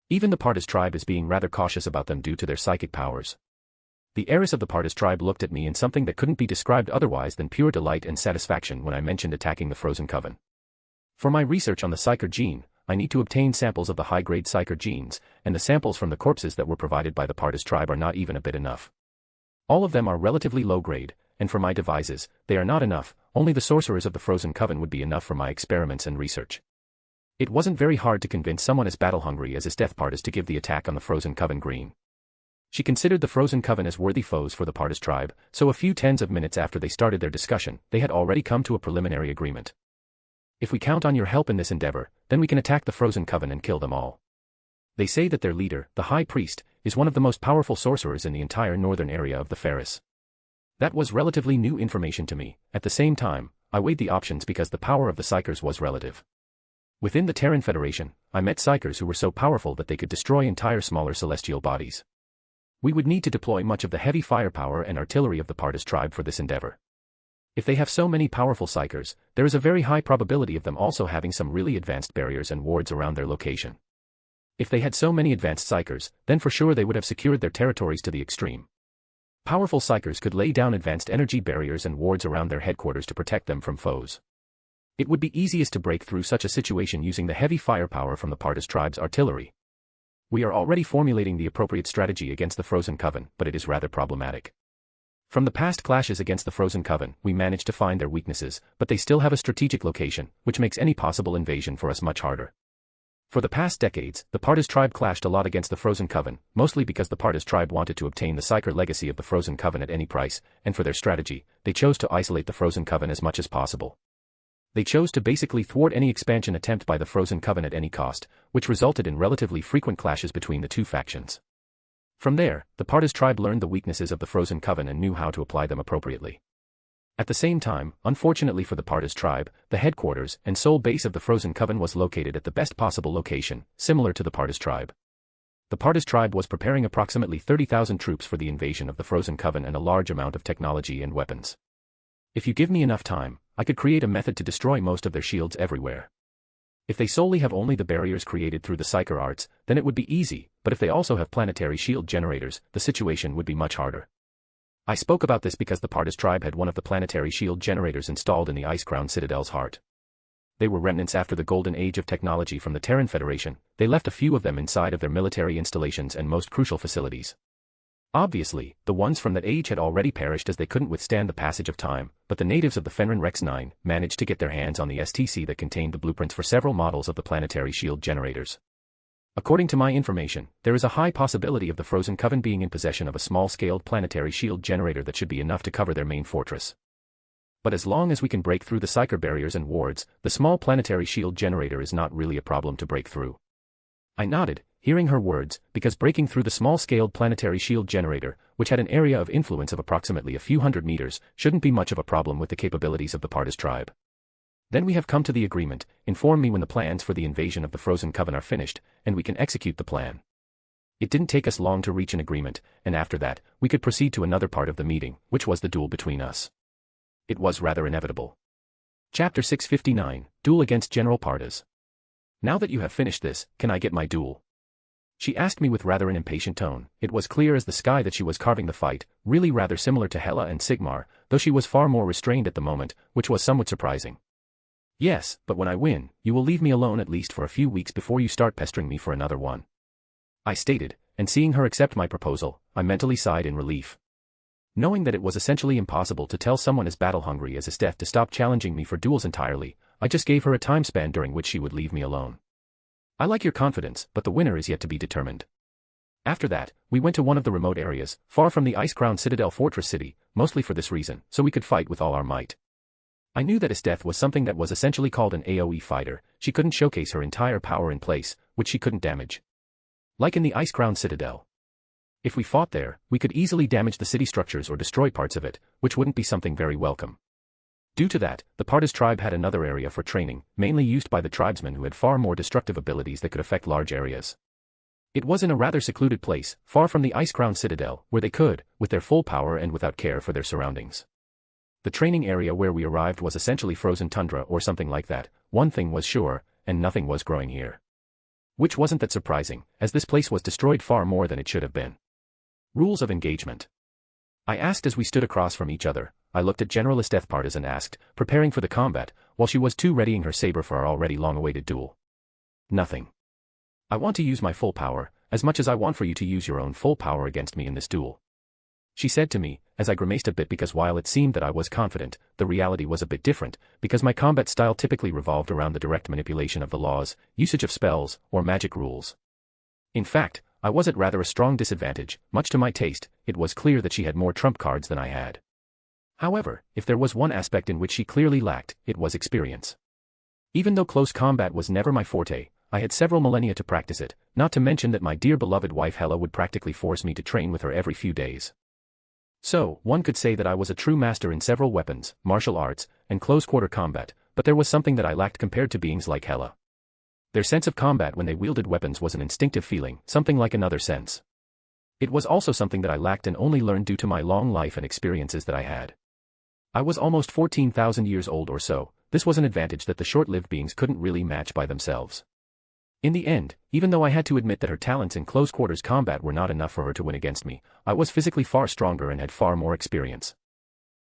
Even the Partis tribe is being rather cautious about them due to their psychic powers. The heiress of the Partis tribe looked at me in something that couldn't be described otherwise than pure delight and satisfaction when I mentioned attacking the Frozen Coven. For my research on the Psyker gene, I need to obtain samples of the high-grade Psyker genes, and the samples from the corpses that were provided by the Partis tribe are not even a bit enough. All of them are relatively low-grade, and for my devices, they are not enough. Only the sorcerers of the Frozen Coven would be enough for my experiments and research. It wasn't very hard to convince someone as battle-hungry as Death Partis to give the attack on the Frozen Coven green. She considered the Frozen Coven as worthy foes for the Partis tribe, so a few tens of minutes after they started their discussion, they had already come to a preliminary agreement. If we count on your help in this endeavor, then we can attack the Frozen Coven and kill them all. They say that their leader, the High Priest, is one of the most powerful sorcerers in the entire northern area of the Ferris. That was relatively new information to me. At the same time, I weighed the options because the power of the Psykers was relative. Within the Terran Federation, I met Psykers who were so powerful that they could destroy entire smaller celestial bodies. We would need to deploy much of the heavy firepower and artillery of the Partis tribe for this endeavor. If they have so many powerful Psykers, there is a very high probability of them also having some really advanced barriers and wards around their location. If they had so many advanced Psykers, then for sure they would have secured their territories to the extreme. Powerful Psykers could lay down advanced energy barriers and wards around their headquarters to protect them from foes. It would be easiest to break through such a situation using the heavy firepower from the Partis tribe's artillery. We are already formulating the appropriate strategy against the Frozen Coven, but it is rather problematic. From the past clashes against the Frozen Coven, we managed to find their weaknesses, but they still have a strategic location, which makes any possible invasion for us much harder. For the past decades, the Partis tribe clashed a lot against the Frozen Coven, mostly because the Partis tribe wanted to obtain the Psyker legacy of the Frozen Coven at any price, and for their strategy, they chose to isolate the Frozen Coven as much as possible. They chose to basically thwart any expansion attempt by the Frozen Coven at any cost, which resulted in relatively frequent clashes between the two factions. From there, the Partis tribe learned the weaknesses of the Frozen Coven and knew how to apply them appropriately. At the same time, unfortunately for the Partis tribe, the headquarters and sole base of the Frozen Coven was located at the best possible location, similar to the Partis tribe. The Partis tribe was preparing approximately 30,000 troops for the invasion of the Frozen Coven and a large amount of technology and weapons. If you give me enough time, I could create a method to destroy most of their shields everywhere. If they solely have only the barriers created through the Psyker arts, then it would be easy, but if they also have planetary shield generators, the situation would be much harder. I spoke about this because the Partis tribe had one of the planetary shield generators installed in the Ice Crown Citadel's heart. They were remnants after the golden age of technology from the Terran Federation. They left a few of them inside of their military installations and most crucial facilities. Obviously, the ones from that age had already perished as they couldn't withstand the passage of time, but the natives of the Fenrir Rex 9 managed to get their hands on the STC that contained the blueprints for several models of the planetary shield generators. According to my information, there is a high possibility of the Frozen Coven being in possession of a small-scaled planetary shield generator that should be enough to cover their main fortress. But as long as we can break through the Psyker barriers and wards, the small planetary shield generator is not really a problem to break through. I nodded, hearing her words, because breaking through the small-scaled planetary shield generator, which had an area of influence of approximately a few hundred meters, shouldn't be much of a problem with the capabilities of the Partis tribe. Then we have come to the agreement. Inform me when the plans for the invasion of the Frozen Coven are finished, and we can execute the plan. It didn't take us long to reach an agreement, and after that, we could proceed to another part of the meeting, which was the duel between us. It was rather inevitable. Chapter 659, Duel against General Pardas. Now that you have finished this, can I get my duel? She asked me with rather an impatient tone. It was clear as the sky that she was carving the fight, really rather similar to Hela and Sigmar, though she was far more restrained at the moment, which was somewhat surprising. Yes, but when I win, you will leave me alone at least for a few weeks before you start pestering me for another one. I stated, and seeing her accept my proposal, I mentally sighed in relief. Knowing that it was essentially impossible to tell someone as battle-hungry as Esteth to stop challenging me for duels entirely, I just gave her a time span during which she would leave me alone. I like your confidence, but the winner is yet to be determined. After that, we went to one of the remote areas, far from the ice-crowned Citadel Fortress City, mostly for this reason, so we could fight with all our might. I knew that Esteth was something that was essentially called an AoE fighter. She couldn't showcase her entire power in place, which she couldn't damage. Like in the ice-crowned Citadel. If we fought there, we could easily damage the city structures or destroy parts of it, which wouldn't be something very welcome. Due to that, the Pardas tribe had another area for training, mainly used by the tribesmen who had far more destructive abilities that could affect large areas. It was in a rather secluded place, far from the ice-crowned Citadel, where they could, with their full power and without care for their surroundings. The training area where we arrived was essentially frozen tundra or something like that. One thing was sure, and nothing was growing here. Which wasn't that surprising, as this place was destroyed far more than it should have been. Rules of engagement. I asked as we stood across from each other. I looked at General Esteth Pardas and asked, preparing for the combat, while she was too readying her saber for our already long-awaited duel. Nothing. I want to use my full power, as much as I want for you to use your own full power against me in this duel. She said to me, as I grimaced a bit because while it seemed that I was confident, the reality was a bit different, because my combat style typically revolved around the direct manipulation of the laws, usage of spells, or magic rules. In fact, I was at rather a strong disadvantage. Much to my taste, it was clear that she had more trump cards than I had. However, if there was one aspect in which she clearly lacked, it was experience. Even though close combat was never my forte, I had several millennia to practice it, not to mention that my dear beloved wife Hela would practically force me to train with her every few days. So, one could say that I was a true master in several weapons, martial arts, and close-quarter combat, but there was something that I lacked compared to beings like Hela. Their sense of combat when they wielded weapons was an instinctive feeling, something like another sense. It was also something that I lacked and only learned due to my long life and experiences that I had. I was almost 14,000 years old or so. This was an advantage that the short-lived beings couldn't really match by themselves. In the end, even though I had to admit that her talents in close-quarters combat were not enough for her to win against me, I was physically far stronger and had far more experience.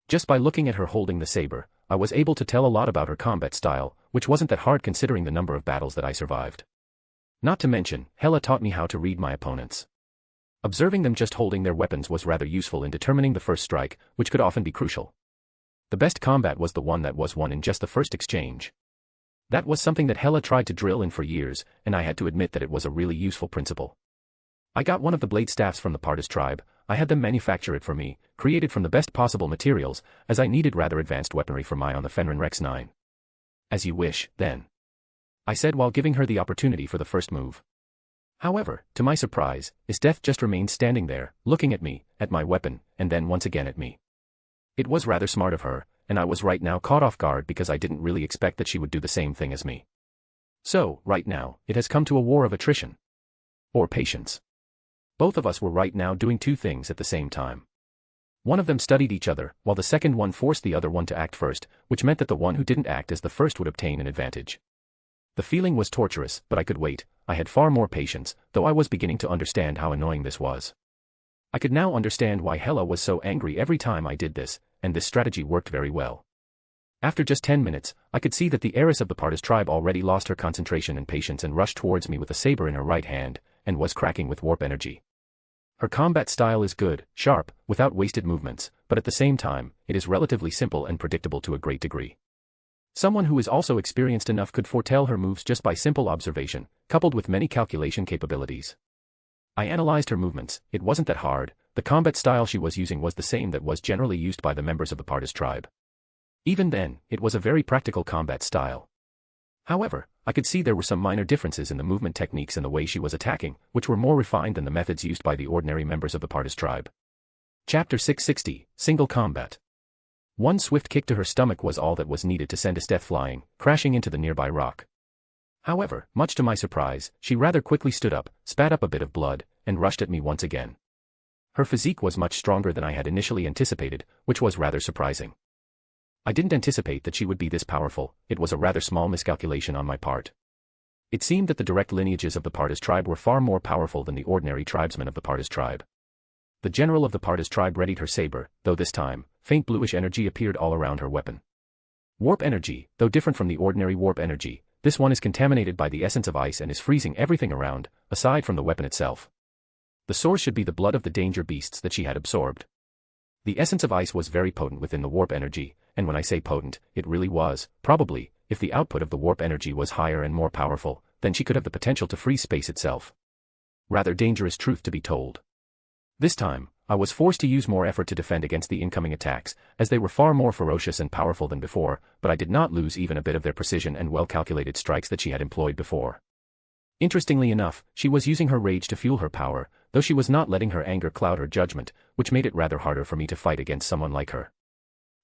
Just by looking at her holding the saber, I was able to tell a lot about her combat style, which wasn't that hard considering the number of battles that I survived. Not to mention, Hela taught me how to read my opponents. Observing them just holding their weapons was rather useful in determining the first strike, which could often be crucial. The best combat was the one that was won in just the first exchange. That was something that Hela tried to drill in for years, and I had to admit that it was a really useful principle. I got one of the blade staffs from the Pardas tribe. I had them manufacture it for me, created from the best possible materials, as I needed rather advanced weaponry for my on the Fenrir Rex 9. As you wish, then. I said while giving her the opportunity for the first move. However, to my surprise, Esteth just remained standing there, looking at me, at my weapon, and then once again at me. It was rather smart of her, and I was right now caught off guard because I didn't really expect that she would do the same thing as me. So, right now, it has come to a war of attrition. Or patience. Both of us were right now doing two things at the same time. One of them studied each other, while the second one forced the other one to act first, which meant that the one who didn't act as the first would obtain an advantage. The feeling was torturous, but I could wait. I had far more patience, though I was beginning to understand how annoying this was. I could now understand why Hela was so angry every time I did this, and this strategy worked very well. After just 10 minutes, I could see that the heiress of the Pardas tribe already lost her concentration and patience and rushed towards me with a saber in her right hand, and was cracking with warp energy. Her combat style is good, sharp, without wasted movements, but at the same time, it is relatively simple and predictable to a great degree. Someone who is also experienced enough could foretell her moves just by simple observation, coupled with many calculation capabilities. I analyzed her movements. It wasn't that hard. The combat style she was using was the same that was generally used by the members of the Pardas tribe. Even then, it was a very practical combat style. However, I could see there were some minor differences in the movement techniques and the way she was attacking, which were more refined than the methods used by the ordinary members of the Pardas tribe. Chapter 660, Single Combat. One swift kick to her stomach was all that was needed to send Esteth flying, crashing into the nearby rock. However, much to my surprise, she rather quickly stood up, spat up a bit of blood, and rushed at me once again. Her physique was much stronger than I had initially anticipated, which was rather surprising. I didn't anticipate that she would be this powerful. It was a rather small miscalculation on my part. It seemed that the direct lineages of the Partas tribe were far more powerful than the ordinary tribesmen of the Partas tribe. The general of the Partas tribe readied her saber, though this time, faint bluish energy appeared all around her weapon. Warp energy, though different from the ordinary warp energy, this one is contaminated by the essence of ice and is freezing everything around, aside from the weapon itself. The source should be the blood of the danger beasts that she had absorbed. The essence of ice was very potent within the warp energy, and when I say potent, it really was. Probably, if the output of the warp energy was higher and more powerful, then she could have the potential to freeze space itself. Rather dangerous truth to be told. This time, I was forced to use more effort to defend against the incoming attacks, as they were far more ferocious and powerful than before, but I did not lose even a bit of their precision and well-calculated strikes that she had employed before. Interestingly enough, she was using her rage to fuel her power, though she was not letting her anger cloud her judgment, which made it rather harder for me to fight against someone like her.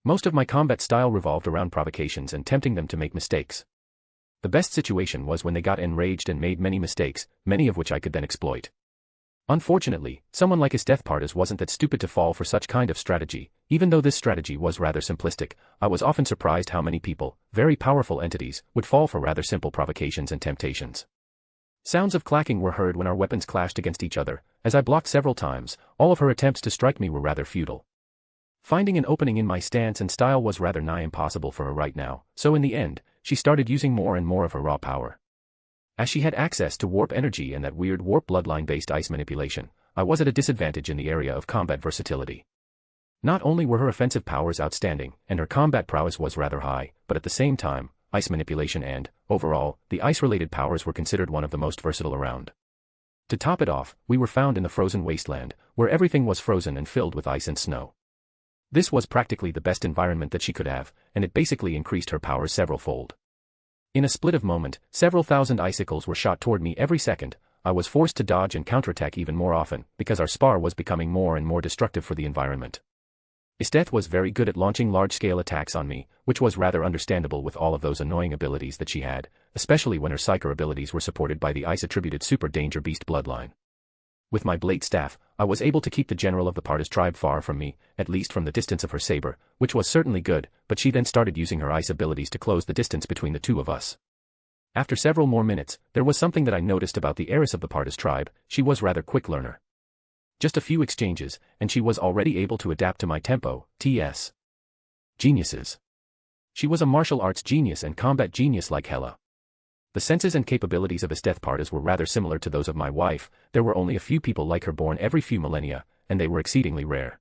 Most of my combat style revolved around provocations and tempting them to make mistakes. The best situation was when they got enraged and made many mistakes, many of which I could then exploit. Unfortunately, someone like Esteth Partas wasn't that stupid to fall for such kind of strategy. Even though this strategy was rather simplistic, I was often surprised how many people, very powerful entities, would fall for rather simple provocations and temptations. Sounds of clacking were heard when our weapons clashed against each other. As I blocked several times, all of her attempts to strike me were rather futile. Finding an opening in my stance and style was rather nigh impossible for her right now, so in the end, she started using more and more of her raw power. As she had access to warp energy and that weird warp bloodline-based ice manipulation, I was at a disadvantage in the area of combat versatility. Not only were her offensive powers outstanding, and her combat prowess was rather high, but at the same time, ice manipulation and, overall, the ice-related powers were considered one of the most versatile around. To top it off, we were found in the frozen wasteland, where everything was frozen and filled with ice and snow. This was practically the best environment that she could have, and it basically increased her powers several-fold. In a split of moment, several thousand icicles were shot toward me every second. I was forced to dodge and counterattack even more often, because our spar was becoming more and more destructive for the environment. Esteth was very good at launching large-scale attacks on me, which was rather understandable with all of those annoying abilities that she had, especially when her psyker abilities were supported by the ice-attributed super danger beast bloodline. With my blade staff, I was able to keep the general of the Partas tribe far from me, at least from the distance of her saber, which was certainly good, but she then started using her ice abilities to close the distance between the two of us. After several more minutes, there was something that I noticed about the heiress of the Partas tribe. She was rather quick learner. Just a few exchanges, and she was already able to adapt to my tempo. TS. Geniuses. She was a martial arts genius and combat genius like Hela. The senses and capabilities of Esteth Partas were rather similar to those of my wife. There were only a few people like her born every few millennia, and they were exceedingly rare.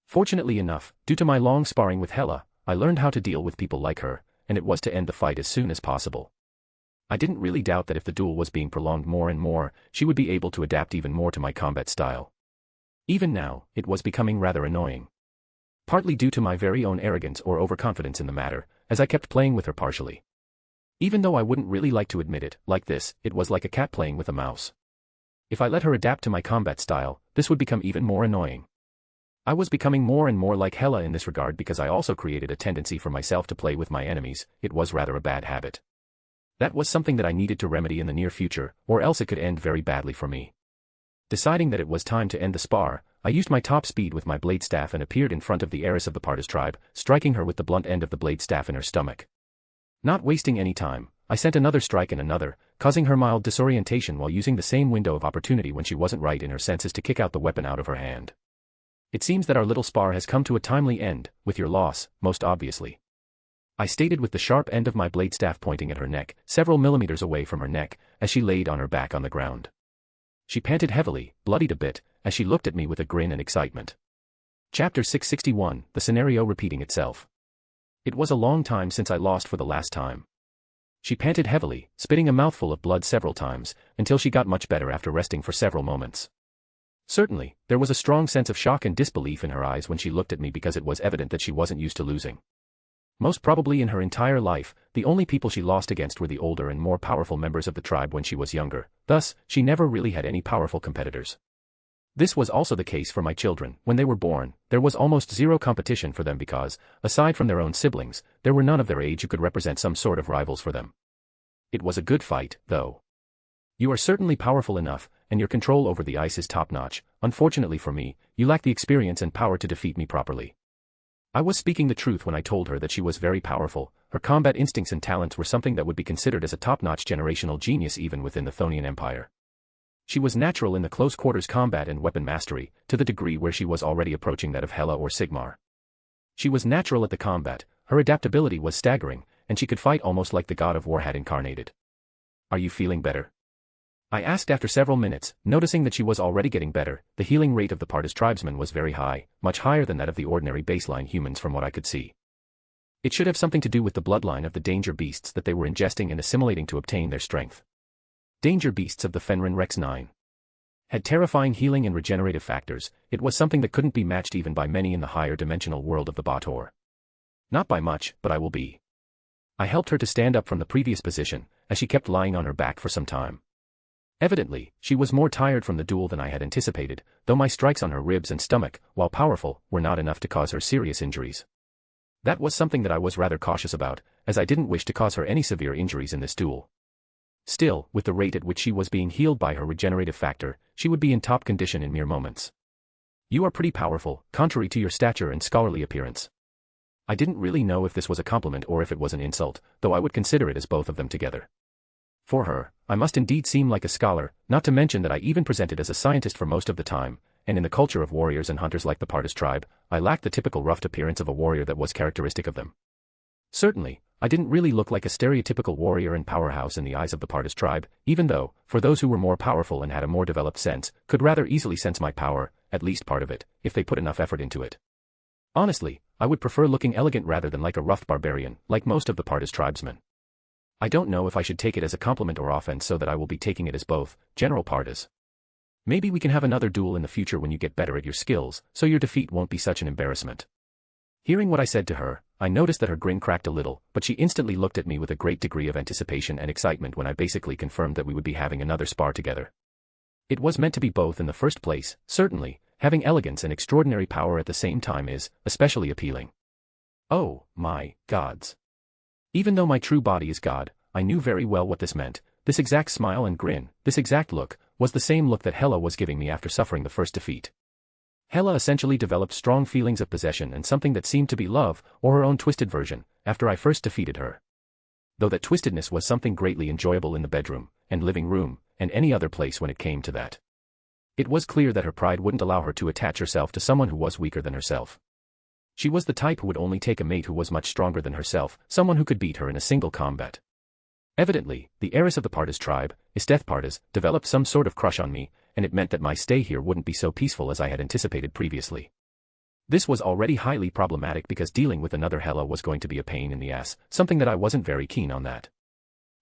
Fortunately enough, due to my long sparring with Hela, I learned how to deal with people like her, and it was to end the fight as soon as possible. I didn't really doubt that if the duel was being prolonged more and more, she would be able to adapt even more to my combat style. Even now, it was becoming rather annoying. Partly due to my very own arrogance or overconfidence in the matter, as I kept playing with her partially. Even though I wouldn't really like to admit it, like this, it was like a cat playing with a mouse. If I let her adapt to my combat style, this would become even more annoying. I was becoming more and more like Hela in this regard because I also created a tendency for myself to play with my enemies. It was rather a bad habit. That was something that I needed to remedy in the near future, or else it could end very badly for me. Deciding that it was time to end the spar, I used my top speed with my blade staff and appeared in front of the heiress of the Partas tribe, striking her with the blunt end of the blade staff in her stomach. Not wasting any time, I sent another strike and another, causing her mild disorientation while using the same window of opportunity when she wasn't right in her senses to kick out the weapon out of her hand. It seems that our little spar has come to a timely end, with your loss, most obviously. I stated with the sharp end of my blade staff pointing at her neck, several millimeters away from her neck, as she laid on her back on the ground. She panted heavily, bloodied a bit, as she looked at me with a grin and excitement. Chapter 661, the scenario repeating itself. It was a long time since I lost for the last time. She panted heavily, spitting a mouthful of blood several times, until she got much better after resting for several moments. Certainly, there was a strong sense of shock and disbelief in her eyes when she looked at me because it was evident that she wasn't used to losing. Most probably in her entire life, the only people she lost against were the older and more powerful members of the tribe when she was younger, thus, she never really had any powerful competitors. This was also the case for my children. When they were born, there was almost zero competition for them because, aside from their own siblings, there were none of their age who could represent some sort of rivals for them. It was a good fight, though. You are certainly powerful enough, and your control over the ice is top-notch. Unfortunately for me, you lack the experience and power to defeat me properly. I was speaking the truth when I told her that she was very powerful. Her combat instincts and talents were something that would be considered as a top-notch generational genius even within the Thonian Empire. She was natural in the close-quarters combat and weapon mastery, to the degree where she was already approaching that of Hela or Sigmar. She was natural at the combat, her adaptability was staggering, and she could fight almost like the god of war had incarnated. Are you feeling better? I asked after several minutes, noticing that she was already getting better. The healing rate of the Pardus tribesmen was very high, much higher than that of the ordinary baseline humans from what I could see. It should have something to do with the bloodline of the danger beasts that they were ingesting and assimilating to obtain their strength. Danger beasts of the Fenrir Rex 9 had terrifying healing and regenerative factors. It was something that couldn't be matched even by many in the higher dimensional world of the Baator. Not by much, but I will be. I helped her to stand up from the previous position, as she kept lying on her back for some time. Evidently, she was more tired from the duel than I had anticipated, though my strikes on her ribs and stomach, while powerful, were not enough to cause her serious injuries. That was something that I was rather cautious about, as I didn't wish to cause her any severe injuries in this duel. Still, with the rate at which she was being healed by her regenerative factor, she would be in top condition in mere moments. You are pretty powerful, contrary to your stature and scholarly appearance. I didn't really know if this was a compliment or if it was an insult, though I would consider it as both of them together. For her, I must indeed seem like a scholar, not to mention that I even presented as a scientist for most of the time, and in the culture of warriors and hunters like the Pardus tribe, I lacked the typical roughed appearance of a warrior that was characteristic of them. Certainly, I didn't really look like a stereotypical warrior and powerhouse in the eyes of the Pardus tribe, even though, for those who were more powerful and had a more developed sense, could rather easily sense my power, at least part of it, if they put enough effort into it. Honestly, I would prefer looking elegant rather than like a roughed barbarian, like most of the Pardus tribesmen. I don't know if I should take it as a compliment or offense, so that I will be taking it as both, General Pardus. Maybe we can have another duel in the future when you get better at your skills, so your defeat won't be such an embarrassment. Hearing what I said to her, I noticed that her grin cracked a little, but she instantly looked at me with a great degree of anticipation and excitement when I basically confirmed that we would be having another spar together. It was meant to be both in the first place. Certainly, having elegance and extraordinary power at the same time is, especially appealing. Oh, my gods. Even though my true body is God, I knew very well what this meant. This exact smile and grin, this exact look, was the same look that Hela was giving me after suffering the first defeat. Hela essentially developed strong feelings of possession and something that seemed to be love, or her own twisted version, after I first defeated her. Though that twistedness was something greatly enjoyable in the bedroom, and living room, and any other place when it came to that. It was clear that her pride wouldn't allow her to attach herself to someone who was weaker than herself. She was the type who would only take a mate who was much stronger than herself, someone who could beat her in a single combat. Evidently, the heiress of the Pardus tribe, Isteth Pardus, developed some sort of crush on me, and it meant that my stay here wouldn't be so peaceful as I had anticipated previously. This was already highly problematic because dealing with another Hela was going to be a pain in the ass, something that I wasn't very keen on that.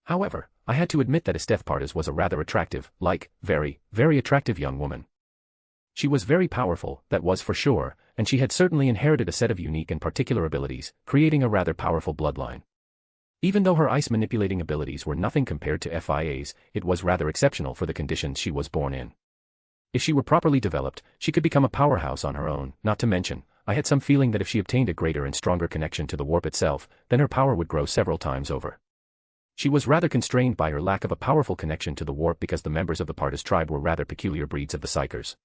However, I had to admit that Isteth Pardus was a rather attractive, very, very attractive young woman. She was very powerful, that was for sure, and she had certainly inherited a set of unique and particular abilities, creating a rather powerful bloodline. Even though her ice manipulating abilities were nothing compared to FIA's, it was rather exceptional for the conditions she was born in. If she were properly developed, she could become a powerhouse on her own, not to mention, I had some feeling that if she obtained a greater and stronger connection to the warp itself, then her power would grow several times over. She was rather constrained by her lack of a powerful connection to the warp because the members of the Pardus tribe were rather peculiar breeds of the Psychers.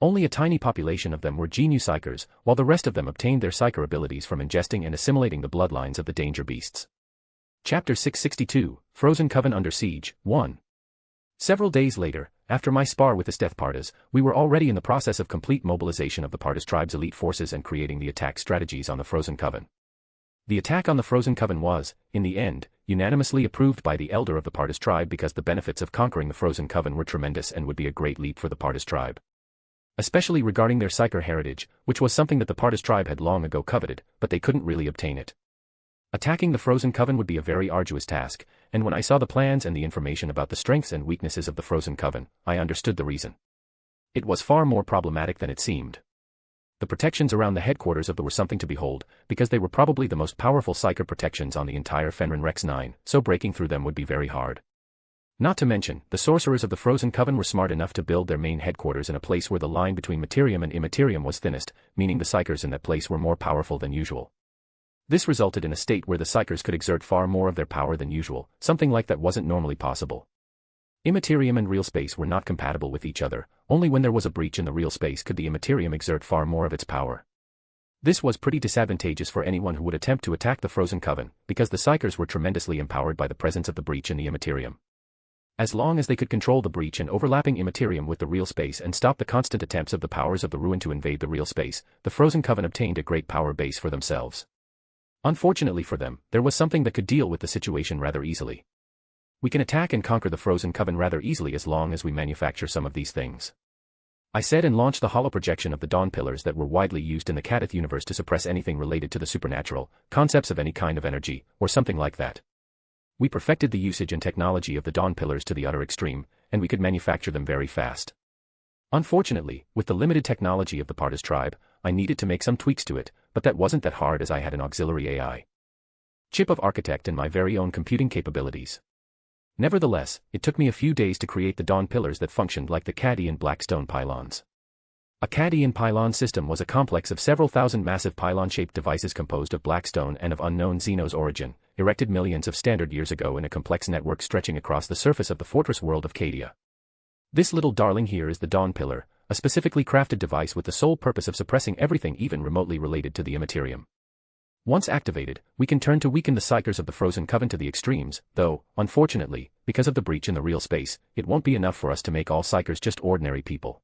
Only a tiny population of them were Genu Psychers, while the rest of them obtained their Psycher abilities from ingesting and assimilating the bloodlines of the danger beasts. Chapter 662, Frozen Coven Under Siege, 1. Several days later, after my spar with the Isteth Pardus, we were already in the process of complete mobilization of the Pardus tribe's elite forces and creating the attack strategies on the Frozen Coven. The attack on the Frozen Coven was, in the end, unanimously approved by the elder of the Pardus tribe because the benefits of conquering the Frozen Coven were tremendous and would be a great leap for the Pardus tribe. Especially regarding their Psyker heritage, which was something that the Pardus tribe had long ago coveted, but they couldn't really obtain it. Attacking the Frozen Coven would be a very arduous task, and when I saw the plans and the information about the strengths and weaknesses of the Frozen Coven, I understood the reason. It was far more problematic than it seemed. The protections around the headquarters of the were something to behold, because they were probably the most powerful Psyker protections on the entire Fenrir Rex 9, so breaking through them would be very hard. Not to mention, the sorcerers of the Frozen Coven were smart enough to build their main headquarters in a place where the line between Materium and Immaterium was thinnest, meaning the Psychers in that place were more powerful than usual. This resulted in a state where the Psychers could exert far more of their power than usual, something like that wasn't normally possible. Immaterium and real space were not compatible with each other, only when there was a breach in the real space could the Immaterium exert far more of its power. This was pretty disadvantageous for anyone who would attempt to attack the Frozen Coven, because the Psykers were tremendously empowered by the presence of the breach in the Immaterium. As long as they could control the breach and overlapping Immaterium with the real space and stop the constant attempts of the powers of the Ruin to invade the real space, the Frozen Coven obtained a great power base for themselves. Unfortunately for them, there was something that could deal with the situation rather easily. We can attack and conquer the Frozen Coven rather easily as long as we manufacture some of these things. I said and launched the hollow projection of the Dawn Pillars that were widely used in the Kadith universe to suppress anything related to the supernatural, concepts of any kind of energy, or something like that. We perfected the usage and technology of the Dawn Pillars to the utter extreme, and we could manufacture them very fast. Unfortunately, with the limited technology of the Partis tribe, I needed to make some tweaks to it, but that wasn't that hard as I had an auxiliary AI chip of architect and my very own computing capabilities. Nevertheless, it took me a few days to create the Dawn Pillars that functioned like the Cadian Blackstone pylons. A Cadian pylon system was a complex of several thousand massive pylon-shaped devices composed of blackstone and of unknown Xenos origin, erected millions of standard years ago in a complex network stretching across the surface of the fortress world of Cadia. This little darling here is the Dawn Pillar, a specifically crafted device with the sole purpose of suppressing everything even remotely related to the Immaterium. Once activated, we can turn to weaken the Psykers of the Frozen Coven to the extremes, though, unfortunately, because of the breach in the real space, it won't be enough for us to make all Psykers just ordinary people.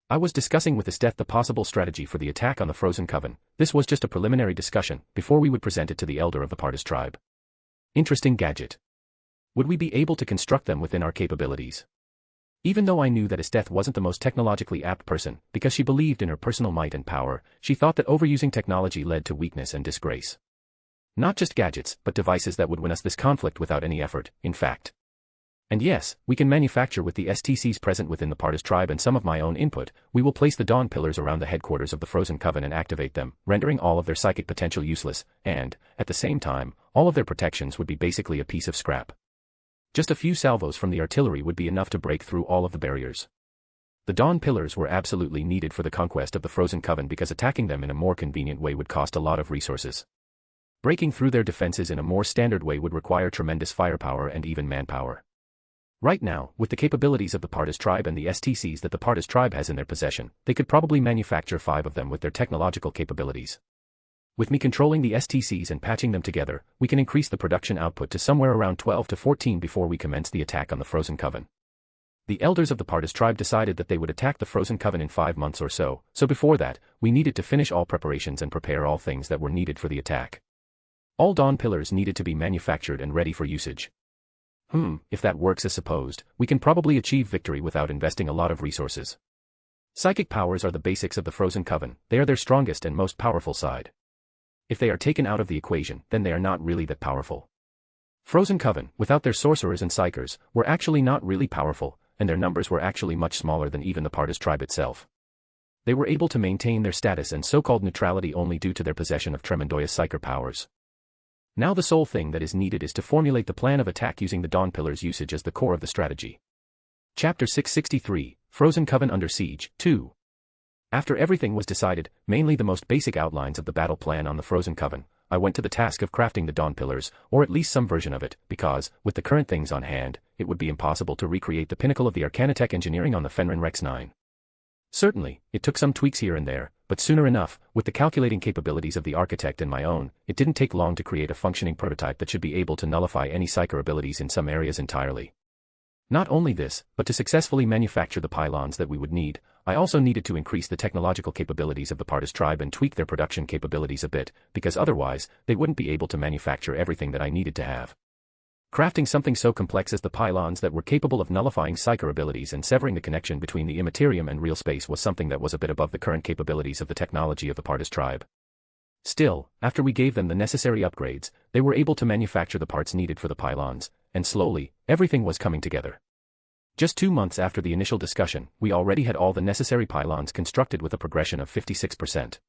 I was discussing with Isteth the possible strategy for the attack on the Frozen Coven. This was just a preliminary discussion, before we would present it to the Elder of the Partis tribe. Interesting gadget. Would we be able to construct them within our capabilities? Even though I knew that Isteth wasn't the most technologically apt person, because she believed in her personal might and power, she thought that overusing technology led to weakness and disgrace. Not just gadgets, but devices that would win us this conflict without any effort, in fact. And yes, we can manufacture with the STCs present within the Partis tribe and some of my own input. We will place the Dawn Pillars around the headquarters of the Frozen Coven and activate them, rendering all of their psychic potential useless, and, at the same time, all of their protections would be basically a piece of scrap. Just a few salvos from the artillery would be enough to break through all of the barriers. The Dawn Pillars were absolutely needed for the conquest of the Frozen Coven because attacking them in a more convenient way would cost a lot of resources. Breaking through their defenses in a more standard way would require tremendous firepower and even manpower. Right now, with the capabilities of the Partis tribe and the STCs that the Partis tribe has in their possession, they could probably manufacture 5 of them with their technological capabilities. With me controlling the STCs and patching them together, we can increase the production output to somewhere around 12 to 14 before we commence the attack on the Frozen Coven. The elders of the Partis tribe decided that they would attack the Frozen Coven in 5 months or so before that, we needed to finish all preparations and prepare all things that were needed for the attack. All Dawn Pillars needed to be manufactured and ready for usage. If that works as supposed, we can probably achieve victory without investing a lot of resources. Psychic powers are the basics of the Frozen Coven, they are their strongest and most powerful side. If they are taken out of the equation, then they are not really that powerful. Frozen Coven, without their sorcerers and psykers, were actually not really powerful, and their numbers were actually much smaller than even the Partis tribe itself. They were able to maintain their status and so-called neutrality only due to their possession of tremendous psyker powers. Now the sole thing that is needed is to formulate the plan of attack using the Dawn Pillars usage as the core of the strategy. Chapter 663, Frozen Coven Under Siege, 2. After everything was decided, mainly the most basic outlines of the battle plan on the Frozen Coven, I went to the task of crafting the Dawn Pillars, or at least some version of it, because, with the current things on hand, it would be impossible to recreate the pinnacle of the Arcanitech engineering on the Fenrir Rex 9. Certainly, it took some tweaks here and there, but sooner enough, with the calculating capabilities of the architect and my own, it didn't take long to create a functioning prototype that should be able to nullify any psyker abilities in some areas entirely. Not only this, but to successfully manufacture the pylons that we would need, I also needed to increase the technological capabilities of the Partis tribe and tweak their production capabilities a bit, because otherwise, they wouldn't be able to manufacture everything that I needed to have. Crafting something so complex as the pylons that were capable of nullifying psyker abilities and severing the connection between the Immaterium and real space was something that was a bit above the current capabilities of the technology of the Partis tribe. Still, after we gave them the necessary upgrades, they were able to manufacture the parts needed for the pylons, and slowly, everything was coming together. Just 2 months after the initial discussion, we already had all the necessary pylons constructed with a progression of 56%.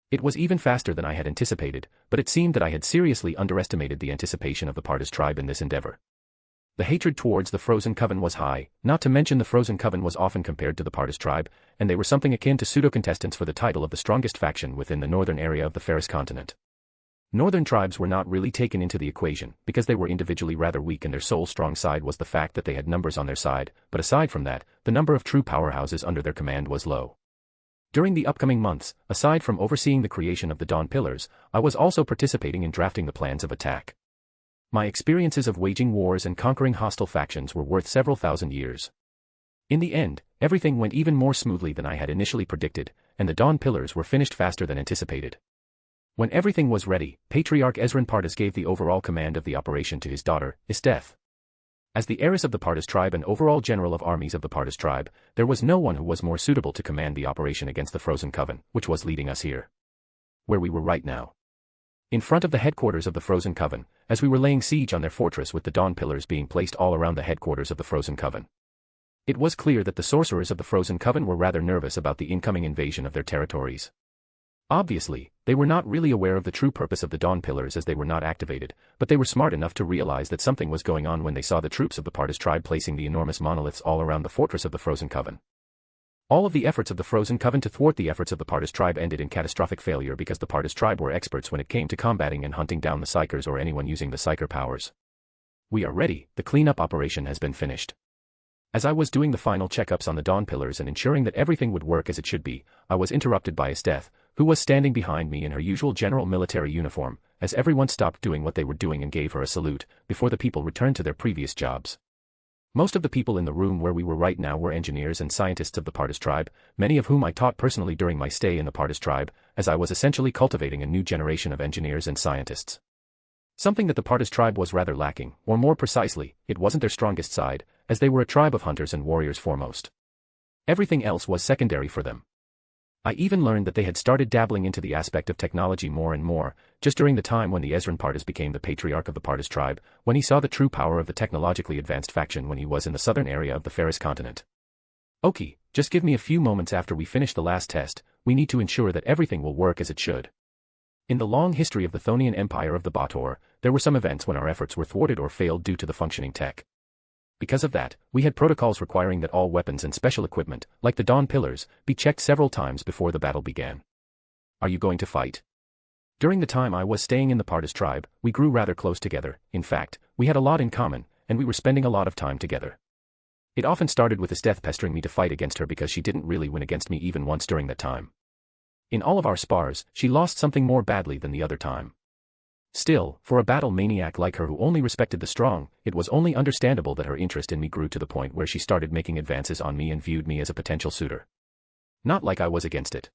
It was even faster than I had anticipated, but it seemed that I had seriously underestimated the anticipation of the Partis tribe in this endeavor. The hatred towards the Frozen Coven was high, not to mention the Frozen Coven was often compared to the Partis tribe, and they were something akin to pseudo-contestants for the title of the strongest faction within the northern area of the Ferris continent. Northern tribes were not really taken into the equation because they were individually rather weak and their sole strong side was the fact that they had numbers on their side, but aside from that, the number of true powerhouses under their command was low. During the upcoming months, aside from overseeing the creation of the Dawn Pillars, I was also participating in drafting the plans of attack. My experiences of waging wars and conquering hostile factions were worth several thousand years. In the end, everything went even more smoothly than I had initially predicted, and the Dawn Pillars were finished faster than anticipated. When everything was ready, Patriarch Ezran Pardes gave the overall command of the operation to his daughter, Isteth. As the heiress of the Pardes tribe and overall general of armies of the Pardes tribe, there was no one who was more suitable to command the operation against the Frozen Coven, which was leading us here. Where we were right now. In front of the headquarters of the Frozen Coven, as we were laying siege on their fortress with the Dawn Pillars being placed all around the headquarters of the Frozen Coven. It was clear that the sorcerers of the Frozen Coven were rather nervous about the incoming invasion of their territories. Obviously, they were not really aware of the true purpose of the Dawn Pillars as they were not activated, but they were smart enough to realize that something was going on when they saw the troops of the Pardes tribe placing the enormous monoliths all around the fortress of the Frozen Coven. All of the efforts of the Frozen Coven to thwart the efforts of the Pardes tribe ended in catastrophic failure because the Pardes tribe were experts when it came to combating and hunting down the Psykers or anyone using the Psyker powers. We are ready, the cleanup operation has been finished. As I was doing the final checkups on the Dawn Pillars and ensuring that everything would work as it should be, I was interrupted by Isteth, who was standing behind me in her usual general military uniform, as everyone stopped doing what they were doing and gave her a salute, before the people returned to their previous jobs. Most of the people in the room where we were right now were engineers and scientists of the Pardes tribe, many of whom I taught personally during my stay in the Pardes tribe, as I was essentially cultivating a new generation of engineers and scientists. Something that the Pardes tribe was rather lacking, or more precisely, it wasn't their strongest side, as they were a tribe of hunters and warriors foremost. Everything else was secondary for them. I even learned that they had started dabbling into the aspect of technology more and more, just during the time when the Ezran Pardes became the patriarch of the Pardes tribe, when he saw the true power of the technologically advanced faction when he was in the southern area of the Ferris continent. Okay, just give me a few moments after we finish the last test, we need to ensure that everything will work as it should. In the long history of the Thonian Empire of the Baator, there were some events when our efforts were thwarted or failed due to the functioning tech. Because of that, we had protocols requiring that all weapons and special equipment, like the Dawn Pillars, be checked several times before the battle began. Are you going to fight? During the time I was staying in the Pardes tribe, we grew rather close together. In fact, we had a lot in common, and we were spending a lot of time together. It often started with Isteth pestering me to fight against her because she didn't really win against me even once during that time. In all of our spars, she lost something more badly than the other time. Still, for a battle maniac like her who only respected the strong, it was only understandable that her interest in me grew to the point where she started making advances on me and viewed me as a potential suitor. Not like I was against it.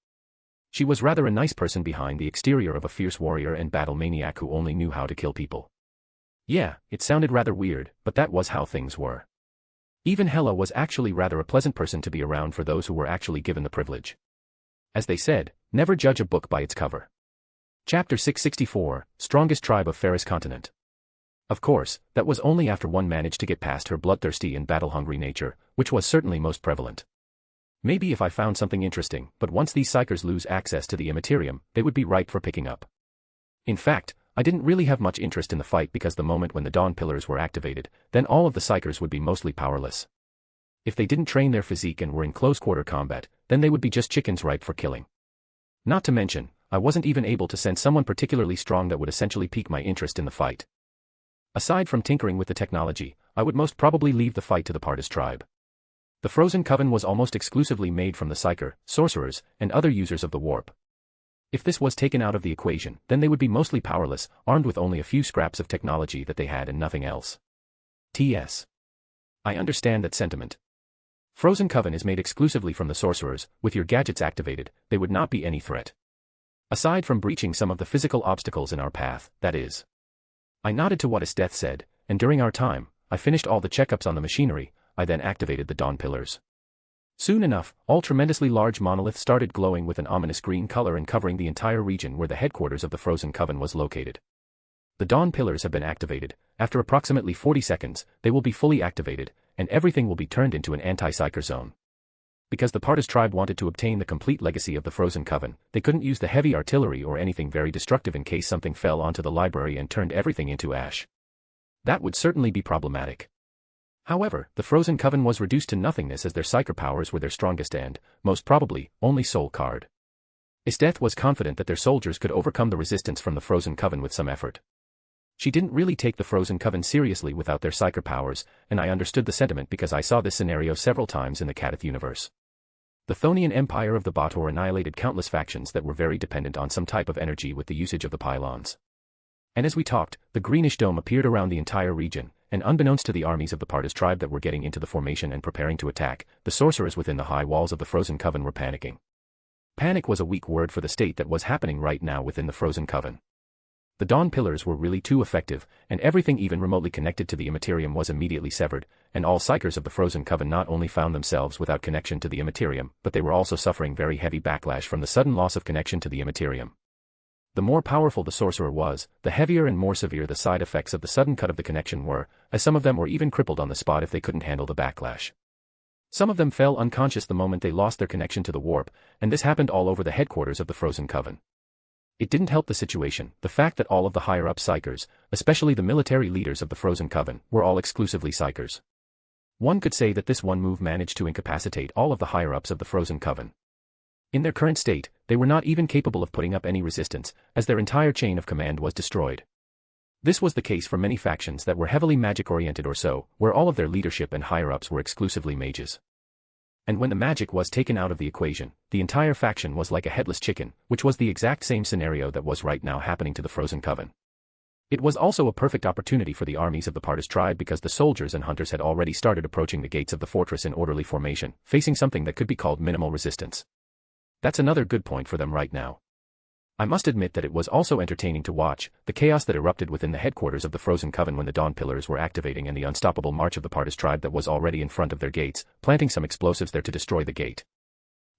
She was rather a nice person behind the exterior of a fierce warrior and battle maniac who only knew how to kill people. Yeah, it sounded rather weird, but that was how things were. Even Hela was actually rather a pleasant person to be around for those who were actually given the privilege. As they said, never judge a book by its cover. Chapter 664, Strongest Tribe of Ferris Continent. Of course, that was only after one managed to get past her bloodthirsty and battle-hungry nature, which was certainly most prevalent. Maybe if I found something interesting, but once these Psykers lose access to the Immaterium, they would be ripe for picking up. In fact, I didn't really have much interest in the fight because the moment when the Dawn Pillars were activated, then all of the Psykers would be mostly powerless. If they didn't train their physique and were in close-quarter combat, then they would be just chickens ripe for killing. Not to mention, I wasn't even able to send someone particularly strong that would essentially pique my interest in the fight. Aside from tinkering with the technology, I would most probably leave the fight to the Pardes tribe. The Frozen Coven was almost exclusively made from the Psyker, sorcerers, and other users of the warp. If this was taken out of the equation, then they would be mostly powerless, armed with only a few scraps of technology that they had and nothing else. T.S. I understand that sentiment. Frozen Coven is made exclusively from the sorcerers, with your gadgets activated, they would not be any threat. Aside from breaching some of the physical obstacles in our path, that is. I nodded to what Isteth said, and during our time, I finished all the checkups on the machinery, I then activated the Dawn Pillars. Soon enough, all tremendously large monoliths started glowing with an ominous green color and covering the entire region where the headquarters of the Frozen Coven was located. The Dawn Pillars have been activated. After approximately 40 seconds, they will be fully activated, and everything will be turned into an anti-Psyker zone. Because the Pardes tribe wanted to obtain the complete legacy of the Frozen Coven, they couldn't use the heavy artillery or anything very destructive in case something fell onto the library and turned everything into ash. That would certainly be problematic. However, the Frozen Coven was reduced to nothingness as their Psyker powers were their strongest and, most probably, only soul card. Esteth was confident that their soldiers could overcome the resistance from the Frozen Coven with some effort. She didn't really take the Frozen Coven seriously without their psyker powers, and I understood the sentiment because I saw this scenario several times in the Kadith universe. The Thonian Empire of the Baator annihilated countless factions that were very dependent on some type of energy with the usage of the pylons. And as we talked, the greenish dome appeared around the entire region, and unbeknownst to the armies of the Partis tribe that were getting into the formation and preparing to attack, the sorcerers within the high walls of the Frozen Coven were panicking. Panic was a weak word for the state that was happening right now within the Frozen Coven. The Dawn Pillars were really too effective, and everything even remotely connected to the Immaterium was immediately severed, and all psychers of the Frozen Coven not only found themselves without connection to the Immaterium, but they were also suffering very heavy backlash from the sudden loss of connection to the Immaterium. The more powerful the sorcerer was, the heavier and more severe the side effects of the sudden cut of the connection were, as some of them were even crippled on the spot if they couldn't handle the backlash. Some of them fell unconscious the moment they lost their connection to the warp, and this happened all over the headquarters of the Frozen Coven. It didn't help the situation, the fact that all of the higher-up psychers, especially the military leaders of the Frozen Coven, were all exclusively psychers. One could say that this one move managed to incapacitate all of the higher-ups of the Frozen Coven. In their current state, they were not even capable of putting up any resistance, as their entire chain of command was destroyed. This was the case for many factions that were heavily magic-oriented or so, where all of their leadership and higher-ups were exclusively mages. And when the magic was taken out of the equation, the entire faction was like a headless chicken, which was the exact same scenario that was right now happening to the Frozen Coven. It was also a perfect opportunity for the armies of the Partis tribe because the soldiers and hunters had already started approaching the gates of the fortress in orderly formation, facing something that could be called minimal resistance. That's another good point for them right now. I must admit that it was also entertaining to watch, the chaos that erupted within the headquarters of the Frozen Coven when the Dawn Pillars were activating and the unstoppable march of the Partis tribe that was already in front of their gates, planting some explosives there to destroy the gate.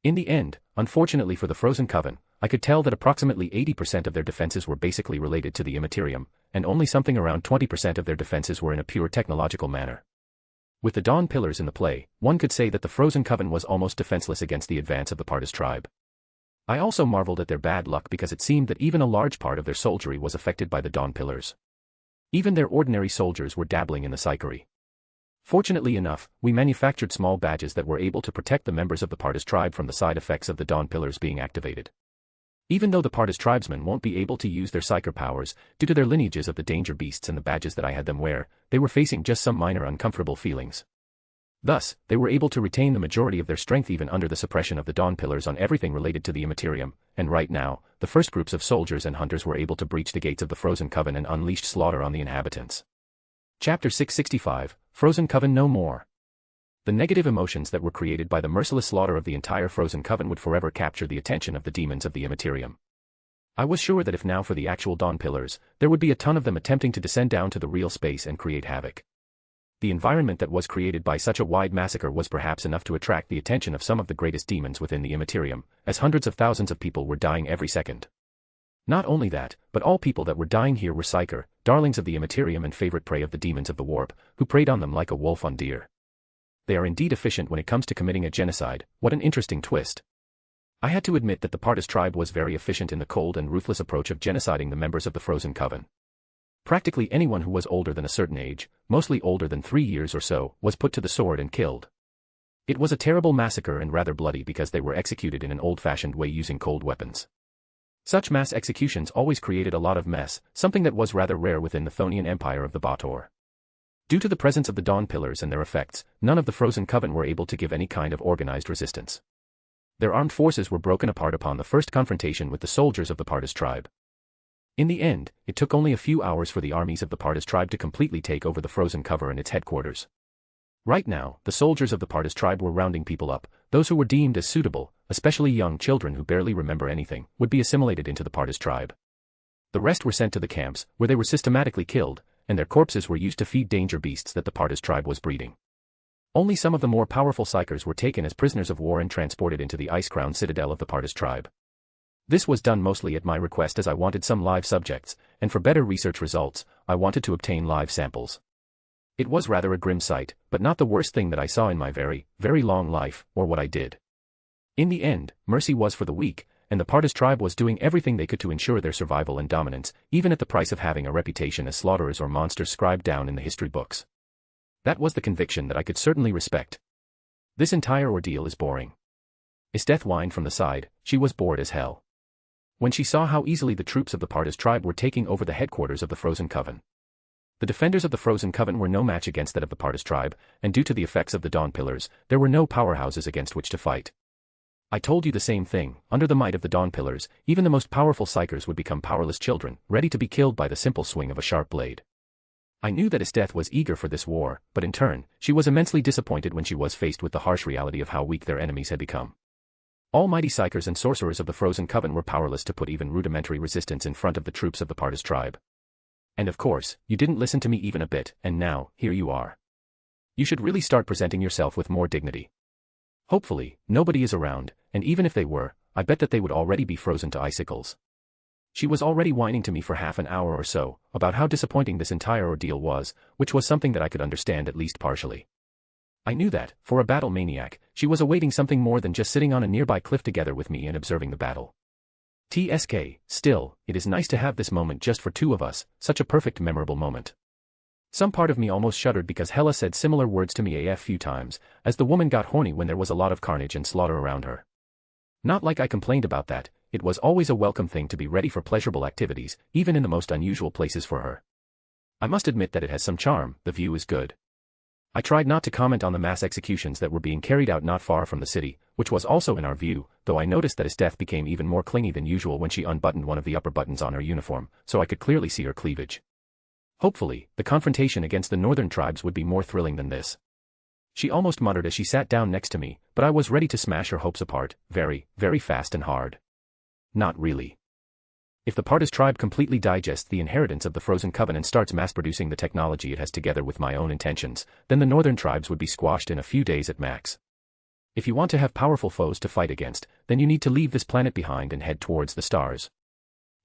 In the end, unfortunately for the Frozen Coven, I could tell that approximately 80% of their defenses were basically related to the Immaterium, and only something around 20% of their defenses were in a pure technological manner. With the Dawn Pillars in the play, one could say that the Frozen Coven was almost defenseless against the advance of the Partis tribe. I also marveled at their bad luck because it seemed that even a large part of their soldiery was affected by the Dawn Pillars. Even their ordinary soldiers were dabbling in the psychery. Fortunately enough, we manufactured small badges that were able to protect the members of the Partis tribe from the side effects of the Dawn Pillars being activated. Even though the Partis tribesmen won't be able to use their psyker powers, due to their lineages of the danger beasts and the badges that I had them wear, they were facing just some minor uncomfortable feelings. Thus, they were able to retain the majority of their strength even under the suppression of the Dawn Pillars on everything related to the Immaterium, and right now, the first groups of soldiers and hunters were able to breach the gates of the Frozen Coven and unleashed slaughter on the inhabitants. Chapter 665, Frozen Coven No More. The negative emotions that were created by the merciless slaughter of the entire Frozen Coven would forever capture the attention of the demons of the Immaterium. I was sure that if now for the actual Dawn Pillars, there would be a ton of them attempting to descend down to the real space and create havoc. The environment that was created by such a wide massacre was perhaps enough to attract the attention of some of the greatest demons within the Immaterium, as hundreds of thousands of people were dying every second. Not only that, but all people that were dying here were psyker, darlings of the Immaterium and favorite prey of the demons of the warp, who preyed on them like a wolf on deer. They are indeed efficient when it comes to committing a genocide. What an interesting twist. I had to admit that the Partis tribe was very efficient in the cold and ruthless approach of genociding the members of the Frozen Coven. Practically anyone who was older than a certain age, mostly older than 3 years or so, was put to the sword and killed. It was a terrible massacre and rather bloody because they were executed in an old-fashioned way using cold weapons. Such mass executions always created a lot of mess, something that was rather rare within the Thonian Empire of the Baator. Due to the presence of the Dawn Pillars and their effects, none of the Frozen Coven were able to give any kind of organized resistance. Their armed forces were broken apart upon the first confrontation with the soldiers of the Partis tribe. In the end, it took only a few hours for the armies of the Partis tribe to completely take over the Frozen Coven and its headquarters. Right now, the soldiers of the Partis tribe were rounding people up. Those who were deemed as suitable, especially young children who barely remember anything, would be assimilated into the Partis tribe. The rest were sent to the camps, where they were systematically killed, and their corpses were used to feed danger beasts that the Partis tribe was breeding. Only some of the more powerful psychers were taken as prisoners of war and transported into the ice-crowned citadel of the Partis tribe. This was done mostly at my request as I wanted some live subjects, and for better research results, I wanted to obtain live samples. It was rather a grim sight, but not the worst thing that I saw in my very, very long life, or what I did. In the end, mercy was for the weak, and the Partis tribe was doing everything they could to ensure their survival and dominance, even at the price of having a reputation as slaughterers or monsters scribed down in the history books. That was the conviction that I could certainly respect. This entire ordeal is boring. Esteth whined from the side. She was bored as hell. when she saw how easily the troops of the Partis tribe were taking over the headquarters of the Frozen Coven. The defenders of the Frozen Coven were no match against that of the Partis tribe, and due to the effects of the Dawn Pillars, there were no powerhouses against which to fight. I told you the same thing. Under the might of the Dawn Pillars, even the most powerful psychers would become powerless children, ready to be killed by the simple swing of a sharp blade. I knew that Esteth was eager for this war, but in turn, she was immensely disappointed when she was faced with the harsh reality of how weak their enemies had become. Almighty psychers and sorcerers of the Frozen Coven were powerless to put even rudimentary resistance in front of the troops of the Partis tribe. And of course, you didn't listen to me even a bit, and now, here you are. You should really start presenting yourself with more dignity. Hopefully, nobody is around, and even if they were, I bet that they would already be frozen to icicles. She was already whining to me for half an hour or so, about how disappointing this entire ordeal was, which was something that I could understand at least partially. I knew that, for a battle maniac, she was awaiting something more than just sitting on a nearby cliff together with me and observing the battle. TSK, still, it is nice to have this moment just for two of us, such a perfect memorable moment. Some part of me almost shuddered because Hela said similar words to me a few times, as the woman got horny when there was a lot of carnage and slaughter around her. Not like I complained about that, it was always a welcome thing to be ready for pleasurable activities, even in the most unusual places for her. I must admit that it has some charm, the view is good. I tried not to comment on the mass executions that were being carried out not far from the city, which was also in our view, though I noticed that Esteth became even more clingy than usual when she unbuttoned one of the upper buttons on her uniform, so I could clearly see her cleavage. Hopefully, the confrontation against the northern tribes would be more thrilling than this. She almost muttered as she sat down next to me, but I was ready to smash her hopes apart, very, very fast and hard. Not really. If the Partis tribe completely digests the inheritance of the Frozen Coven and starts mass-producing the technology it has together with my own intentions, then the northern tribes would be squashed in a few days at max. If you want to have powerful foes to fight against, then you need to leave this planet behind and head towards the stars.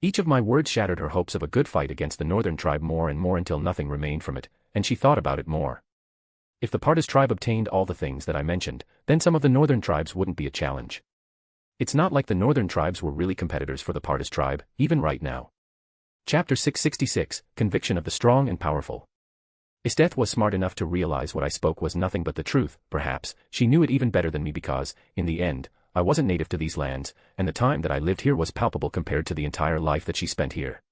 Each of my words shattered her hopes of a good fight against the northern tribe more and more until nothing remained from it, and she thought about it more. If the Partis tribe obtained all the things that I mentioned, then some of the northern tribes wouldn't be a challenge. It's not like the northern tribes were really competitors for the Partis tribe, even right now. Chapter 666, Conviction of the Strong and Powerful. Esteth was smart enough to realize what I spoke was nothing but the truth, perhaps, she knew it even better than me because, in the end, I wasn't native to these lands, and the time that I lived here was palpable compared to the entire life that she spent here.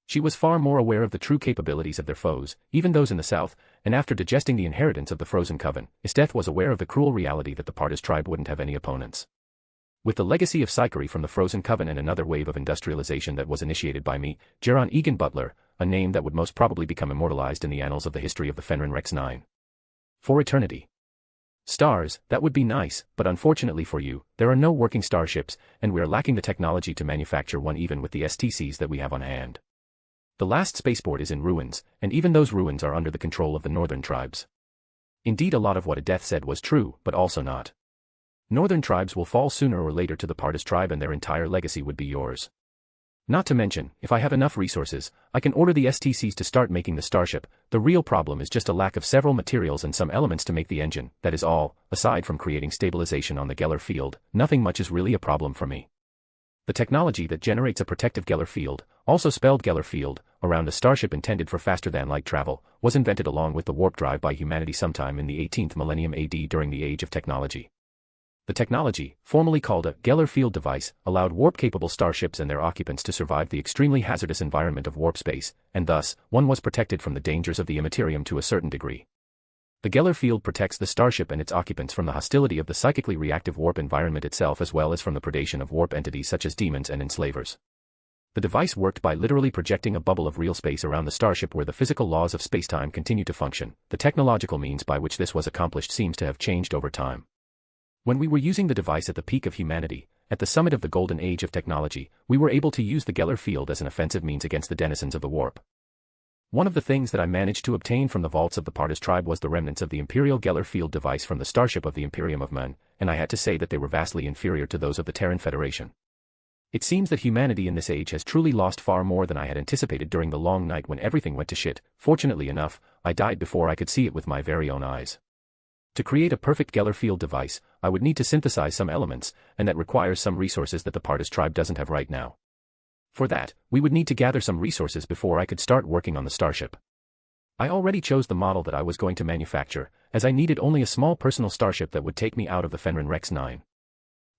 She was far more aware of the true capabilities of their foes, even those in the south, and after digesting the inheritance of the Frozen Coven, Esteth was aware of the cruel reality that the Partis tribe wouldn't have any opponents. With the legacy of psychery from the Frozen Coven and another wave of industrialization that was initiated by me, Geron Egan Butler, a name that would most probably become immortalized in the annals of the history of the Fenrir Rex 9. For eternity. Stars, that would be nice, but unfortunately for you, there are no working starships, and we are lacking the technology to manufacture one even with the STCs that we have on hand. The last spaceport is in ruins, and even those ruins are under the control of the northern tribes. Indeed, a lot of what Edeth said was true, but also not. Northern tribes will fall sooner or later to the Partis tribe and their entire legacy would be yours. Not to mention, if I have enough resources, I can order the STCs to start making the starship. The real problem is just a lack of several materials and some elements to make the engine, that is all. Aside from creating stabilization on the Geller field, nothing much is really a problem for me. The technology that generates a protective Geller field, also spelled Geller field, around a starship intended for faster-than-light travel, was invented along with the warp drive by humanity sometime in the 18th millennium AD during the Age of Technology. The technology, formerly called a Geller field device, allowed warp-capable starships and their occupants to survive the extremely hazardous environment of warp space, and thus, one was protected from the dangers of the immaterium to a certain degree. The Geller field protects the starship and its occupants from the hostility of the psychically reactive warp environment itself as well as from the predation of warp entities such as demons and enslavers. The device worked by literally projecting a bubble of real space around the starship where the physical laws of spacetime continue to function. The technological means by which this was accomplished seems to have changed over time. When we were using the device at the peak of humanity, at the summit of the golden age of technology, we were able to use the Geller field as an offensive means against the denizens of the warp. One of the things that I managed to obtain from the vaults of the Partis tribe was the remnants of the Imperial Geller field device from the starship of the Imperium of Men, and I had to say that they were vastly inferior to those of the Terran Federation. It seems that humanity in this age has truly lost far more than I had anticipated during the long night when everything went to shit. Fortunately enough, I died before I could see it with my very own eyes. To create a perfect Geller field device, I would need to synthesize some elements, and that requires some resources that the Partis tribe doesn't have right now. For that, we would need to gather some resources before I could start working on the starship. I already chose the model that I was going to manufacture, as I needed only a small personal starship that would take me out of the Fenrir Rex 9.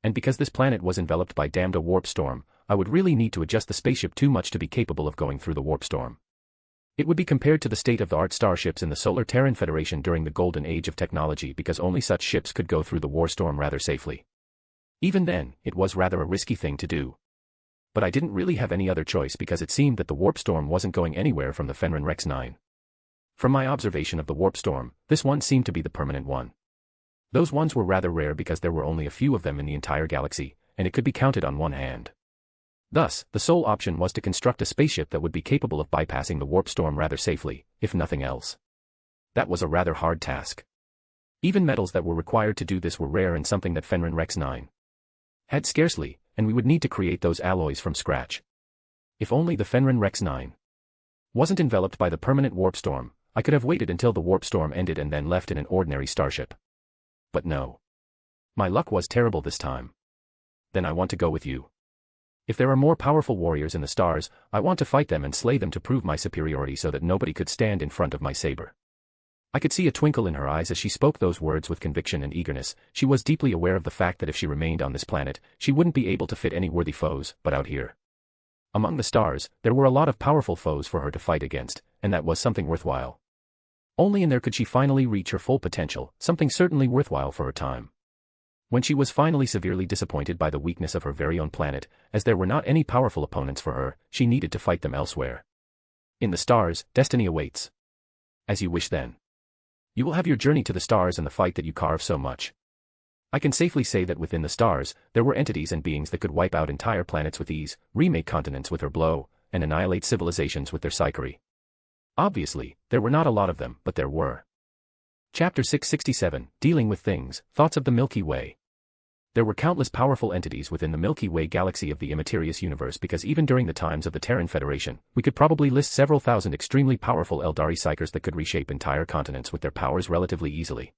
And because this planet was enveloped by damned a warp storm, I would really need to adjust the spaceship too much to be capable of going through the warp storm. It would be compared to the state-of-the-art starships in the Solar Terran Federation during the golden age of technology because only such ships could go through the war storm rather safely. Even then, it was rather a risky thing to do. But I didn't really have any other choice because it seemed that the warp storm wasn't going anywhere from the Fenrir Rex 9. From my observation of the warp storm, this one seemed to be the permanent one. Those ones were rather rare because there were only a few of them in the entire galaxy, and it could be counted on one hand. Thus, the sole option was to construct a spaceship that would be capable of bypassing the warp storm rather safely, if nothing else. That was a rather hard task. Even metals that were required to do this were rare and something that Fenrir Rex 9 had scarcely, and we would need to create those alloys from scratch. If only the Fenrir Rex 9 wasn't enveloped by the permanent warp storm, I could have waited until the warp storm ended and then left in an ordinary starship. But no. My luck was terrible this time. Then I want to go with you. If there are more powerful warriors in the stars, I want to fight them and slay them to prove my superiority so that nobody could stand in front of my saber. I could see a twinkle in her eyes as she spoke those words with conviction and eagerness. She was deeply aware of the fact that if she remained on this planet, she wouldn't be able to fit any worthy foes, but out here. Among the stars, there were a lot of powerful foes for her to fight against, and that was something worthwhile. Only in there could she finally reach her full potential, something certainly worthwhile for her time. When she was finally severely disappointed by the weakness of her very own planet, as there were not any powerful opponents for her, she needed to fight them elsewhere. In the stars, destiny awaits. As you wish then. You will have your journey to the stars and the fight that you carve so much. I can safely say that within the stars, there were entities and beings that could wipe out entire planets with ease, remake continents with her blow, and annihilate civilizations with their psychery. Obviously, there were not a lot of them, but there were. Chapter 667, Dealing with Things, Thoughts of the Milky Way. There were countless powerful entities within the Milky Way galaxy of the Immaterious universe because even during the times of the Terran Federation, we could probably list several thousand extremely powerful Eldari psychers that could reshape entire continents with their powers relatively easily.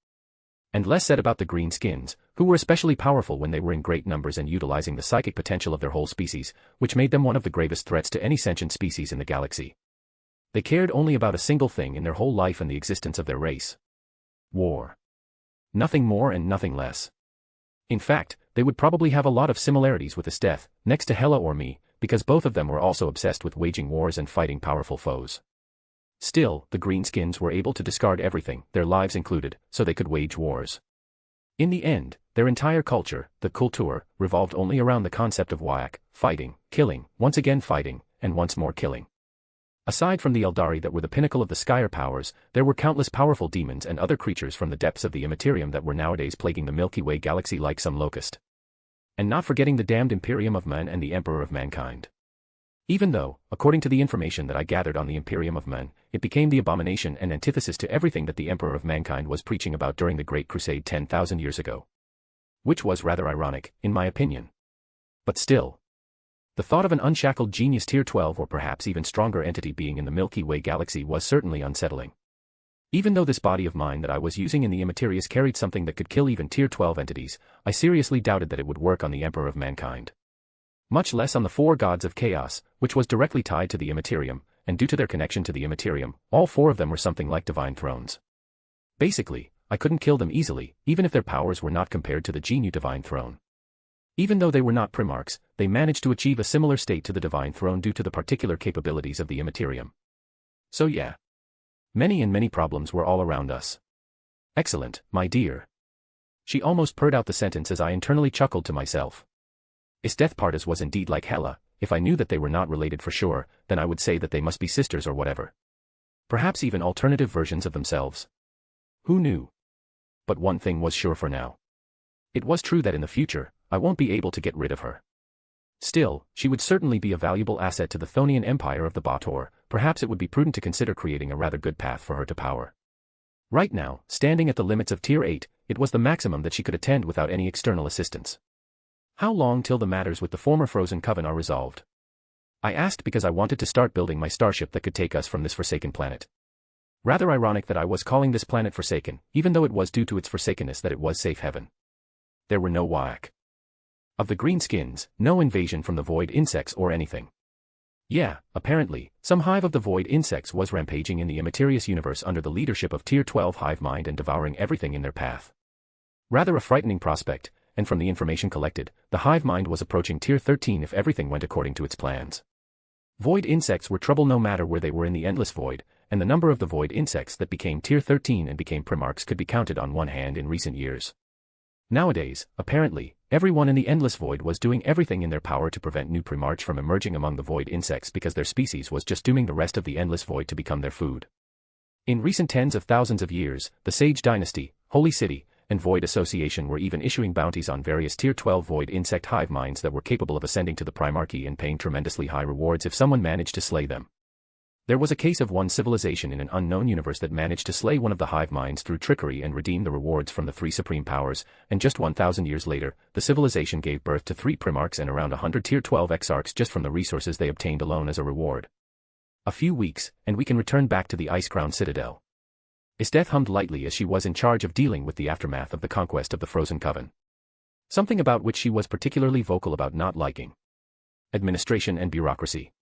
And less said about the greenskins, who were especially powerful when they were in great numbers and utilizing the psychic potential of their whole species, which made them one of the gravest threats to any sentient species in the galaxy. They cared only about a single thing in their whole life and the existence of their race. War. Nothing more and nothing less. In fact, they would probably have a lot of similarities with Esteth, next to Hela or me, because both of them were also obsessed with waging wars and fighting powerful foes. Still, the greenskins were able to discard everything, their lives included, so they could wage wars. In the end, their entire culture, the Kultur, revolved only around the concept of Wyak, fighting, killing, once again fighting, and once more killing. Aside from the Eldari that were the pinnacle of the Skyer powers, there were countless powerful demons and other creatures from the depths of the Immaterium that were nowadays plaguing the Milky Way galaxy like some locust. And not forgetting the damned Imperium of Man and the Emperor of Mankind. Even though, according to the information that I gathered on the Imperium of Man, it became the abomination and antithesis to everything that the Emperor of Mankind was preaching about during the Great Crusade 10,000 years ago. Which was rather ironic, in my opinion. But still. The thought of an unshackled genius Tier 12 or perhaps even stronger entity being in the Milky Way galaxy was certainly unsettling. Even though this body of mine that I was using in the Immaterious carried something that could kill even Tier 12 entities, I seriously doubted that it would work on the Emperor of Mankind. Much less on the four gods of chaos, which was directly tied to the Immaterium, and due to their connection to the Immaterium, all four of them were something like divine thrones. Basically, I couldn't kill them easily, even if their powers were not compared to the Genu divine throne. Even though they were not Primarchs, they managed to achieve a similar state to the divine throne due to the particular capabilities of the Immaterium. So yeah. Many problems were all around us. Excellent, my dear. She almost purred out the sentence as I internally chuckled to myself. Esteth Partas was indeed like Hela. If I knew that they were not related for sure, then I would say that they must be sisters or whatever. Perhaps even alternative versions of themselves. Who knew? But one thing was sure for now. It was true that in the future, I won't be able to get rid of her. Still, she would certainly be a valuable asset to the Thonian Empire of the Baator. Perhaps it would be prudent to consider creating a rather good path for her to power. Right now, standing at the limits of Tier 8, it was the maximum that she could attend without any external assistance. How long till the matters with the former Frozen Coven are resolved? I asked because I wanted to start building my starship that could take us from this forsaken planet. Rather ironic that I was calling this planet Forsaken, even though it was due to its forsakenness that it was safe haven. There were no Wyak. Of the greenskins, no invasion from the void insects or anything. Yeah, apparently, some hive of the void insects was rampaging in the Immaterious universe under the leadership of Tier 12 hive mind and devouring everything in their path. Rather a frightening prospect, and from the information collected, the hive mind was approaching Tier 13 if everything went according to its plans. Void insects were trouble no matter where they were in the endless void, and the number of the void insects that became Tier 13 and became Primarchs could be counted on one hand in recent years. Nowadays, apparently, everyone in the endless void was doing everything in their power to prevent new Primarchs from emerging among the void insects because their species was just dooming the rest of the endless void to become their food. In recent tens of thousands of years, the Sage Dynasty, Holy City, and Void Association were even issuing bounties on various Tier 12 void insect hive minds that were capable of ascending to the Primarchy and paying tremendously high rewards if someone managed to slay them. There was a case of one civilization in an unknown universe that managed to slay one of the hive minds through trickery and redeem the rewards from the 3 supreme powers, and just 1,000 years later, the civilization gave birth to 3 Primarchs and around 100 Tier 12 Exarchs just from the resources they obtained alone as a reward. A few weeks, and we can return back to the Ice-Crown Citadel. Esteth hummed lightly as she was in charge of dealing with the aftermath of the conquest of the Frozen Coven. Something about which she was particularly vocal about not liking. Administration and bureaucracy.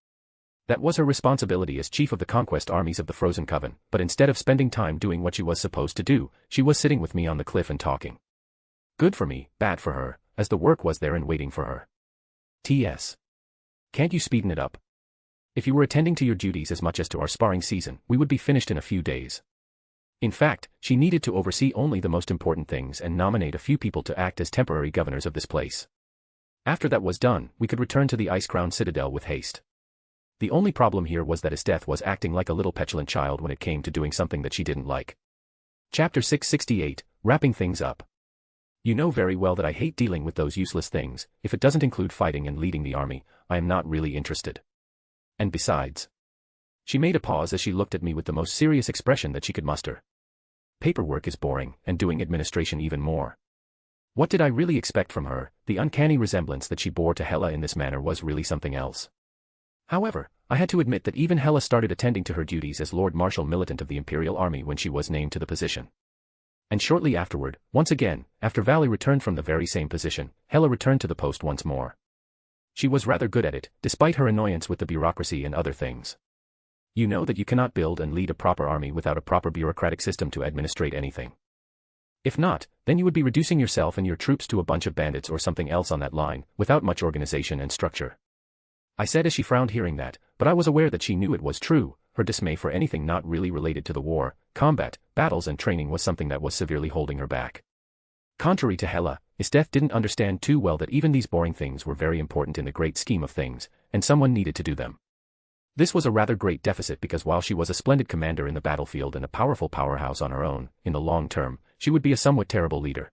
That was her responsibility as chief of the conquest armies of the Frozen Coven, but instead of spending time doing what she was supposed to do, she was sitting with me on the cliff and talking. Good for me, bad for her, as the work was there and waiting for her. T.S. Can't you speeden it up? If you were attending to your duties as much as to our sparring season, we would be finished in a few days. In fact, she needed to oversee only the most important things and nominate a few people to act as temporary governors of this place. After that was done, we could return to the Ice-Crown Citadel with haste. The only problem here was that Esteth was acting like a little petulant child when it came to doing something that she didn't like. Chapter 668, Wrapping Things Up. You know very well that I hate dealing with those useless things. If it doesn't include fighting and leading the army, I am not really interested. And besides... She made a pause as she looked at me with the most serious expression that she could muster. Paperwork is boring, and doing administration even more. What did I really expect from her? The uncanny resemblance that she bore to Hela in this manner was really something else. However, I had to admit that even Hela started attending to her duties as Lord Marshal Militant of the Imperial Army when she was named to the position. And shortly afterward, once again, after Valley returned from the very same position, Hela returned to the post once more. She was rather good at it, despite her annoyance with the bureaucracy and other things. You know that you cannot build and lead a proper army without a proper bureaucratic system to administrate anything. If not, then you would be reducing yourself and your troops to a bunch of bandits or something else on that line, without much organization and structure. I said as she frowned hearing that, but I was aware that she knew it was true. Her dismay for anything not really related to the war, combat, battles and training was something that was severely holding her back. Contrary to Hela, Esteth didn't understand too well that even these boring things were very important in the great scheme of things, and someone needed to do them. This was a rather great deficit because while she was a splendid commander in the battlefield and a powerful powerhouse on her own, in the long term, she would be a somewhat terrible leader.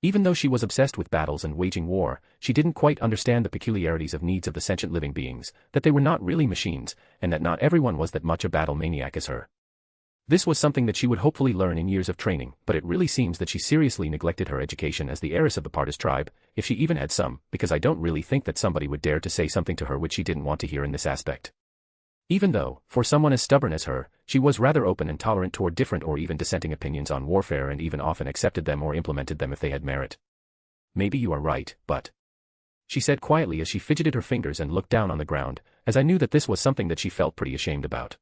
Even though she was obsessed with battles and waging war, she didn't quite understand the peculiarities of needs of the sentient living beings, that they were not really machines, and that not everyone was that much a battle maniac as her. This was something that she would hopefully learn in years of training, but it really seems that she seriously neglected her education as the heiress of the Partis tribe, if she even had some, because I don't really think that somebody would dare to say something to her which she didn't want to hear in this aspect. Even though, for someone as stubborn as her, she was rather open and tolerant toward different or even dissenting opinions on warfare and even often accepted them or implemented them if they had merit. Maybe you are right, but... she said quietly as she fidgeted her fingers and looked down on the ground, as I knew that this was something that she felt pretty ashamed about.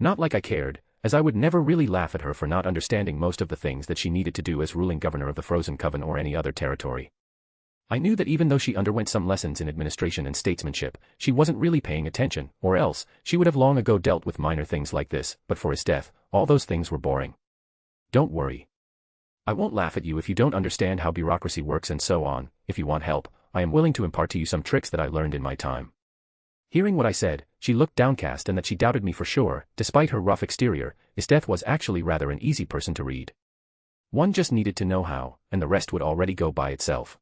Not like I cared, as I would never really laugh at her for not understanding most of the things that she needed to do as ruling governor of the Frozen Coven or any other territory. I knew that even though she underwent some lessons in administration and statesmanship, she wasn't really paying attention, or else, she would have long ago dealt with minor things like this, but for Esteth, all those things were boring. Don't worry. I won't laugh at you if you don't understand how bureaucracy works and so on. If you want help, I am willing to impart to you some tricks that I learned in my time. Hearing what I said, she looked downcast and that she doubted me for sure. Despite her rough exterior, Esteth was actually rather an easy person to read. One just needed to know how, and the rest would already go by itself.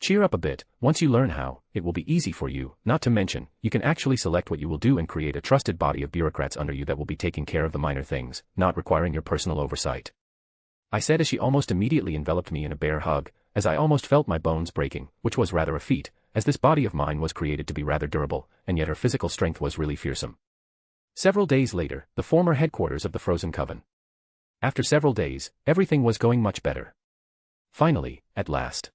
Cheer up a bit. Once you learn how, it will be easy for you, not to mention, you can actually select what you will do and create a trusted body of bureaucrats under you that will be taking care of the minor things, not requiring your personal oversight. I said as she almost immediately enveloped me in a bear hug, as I almost felt my bones breaking, which was rather a feat, as this body of mine was created to be rather durable, and yet her physical strength was really fearsome. Several days later, the former headquarters of the Frozen Coven. After several days, everything was going much better. Finally, at last.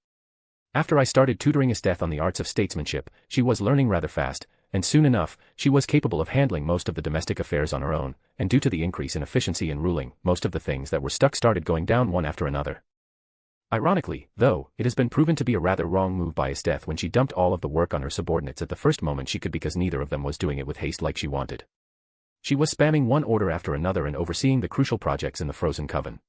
After I started tutoring Esteth on the arts of statesmanship, she was learning rather fast, and soon enough, she was capable of handling most of the domestic affairs on her own, and due to the increase in efficiency in ruling, most of the things that were stuck started going down one after another. Ironically, though, it has been proven to be a rather wrong move by Esteth when she dumped all of the work on her subordinates at the first moment she could because neither of them was doing it with haste like she wanted. She was spamming one order after another and overseeing the crucial projects in the Frozen Coven.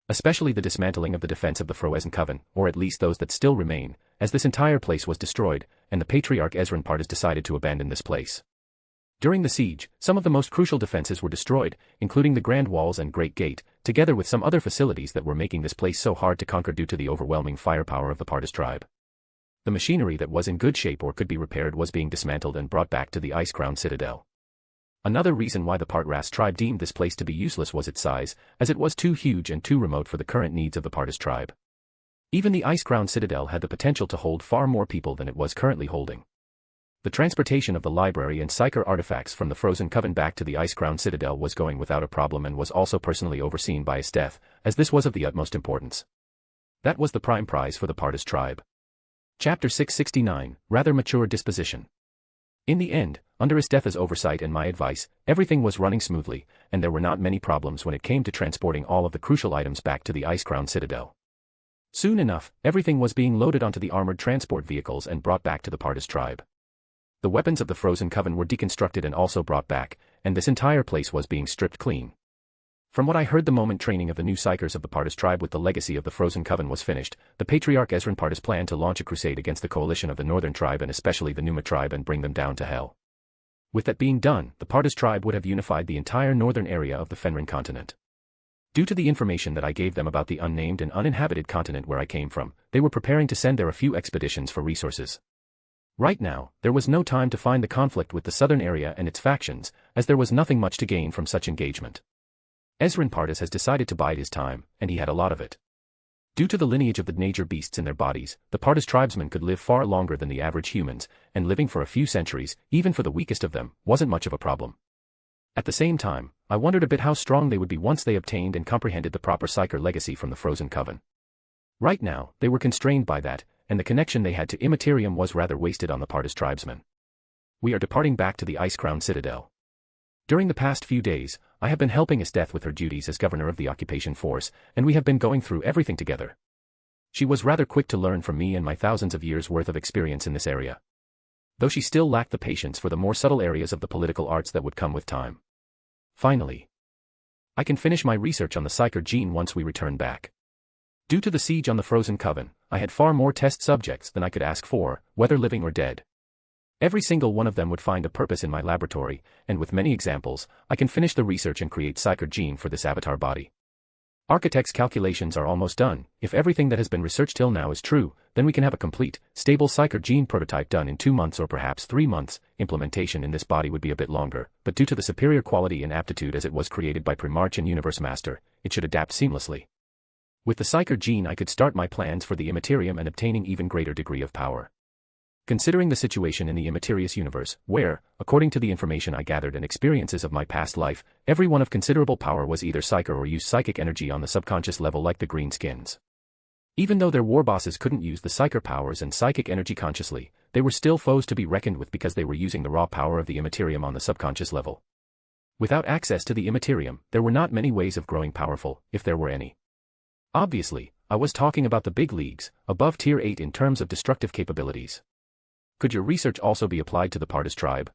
Especially the dismantling of the defense of the Frozen Coven, or at least those that still remain, as this entire place was destroyed, and the Patriarch Ezranpartis decided to abandon this place. During the siege, some of the most crucial defenses were destroyed, including the Grand Walls and Great Gate, together with some other facilities that were making this place so hard to conquer due to the overwhelming firepower of the Partis tribe. The machinery that was in good shape or could be repaired was being dismantled and brought back to the Ice Crown Citadel. Another reason why the Partras tribe deemed this place to be useless was its size, as it was too huge and too remote for the current needs of the Partis tribe. Even the Ice Crown Citadel had the potential to hold far more people than it was currently holding. The transportation of the library and Psyker artifacts from the Frozen Coven back to the Ice Crown Citadel was going without a problem and was also personally overseen by Esteth, as this was of the utmost importance. That was the prime prize for the Partis tribe. Chapter 669, Rather Mature Disposition. In the end, under Esteth's oversight and my advice, everything was running smoothly, and there were not many problems when it came to transporting all of the crucial items back to the Ice Crown Citadel. Soon enough, everything was being loaded onto the armored transport vehicles and brought back to the Partis tribe. The weapons of the Frozen Coven were deconstructed and also brought back, and this entire place was being stripped clean. From what I heard the moment training of the new Psykers of the Partis tribe with the legacy of the Frozen Coven was finished, the Patriarch Ezranpartis planned to launch a crusade against the coalition of the Northern tribe and especially the Numa tribe and bring them down to hell. With that being done, the Partis tribe would have unified the entire northern area of the Fenrin continent. Due to the information that I gave them about the unnamed and uninhabited continent where I came from, they were preparing to send there a few expeditions for resources. Right now, there was no time to find the conflict with the southern area and its factions, as there was nothing much to gain from such engagement. Ezranpartis has decided to bide his time, and he had a lot of it. Due to the lineage of the nature beasts in their bodies, the Partis tribesmen could live far longer than the average humans, and living for a few centuries, even for the weakest of them, wasn't much of a problem. At the same time, I wondered a bit how strong they would be once they obtained and comprehended the proper Psyker legacy from the Frozen Coven. Right now, they were constrained by that, and the connection they had to Immaterium was rather wasted on the Partis tribesmen. We are departing back to the Ice Crown Citadel. During the past few days, I have been helping Esteth with her duties as governor of the occupation force, and we have been going through everything together. She was rather quick to learn from me and my thousands of years' worth of experience in this area. Though she still lacked the patience for the more subtle areas of the political arts that would come with time. Finally, I can finish my research on the Psyker gene once we return back. Due to the siege on the Frozen Coven, I had far more test subjects than I could ask for, whether living or dead. Every single one of them would find a purpose in my laboratory, and with many examples, I can finish the research and create Psyker gene for this avatar body. Architect's calculations are almost done. If everything that has been researched till now is true, then we can have a complete, stable Psyker gene prototype done in 2 months or perhaps 3 months. Implementation in this body would be a bit longer, but due to the superior quality and aptitude as it was created by Primarch and Universe Master, it should adapt seamlessly. With the Psyker gene I could start my plans for the Immaterium and obtaining even greater degree of power. Considering the situation in the Immaterious universe, where, according to the information I gathered and experiences of my past life, everyone of considerable power was either Psyker or used psychic energy on the subconscious level like the Greenskins. Even though their war bosses couldn't use the Psyker powers and psychic energy consciously, they were still foes to be reckoned with because they were using the raw power of the Immaterium on the subconscious level. Without access to the Immaterium, there were not many ways of growing powerful, if there were any. Obviously, I was talking about the big leagues, above Tier 8 in terms of destructive capabilities. Could your research also be applied to the Partis tribe?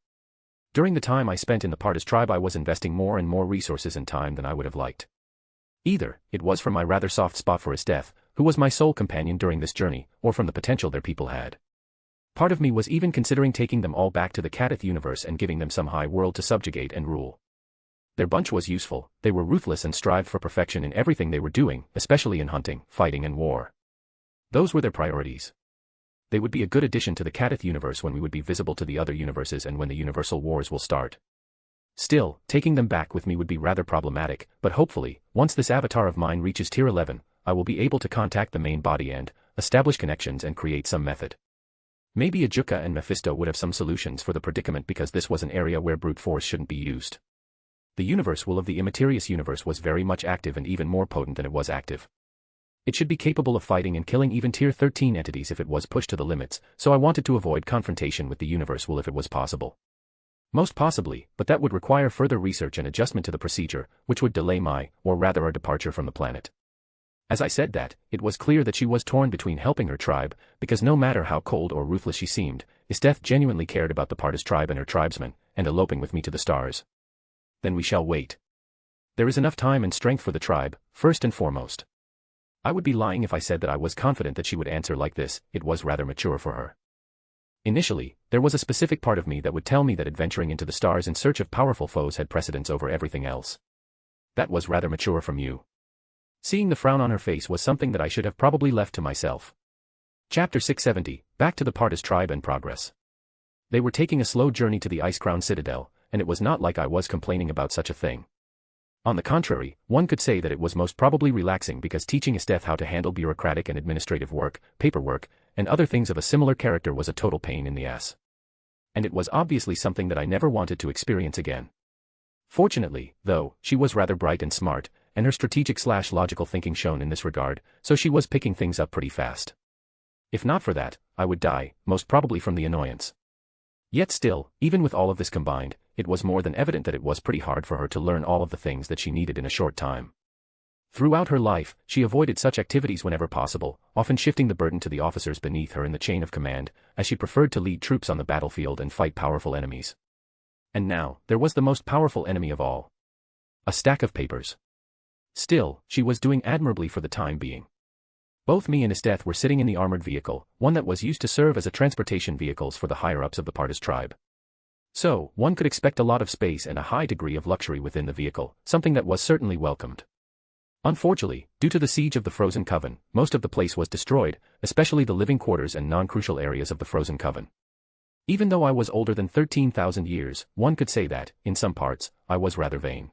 During the time I spent in the Partis tribe I was investing more and more resources and time than I would have liked. Either, it was from my rather soft spot for Esteth, who was my sole companion during this journey, or from the potential their people had. Part of me was even considering taking them all back to the Kadith universe and giving them some high world to subjugate and rule. Their bunch was useful, they were ruthless and strived for perfection in everything they were doing, especially in hunting, fighting and war. Those were their priorities. They would be a good addition to the Kadith universe when we would be visible to the other universes and when the universal wars will start. Still, taking them back with me would be rather problematic, but hopefully, once this avatar of mine reaches Tier 11, I will be able to contact the main body and establish connections and create some method. Maybe Ajuka and Mephisto would have some solutions for the predicament because this was an area where brute force shouldn't be used. The universe will of the Immaterious universe was very much active and even more potent than it was active. It should be capable of fighting and killing even Tier 13 entities if it was pushed to the limits, so I wanted to avoid confrontation with the universe will if it was possible. Most possibly, but that would require further research and adjustment to the procedure, which would delay my, or rather our departure from the planet. As I said that, it was clear that she was torn between helping her tribe, because no matter how cold or ruthless she seemed, Isteth genuinely cared about the Partis tribe and her tribesmen, and eloping with me to the stars. Then we shall wait. There is enough time and strength for the tribe, first and foremost. I would be lying if I said that I was confident that she would answer like this. It was rather mature for her. Initially, there was a specific part of me that would tell me that adventuring into the stars in search of powerful foes had precedence over everything else. That was rather mature from you. Seeing the frown on her face was something that I should have probably left to myself. Chapter 670, Back to the Partis tribe and Progress. They were taking a slow journey to the Ice-Crown Citadel, and it was not like I was complaining about such a thing. On the contrary, one could say that it was most probably relaxing because teaching Isteth how to handle bureaucratic and administrative work, paperwork, and other things of a similar character was a total pain in the ass. And it was obviously something that I never wanted to experience again. Fortunately, though, she was rather bright and smart, and her strategic/logical thinking shone in this regard, so she was picking things up pretty fast. If not for that, I would die, most probably from the annoyance. Yet still, even with all of this combined, it was more than evident that it was pretty hard for her to learn all of the things that she needed in a short time. Throughout her life, she avoided such activities whenever possible, often shifting the burden to the officers beneath her in the chain of command, as she preferred to lead troops on the battlefield and fight powerful enemies. And now, there was the most powerful enemy of all. A stack of papers. Still, she was doing admirably for the time being. Both me and Isteth were sitting in the armored vehicle, one that was used to serve as a transportation vehicles for the higher-ups of the Partis tribe. So, one could expect a lot of space and a high degree of luxury within the vehicle, something that was certainly welcomed. Unfortunately, due to the siege of the Frozen Coven, most of the place was destroyed, especially the living quarters and non-crucial areas of the Frozen Coven. Even though I was older than 13,000 years, one could say that, in some parts, I was rather vain.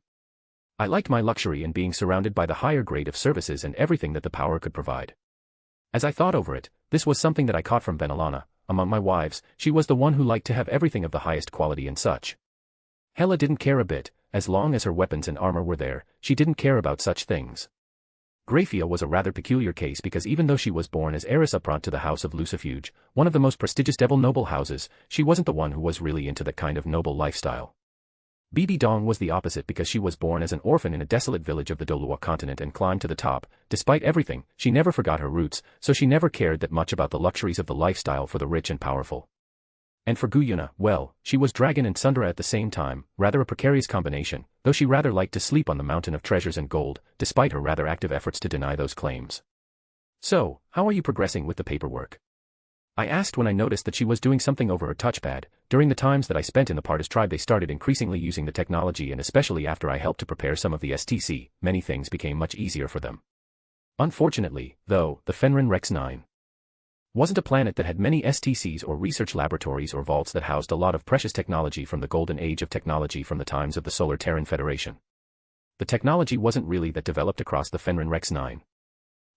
I liked my luxury and being surrounded by the higher grade of services and everything that the power could provide. As I thought over it, this was something that I caught from Benelana. Among my wives, she was the one who liked to have everything of the highest quality and such. Hela didn't care a bit, as long as her weapons and armor were there, she didn't care about such things. Graphia was a rather peculiar case because even though she was born as heiress apparent to the house of Lucifuge, one of the most prestigious devil noble houses, she wasn't the one who was really into that kind of noble lifestyle. Bibi Dong was the opposite because she was born as an orphan in a desolate village of the Dolua continent and climbed to the top. Despite everything, she never forgot her roots, so she never cared that much about the luxuries of the lifestyle for the rich and powerful. And for Guyuna, well, she was dragon and Sundara at the same time, rather a precarious combination, though she rather liked to sleep on the mountain of treasures and gold, despite her rather active efforts to deny those claims. So, how are you progressing with the paperwork? I asked when I noticed that she was doing something over her touchpad. During the times that I spent in the Partis tribe they started increasingly using the technology, and especially after I helped to prepare some of the STC, many things became much easier for them. Unfortunately, though, the Fenrir Rex 9 wasn't a planet that had many STCs or research laboratories or vaults that housed a lot of precious technology from the golden age of technology from the times of the Solar Terran Federation. The technology wasn't really that developed across the Fenrir Rex 9.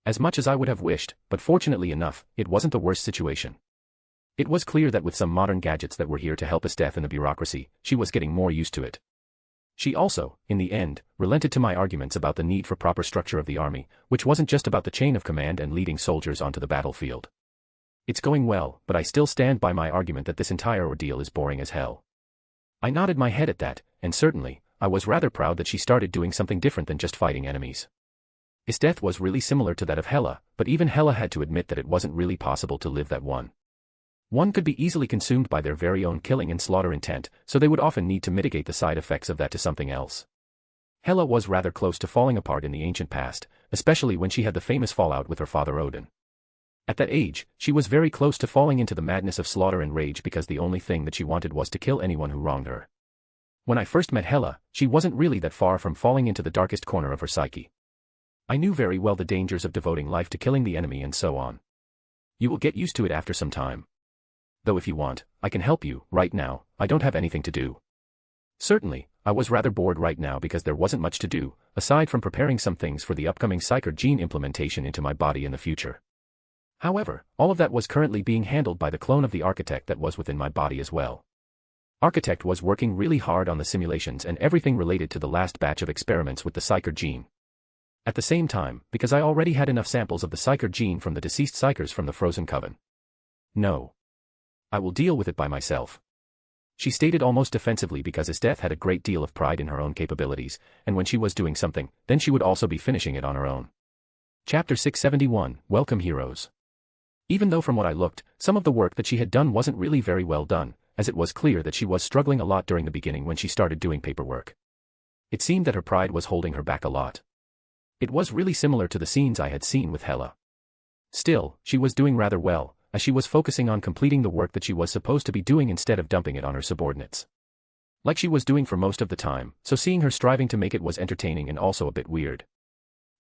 As much as I would have wished, but fortunately enough, it wasn't the worst situation. It was clear that with some modern gadgets that were here to help Isteth in the bureaucracy, she was getting more used to it. She also, in the end, relented to my arguments about the need for proper structure of the army, which wasn't just about the chain of command and leading soldiers onto the battlefield. It's going well, but I still stand by my argument that this entire ordeal is boring as hell. I nodded my head at that, and certainly, I was rather proud that she started doing something different than just fighting enemies. Isteth was really similar to that of Hela, but even Hela had to admit that it wasn't really possible to live that one. One could be easily consumed by their very own killing and slaughter intent, so they would often need to mitigate the side effects of that to something else. Hela was rather close to falling apart in the ancient past, especially when she had the famous fallout with her father Odin. At that age, she was very close to falling into the madness of slaughter and rage because the only thing that she wanted was to kill anyone who wronged her. When I first met Hela, she wasn't really that far from falling into the darkest corner of her psyche. I knew very well the dangers of devoting life to killing the enemy and so on. You will get used to it after some time. Though if you want, I can help you. Right now, I don't have anything to do. Certainly, I was rather bored right now because there wasn't much to do, aside from preparing some things for the upcoming Psyker gene implementation into my body in the future. However, all of that was currently being handled by the clone of the architect that was within my body as well. Architect was working really hard on the simulations and everything related to the last batch of experiments with the Psyker gene. At the same time, because I already had enough samples of the Psyker gene from the deceased Psykers from the Frozen Coven. No. I will deal with it by myself. She stated almost defensively because Isteth had a great deal of pride in her own capabilities, and when she was doing something, then she would also be finishing it on her own. Chapter 671, Welcome Heroes. Even though from what I looked, some of the work that she had done wasn't really very well done, as it was clear that she was struggling a lot during the beginning when she started doing paperwork. It seemed that her pride was holding her back a lot. It was really similar to the scenes I had seen with Hela. Still, she was doing rather well, as she was focusing on completing the work that she was supposed to be doing instead of dumping it on her subordinates. Like she was doing for most of the time, so seeing her striving to make it was entertaining and also a bit weird.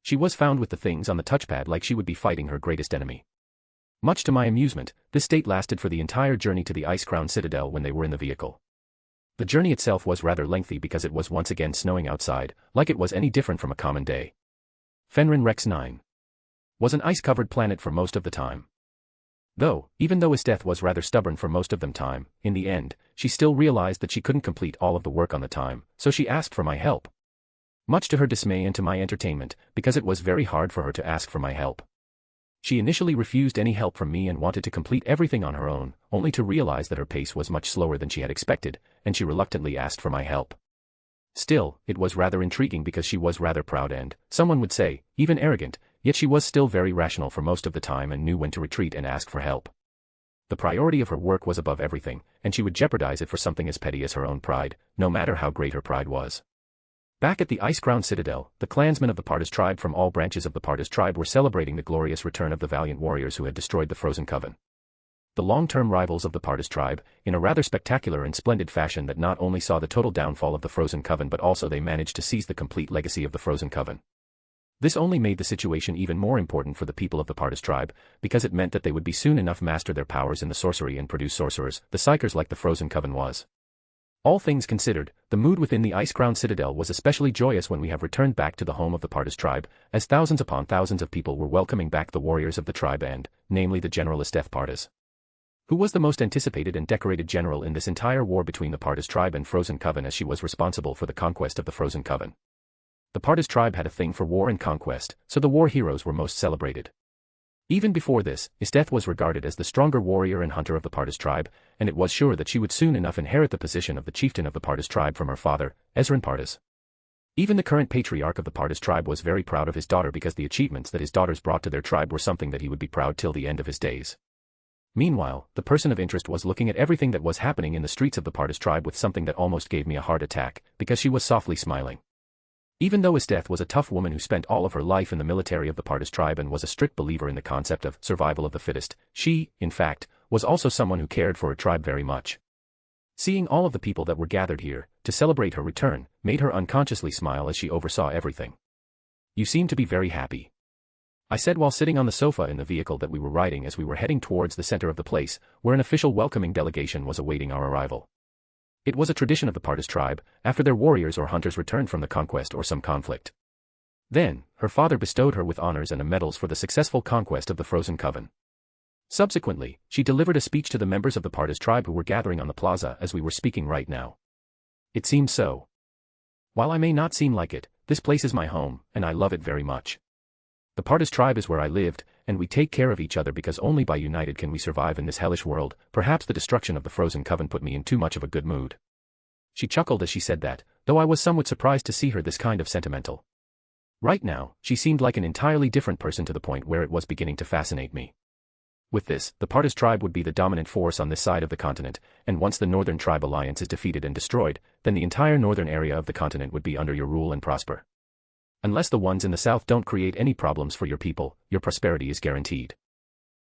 She was found with the things on the touchpad like she would be fighting her greatest enemy. Much to my amusement, this state lasted for the entire journey to the Ice Crown Citadel when they were in the vehicle. The journey itself was rather lengthy because it was once again snowing outside, like it was any different from a common day. Fenrir Rex 9 was an ice-covered planet for most of the time. Though, even though Esteth was rather stubborn for most of the time, in the end, she still realized that she couldn't complete all of the work on the time, so she asked for my help. Much to her dismay and to my entertainment, because it was very hard for her to ask for my help. She initially refused any help from me and wanted to complete everything on her own, only to realize that her pace was much slower than she had expected, and she reluctantly asked for my help. Still, it was rather intriguing because she was rather proud and, someone would say, even arrogant, yet she was still very rational for most of the time and knew when to retreat and ask for help. The priority of her work was above everything, and she would jeopardize it for something as petty as her own pride, no matter how great her pride was. Back at the Ice Crown Citadel, the clansmen of the Partis tribe from all branches of the Partis tribe were celebrating the glorious return of the valiant warriors who had destroyed the Frozen Coven. The long-term rivals of the Partis tribe, in a rather spectacular and splendid fashion that not only saw the total downfall of the Frozen Coven but also they managed to seize the complete legacy of the Frozen Coven. This only made the situation even more important for the people of the Partis tribe, because it meant that they would be soon enough master their powers in the sorcery and produce sorcerers, the Psykers like the Frozen Coven was. All things considered, the mood within the Ice Crown Citadel was especially joyous when we have returned back to the home of the Partis tribe, as thousands upon thousands of people were welcoming back the warriors of the tribe and, namely the General Esteth Partis, who was the most anticipated and decorated general in this entire war between the Partis tribe and Frozen Coven, as she was responsible for the conquest of the Frozen Coven. The Partis tribe had a thing for war and conquest, so the war heroes were most celebrated. Even before this, Esteth was regarded as the stronger warrior and hunter of the Partis tribe, and it was sure that she would soon enough inherit the position of the chieftain of the Partis tribe from her father, Ezran Partis. Even the current patriarch of the Partis tribe was very proud of his daughter because the achievements that his daughters brought to their tribe were something that he would be proud till the end of his days. Meanwhile, the person of interest was looking at everything that was happening in the streets of the Partis tribe with something that almost gave me a heart attack, because she was softly smiling. Even though Esteth was a tough woman who spent all of her life in the military of the Partis tribe and was a strict believer in the concept of survival of the fittest, she, in fact, was also someone who cared for her tribe very much. Seeing all of the people that were gathered here, to celebrate her return, made her unconsciously smile as she oversaw everything. "You seem to be very happy," I said while sitting on the sofa in the vehicle that we were riding as we were heading towards the center of the place, where an official welcoming delegation was awaiting our arrival. It was a tradition of the Partis tribe, after their warriors or hunters returned from the conquest or some conflict. Then, her father bestowed her with honors and medals for the successful conquest of the Frozen Coven. Subsequently, she delivered a speech to the members of the Partis tribe who were gathering on the plaza as we were speaking right now. It seems so. While I may not seem like it, this place is my home, and I love it very much. The Partis tribe is where I lived, and we take care of each other because only by united can we survive in this hellish world. Perhaps the destruction of the Frozen Coven put me in too much of a good mood. She chuckled as she said that, though I was somewhat surprised to see her this kind of sentimental. Right now, she seemed like an entirely different person to the point where it was beginning to fascinate me. With this, the Partis tribe would be the dominant force on this side of the continent, and once the Northern Tribe Alliance is defeated and destroyed, then the entire northern area of the continent would be under your rule and prosper. Unless the ones in the south don't create any problems for your people, your prosperity is guaranteed.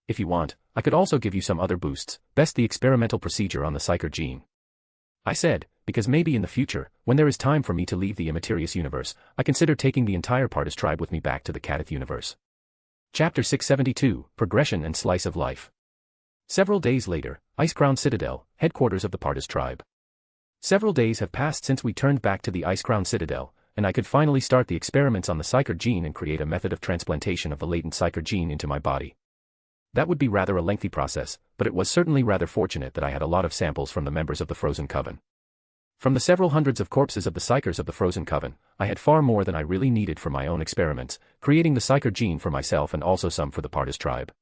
If you want, I could also give you some other boosts, best the experimental procedure on the Psyker gene. I said, because maybe in the future, when there is time for me to leave the Immaterious universe, I consider taking the entire Partis tribe with me back to the Kadith universe. Chapter 672, Progression and Slice of Life. Several days later, Ice Crown Citadel, headquarters of the Partis tribe. Several days have passed since we turned back to the Ice Crown Citadel, and I could finally start the experiments on the Psyker gene and create a method of transplantation of the latent Psyker gene into my body. That would be rather a lengthy process, but it was certainly rather fortunate that I had a lot of samples from the members of the Frozen Coven. From the several hundreds of corpses of the Psykers of the Frozen Coven, I had far more than I really needed for my own experiments, creating the Psyker gene for myself and also some for the Partis tribe.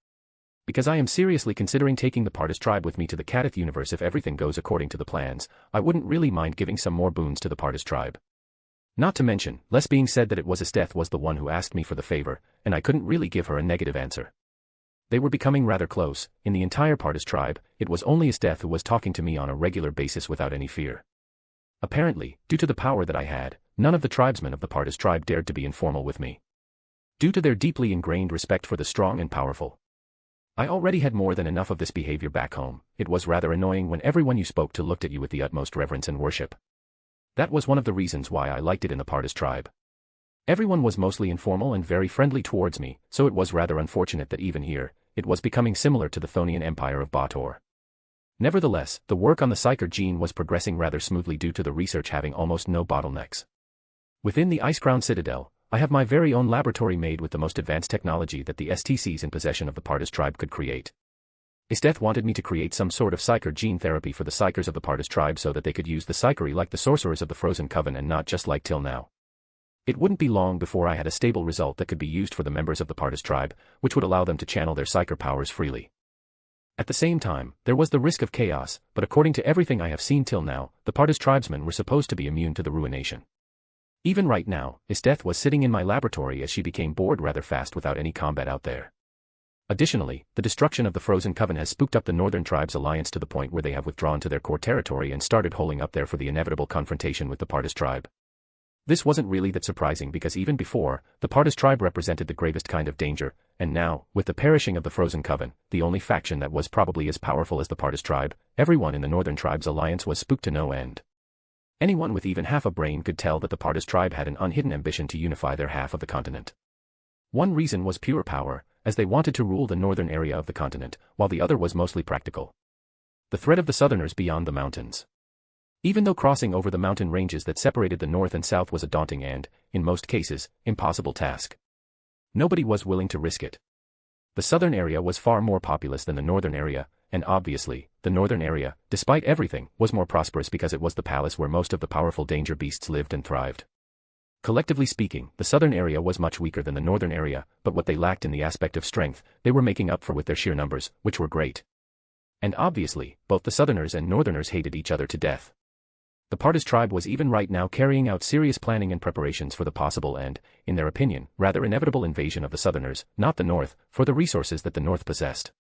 Because I am seriously considering taking the Partis tribe with me to the Kadith universe if everything goes according to the plans, I wouldn't really mind giving some more boons to the Partis tribe. Not to mention, less being said that it was Esteth was the one who asked me for the favor, and I couldn't really give her a negative answer. They were becoming rather close. In the entire Partis tribe, it was only Esteth who was talking to me on a regular basis without any fear. Apparently, due to the power that I had, none of the tribesmen of the Partis tribe dared to be informal with me. Due to their deeply ingrained respect for the strong and powerful. I already had more than enough of this behavior back home. It was rather annoying when everyone you spoke to looked at you with the utmost reverence and worship. That was one of the reasons why I liked it in the Partis tribe. Everyone was mostly informal and very friendly towards me, so it was rather unfortunate that even here, it was becoming similar to the Thonian Empire of Baator. Nevertheless, the work on the Psyker gene was progressing rather smoothly due to the research having almost no bottlenecks. Within the Icecrown Citadel, I have my very own laboratory made with the most advanced technology that the STCs in possession of the Partis tribe could create. Esteth wanted me to create some sort of Psyker gene therapy for the Psykers of the Partis tribe so that they could use the Psykery like the sorcerers of the Frozen Coven and not just like till now. It wouldn't be long before I had a stable result that could be used for the members of the Partis tribe, which would allow them to channel their Psyker powers freely. At the same time, there was the risk of chaos, but according to everything I have seen till now, the Partis tribesmen were supposed to be immune to the ruination. Even right now, Esteth was sitting in my laboratory as she became bored rather fast without any combat out there. Additionally, the destruction of the Frozen Coven has spooked up the Northern Tribes Alliance to the point where they have withdrawn to their core territory and started holding up there for the inevitable confrontation with the Partis tribe. This wasn't really that surprising because even before, the Partis tribe represented the gravest kind of danger, and now, with the perishing of the Frozen Coven, the only faction that was probably as powerful as the Partis tribe, everyone in the Northern Tribes Alliance was spooked to no end. Anyone with even half a brain could tell that the Partis tribe had an unhidden ambition to unify their half of the continent. One reason was pure power, as they wanted to rule the northern area of the continent, while the other was mostly practical. The threat of the Southerners beyond the mountains. Even though crossing over the mountain ranges that separated the north and south was a daunting and, in most cases, impossible task. Nobody was willing to risk it. The southern area was far more populous than the northern area, and obviously, the northern area, despite everything, was more prosperous because it was the palace where most of the powerful danger beasts lived and thrived. Collectively speaking, the southern area was much weaker than the northern area, but what they lacked in the aspect of strength, they were making up for with their sheer numbers, which were great. And obviously, both the southerners and northerners hated each other to death. The Partis tribe was even right now carrying out serious planning and preparations for the possible and, in their opinion, rather inevitable invasion of the southerners, not the north, for the resources that the north possessed.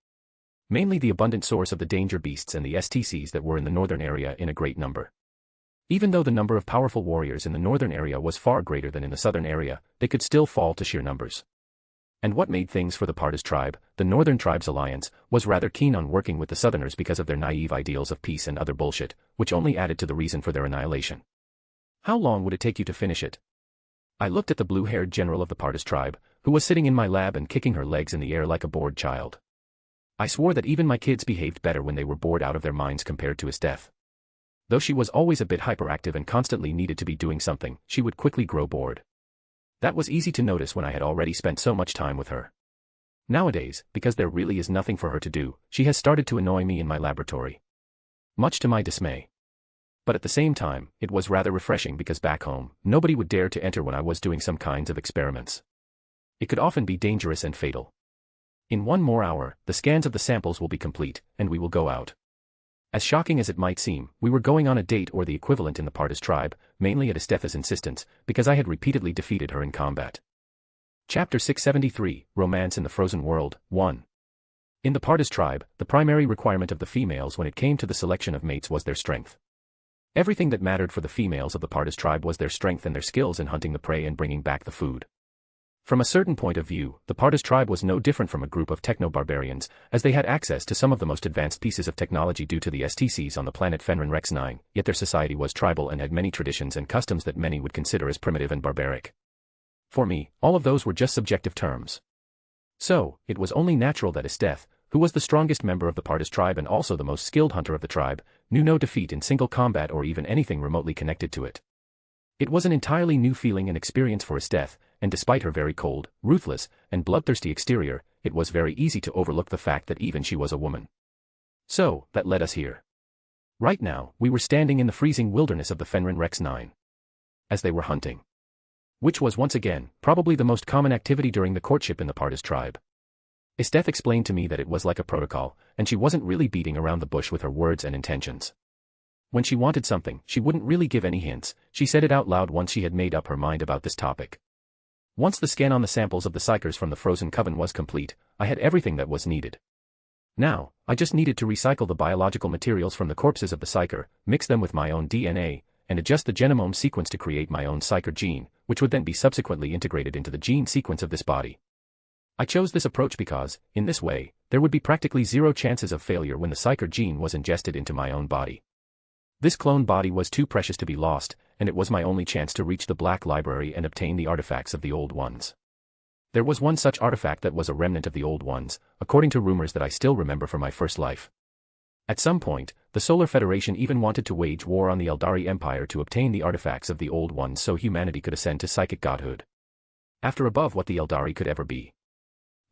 Mainly the abundant source of the danger beasts and the STCs that were in the northern area in a great number. Even though the number of powerful warriors in the northern area was far greater than in the southern area, they could still fall to sheer numbers. And what made things for the Partis tribe, the Northern Tribes Alliance, was rather keen on working with the Southerners because of their naive ideals of peace and other bullshit, which only added to the reason for their annihilation. How long would it take you to finish it? I looked at the blue-haired general of the Partis tribe, who was sitting in my lab and kicking her legs in the air like a bored child. I swore that even my kids behaved better when they were bored out of their minds compared to Esteth. Though she was always a bit hyperactive and constantly needed to be doing something, she would quickly grow bored. That was easy to notice when I had already spent so much time with her. Nowadays, because there really is nothing for her to do, she has started to annoy me in my laboratory. Much to my dismay. But at the same time, it was rather refreshing because back home, nobody would dare to enter when I was doing some kinds of experiments. It could often be dangerous and fatal. In 1 more hour, the scans of the samples will be complete, and we will go out. As shocking as it might seem, we were going on a date or the equivalent in the Partis tribe, mainly at Esteth's insistence, because I had repeatedly defeated her in combat. Chapter 673, Romance in the Frozen World, 1. In the Partis tribe, the primary requirement of the females when it came to the selection of mates was their strength. Everything that mattered for the females of the Partis tribe was their strength and their skills in hunting the prey and bringing back the food. From a certain point of view, the Partis tribe was no different from a group of techno-barbarians, as they had access to some of the most advanced pieces of technology due to the STCs on the planet Fenrir Rex 9, yet their society was tribal and had many traditions and customs that many would consider as primitive and barbaric. For me, all of those were just subjective terms. So, it was only natural that Esteth, who was the strongest member of the Partis tribe and also the most skilled hunter of the tribe, knew no defeat in single combat or even anything remotely connected to it. It was an entirely new feeling and experience for Esteth, and despite her very cold, ruthless, and bloodthirsty exterior, it was very easy to overlook the fact that even she was a woman. So, that led us here. Right now, we were standing in the freezing wilderness of the Fenrir Rex 9. As they were hunting. Which was once again, probably the most common activity during the courtship in the Partis tribe. Esteth explained to me that it was like a protocol, and she wasn't really beating around the bush with her words and intentions. When she wanted something, she wouldn't really give any hints, she said it out loud once she had made up her mind about this topic. Once the scan on the samples of the psychers from the frozen coven was complete, I had everything that was needed. Now, I just needed to recycle the biological materials from the corpses of the psyker, mix them with my own DNA, and adjust the genome sequence to create my own psyker gene, which would then be subsequently integrated into the gene sequence of this body. I chose this approach because, in this way, there would be practically zero chances of failure when the psyker gene was ingested into my own body. This clone body was too precious to be lost, and it was my only chance to reach the Black Library and obtain the artifacts of the Old Ones. There was one such artifact that was a remnant of the Old Ones, according to rumors that I still remember from my first life. At some point, the Solar Federation even wanted to wage war on the Eldari Empire to obtain the artifacts of the Old Ones so humanity could ascend to psychic godhood. After above what the Eldari could ever be.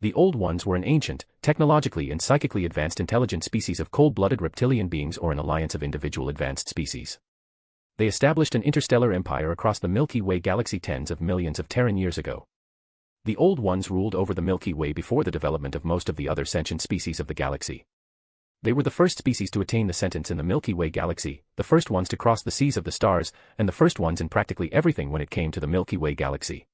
The Old Ones were an ancient, technologically and psychically advanced intelligent species of cold-blooded reptilian beings or an alliance of individual advanced species. They established an interstellar empire across the Milky Way galaxy tens of millions of Terran years ago. The Old Ones ruled over the Milky Way before the development of most of the other sentient species of the galaxy. They were the first species to attain the sentience in the Milky Way galaxy, the first ones to cross the seas of the stars, and the first ones in practically everything when it came to the Milky Way galaxy.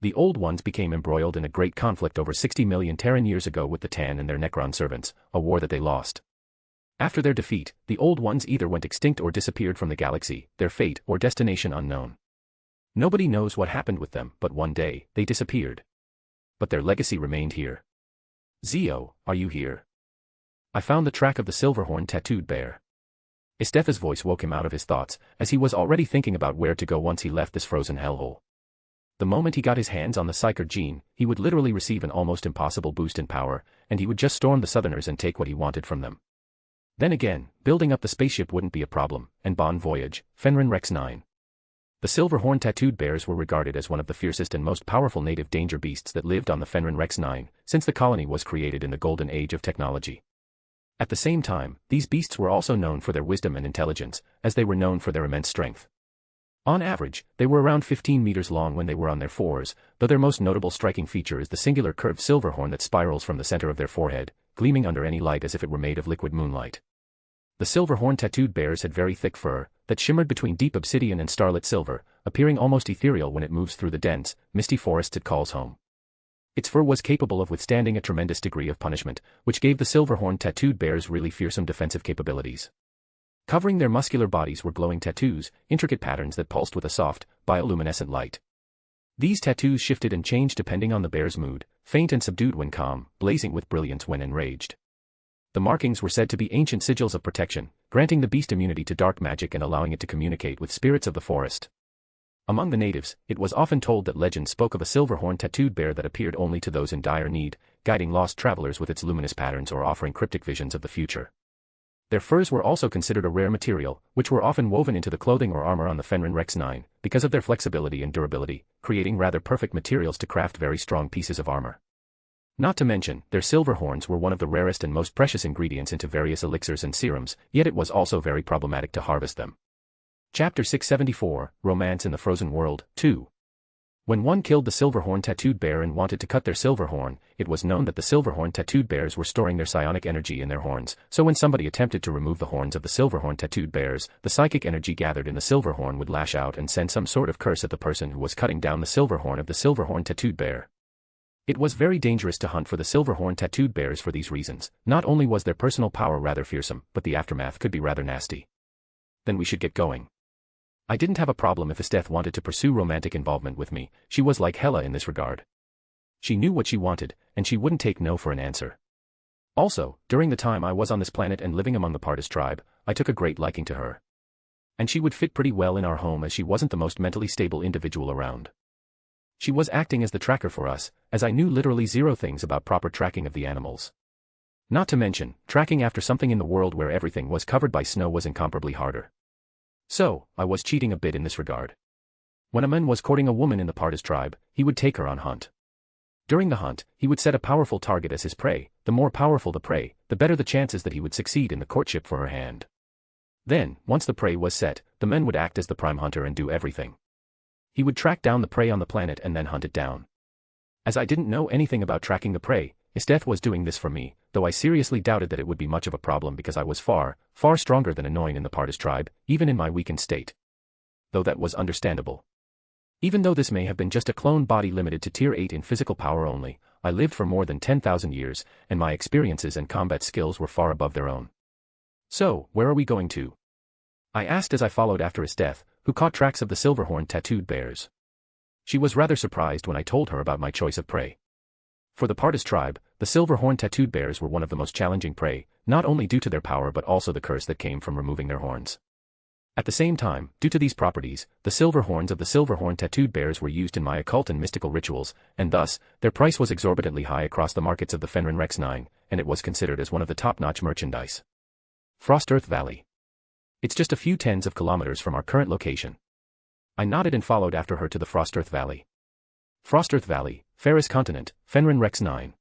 The Old Ones became embroiled in a great conflict over 60 million Terran years ago with the Tan and their Necron servants, a war that they lost. After their defeat, the Old Ones either went extinct or disappeared from the galaxy, their fate or destination unknown. Nobody knows what happened with them, but one day, they disappeared. But their legacy remained here. Zeo, are you here? I found the track of the Silverhorn tattooed bear. Estefa's voice woke him out of his thoughts, as he was already thinking about where to go once he left this frozen hellhole. The moment he got his hands on the psyker gene, he would literally receive an almost impossible boost in power, and he would just storm the Southerners and take what he wanted from them. Then again, building up the spaceship wouldn't be a problem, and Bon Voyage, Fenrir Rex 9. The Silverhorn tattooed bears were regarded as one of the fiercest and most powerful native danger beasts that lived on the Fenrir Rex 9, since the colony was created in the golden age of technology. At the same time, these beasts were also known for their wisdom and intelligence, as they were known for their immense strength. On average, they were around 15 meters long when they were on their fours, though their most notable striking feature is the singular curved silver horn that spirals from the center of their forehead, gleaming under any light as if it were made of liquid moonlight. The Silverhorn tattooed bears had very thick fur, that shimmered between deep obsidian and starlit silver, appearing almost ethereal when it moves through the dense, misty forests it calls home. Its fur was capable of withstanding a tremendous degree of punishment, which gave the Silverhorn tattooed bears really fearsome defensive capabilities. Covering their muscular bodies were glowing tattoos, intricate patterns that pulsed with a soft, bioluminescent light. These tattoos shifted and changed depending on the bear's mood, faint and subdued when calm, blazing with brilliance when enraged. The markings were said to be ancient sigils of protection, granting the beast immunity to dark magic and allowing it to communicate with spirits of the forest. Among the natives, it was often told that legend spoke of a Silverhorn tattooed bear that appeared only to those in dire need, guiding lost travelers with its luminous patterns or offering cryptic visions of the future. Their furs were also considered a rare material, which were often woven into the clothing or armor on the Fenrir Rex 9, because of their flexibility and durability, creating rather perfect materials to craft very strong pieces of armor. Not to mention, their silver horns were one of the rarest and most precious ingredients into various elixirs and serums, yet it was also very problematic to harvest them. Chapter 674, Romance in the Frozen World, 2. When one killed the Silverhorn tattooed bear and wanted to cut their silver horn, it was known that the Silverhorn tattooed bears were storing their psionic energy in their horns, so when somebody attempted to remove the horns of the Silverhorn tattooed bears, the psychic energy gathered in the Silverhorn would lash out and send some sort of curse at the person who was cutting down the Silverhorn of the Silverhorn tattooed bear. It was very dangerous to hunt for the Silverhorn tattooed bears for these reasons. Not only was their personal power rather fearsome, but the aftermath could be rather nasty. Then we should get going. I didn't have a problem if Esteth wanted to pursue romantic involvement with me. She was like Hela in this regard. She knew what she wanted, and she wouldn't take no for an answer. Also, during the time I was on this planet and living among the Partis tribe, I took a great liking to her. And she would fit pretty well in our home as she wasn't the most mentally stable individual around. She was acting as the tracker for us, as I knew literally zero things about proper tracking of the animals. Not to mention, tracking after something in the world where everything was covered by snow was incomparably harder. So, I was cheating a bit in this regard. When a man was courting a woman in the Partis tribe, he would take her on hunt. During the hunt, he would set a powerful target as his prey. The more powerful the prey, the better the chances that he would succeed in the courtship for her hand. Then, once the prey was set, the man would act as the prime hunter and do everything. He would track down the prey on the planet and then hunt it down. As I didn't know anything about tracking the prey, Isteth was doing this for me, though I seriously doubted that it would be much of a problem because I was far, far stronger than annoying in the Partis tribe, even in my weakened state. Though that was understandable. Even though this may have been just a clone body limited to tier 8 in physical power only, I lived for more than 10,000 years, and my experiences and combat skills were far above their own. So, where are we going to? I asked as I followed after Isteth, who caught tracks of the Silverhorn tattooed bears. She was rather surprised when I told her about my choice of prey. For the Partis tribe, the Silverhorn tattooed bears were one of the most challenging prey, not only due to their power but also the curse that came from removing their horns. At the same time, due to these properties, the silver horns of the Silverhorn tattooed bears were used in my occult and mystical rituals, and thus, their price was exorbitantly high across the markets of the Fenrir Rex 9, and it was considered as one of the top-notch merchandise. Frost Earth Valley. It's just a few tens of kilometers from our current location. I nodded and followed after her to the Frost Earth Valley. Frost Earth Valley, Ferris Continent, Fenrir Rex 9.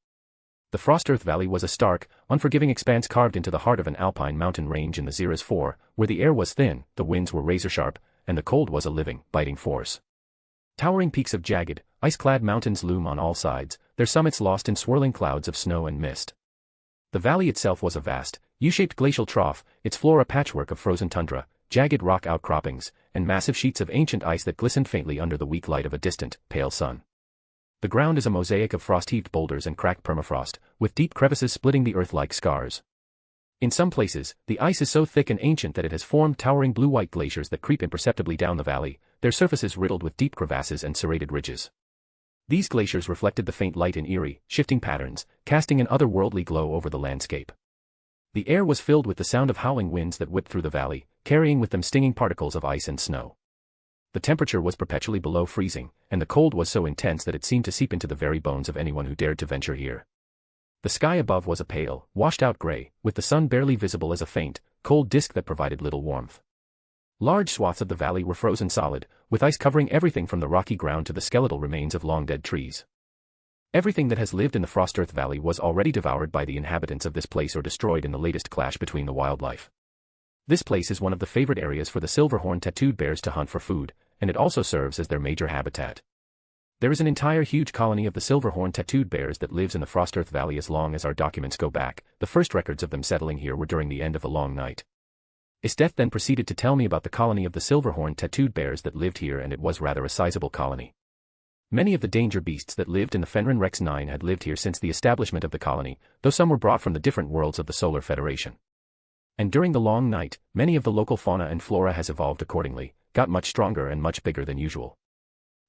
The Frost Earth Valley was a stark, unforgiving expanse carved into the heart of an alpine mountain range in the Xeras 4, where the air was thin, the winds were razor-sharp, and the cold was a living, biting force. Towering peaks of jagged, ice-clad mountains loom on all sides, their summits lost in swirling clouds of snow and mist. The valley itself was a vast, U-shaped glacial trough, its floor a patchwork of frozen tundra, jagged rock outcroppings, and massive sheets of ancient ice that glistened faintly under the weak light of a distant, pale sun. The ground is a mosaic of frost-heaved boulders and cracked permafrost, with deep crevices splitting the earth like scars. In some places, the ice is so thick and ancient that it has formed towering blue-white glaciers that creep imperceptibly down the valley, their surfaces riddled with deep crevasses and serrated ridges. These glaciers reflected the faint light in eerie, shifting patterns, casting an otherworldly glow over the landscape. The air was filled with the sound of howling winds that whipped through the valley, carrying with them stinging particles of ice and snow. The temperature was perpetually below freezing, and the cold was so intense that it seemed to seep into the very bones of anyone who dared to venture here. The sky above was a pale, washed-out gray, with the sun barely visible as a faint, cold disk that provided little warmth. Large swaths of the valley were frozen solid, with ice covering everything from the rocky ground to the skeletal remains of long-dead trees. Everything that has lived in the Frost Earth Valley was already devoured by the inhabitants of this place or destroyed in the latest clash between the wildlife. This place is one of the favorite areas for the Silverhorn tattooed bears to hunt for food, and it also serves as their major habitat. There is an entire huge colony of the Silverhorn tattooed bears that lives in the Frost Earth Valley as long as our documents go back. The first records of them settling here were during the end of a long night. Isteth then proceeded to tell me about the colony of the Silverhorn tattooed bears that lived here, and it was rather a sizable colony. Many of the danger beasts that lived in the Fenrir Rex 9 had lived here since the establishment of the colony, though some were brought from the different worlds of the Solar Federation. And during the long night, many of the local fauna and flora has evolved accordingly, got much stronger and much bigger than usual.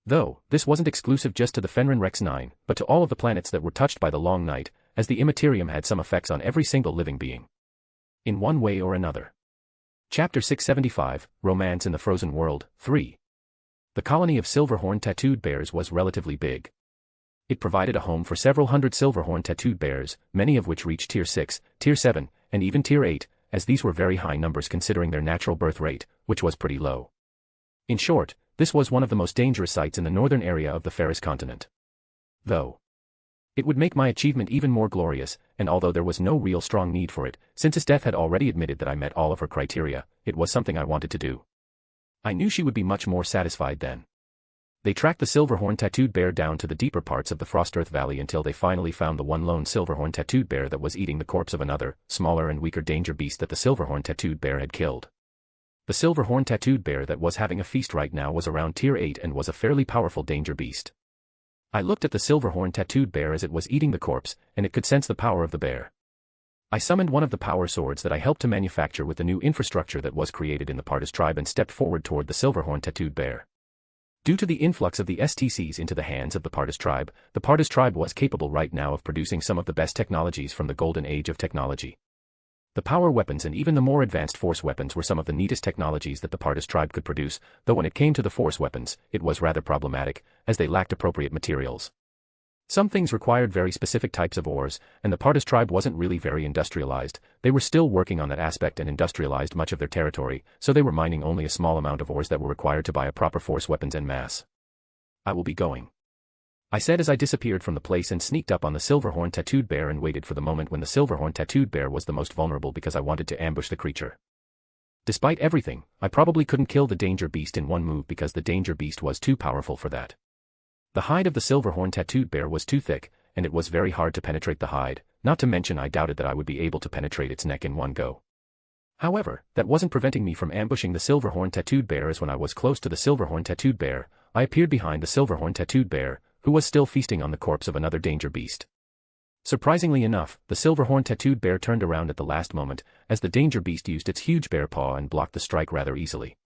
Though, this wasn't exclusive just to the Fenrir Rex 9, but to all of the planets that were touched by the long night, as the Immaterium had some effects on every single living being. In one way or another. Chapter 675, Romance in the Frozen World, 3. The colony of Silverhorn tattooed bears was relatively big. It provided a home for several hundred Silverhorn tattooed bears, many of which reached Tier 6, Tier 7, and even Tier 8, as these were very high numbers considering their natural birth rate, which was pretty low. In short, this was one of the most dangerous sites in the northern area of the Ferris continent. Though it would make my achievement even more glorious, and although there was no real strong need for it, since Isteth had already admitted that I met all of her criteria, it was something I wanted to do. I knew she would be much more satisfied then. They tracked the Silverhorn tattooed bear down to the deeper parts of the Frost Earth Valley until they finally found the one lone Silverhorn tattooed bear that was eating the corpse of another, smaller and weaker danger beast that the Silverhorn tattooed bear had killed. The Silverhorn tattooed bear that was having a feast right now was around Tier 8 and was a fairly powerful danger beast. I looked at the Silverhorn tattooed bear as it was eating the corpse, and it could sense the power of the bear. I summoned one of the power swords that I helped to manufacture with the new infrastructure that was created in the Partis tribe and stepped forward toward the Silverhorn tattooed bear. Due to the influx of the STCs into the hands of the Partis tribe was capable right now of producing some of the best technologies from the golden age of technology. The power weapons and even the more advanced force weapons were some of the neatest technologies that the Partis tribe could produce, though when it came to the force weapons, it was rather problematic, as they lacked appropriate materials. Some things required very specific types of ores, and the Partis tribe wasn't really very industrialized. They were still working on that aspect and industrialized much of their territory, so they were mining only a small amount of ores that were required to buy a proper force weapons en masse. I will be going, I said as I disappeared from the place and sneaked up on the Silverhorn tattooed bear and waited for the moment when the Silverhorn tattooed bear was the most vulnerable because I wanted to ambush the creature. Despite everything, I probably couldn't kill the danger beast in one move because the danger beast was too powerful for that. The hide of the Silverhorn tattooed bear was too thick, and it was very hard to penetrate the hide, not to mention I doubted that I would be able to penetrate its neck in one go. However, that wasn't preventing me from ambushing the Silverhorn Tattooed Bear, as when I was close to the Silverhorn Tattooed Bear, I appeared behind the Silverhorn Tattooed Bear, who was still feasting on the corpse of another danger beast. Surprisingly enough, the Silverhorn Tattooed Bear turned around at the last moment, as the danger beast used its huge bear paw and blocked the strike rather easily.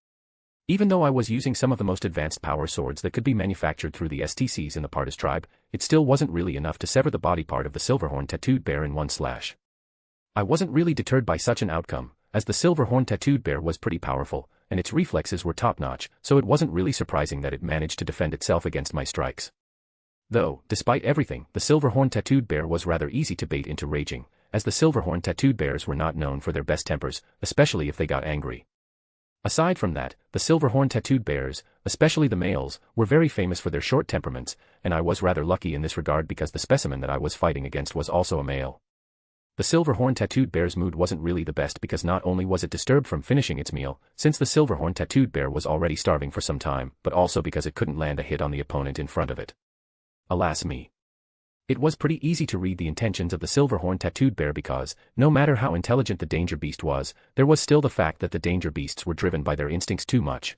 Even though I was using some of the most advanced power swords that could be manufactured through the STCs in the Baator tribe, it still wasn't really enough to sever the body part of the Silverhorn Tattooed Bear in one slash. I wasn't really deterred by such an outcome, as the Silverhorn Tattooed Bear was pretty powerful, and its reflexes were top-notch, so it wasn't really surprising that it managed to defend itself against my strikes. Though, despite everything, the Silverhorn Tattooed Bear was rather easy to bait into raging, as the Silverhorn Tattooed Bears were not known for their best tempers, especially if they got angry. Aside from that, the Silverhorn Tattooed Bears, especially the males, were very famous for their short temperaments, and I was rather lucky in this regard because the specimen that I was fighting against was also a male. The Silverhorn Tattooed Bear's mood wasn't really the best because not only was it disturbed from finishing its meal, since the Silverhorn Tattooed Bear was already starving for some time, but also because it couldn't land a hit on the opponent in front of it. Alas me. It was pretty easy to read the intentions of the Silverhorn Tattooed Bear because, no matter how intelligent the danger beast was, there was still the fact that the danger beasts were driven by their instincts too much.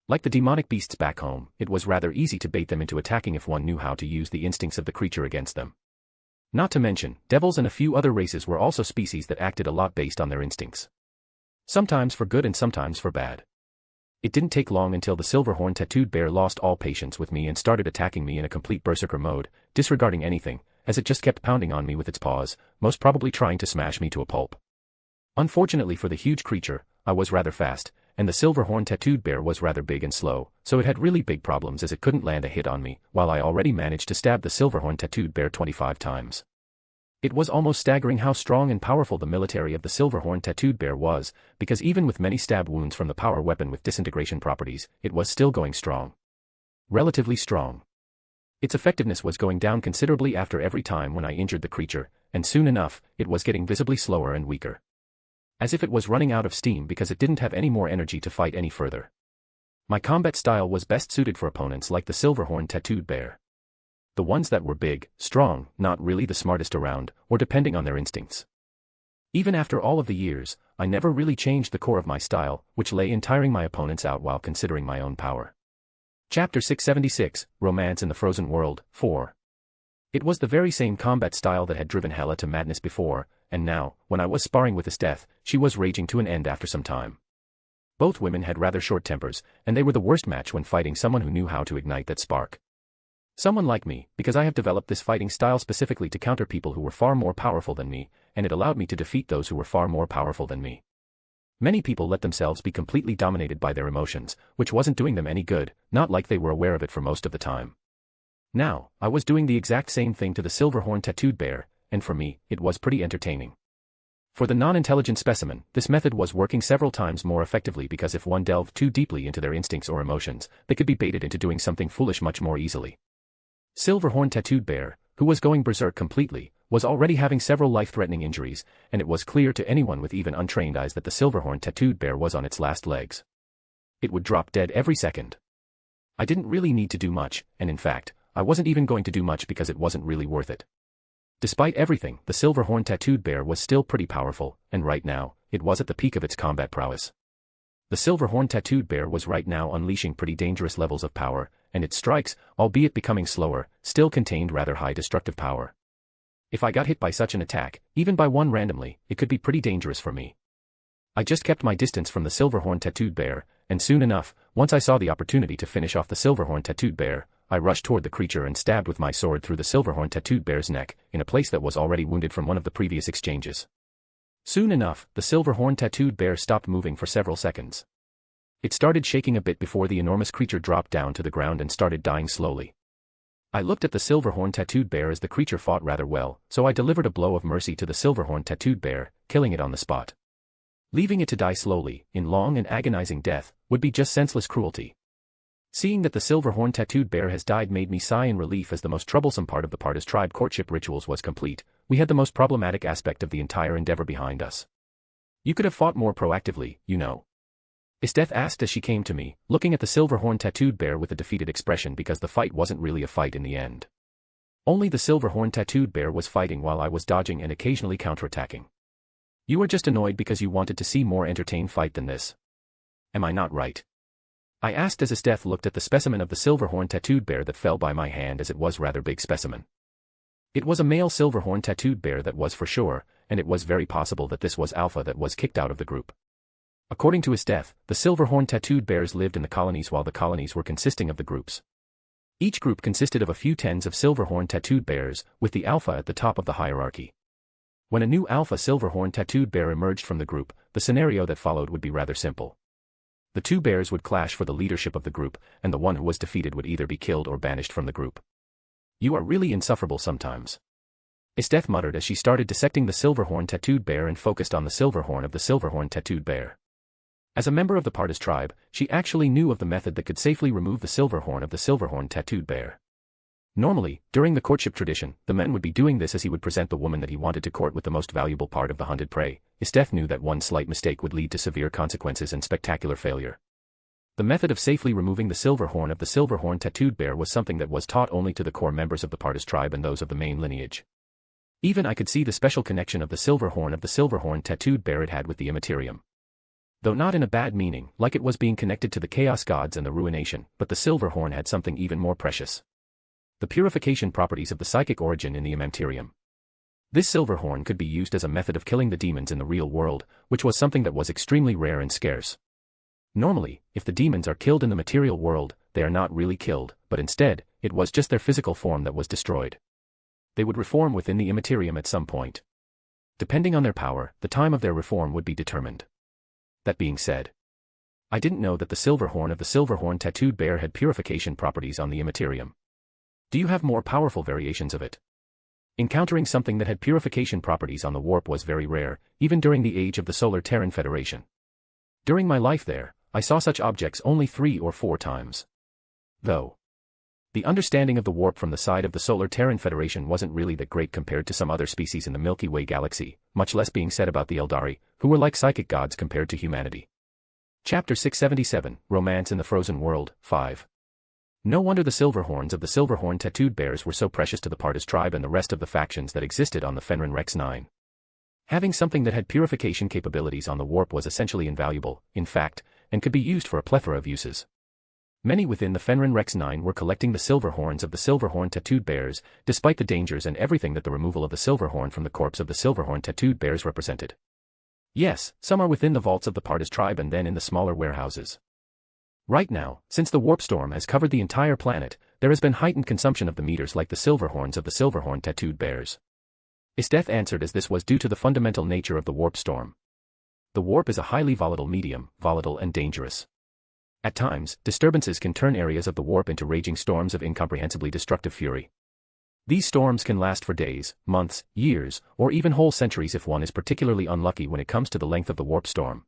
Like the demonic beasts back home, it was rather easy to bait them into attacking if one knew how to use the instincts of the creature against them. Not to mention, devils and a few other races were also species that acted a lot based on their instincts. Sometimes for good and sometimes for bad. It didn't take long until the Silverhorn Tattooed Bear lost all patience with me and started attacking me in a complete berserker mode, disregarding anything, as it just kept pounding on me with its paws, most probably trying to smash me to a pulp. Unfortunately for the huge creature, I was rather fast, and the Silverhorn Tattooed Bear was rather big and slow, so it had really big problems as it couldn't land a hit on me, while I already managed to stab the Silverhorn Tattooed Bear 25 times. It was almost staggering how strong and powerful the military of the Silverhorn Tattooed Bear was, because even with many stab wounds from the power weapon with disintegration properties, it was still going strong. Relatively strong. Its effectiveness was going down considerably after every time when I injured the creature, and soon enough, it was getting visibly slower and weaker. As if it was running out of steam because it didn't have any more energy to fight any further. My combat style was best suited for opponents like the Silverhorn Tattooed Bear. The ones that were big, strong, not really the smartest around, or depending on their instincts. Even after all of the years, I never really changed the core of my style, which lay in tiring my opponents out while considering my own power. Chapter 676, Romance in the Frozen World, 4. It was the very same combat style that had driven Hela to madness before, and now, when I was sparring with Esteth, she was raging to an end after some time. Both women had rather short tempers, and they were the worst match when fighting someone who knew how to ignite that spark. Someone like me, because I have developed this fighting style specifically to counter people who were far more powerful than me, and it allowed me to defeat those who were far more powerful than me. Many people let themselves be completely dominated by their emotions, which wasn't doing them any good, not like they were aware of it for most of the time. Now, I was doing the exact same thing to the Silverhorn Tattooed Bear, and for me, it was pretty entertaining. For the non-intelligent specimen, this method was working several times more effectively because if one delved too deeply into their instincts or emotions, they could be baited into doing something foolish much more easily. Silverhorn Tattooed Bear, who was going berserk completely, was already having several life-threatening injuries, and it was clear to anyone with even untrained eyes that the Silverhorn Tattooed Bear was on its last legs. It would drop dead every second. I didn't really need to do much, and in fact, I wasn't even going to do much because it wasn't really worth it. Despite everything, the Silverhorn Tattooed Bear was still pretty powerful, and right now, it was at the peak of its combat prowess. The Silverhorn Tattooed Bear was right now unleashing pretty dangerous levels of power, and its strikes, albeit becoming slower, still contained rather high destructive power. If I got hit by such an attack, even by one randomly, it could be pretty dangerous for me. I just kept my distance from the Silverhorn Tattooed Bear, and soon enough, once I saw the opportunity to finish off the Silverhorn Tattooed Bear, I rushed toward the creature and stabbed with my sword through the Silverhorn Tattooed Bear's neck, in a place that was already wounded from one of the previous exchanges. Soon enough, the Silverhorn Tattooed Bear stopped moving for several seconds. It started shaking a bit before the enormous creature dropped down to the ground and started dying slowly. I looked at the Silverhorn Tattooed Bear as the creature fought rather well, so I delivered a blow of mercy to the Silverhorn Tattooed Bear, killing it on the spot. Leaving it to die slowly, in long and agonizing death, would be just senseless cruelty. Seeing that the Silverhorn Tattooed Bear has died made me sigh in relief as the most troublesome part of the Baator's tribe courtship rituals was complete. We had the most problematic aspect of the entire endeavor behind us. You could have fought more proactively, you know. Esteth asked as she came to me, looking at the Silverhorn Tattooed Bear with a defeated expression because the fight wasn't really a fight in the end. Only the silver-horned tattooed bear was fighting while I was dodging and occasionally counterattacking. You were just annoyed because you wanted to see more entertained fight than this. Am I not right? I asked as Esteth looked at the specimen of the silver-horned tattooed bear that fell by my hand, as it was rather big specimen. It was a male silver-horned tattooed bear, that was for sure, and it was very possible that this was Alpha that was kicked out of the group. According to Esteth, the silver-horned tattooed bears lived in the colonies while the colonies were consisting of the groups. Each group consisted of a few tens of silver-horned tattooed bears, with the Alpha at the top of the hierarchy. When a new Alpha silver-horned tattooed bear emerged from the group, the scenario that followed would be rather simple. The two bears would clash for the leadership of the group, and the one who was defeated would either be killed or banished from the group. You are really insufferable sometimes. Esteth muttered as she started dissecting the silver-horned tattooed bear and focused on the silver horn of the silver-horned tattooed bear. As a member of the Baator tribe, she actually knew of the method that could safely remove the silver horn of the silver-horned tattooed bear. Normally, during the courtship tradition, the man would be doing this as he would present the woman that he wanted to court with the most valuable part of the hunted prey. Esteth knew that one slight mistake would lead to severe consequences and spectacular failure. The method of safely removing the silver horn of the silver-horned tattooed bear was something that was taught only to the core members of the Baator tribe and those of the main lineage. Even I could see the special connection of the silver horn of the silver-horned tattooed bear it had with the Immaterium. Though not in a bad meaning, like it was being connected to the chaos gods and the ruination, but the silver horn had something even more precious. The purification properties of the psychic origin in the Immaterium. This silver horn could be used as a method of killing the demons in the real world, which was something that was extremely rare and scarce. Normally, if the demons are killed in the material world, they are not really killed, but instead, it was just their physical form that was destroyed. They would reform within the Immaterium at some point. Depending on their power, the time of their reform would be determined. That being said, I didn't know that the silver horn of the silver-horned tattooed bear had purification properties on the Immaterium. Do you have more powerful variations of it? Encountering something that had purification properties on the warp was very rare, even during the age of the Solar Terran Federation. During my life there, I saw such objects only 3 or 4 times. Though the understanding of the warp from the side of the Solar Terran Federation wasn't really that great compared to some other species in the Milky Way galaxy, much less being said about the Eldari, who were like psychic gods compared to humanity. Chapter 677, Romance in the Frozen World, 5. No wonder the silver horns of the silver-horned tattooed bears were so precious to the Baator tribe and the rest of the factions that existed on the Fenrir Rex 9. Having something that had purification capabilities on the warp was essentially invaluable, in fact, and could be used for a plethora of uses. Many within the Fenrir Rex 9 were collecting the silver horns of the silver-horned tattooed bears, despite the dangers and everything that the removal of the silver horn from the corpse of the silver-horned tattooed bears represented. Yes, some are within the vaults of the Baator tribe and then in the smaller warehouses. Right now, since the warp storm has covered the entire planet, there has been heightened consumption of the meters like the silver horns of the silver-horned tattooed bears. Esteth answered as this was due to the fundamental nature of the warp storm. The warp is a highly volatile medium, volatile and dangerous. At times, disturbances can turn areas of the warp into raging storms of incomprehensibly destructive fury. These storms can last for days, months, years, or even whole centuries if one is particularly unlucky when it comes to the length of the warp storm.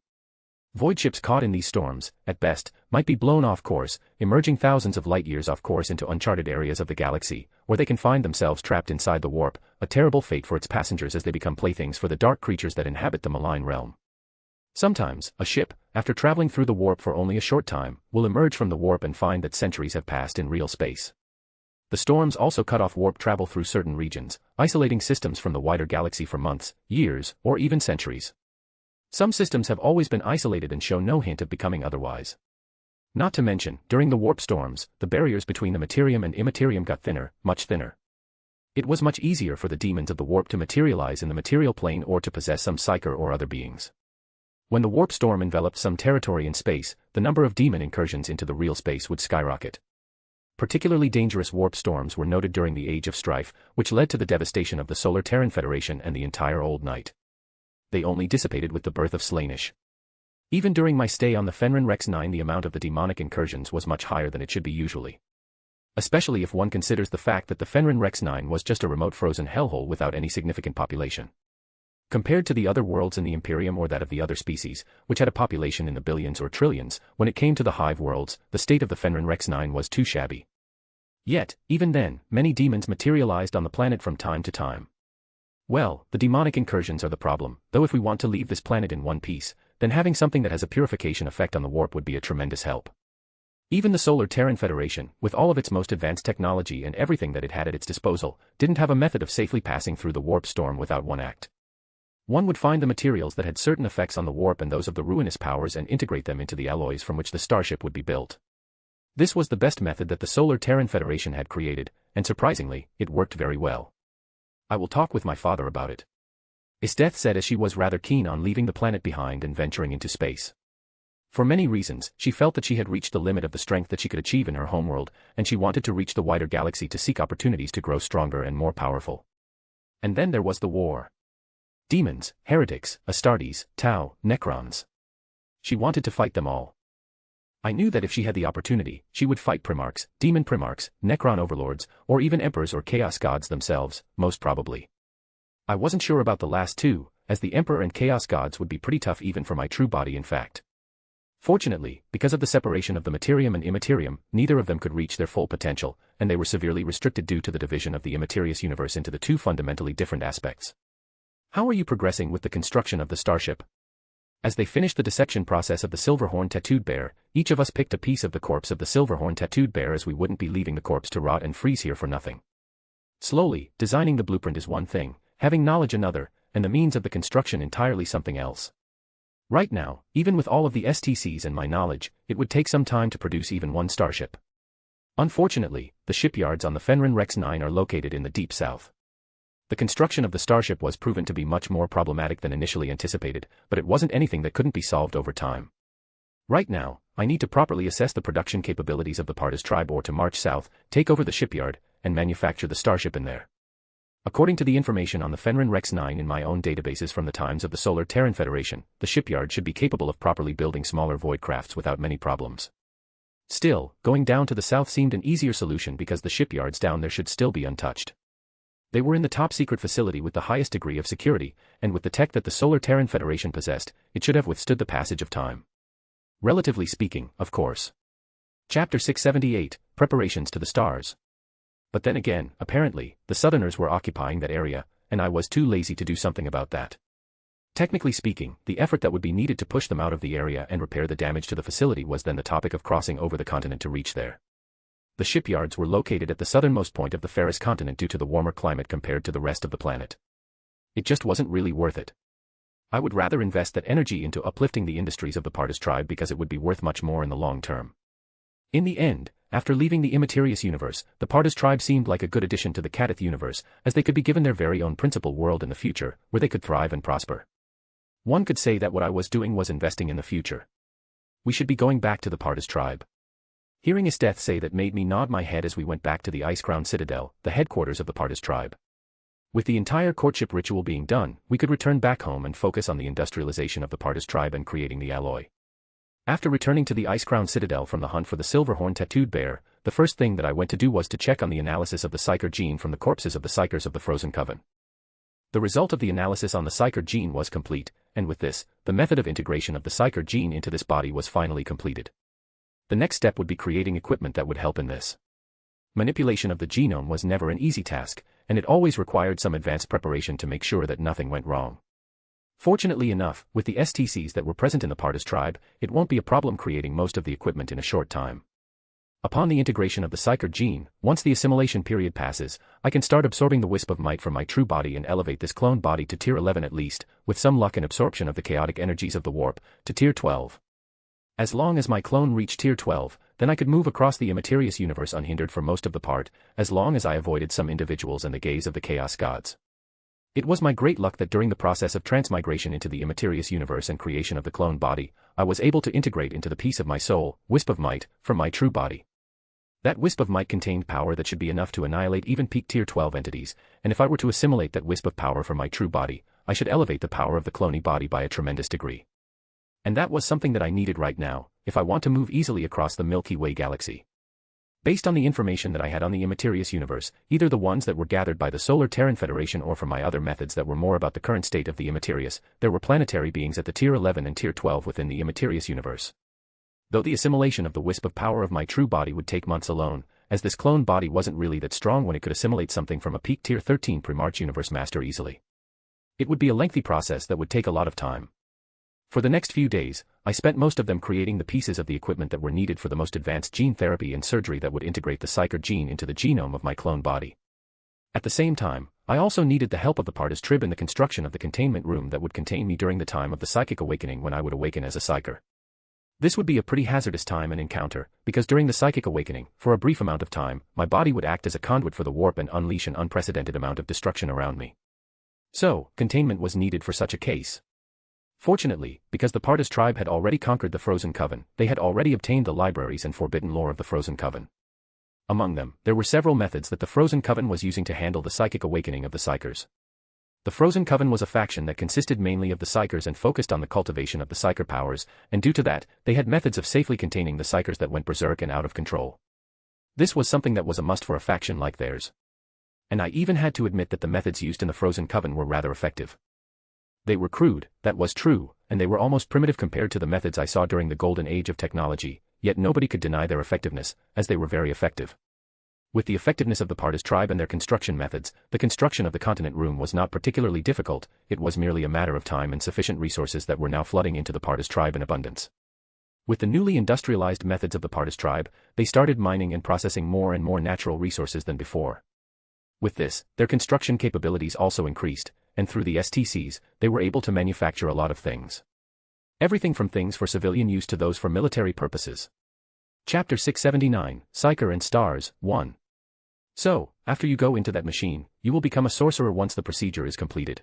Void ships caught in these storms, at best, might be blown off course, emerging thousands of light-years off course into uncharted areas of the galaxy, where they can find themselves trapped inside the warp, a terrible fate for its passengers as they become playthings for the dark creatures that inhabit the malign realm. Sometimes, a ship, after traveling through the warp for only a short time, will emerge from the warp and find that centuries have passed in real space. The storms also cut off warp travel through certain regions, isolating systems from the wider galaxy for months, years, or even centuries. Some systems have always been isolated and show no hint of becoming otherwise. Not to mention, during the warp storms, the barriers between the Materium and Immaterium got thinner, much thinner. It was much easier for the demons of the warp to materialize in the material plane or to possess some psyker or other beings. When the warp storm enveloped some territory in space, the number of demon incursions into the real space would skyrocket. Particularly dangerous warp storms were noted during the Age of Strife, which led to the devastation of the Solar Terran Federation and the entire Old Night. They only dissipated with the birth of Slaanesh. Even during my stay on the Fenrir Rex 9 the amount of the demonic incursions was much higher than it should be usually. Especially if one considers the fact that the Fenrir Rex 9 was just a remote frozen hellhole without any significant population. Compared to the other worlds in the Imperium or that of the other species, which had a population in the billions or trillions, when it came to the hive worlds, the state of the Fenrir Rex 9 was too shabby. Yet, even then, many demons materialized on the planet from time to time. Well, the demonic incursions are the problem, though if we want to leave this planet in one piece, then having something that has a purification effect on the warp would be a tremendous help. Even the Solar Terran Federation, with all of its most advanced technology and everything that it had at its disposal, didn't have a method of safely passing through the warp storm without one act. One would find the materials that had certain effects on the warp and those of the ruinous powers and integrate them into the alloys from which the starship would be built. This was the best method that the Solar Terran Federation had created, and surprisingly, it worked very well. I will talk with my father about it, Esteth said as she was rather keen on leaving the planet behind and venturing into space. For many reasons, she felt that she had reached the limit of the strength that she could achieve in her homeworld, and she wanted to reach the wider galaxy to seek opportunities to grow stronger and more powerful. And then there was the war. Demons, heretics, Astartes, Tau, Necrons. She wanted to fight them all. I knew that if she had the opportunity, she would fight Primarchs, Demon Primarchs, Necron Overlords, or even Emperors or Chaos Gods themselves, most probably. I wasn't sure about the last two, as the Emperor and Chaos Gods would be pretty tough even for my true body in fact. Fortunately, because of the separation of the Materium and Immaterium, neither of them could reach their full potential, and they were severely restricted due to the division of the Immaterious universe into the two fundamentally different aspects. How are you progressing with the construction of the starship? As they finished the dissection process of the Silverhorn Tattooed Bear, each of us picked a piece of the corpse of the Silverhorn Tattooed Bear as we wouldn't be leaving the corpse to rot and freeze here for nothing. Slowly, designing the blueprint is one thing, having knowledge another, and the means of the construction entirely something else. Right now, even with all of the STCs and my knowledge, it would take some time to produce even one starship. Unfortunately, the shipyards on the Fenrir Rex 9 are located in the deep south. The construction of the starship was proven to be much more problematic than initially anticipated, but it wasn't anything that couldn't be solved over time. Right now, I need to properly assess the production capabilities of the Partas tribe or to march south, take over the shipyard, and manufacture the starship in there. According to the information on the Fenrir Rex 9 in my own databases from the times of the Solar Terran Federation, the shipyard should be capable of properly building smaller void crafts without many problems. Still, going down to the south seemed an easier solution because the shipyards down there should still be untouched. They were in the top-secret facility with the highest degree of security, and with the tech that the Solar Terran Federation possessed, it should have withstood the passage of time. Relatively speaking, of course. Chapter 678, Preparations to the Stars. But then again, apparently, the Southerners were occupying that area, and I was too lazy to do something about that. Technically speaking, the effort that would be needed to push them out of the area and repair the damage to the facility was then the topic of crossing over the continent to reach there. The shipyards were located at the southernmost point of the Ferris continent due to the warmer climate compared to the rest of the planet. It just wasn't really worth it. I would rather invest that energy into uplifting the industries of the Partas tribe because it would be worth much more in the long term. In the end, after leaving the Immaterious universe, the Partas tribe seemed like a good addition to the Kadith universe, as they could be given their very own principal world in the future, where they could thrive and prosper. One could say that what I was doing was investing in the future. We should be going back to the Partas tribe. Hearing Esteth say that made me nod my head as we went back to the Ice Crown Citadel, the headquarters of the Partas tribe. With the entire courtship ritual being done, we could return back home and focus on the industrialization of the Partas tribe and creating the alloy. After returning to the Ice Crown Citadel from the hunt for the Silverhorn Tattooed Bear, the first thing that I went to do was to check on the analysis of the Psyker gene from the corpses of the Psykers of the Frozen Coven. The result of the analysis on the Psyker gene was complete, and with this, the method of integration of the Psyker gene into this body was finally completed. The next step would be creating equipment that would help in this. Manipulation of the genome was never an easy task, and it always required some advanced preparation to make sure that nothing went wrong. Fortunately enough, with the STCs that were present in the Partas tribe, it won't be a problem creating most of the equipment in a short time. Upon the integration of the Psyker gene, once the assimilation period passes, I can start absorbing the wisp of might from my true body and elevate this clone body to tier 11 at least, with some luck and absorption of the chaotic energies of the warp, to tier 12. As long as my clone reached tier 12, then I could move across the Immaterious universe unhindered for most of the part, as long as I avoided some individuals and the gaze of the Chaos Gods. It was my great luck that during the process of transmigration into the Immaterious universe and creation of the clone body, I was able to integrate into the piece of my soul, wisp of might, from my true body. That wisp of might contained power that should be enough to annihilate even peak tier 12 entities, and if I were to assimilate that wisp of power from my true body, I should elevate the power of the clone body by a tremendous degree. And that was something that I needed right now, if I want to move easily across the Milky Way galaxy. Based on the information that I had on the Immaterious universe, either the ones that were gathered by the Solar Terran Federation or from my other methods that were more about the current state of the Immaterious, there were planetary beings at the tier 11 and tier 12 within the Immaterious universe. Though the assimilation of the wisp of power of my true body would take months alone, as this clone body wasn't really that strong when it could assimilate something from a peak tier 13 Primarch universe master easily. It would be a lengthy process that would take a lot of time. For the next few days, I spent most of them creating the pieces of the equipment that were needed for the most advanced gene therapy and surgery that would integrate the psyker gene into the genome of my clone body. At the same time, I also needed the help of the Partis Trib in the construction of the containment room that would contain me during the time of the psychic awakening when I would awaken as a psyker. This would be a pretty hazardous time and encounter, because during the psychic awakening, for a brief amount of time, my body would act as a conduit for the warp and unleash an unprecedented amount of destruction around me. So, containment was needed for such a case. Fortunately, because the Partis tribe had already conquered the Frozen Coven, they had already obtained the libraries and forbidden lore of the Frozen Coven. Among them, there were several methods that the Frozen Coven was using to handle the psychic awakening of the Psykers. The Frozen Coven was a faction that consisted mainly of the Psykers and focused on the cultivation of the Psyker powers, and due to that, they had methods of safely containing the Psykers that went berserk and out of control. This was something that was a must for a faction like theirs. And I even had to admit that the methods used in the Frozen Coven were rather effective. They were crude, that was true, and they were almost primitive compared to the methods I saw during the golden age of technology, yet nobody could deny their effectiveness, as they were very effective. With the effectiveness of the Partis tribe and their construction methods, the construction of the continent room was not particularly difficult, it was merely a matter of time and sufficient resources that were now flooding into the Partis tribe in abundance. With the newly industrialized methods of the Partis tribe, they started mining and processing more and more natural resources than before. With this, their construction capabilities also increased, and through the STCs, they were able to manufacture a lot of things. Everything from things for civilian use to those for military purposes. Chapter 679, Psyker and Stars, 1. So, after you go into that machine, you will become a sorcerer once the procedure is completed.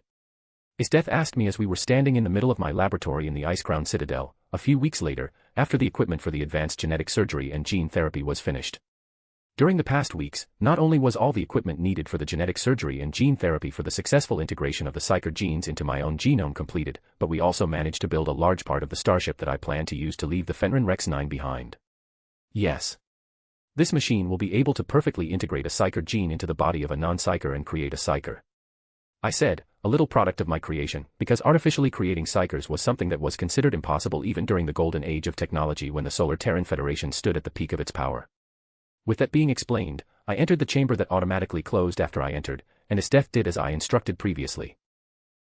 Isdeth asked me as we were standing in the middle of my laboratory in the Ice-Crown Citadel, a few weeks later, after the equipment for the advanced genetic surgery and gene therapy was finished. During the past weeks, not only was all the equipment needed for the genetic surgery and gene therapy for the successful integration of the Psyker genes into my own genome completed, but we also managed to build a large part of the starship that I plan to use to leave the Fenrir Rex 9 behind. Yes. This machine will be able to perfectly integrate a Psyker gene into the body of a non-Psyker and create a Psyker. I said, a little product of my creation, because artificially creating Psykers was something that was considered impossible even during the golden age of technology when the Solar Terran Federation stood at the peak of its power. With that being explained, I entered the chamber that automatically closed after I entered, and Isdeth did as I instructed previously.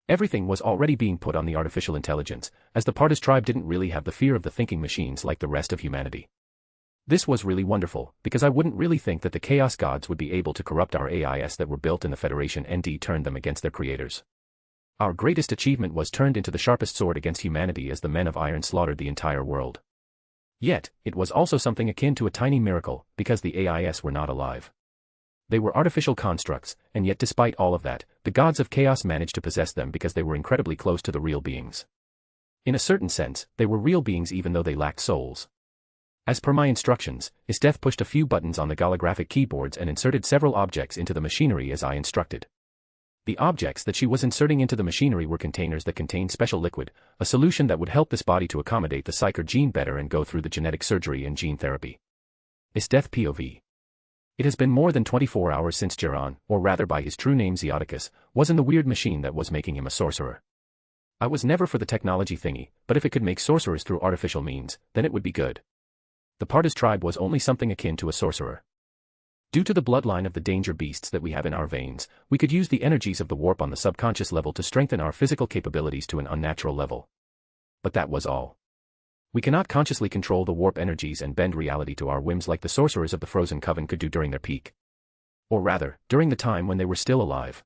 Everything was already being put on the artificial intelligence, as the Partis tribe didn't really have the fear of the thinking machines like the rest of humanity. This was really wonderful, because I wouldn't really think that the Chaos Gods would be able to corrupt our AIs that were built in the Federation and turn them against their creators. Our greatest achievement was turned into the sharpest sword against humanity as the men of iron slaughtered the entire world. Yet, it was also something akin to a tiny miracle, because the AIs were not alive. They were artificial constructs, and yet despite all of that, the gods of chaos managed to possess them because they were incredibly close to the real beings. In a certain sense, they were real beings even though they lacked souls. As per my instructions, Isdeth pushed a few buttons on the holographic keyboards and inserted several objects into the machinery as I instructed. The objects that she was inserting into the machinery were containers that contained special liquid, a solution that would help this body to accommodate the Psyker gene better and go through the genetic surgery and gene therapy. Isdeth POV. It has been more than 24 hours since Geron, or rather by his true name Zeoticus, was in the weird machine that was making him a sorcerer. I was never for the technology thingy, but if it could make sorcerers through artificial means, then it would be good. The Partis tribe was only something akin to a sorcerer. Due to the bloodline of the danger beasts that we have in our veins, we could use the energies of the warp on the subconscious level to strengthen our physical capabilities to an unnatural level. But that was all. We cannot consciously control the warp energies and bend reality to our whims like the sorcerers of the Frozen Coven could do during their peak. Or rather, during the time when they were still alive.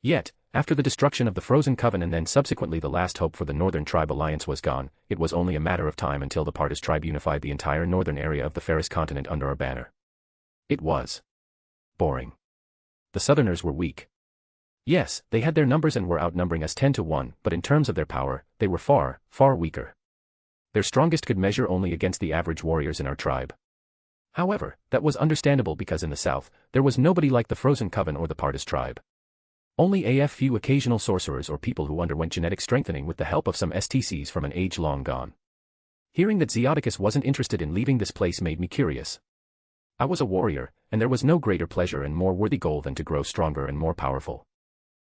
Yet, after the destruction of the Frozen Coven and then subsequently the last hope for the Northern Tribe Alliance was gone, it was only a matter of time until the Partis tribe unified the entire northern area of the Ferris continent under our banner. It was boring. The Southerners were weak. Yes, they had their numbers and were outnumbering us 10-1, but in terms of their power, they were far, far weaker. Their strongest could measure only against the average warriors in our tribe. However, that was understandable because in the south, there was nobody like the Frozen Coven or the Partis tribe. Only few occasional sorcerers or people who underwent genetic strengthening with the help of some STCs from an age long gone. Hearing that Zeoticus wasn't interested in leaving this place made me curious. I was a warrior, and there was no greater pleasure and more worthy goal than to grow stronger and more powerful.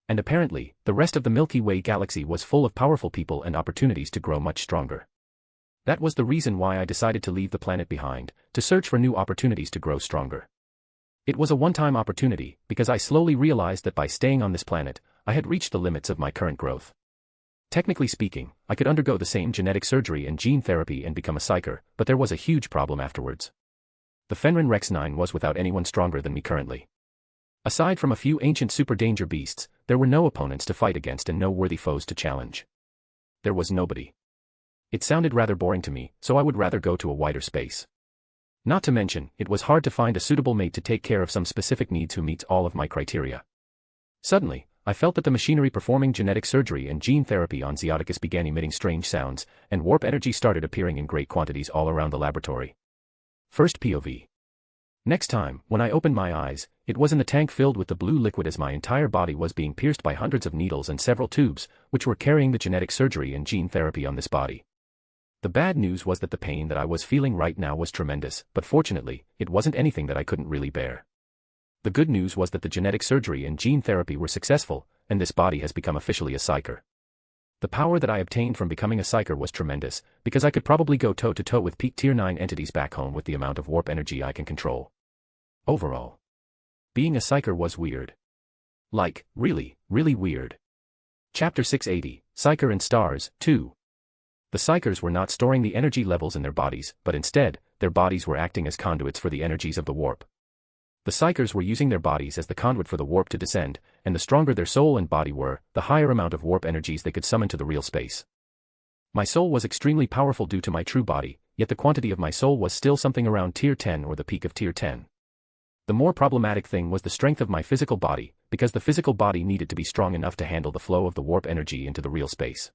And apparently, the rest of the Milky Way galaxy was full of powerful people and opportunities to grow much stronger. That was the reason why I decided to leave the planet behind, to search for new opportunities to grow stronger. It was a one-time opportunity, because I slowly realized that by staying on this planet, I had reached the limits of my current growth. Technically speaking, I could undergo the same genetic surgery and gene therapy and become a psyker, but there was a huge problem afterwards. The Fenrir Rex 9 was without anyone stronger than me currently. Aside from a few ancient super danger beasts, there were no opponents to fight against and no worthy foes to challenge. There was nobody. It sounded rather boring to me, so I would rather go to a wider space. Not to mention, it was hard to find a suitable mate to take care of some specific needs who meets all of my criteria. Suddenly, I felt that the machinery performing genetic surgery and gene therapy on Zeoticus began emitting strange sounds, and warp energy started appearing in great quantities all around the laboratory. First POV. Next time, when I opened my eyes, it was in the tank filled with the blue liquid as my entire body was being pierced by hundreds of needles and several tubes, which were carrying the genetic surgery and gene therapy on this body. The bad news was that the pain that I was feeling right now was tremendous, but fortunately, it wasn't anything that I couldn't really bear. The good news was that the genetic surgery and gene therapy were successful, and this body has become officially a psyker. The power that I obtained from becoming a psyker was tremendous, because I could probably go toe-to-toe with peak tier 9 entities back home with the amount of warp energy I can control. Overall, being a psyker was weird. Like, really, really weird. Chapter 680, Psyker and Stars, 2. The psykers were not storing the energy levels in their bodies, but instead, their bodies were acting as conduits for the energies of the warp. The psykers were using their bodies as the conduit for the warp to descend, and the stronger their soul and body were, the higher amount of warp energies they could summon to the real space. My soul was extremely powerful due to my true body, yet the quantity of my soul was still something around tier 10 or the peak of tier 10. The more problematic thing was the strength of my physical body, because the physical body needed to be strong enough to handle the flow of the warp energy into the real space.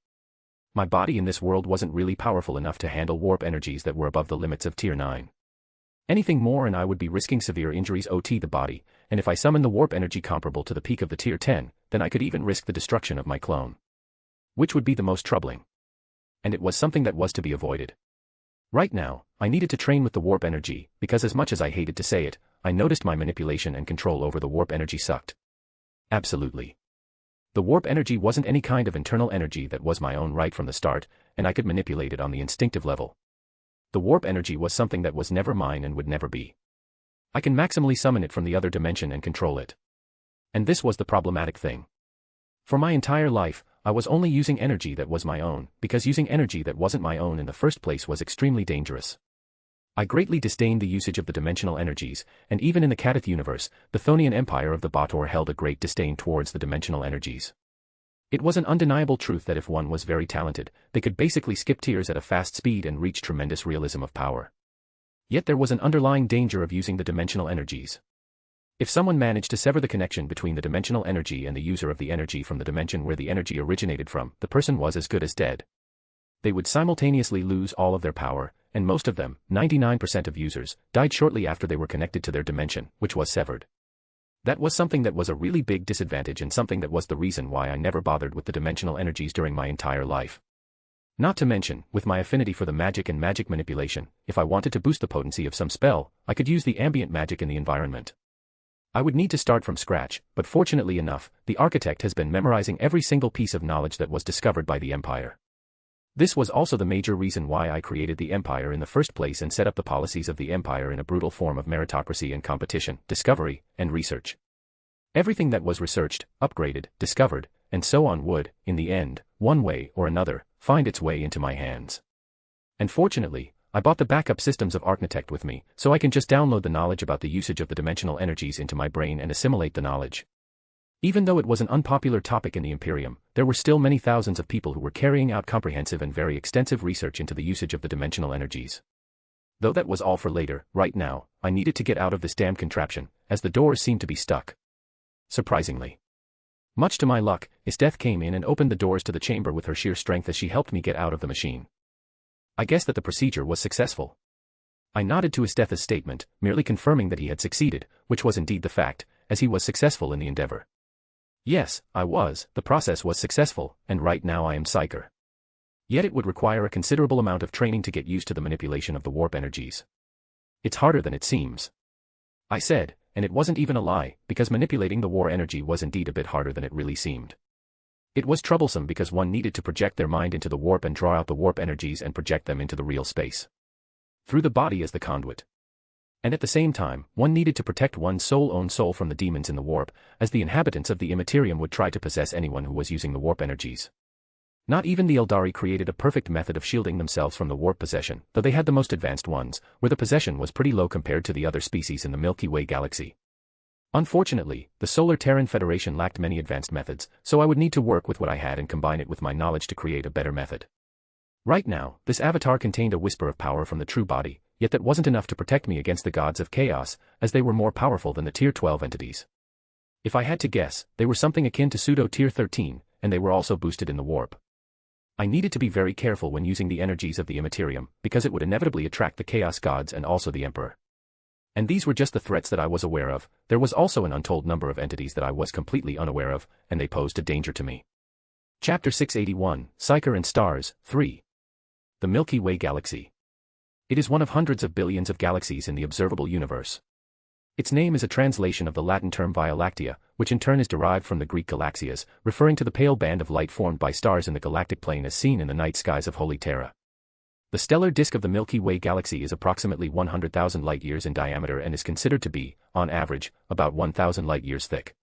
My body in this world wasn't really powerful enough to handle warp energies that were above the limits of tier 9. Anything more and I would be risking severe injuries to the body, and if I summon the warp energy comparable to the peak of the tier 10, then I could even risk the destruction of my clone. Which would be the most troubling. And it was something that was to be avoided. Right now, I needed to train with the warp energy, because as much as I hated to say it, I noticed my manipulation and control over the warp energy sucked. Absolutely. The warp energy wasn't any kind of internal energy that was my own right from the start, and I could manipulate it on the instinctive level. The warp energy was something that was never mine and would never be. I can maximally summon it from the other dimension and control it. And this was the problematic thing. For my entire life, I was only using energy that was my own, because using energy that wasn't my own in the first place was extremely dangerous. I greatly disdained the usage of the dimensional energies, and even in the Kadith universe, the Thonian Empire of the Baator held a great disdain towards the dimensional energies. It was an undeniable truth that if one was very talented, they could basically skip tiers at a fast speed and reach tremendous realism of power. Yet there was an underlying danger of using the dimensional energies. If someone managed to sever the connection between the dimensional energy and the user of the energy from the dimension where the energy originated from, the person was as good as dead. They would simultaneously lose all of their power, and most of them, 99% of users, died shortly after they were connected to their dimension, which was severed. That was something that was a really big disadvantage and something that was the reason why I never bothered with the dimensional energies during my entire life. Not to mention, with my affinity for the magic and magic manipulation, if I wanted to boost the potency of some spell, I could use the ambient magic in the environment. I would need to start from scratch, but fortunately enough, the architect has been memorizing every single piece of knowledge that was discovered by the Empire. This was also the major reason why I created the Empire in the first place and set up the policies of the Empire in a brutal form of meritocracy and competition, discovery, and research. Everything that was researched, upgraded, discovered, and so on would, in the end, one way or another, find its way into my hands. And fortunately, I bought the backup systems of Architect with me, so I can just download the knowledge about the usage of the dimensional energies into my brain and assimilate the knowledge. Even though it was an unpopular topic in the Imperium, there were still many thousands of people who were carrying out comprehensive and very extensive research into the usage of the dimensional energies. Though that was all for later, right now, I needed to get out of this damned contraption, as the doors seemed to be stuck. Surprisingly. Much to my luck, Isteth came in and opened the doors to the chamber with her sheer strength as she helped me get out of the machine. I guess that the procedure was successful. I nodded to Isteth's statement, merely confirming that he had succeeded, which was indeed the fact, as he was successful in the endeavor. Yes, I was, the process was successful, and right now I am Psyker. Yet it would require a considerable amount of training to get used to the manipulation of the warp energies. It's harder than it seems. I said, and it wasn't even a lie, because manipulating the war energy was indeed a bit harder than it really seemed. It was troublesome because one needed to project their mind into the warp and draw out the warp energies and project them into the real space. Through the body as the conduit. And at the same time, one needed to protect one's own soul from the demons in the warp, as the inhabitants of the Immaterium would try to possess anyone who was using the warp energies. Not even the Eldari created a perfect method of shielding themselves from the warp possession, though they had the most advanced ones, where the possession was pretty low compared to the other species in the Milky Way galaxy. Unfortunately, the Solar Terran Federation lacked many advanced methods, so I would need to work with what I had and combine it with my knowledge to create a better method. Right now, this avatar contained a whisper of power from the true body, yet that wasn't enough to protect me against the gods of chaos, as they were more powerful than the Tier 12 entities. If I had to guess, they were something akin to pseudo Tier 13, and they were also boosted in the warp. I needed to be very careful when using the energies of the Immaterium, because it would inevitably attract the Chaos Gods and also the Emperor. And these were just the threats that I was aware of. There was also an untold number of entities that I was completely unaware of, and they posed a danger to me. Chapter 681, Psyker and Stars, 3. The Milky Way Galaxy. It is one of hundreds of billions of galaxies in the observable universe. Its name is a translation of the Latin term Via Lactea, which in turn is derived from the Greek galaxias, referring to the pale band of light formed by stars in the galactic plane as seen in the night skies of Holy Terra. The stellar disk of the Milky Way galaxy is approximately 100,000 light-years in diameter and is considered to be, on average, about 1,000 light-years thick.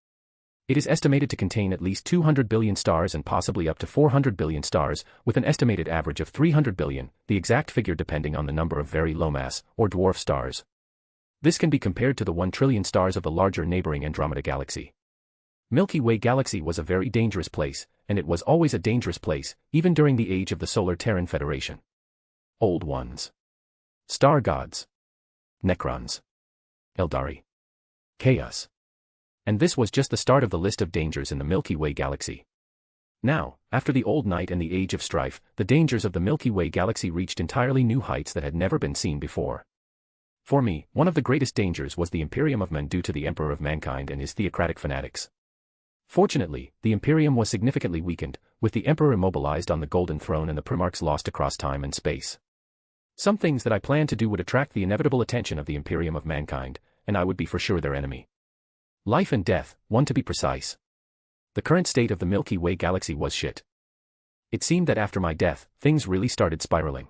It is estimated to contain at least 200 billion stars and possibly up to 400 billion stars, with an estimated average of 300 billion, the exact figure depending on the number of very low-mass, or dwarf stars. This can be compared to the 1 trillion stars of the larger neighboring Andromeda galaxy. Milky Way galaxy was a very dangerous place, and it was always a dangerous place, even during the age of the Solar Terran Federation. Old Ones. Star Gods. Necrons. Eldari. Chaos. And this was just the start of the list of dangers in the Milky Way galaxy. Now, after the Old Night and the Age of Strife, the dangers of the Milky Way galaxy reached entirely new heights that had never been seen before. For me, one of the greatest dangers was the Imperium of Men due to the Emperor of Mankind and his theocratic fanatics. Fortunately, the Imperium was significantly weakened, with the Emperor immobilized on the Golden Throne and the Primarchs lost across time and space. Some things that I planned to do would attract the inevitable attention of the Imperium of Mankind, and I would be for sure their enemy. Life and death, one to be precise. The current state of the Milky Way galaxy was shit. It seemed that after my death, things really started spiraling.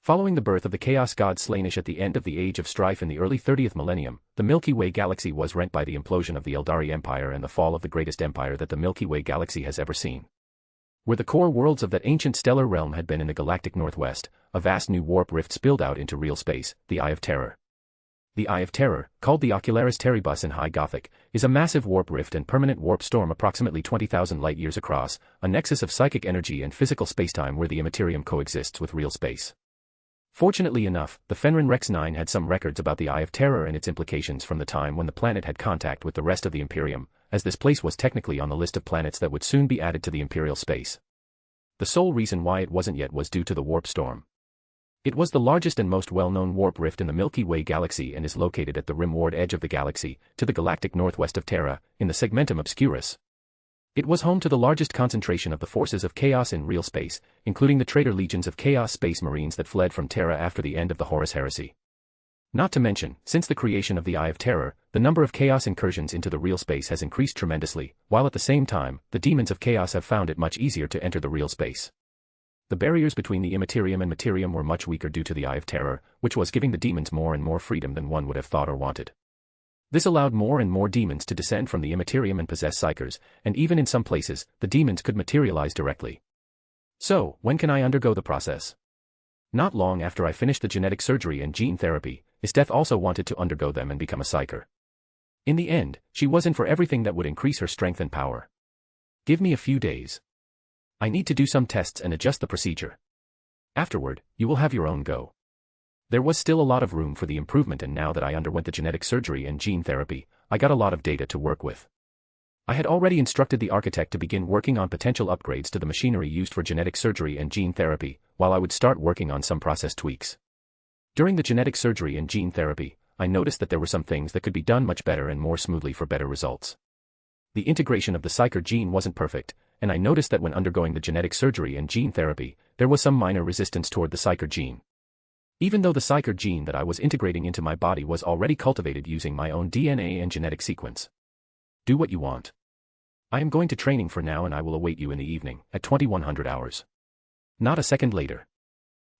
Following the birth of the Chaos God Slaanesh at the end of the Age of Strife in the early 30th millennium, the Milky Way galaxy was rent by the implosion of the Eldari Empire and the fall of the greatest empire that the Milky Way galaxy has ever seen. Where the core worlds of that ancient stellar realm had been in the galactic northwest, a vast new warp rift spilled out into real space, the Eye of Terror. The Eye of Terror, called the Ocularis Terribus in High Gothic, is a massive warp rift and permanent warp storm approximately 20,000 light-years across, a nexus of psychic energy and physical spacetime where the Immaterium coexists with real space. Fortunately enough, the Fenrir Rex 9 had some records about the Eye of Terror and its implications from the time when the planet had contact with the rest of the Imperium, as this place was technically on the list of planets that would soon be added to the Imperial space. The sole reason why it wasn't yet was due to the warp storm. It was the largest and most well-known warp rift in the Milky Way galaxy and is located at the rimward edge of the galaxy, to the galactic northwest of Terra, in the Segmentum Obscurus. It was home to the largest concentration of the forces of chaos in real space, including the traitor legions of Chaos Space Marines that fled from Terra after the end of the Horus Heresy. Not to mention, since the creation of the Eye of Terror, the number of chaos incursions into the real space has increased tremendously, while at the same time, the demons of chaos have found it much easier to enter the real space. The barriers between the Immaterium and Materium were much weaker due to the Eye of Terror, which was giving the demons more and more freedom than one would have thought or wanted. This allowed more and more demons to descend from the Immaterium and possess Psykers, and even in some places, the demons could materialize directly. So, when can I undergo the process? Not long after I finished the genetic surgery and gene therapy, Esteth also wanted to undergo them and become a Psyker. In the end, she was in for everything that would increase her strength and power. Give me a few days. I need to do some tests and adjust the procedure. Afterward, you will have your own go. There was still a lot of room for the improvement, and now that I underwent the genetic surgery and gene therapy, I got a lot of data to work with. I had already instructed the architect to begin working on potential upgrades to the machinery used for genetic surgery and gene therapy, while I would start working on some process tweaks. During the genetic surgery and gene therapy, I noticed that there were some things that could be done much better and more smoothly for better results. The integration of the Psyker gene wasn't perfect, and I noticed that when undergoing the genetic surgery and gene therapy, there was some minor resistance toward the Psyker gene. Even though the Psyker gene that I was integrating into my body was already cultivated using my own DNA and genetic sequence. Do what you want. I am going to training for now, and I will await you in the evening, at 2100 hours. Not a second later.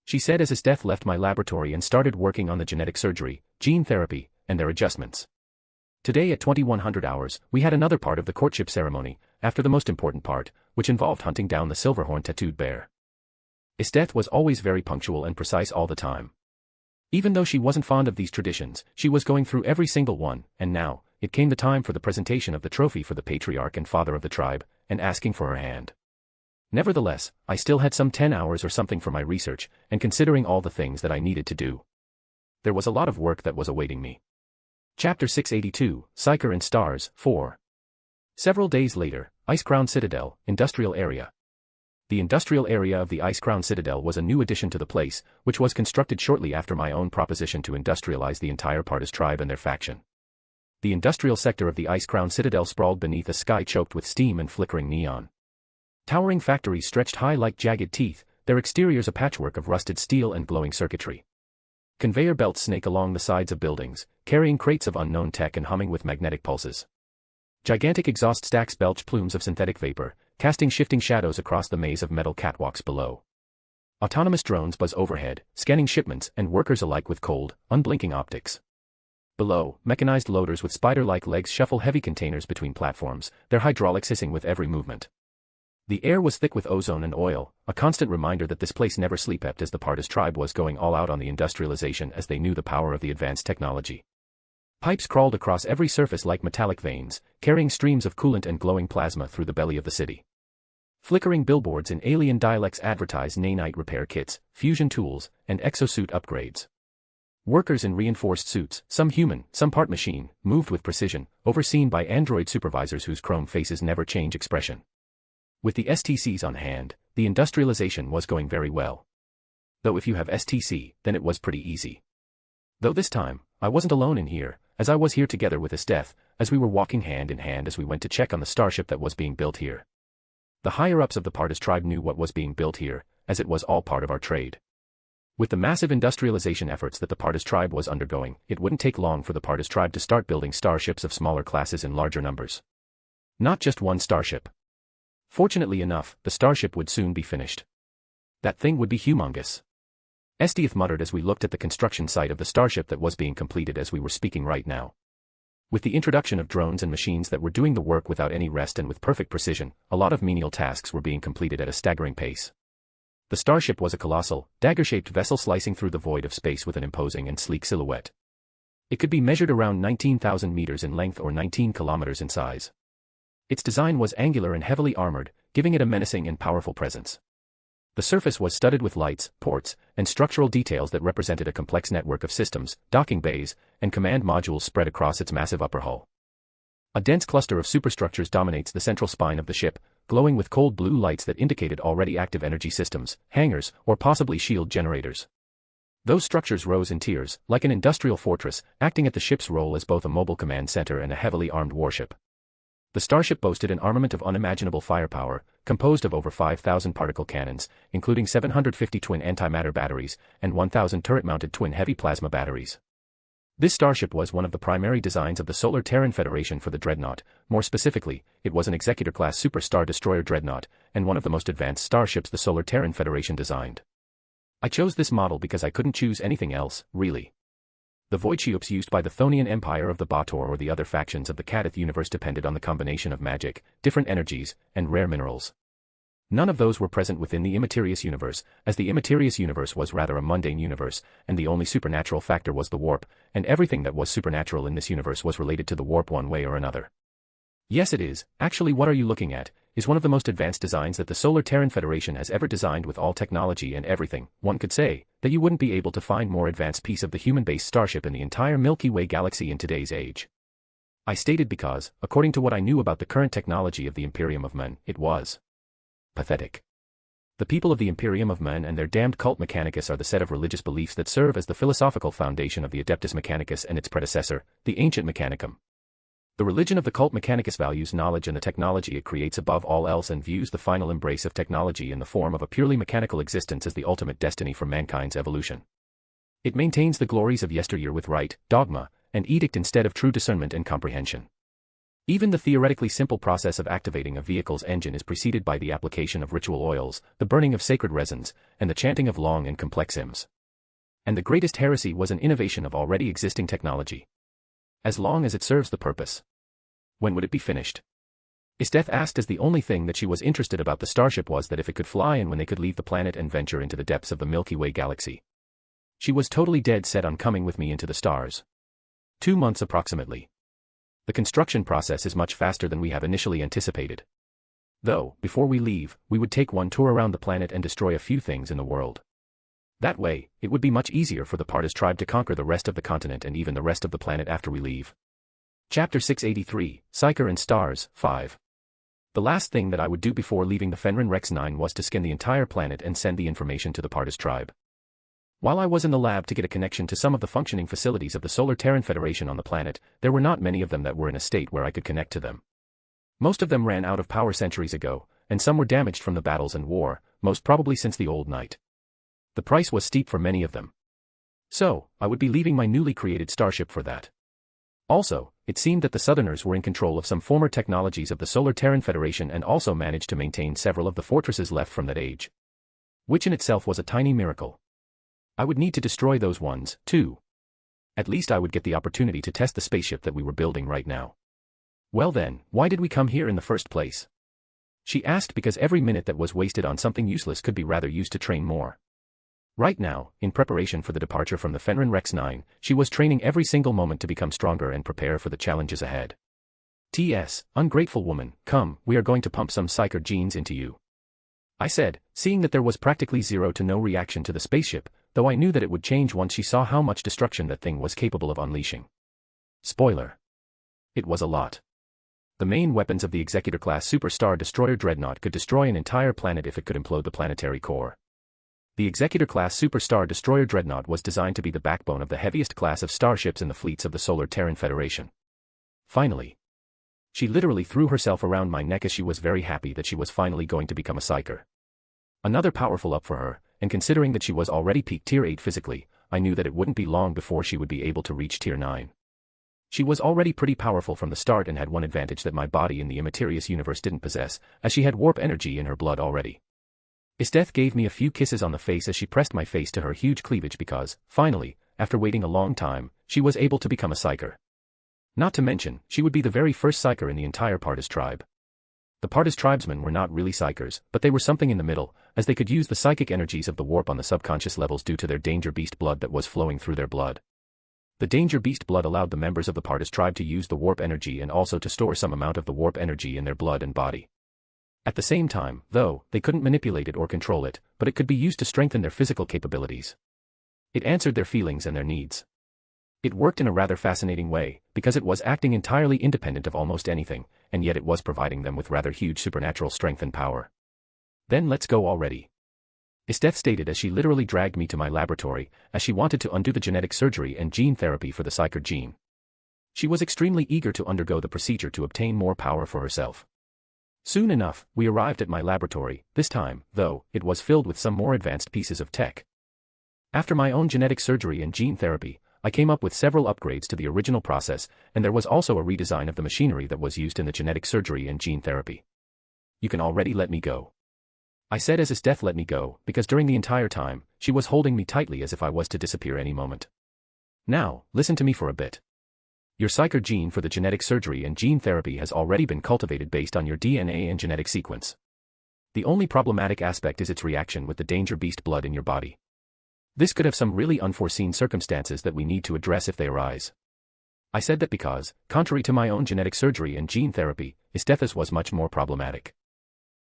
She said as Esteth left my laboratory and started working on the genetic surgery, gene therapy, and their adjustments. Today at 2100 hours, we had another part of the courtship ceremony, after the most important part, which involved hunting down the silverhorn tattooed bear. Esteth was always very punctual and precise all the time. Even though she wasn't fond of these traditions, she was going through every single one, and now, it came the time for the presentation of the trophy for the patriarch and father of the tribe, and asking for her hand. Nevertheless, I still had some 10 hours or something for my research, and considering all the things that I needed to do. There was a lot of work that was awaiting me. Chapter 682, Psyker and Stars, 4. Several days later, Ice Crown Citadel, Industrial Area. The industrial area of the Ice Crown Citadel was a new addition to the place, which was constructed shortly after my own proposition to industrialize the entire Partis tribe and their faction. The industrial sector of the Ice Crown Citadel sprawled beneath a sky choked with steam and flickering neon. Towering factories stretched high like jagged teeth, their exteriors a patchwork of rusted steel and glowing circuitry. Conveyor belts snake along the sides of buildings, carrying crates of unknown tech and humming with magnetic pulses. Gigantic exhaust stacks belch plumes of synthetic vapor, casting shifting shadows across the maze of metal catwalks below. Autonomous drones buzz overhead, scanning shipments and workers alike with cold, unblinking optics. Below, mechanized loaders with spider-like legs shuffle heavy containers between platforms, their hydraulics hissing with every movement. The air was thick with ozone and oil, a constant reminder that this place never slept as the Partis tribe was going all out on the industrialization as they knew the power of the advanced technology. Pipes crawled across every surface like metallic veins, carrying streams of coolant and glowing plasma through the belly of the city. Flickering billboards in alien dialects advertised nanite repair kits, fusion tools, and exosuit upgrades. Workers in reinforced suits, some human, some part machine, moved with precision, overseen by android supervisors whose chrome faces never change expression. With the STCs on hand, the industrialization was going very well. Though if you have STC, then it was pretty easy. Though this time, I wasn't alone in here, as I was here together with Esteth, as we were walking hand in hand as we went to check on the starship that was being built here. The higher-ups of the Partis tribe knew what was being built here, as it was all part of our trade. With the massive industrialization efforts that the Partis tribe was undergoing, it wouldn't take long for the Partis tribe to start building starships of smaller classes in larger numbers. Not just one starship. Fortunately enough, the starship would soon be finished. That thing would be humongous. Esteth muttered as we looked at the construction site of the starship that was being completed as we were speaking right now. With the introduction of drones and machines that were doing the work without any rest and with perfect precision, a lot of menial tasks were being completed at a staggering pace. The starship was a colossal, dagger-shaped vessel slicing through the void of space with an imposing and sleek silhouette. It could be measured around 19,000 meters in length or 19 kilometers in size. Its design was angular and heavily armored, giving it a menacing and powerful presence. The surface was studded with lights, ports, and structural details that represented a complex network of systems, docking bays, and command modules spread across its massive upper hull. A dense cluster of superstructures dominates the central spine of the ship, glowing with cold blue lights that indicated already active energy systems, hangars, or possibly shield generators. Those structures rose in tiers, like an industrial fortress, acting at the ship's role as both a mobile command center and a heavily armed warship. The starship boasted an armament of unimaginable firepower, composed of over 5,000 particle cannons, including 750 twin antimatter batteries, and 1,000 turret-mounted twin heavy plasma batteries. This starship was one of the primary designs of the Solar Terran Federation for the Dreadnought. More specifically, it was an Executor-class Super Star Destroyer Dreadnought, and one of the most advanced starships the Solar Terran Federation designed. I chose this model because I couldn't choose anything else, really. The void shields used by the Thonian Empire of the Baator or the other factions of the Kadith universe depended on the combination of magic, different energies, and rare minerals. None of those were present within the Immaterious universe, as the Immaterious universe was rather a mundane universe, and the only supernatural factor was the warp, and everything that was supernatural in this universe was related to the warp one way or another. Yes, it is. Actually, what are you looking at? Is one of the most advanced designs that the Solar Terran Federation has ever designed with all technology and everything. One could say that you wouldn't be able to find more advanced piece of the human-based starship in the entire Milky Way galaxy in today's age. I stated because, according to what I knew about the current technology of the Imperium of Men, it was pathetic. The people of the Imperium of Men and their damned cult Mechanicus are the set of religious beliefs that serve as the philosophical foundation of the Adeptus Mechanicus and its predecessor, the Ancient Mechanicum. The religion of the cult Mechanicus values knowledge and the technology it creates above all else and views the final embrace of technology in the form of a purely mechanical existence as the ultimate destiny for mankind's evolution. It maintains the glories of yesteryear with rite, dogma, and edict instead of true discernment and comprehension. Even the theoretically simple process of activating a vehicle's engine is preceded by the application of ritual oils, the burning of sacred resins, and the chanting of long and complex hymns. And the greatest heresy was an innovation of already existing technology. As long as it serves the purpose. When would it be finished? Isteth asked, as the only thing that she was interested about the starship was that if it could fly and when they could leave the planet and venture into the depths of the Milky Way galaxy. She was totally dead set on coming with me into the stars. 2 months approximately. The construction process is much faster than we have initially anticipated. Though, before we leave, we would take one tour around the planet and destroy a few things in the world. That way, it would be much easier for the Partas tribe to conquer the rest of the continent and even the rest of the planet after we leave. Chapter 683, Psyker and Stars, 5. The last thing that I would do before leaving the Fenrir Rex 9 was to scan the entire planet and send the information to the Partas tribe. While I was in the lab to get a connection to some of the functioning facilities of the Solar Terran Federation on the planet, there were not many of them that were in a state where I could connect to them. Most of them ran out of power centuries ago, and some were damaged from the battles and war, most probably since the Old Night. The price was steep for many of them. So, I would be leaving my newly created starship for that. Also, it seemed that the Southerners were in control of some former technologies of the Solar Terran Federation and also managed to maintain several of the fortresses left from that age. Which in itself was a tiny miracle. I would need to destroy those ones, too. At least I would get the opportunity to test the spaceship that we were building right now. Well then, why did we come here in the first place? She asked, because every minute that was wasted on something useless could be rather used to train more. Right now, in preparation for the departure from the Fenrir Rex 9, she was training every single moment to become stronger and prepare for the challenges ahead. T.S., ungrateful woman, come, we are going to pump some psyker genes into you. I said, seeing that there was practically zero to no reaction to the spaceship, though I knew that it would change once she saw how much destruction that thing was capable of unleashing. Spoiler. It was a lot. The main weapons of the Executor-class Superstar Destroyer Dreadnought could destroy an entire planet if it could implode the planetary core. The Executor-class Superstar Destroyer Dreadnought was designed to be the backbone of the heaviest class of starships in the fleets of the Solar Terran Federation. Finally. She literally threw herself around my neck as she was very happy that she was finally going to become a psyker. Another powerful up for her, and considering that she was already peak tier 8 physically, I knew that it wouldn't be long before she would be able to reach tier 9. She was already pretty powerful from the start and had one advantage that my body in the Immaterious universe didn't possess, as she had warp energy in her blood already. Isteth gave me a few kisses on the face as she pressed my face to her huge cleavage because, finally, after waiting a long time, she was able to become a psyker. Not to mention, she would be the very first psyker in the entire Partas tribe. The Partas tribesmen were not really psykers, but they were something in the middle, as they could use the psychic energies of the warp on the subconscious levels due to their Danger Beast blood that was flowing through their blood. The Danger Beast blood allowed the members of the Partas tribe to use the warp energy and also to store some amount of the warp energy in their blood and body. At the same time, though, they couldn't manipulate it or control it, but it could be used to strengthen their physical capabilities. It answered their feelings and their needs. It worked in a rather fascinating way, because it was acting entirely independent of almost anything, and yet it was providing them with rather huge supernatural strength and power. Then let's go already. Isteth stated as she literally dragged me to my laboratory, as she wanted to undo the genetic surgery and gene therapy for the psyker gene. She was extremely eager to undergo the procedure to obtain more power for herself. Soon enough, we arrived at my laboratory. This time, though, it was filled with some more advanced pieces of tech. After my own genetic surgery and gene therapy, I came up with several upgrades to the original process, and there was also a redesign of the machinery that was used in the genetic surgery and gene therapy. You can already let me go. I said as Isteth let me go, because during the entire time, she was holding me tightly as if I was to disappear any moment. Now, listen to me for a bit. Your psyker gene for the genetic surgery and gene therapy has already been cultivated based on your DNA and genetic sequence. The only problematic aspect is its reaction with the Danger Beast blood in your body. This could have some really unforeseen circumstances that we need to address if they arise. I said that because, contrary to my own genetic surgery and gene therapy, Isteth's was much more problematic.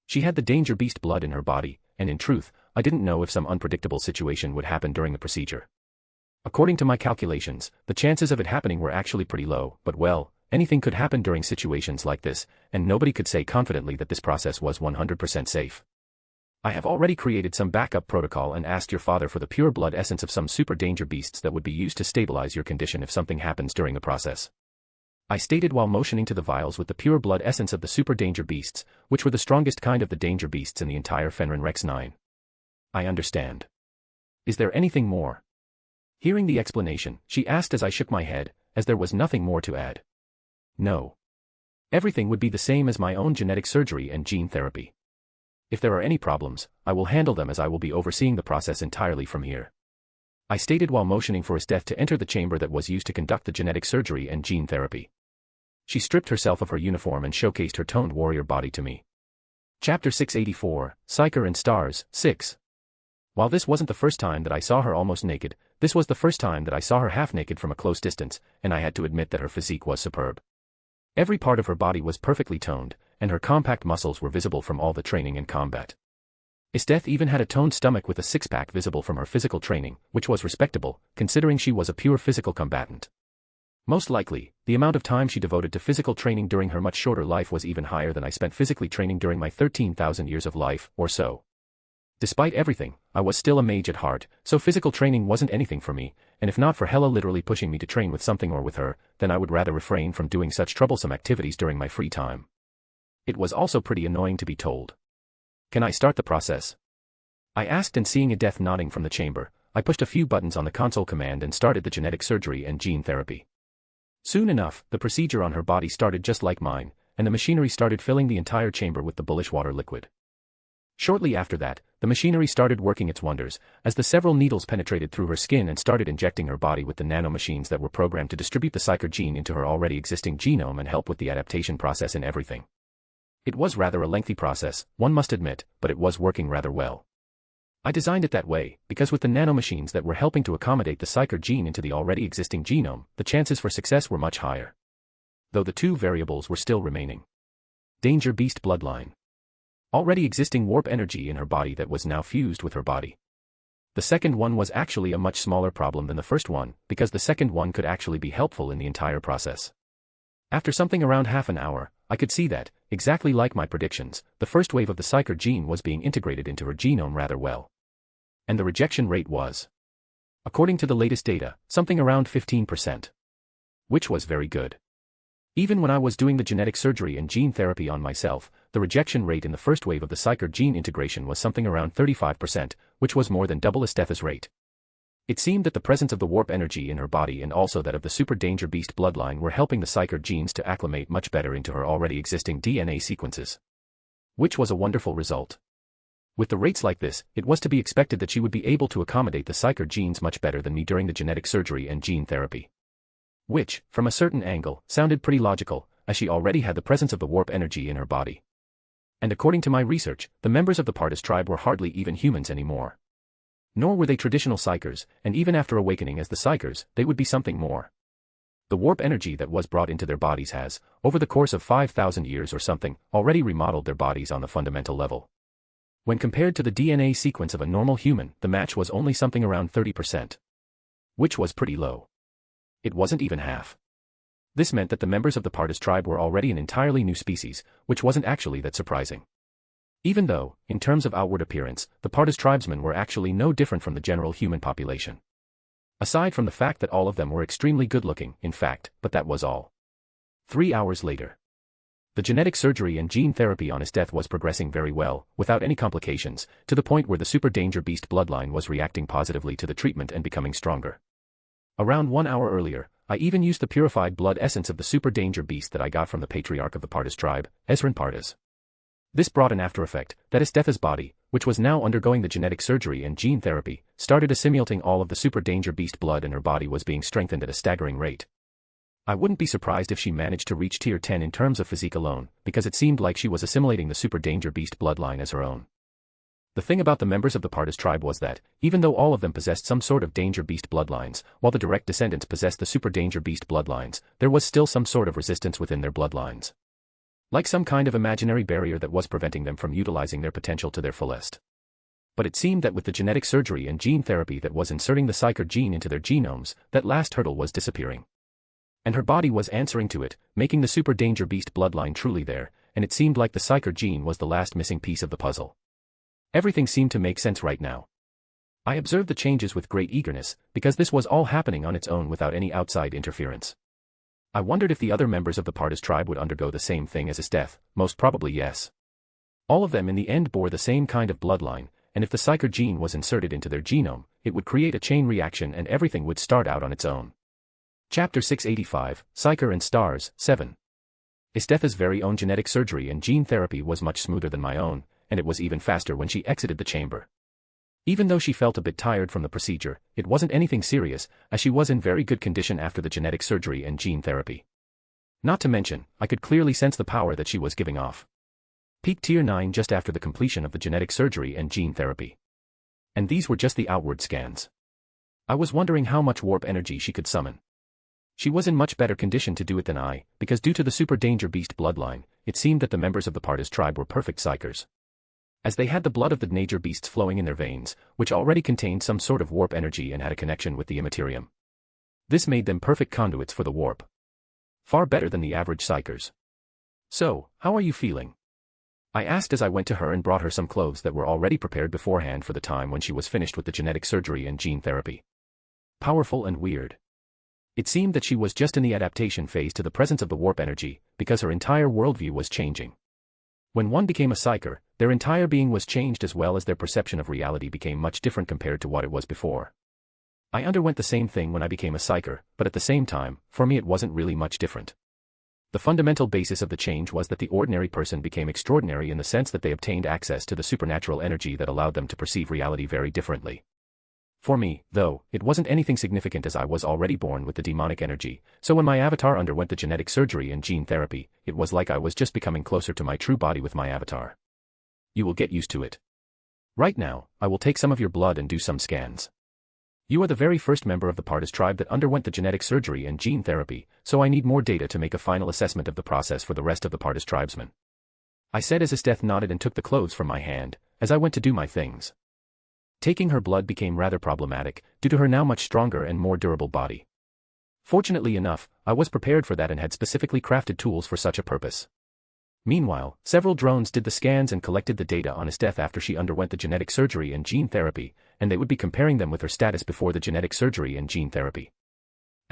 She had the Danger Beast blood in her body, and in truth, I didn't know if some unpredictable situation would happen during the procedure. According to my calculations, the chances of it happening were actually pretty low, but well, anything could happen during situations like this, and nobody could say confidently that this process was 100% safe. I have already created some backup protocol and asked your father for the pure blood essence of some super danger beasts that would be used to stabilize your condition if something happens during the process. I stated while motioning to the vials with the pure blood essence of the super danger beasts, which were the strongest kind of the danger beasts in the entire Fenrir Rex 9. I understand. Is there anything more? Hearing the explanation, she asked as I shook my head, as there was nothing more to add. No. Everything would be the same as my own genetic surgery and gene therapy. If there are any problems, I will handle them as I will be overseeing the process entirely from here. I stated while motioning for Isteth to enter the chamber that was used to conduct the genetic surgery and gene therapy. She stripped herself of her uniform and showcased her toned warrior body to me. Chapter 684, Psyker and Stars, 6. While this wasn't the first time that I saw her almost naked, this was the first time that I saw her half-naked from a close distance, and I had to admit that her physique was superb. Every part of her body was perfectly toned, and her compact muscles were visible from all the training and combat. Esteth even had a toned stomach with a six-pack visible from her physical training, which was respectable, considering she was a pure physical combatant. Most likely, the amount of time she devoted to physical training during her much shorter life was even higher than I spent physically training during my 13,000 years of life, or so. Despite everything, I was still a mage at heart, so physical training wasn't anything for me, and if not for Hela literally pushing me to train with something or with her, then I would rather refrain from doing such troublesome activities during my free time. It was also pretty annoying to be told. "Can I start the process?" I asked, and seeing Edeth nodding from the chamber, I pushed a few buttons on the console command and started the genetic surgery and gene therapy. Soon enough, the procedure on her body started just like mine, and the machinery started filling the entire chamber with the bullish water liquid. Shortly after that, the machinery started working its wonders, as the several needles penetrated through her skin and started injecting her body with the nanomachines that were programmed to distribute the Psyker gene into her already existing genome and help with the adaptation process and everything. It was rather a lengthy process, one must admit, but it was working rather well. I designed it that way, because with the nanomachines that were helping to accommodate the Psyker gene into the already existing genome, the chances for success were much higher. Though the two variables were still remaining. Danger Beast bloodline. Already existing warp energy in her body that was now fused with her body. The second one was actually a much smaller problem than the first one, because the second one could actually be helpful in the entire process. After something around half an hour, I could see that, exactly like my predictions, the first wave of the Psyker gene was being integrated into her genome rather well. And the rejection rate was, according to the latest data, something around 15%. Which was very good. Even when I was doing the genetic surgery and gene therapy on myself, the rejection rate in the first wave of the Psyker gene integration was something around 35%, which was more than double Esteth's rate. It seemed that the presence of the warp energy in her body and also that of the Super Danger Beast bloodline were helping the Psyker genes to acclimate much better into her already existing DNA sequences. Which was a wonderful result. With the rates like this, it was to be expected that she would be able to accommodate the Psyker genes much better than me during the genetic surgery and gene therapy. Which, from a certain angle, sounded pretty logical, as she already had the presence of the warp energy in her body. And according to my research, the members of the Partis tribe were hardly even humans anymore. Nor were they traditional Psykers, and even after awakening as the Psykers, they would be something more. The warp energy that was brought into their bodies has, over the course of 5,000 years or something, already remodeled their bodies on the fundamental level. When compared to the DNA sequence of a normal human, the match was only something around 30%. Which was pretty low. It wasn't even half. This meant that the members of the Partis tribe were already an entirely new species, which wasn't actually that surprising. Even though, in terms of outward appearance, the Partis tribesmen were actually no different from the general human population. Aside from the fact that all of them were extremely good-looking, in fact, but that was all. 3 hours later. The genetic surgery and gene therapy on Esteth was progressing very well, without any complications, to the point where the Super Danger Beast bloodline was reacting positively to the treatment and becoming stronger. Around 1 hour earlier, I even used the purified blood essence of the Super Danger Beast that I got from the patriarch of the Partis tribe, Ezran Partis. This brought an after effect, that Esteth's body, which was now undergoing the genetic surgery and gene therapy, started assimilating all of the Super Danger Beast blood and her body was being strengthened at a staggering rate. I wouldn't be surprised if she managed to reach tier 10 in terms of physique alone, because it seemed like she was assimilating the Super Danger Beast bloodline as her own. The thing about the members of the Partis tribe was that, even though all of them possessed some sort of Danger Beast bloodlines, while the direct descendants possessed the Super Danger Beast bloodlines, there was still some sort of resistance within their bloodlines. Like some kind of imaginary barrier that was preventing them from utilizing their potential to their fullest. But it seemed that with the genetic surgery and gene therapy that was inserting the Psyker gene into their genomes, that last hurdle was disappearing. And her body was answering to it, making the Super Danger Beast bloodline truly there, and it seemed like the Psyker gene was the last missing piece of the puzzle. Everything seemed to make sense right now. I observed the changes with great eagerness, because this was all happening on its own without any outside interference. I wondered if the other members of the Partis tribe would undergo the same thing as Esteth, most probably yes. All of them in the end bore the same kind of bloodline, and if the Psyker gene was inserted into their genome, it would create a chain reaction and everything would start out on its own. Chapter 685, Psyker and Stars, 7. Esteth's very own genetic surgery and gene therapy was much smoother than my own, and it was even faster when she exited the chamber. Even though she felt a bit tired from the procedure, it wasn't anything serious, as she was in very good condition after the genetic surgery and gene therapy. Not to mention, I could clearly sense the power that she was giving off. Peak Tier 9 just after the completion of the genetic surgery and gene therapy. And these were just the outward scans. I was wondering how much warp energy she could summon. She was in much better condition to do it than I, because due to the super danger beast bloodline, it seemed that the members of the Baator tribe were perfect psychers. As they had the blood of the danger beasts flowing in their veins, which already contained some sort of warp energy and had a connection with the immaterium. This made them perfect conduits for the warp. Far better than the average psychers. So, how are you feeling? I asked as I went to her and brought her some clothes that were already prepared beforehand for the time when she was finished with the genetic surgery and gene therapy. Powerful and weird. It seemed that she was just in the adaptation phase to the presence of the warp energy, because her entire worldview was changing. When one became a psyker, their entire being was changed as well as their perception of reality became much different compared to what it was before. I underwent the same thing when I became a psyker, but at the same time, for me it wasn't really much different. The fundamental basis of the change was that the ordinary person became extraordinary in the sense that they obtained access to the supernatural energy that allowed them to perceive reality very differently. For me, though, it wasn't anything significant as I was already born with the demonic energy, so when my avatar underwent the genetic surgery and gene therapy, it was like I was just becoming closer to my true body with my avatar. You will get used to it. Right now, I will take some of your blood and do some scans. You are the very first member of the Baator tribe that underwent the genetic surgery and gene therapy, so I need more data to make a final assessment of the process for the rest of the Baator tribesmen. I said as Esteth nodded and took the clothes from my hand, as I went to do my things. Taking her blood became rather problematic, due to her now much stronger and more durable body. Fortunately enough, I was prepared for that and had specifically crafted tools for such a purpose. Meanwhile, several drones did the scans and collected the data on Esteth after she underwent the genetic surgery and gene therapy, and they would be comparing them with her status before the genetic surgery and gene therapy.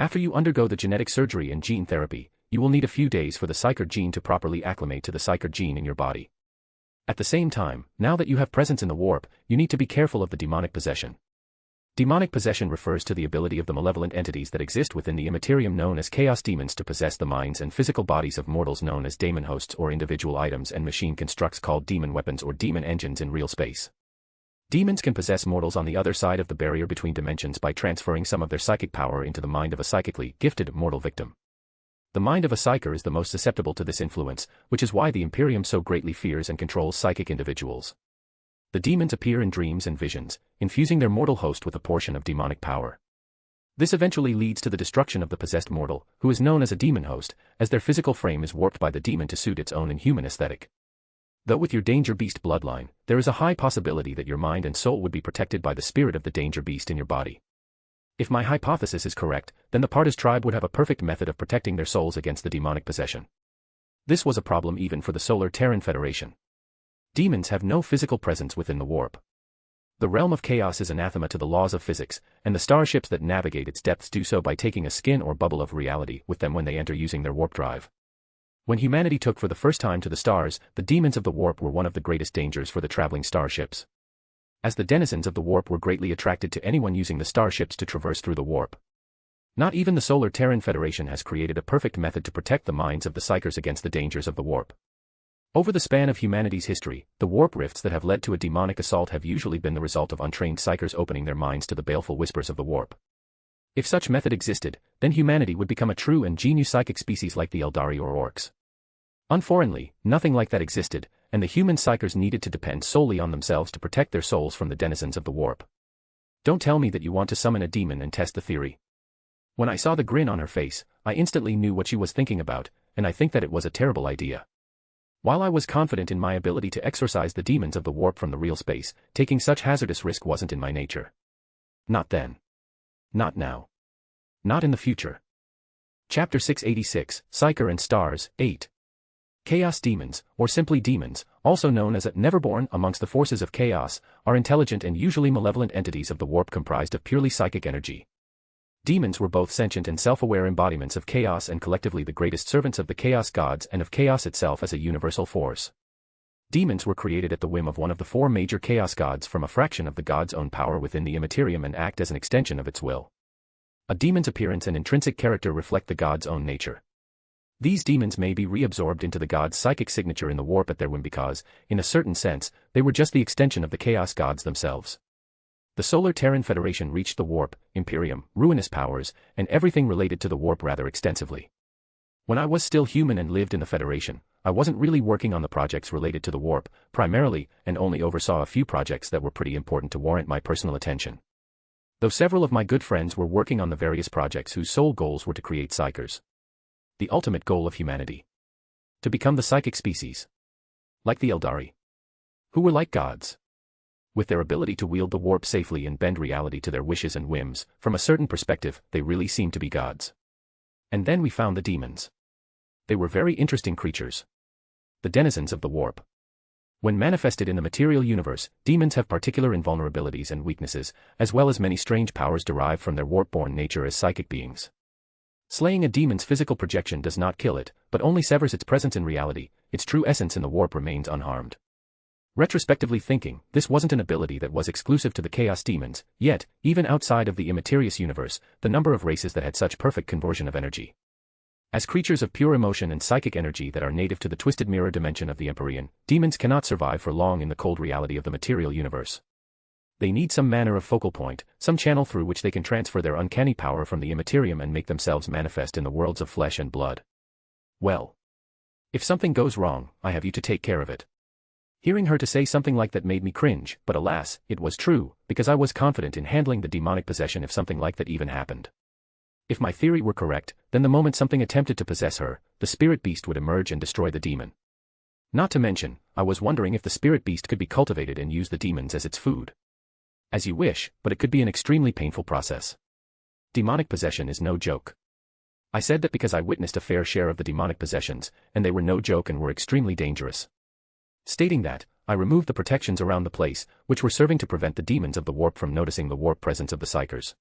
After you undergo the genetic surgery and gene therapy, you will need a few days for the psyker gene to properly acclimate to the psyker gene in your body. At the same time, now that you have presence in the warp, you need to be careful of the demonic possession. Demonic possession refers to the ability of the malevolent entities that exist within the immaterium known as chaos demons to possess the minds and physical bodies of mortals known as daemon hosts or individual items and machine constructs called demon weapons or demon engines in real space. Demons can possess mortals on the other side of the barrier between dimensions by transferring some of their psychic power into the mind of a psychically gifted mortal victim. The mind of a psyker is the most susceptible to this influence, which is why the Imperium so greatly fears and controls psychic individuals. The demons appear in dreams and visions, infusing their mortal host with a portion of demonic power. This eventually leads to the destruction of the possessed mortal, who is known as a demon host, as their physical frame is warped by the demon to suit its own inhuman aesthetic. Though with your danger beast bloodline, there is a high possibility that your mind and soul would be protected by the spirit of the danger beast in your body. If my hypothesis is correct, then the Baator tribe would have a perfect method of protecting their souls against the demonic possession. This was a problem even for the Solar Terran Federation. Demons have no physical presence within the warp. The realm of chaos is anathema to the laws of physics, and the starships that navigate its depths do so by taking a skin or bubble of reality with them when they enter using their warp drive. When humanity took for the first time to the stars, the demons of the warp were one of the greatest dangers for the traveling starships. As the denizens of the warp were greatly attracted to anyone using the starships to traverse through the warp. Not even the Solar Terran Federation has created a perfect method to protect the minds of the psychers against the dangers of the warp. Over the span of humanity's history, the warp rifts that have led to a demonic assault have usually been the result of untrained psychers opening their minds to the baleful whispers of the warp. If such method existed, then humanity would become a true and genuine psychic species like the Eldari or orcs. Unfortunately, nothing like that existed, and the human psychers needed to depend solely on themselves to protect their souls from the denizens of the warp. Don't tell me that you want to summon a demon and test the theory. When I saw the grin on her face, I instantly knew what she was thinking about, and I think that it was a terrible idea. While I was confident in my ability to exorcise the demons of the warp from the real space, taking such hazardous risk wasn't in my nature. Not then. Not now. Not in the future. Chapter 686, Psyker and Stars, 8. Chaos demons, or simply demons, also known as Neverborn amongst the forces of chaos, are intelligent and usually malevolent entities of the warp comprised of purely psychic energy. Demons were both sentient and self-aware embodiments of chaos and collectively the greatest servants of the chaos gods and of chaos itself as a universal force. Demons were created at the whim of one of the four major chaos gods from a fraction of the god's own power within the immaterium and act as an extension of its will. A demon's appearance and intrinsic character reflect the god's own nature. These demons may be reabsorbed into the god's psychic signature in the warp at their whim because, in a certain sense, they were just the extension of the chaos gods themselves. The Solar Terran Federation reached the warp, Imperium, ruinous powers, and everything related to the warp rather extensively. When I was still human and lived in the Federation, I wasn't really working on the projects related to the warp, primarily, and only oversaw a few projects that were pretty important to warrant my personal attention. Though several of my good friends were working on the various projects whose sole goals were to create psychers. The ultimate goal of humanity. To become the psychic species. Like the Eldari. Who were like gods. With their ability to wield the warp safely and bend reality to their wishes and whims, from a certain perspective, they really seemed to be gods. And then we found the demons. They were very interesting creatures. The denizens of the warp. When manifested in the material universe, demons have particular invulnerabilities and weaknesses, as well as many strange powers derived from their warp-born nature as psychic beings. Slaying a demon's physical projection does not kill it, but only severs its presence in reality. Its true essence in the warp remains unharmed. Retrospectively thinking, this wasn't an ability that was exclusive to the Chaos Demons, yet, even outside of the immaterious universe, the number of races that had such perfect conversion of energy. As creatures of pure emotion and psychic energy that are native to the twisted mirror dimension of the Empyrean, demons cannot survive for long in the cold reality of the material universe. They need some manner of focal point, some channel through which they can transfer their uncanny power from the immaterium and make themselves manifest in the worlds of flesh and blood. Well. If something goes wrong, I have you to take care of it. Hearing her to say something like that made me cringe, but alas, it was true, because I was confident in handling the demonic possession if something like that even happened. If my theory were correct, then the moment something attempted to possess her, the spirit beast would emerge and destroy the demon. Not to mention, I was wondering if the spirit beast could be cultivated and use the demons as its food. As you wish, but it could be an extremely painful process. Demonic possession is no joke. I said that because I witnessed a fair share of the demonic possessions, and they were no joke and were extremely dangerous. Stating that, I removed the protections around the place, which were serving to prevent the demons of the warp from noticing the warp presence of the psychers.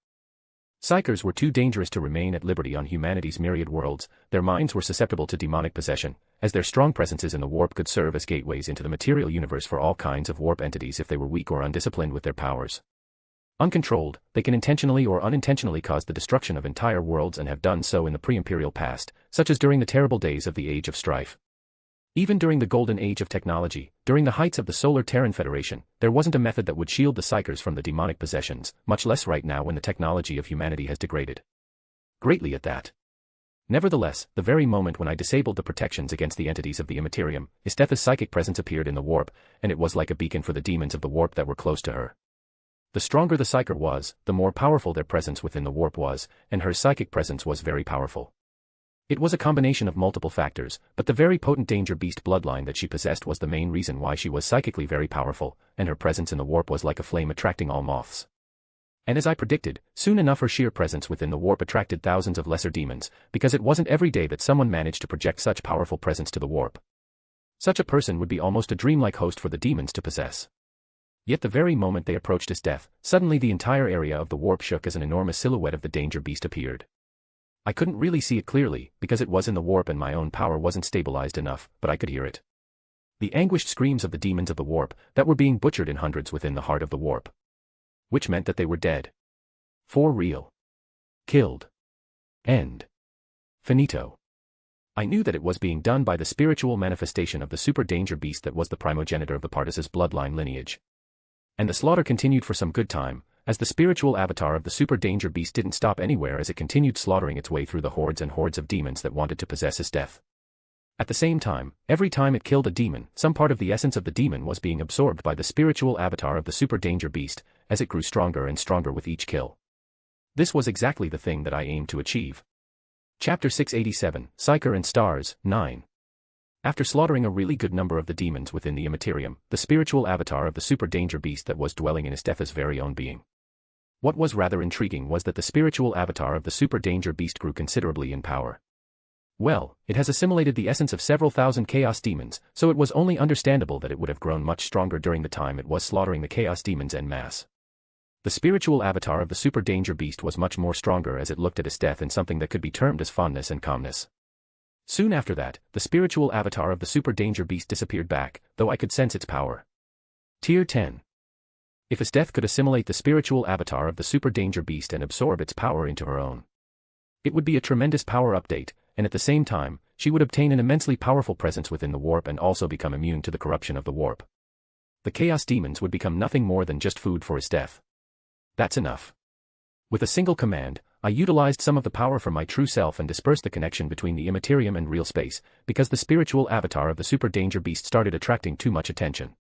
Psychers were too dangerous to remain at liberty on humanity's myriad worlds. Their minds were susceptible to demonic possession, as their strong presences in the warp could serve as gateways into the material universe for all kinds of warp entities if they were weak or undisciplined with their powers. Uncontrolled, they can intentionally or unintentionally cause the destruction of entire worlds and have done so in the pre-imperial past, such as during the terrible days of the Age of Strife. Even during the golden age of technology, during the heights of the Solar Terran Federation, there wasn't a method that would shield the psychers from the demonic possessions, much less right now when the technology of humanity has degraded greatly at that. Nevertheless, the very moment when I disabled the protections against the entities of the immaterium, Isthetha's psychic presence appeared in the warp, and it was like a beacon for the demons of the warp that were close to her. The stronger the psycher was, the more powerful their presence within the warp was, and her psychic presence was very powerful. It was a combination of multiple factors, but the very potent danger beast bloodline that she possessed was the main reason why she was psychically very powerful, and her presence in the warp was like a flame attracting all moths. And as I predicted, soon enough her sheer presence within the warp attracted thousands of lesser demons, because it wasn't every day that someone managed to project such powerful presence to the warp. Such a person would be almost a dreamlike host for the demons to possess. Yet the very moment they approached his death, suddenly the entire area of the warp shook as an enormous silhouette of the danger beast appeared. I couldn't really see it clearly, because it was in the warp and my own power wasn't stabilized enough, but I could hear it. The anguished screams of the demons of the warp, that were being butchered in hundreds within the heart of the warp. Which meant that they were dead. For real. Killed. End. Finito. I knew that it was being done by the spiritual manifestation of the super danger beast that was the primogenitor of the Partis's bloodline lineage. And the slaughter continued for some good time, as the spiritual avatar of the super danger beast didn't stop anywhere as it continued slaughtering its way through the hordes and hordes of demons that wanted to possess his death. At the same time, every time it killed a demon, some part of the essence of the demon was being absorbed by the spiritual avatar of the super danger beast, as it grew stronger and stronger with each kill. This was exactly the thing that I aimed to achieve. Chapter 687, Psyker and Stars, 9. After slaughtering a really good number of the demons within the immaterium, the spiritual avatar of the super danger beast that was dwelling in Isthetha's very own being. What was rather intriguing was that the spiritual avatar of the super danger beast grew considerably in power. Well, it has assimilated the essence of several thousand chaos demons, so it was only understandable that it would have grown much stronger during the time it was slaughtering the chaos demons en masse. The spiritual avatar of the super danger beast was much more stronger as it looked at its death in something that could be termed as fondness and calmness. Soon after that, the spiritual avatar of the super danger beast disappeared back, though I could sense its power. Tier 10. If Isthetha could assimilate the spiritual avatar of the super danger beast and absorb its power into her own, it would be a tremendous power update, and at the same time, she would obtain an immensely powerful presence within the warp and also become immune to the corruption of the warp. The chaos demons would become nothing more than just food for Isthetha. That's enough. With a single command, I utilized some of the power from my true self and dispersed the connection between the immaterium and real space, because the spiritual avatar of the super danger beast started attracting too much attention.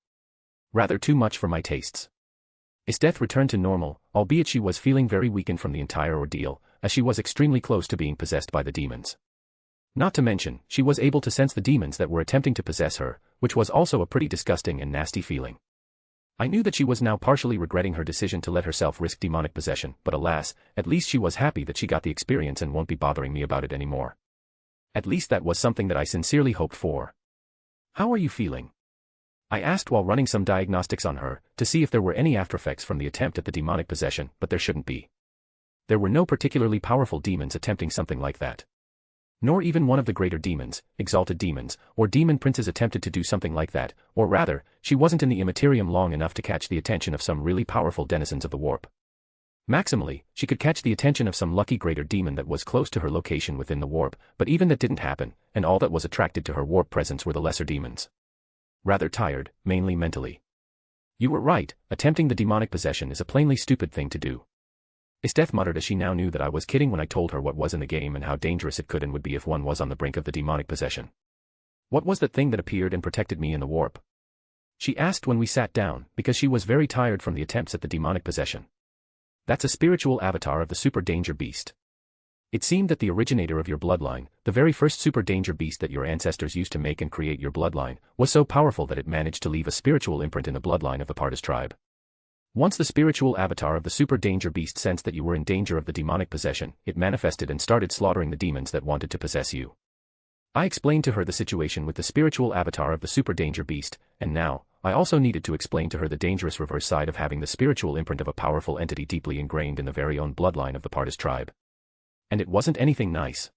Rather too much for my tastes. Esteth returned to normal, albeit she was feeling very weakened from the entire ordeal, as she was extremely close to being possessed by the demons. Not to mention, she was able to sense the demons that were attempting to possess her, which was also a pretty disgusting and nasty feeling. I knew that she was now partially regretting her decision to let herself risk demonic possession, but alas, at least she was happy that she got the experience and won't be bothering me about it anymore. At least that was something that I sincerely hoped for. How are you feeling? I asked while running some diagnostics on her, to see if there were any aftereffects from the attempt at the demonic possession, but there shouldn't be. There were no particularly powerful demons attempting something like that. Nor even one of the greater demons, exalted demons, or demon princes attempted to do something like that, or rather, she wasn't in the immaterium long enough to catch the attention of some really powerful denizens of the warp. Maximally, she could catch the attention of some lucky greater demon that was close to her location within the warp, but even that didn't happen, and all that was attracted to her warp presence were the lesser demons. Rather tired, mainly mentally. You were right, attempting the demonic possession is a plainly stupid thing to do. Esteth muttered as she now knew that I was kidding when I told her what was in the game and how dangerous it could and would be if one was on the brink of the demonic possession. What was that thing that appeared and protected me in the warp? She asked when we sat down, because she was very tired from the attempts at the demonic possession. That's a spiritual avatar of the super danger beast. It seemed that the originator of your bloodline, the very first super danger beast that your ancestors used to make and create your bloodline, was so powerful that it managed to leave a spiritual imprint in the bloodline of the Baator tribe. Once the spiritual avatar of the super danger beast sensed that you were in danger of the demonic possession, it manifested and started slaughtering the demons that wanted to possess you. I explained to her the situation with the spiritual avatar of the super danger beast, and now, I also needed to explain to her the dangerous reverse side of having the spiritual imprint of a powerful entity deeply ingrained in the very own bloodline of the Baator tribe. And it wasn't anything nice.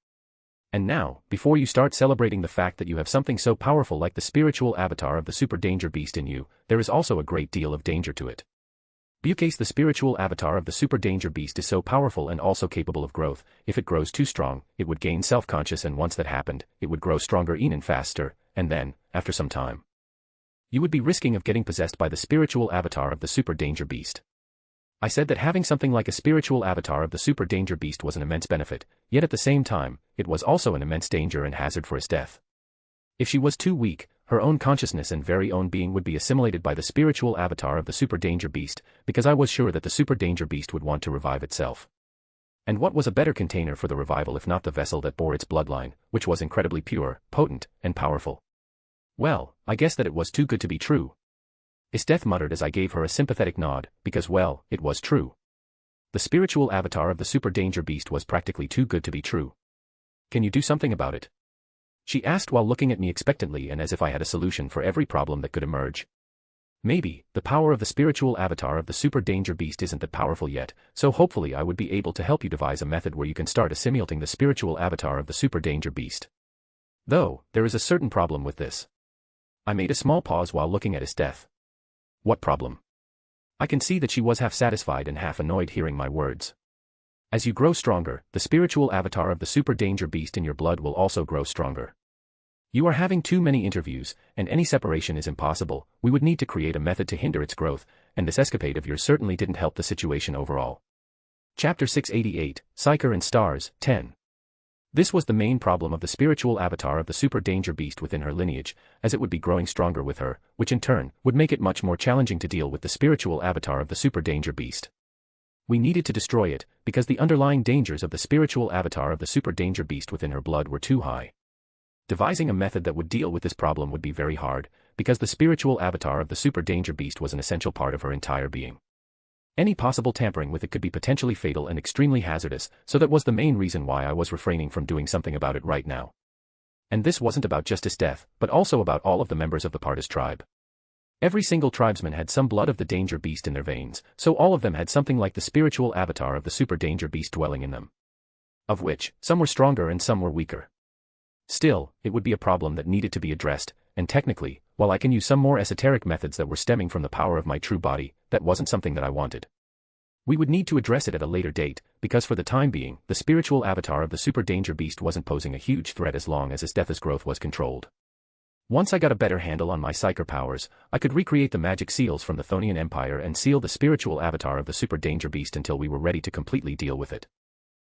And now, before you start celebrating the fact that you have something so powerful like the spiritual avatar of the super danger beast in you, there is also a great deal of danger to it. Because the spiritual avatar of the super danger beast is so powerful and also capable of growth, if it grows too strong, it would gain self-conscious, and once that happened, it would grow stronger even faster, and then, after some time, you would be risking of getting possessed by the spiritual avatar of the super danger beast. I said that having something like a spiritual avatar of the super danger beast was an immense benefit, yet at the same time, it was also an immense danger and hazard for Esteth. If she was too weak, her own consciousness and very own being would be assimilated by the spiritual avatar of the super danger beast, because I was sure that the super danger beast would want to revive itself. And what was a better container for the revival if not the vessel that bore its bloodline, which was incredibly pure, potent, and powerful? Well, I guess that it was too good to be true. Esteth muttered as I gave her a sympathetic nod, because well, it was true. The spiritual avatar of the super danger beast was practically too good to be true. Can you do something about it? She asked while looking at me expectantly and as if I had a solution for every problem that could emerge. Maybe, the power of the spiritual avatar of the super danger beast isn't that powerful yet, so hopefully I would be able to help you devise a method where you can start assimilating the spiritual avatar of the super danger beast. Though, there is a certain problem with this. I made a small pause while looking at Esteth. What problem? I can see that she was half satisfied and half annoyed hearing my words. As you grow stronger, the spiritual avatar of the super danger beast in your blood will also grow stronger. You are having too many interviews, and any separation is impossible. We would need to create a method to hinder its growth, and this escapade of yours certainly didn't help the situation overall. Chapter 688, Psyker and Stars, 10. This was the main problem of the spiritual avatar of the super danger beast within her lineage, as it would be growing stronger with her, which in turn, would make it much more challenging to deal with the spiritual avatar of the super danger beast. We needed to destroy it, because the underlying dangers of the spiritual avatar of the super danger beast within her blood were too high. Devising a method that would deal with this problem would be very hard, because the spiritual avatar of the super danger beast was an essential part of her entire being. Any possible tampering with it could be potentially fatal and extremely hazardous, so that was the main reason why I was refraining from doing something about it right now. And this wasn't about just Esteth, but also about all of the members of the Baator tribe. Every single tribesman had some blood of the danger beast in their veins, so all of them had something like the spiritual avatar of the super danger beast dwelling in them. Of which, some were stronger and some were weaker. Still, it would be a problem that needed to be addressed, and technically, while I can use some more esoteric methods that were stemming from the power of my true body, that wasn't something that I wanted. We would need to address it at a later date, because for the time being, the spiritual avatar of the super danger beast wasn't posing a huge threat as long as Esteth's growth was controlled. Once I got a better handle on my psyker powers, I could recreate the magic seals from the Thonian Empire and seal the spiritual avatar of the super danger beast until we were ready to completely deal with it.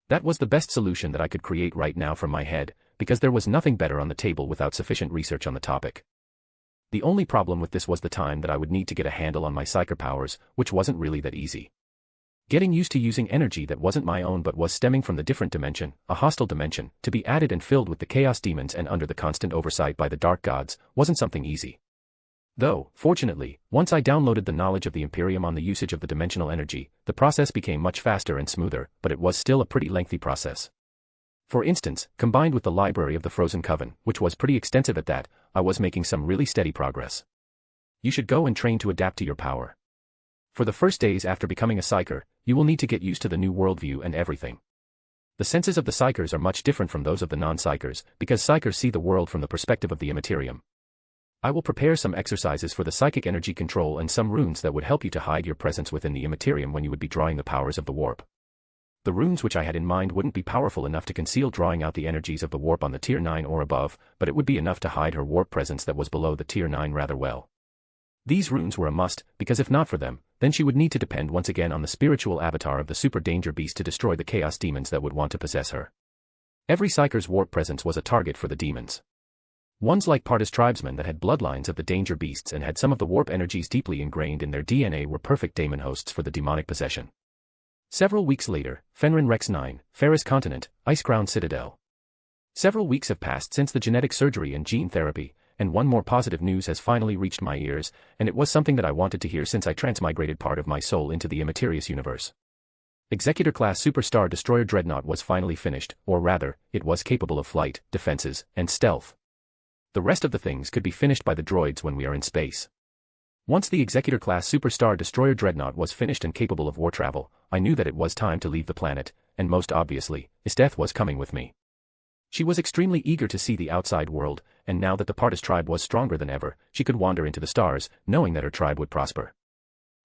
That was the best solution that I could create right now from my head, because there was nothing better on the table without sufficient research on the topic. The only problem with this was the time that I would need to get a handle on my psyker powers, which wasn't really that easy. Getting used to using energy that wasn't my own but was stemming from the different dimension, a hostile dimension, to be added and filled with the chaos demons and under the constant oversight by the dark gods, wasn't something easy. Though, fortunately, once I downloaded the knowledge of the Imperium on the usage of the dimensional energy, the process became much faster and smoother, but it was still a pretty lengthy process. For instance, combined with the library of the Frozen Coven, which was pretty extensive at that, I was making some really steady progress. You should go and train to adapt to your power. For the first days after becoming a psyker, you will need to get used to the new worldview and everything. The senses of the psykers are much different from those of the non-psykers, because psykers see the world from the perspective of the Immaterium. I will prepare some exercises for the psychic energy control and some runes that would help you to hide your presence within the Immaterium when you would be drawing the powers of the warp. The runes which I had in mind wouldn't be powerful enough to conceal drawing out the energies of the warp on the tier 9 or above, but it would be enough to hide her warp presence that was below the tier 9 rather well. These runes were a must, because if not for them, then she would need to depend once again on the spiritual avatar of the super danger beast to destroy the chaos demons that would want to possess her. Every psyker's warp presence was a target for the demons. Ones like Parta's tribesmen that had bloodlines of the danger beasts and had some of the warp energies deeply ingrained in their DNA were perfect daemon hosts for the demonic possession. Several weeks later, Fenrir Rex 9, Ferris Continent, Ice Crown Citadel. Several weeks have passed since the genetic surgery and gene therapy, and one more positive news has finally reached my ears, and it was something that I wanted to hear since I transmigrated part of my soul into the Immaterious universe. Executor-class Superstar Destroyer Dreadnought was finally finished, or rather, it was capable of flight, defenses, and stealth. The rest of the things could be finished by the droids when we are in space. Once the Executor-class Superstar Destroyer Dreadnought was finished and capable of war travel, I knew that it was time to leave the planet, and most obviously, Isteth was coming with me. She was extremely eager to see the outside world, and now that the Partis tribe was stronger than ever, she could wander into the stars, knowing that her tribe would prosper.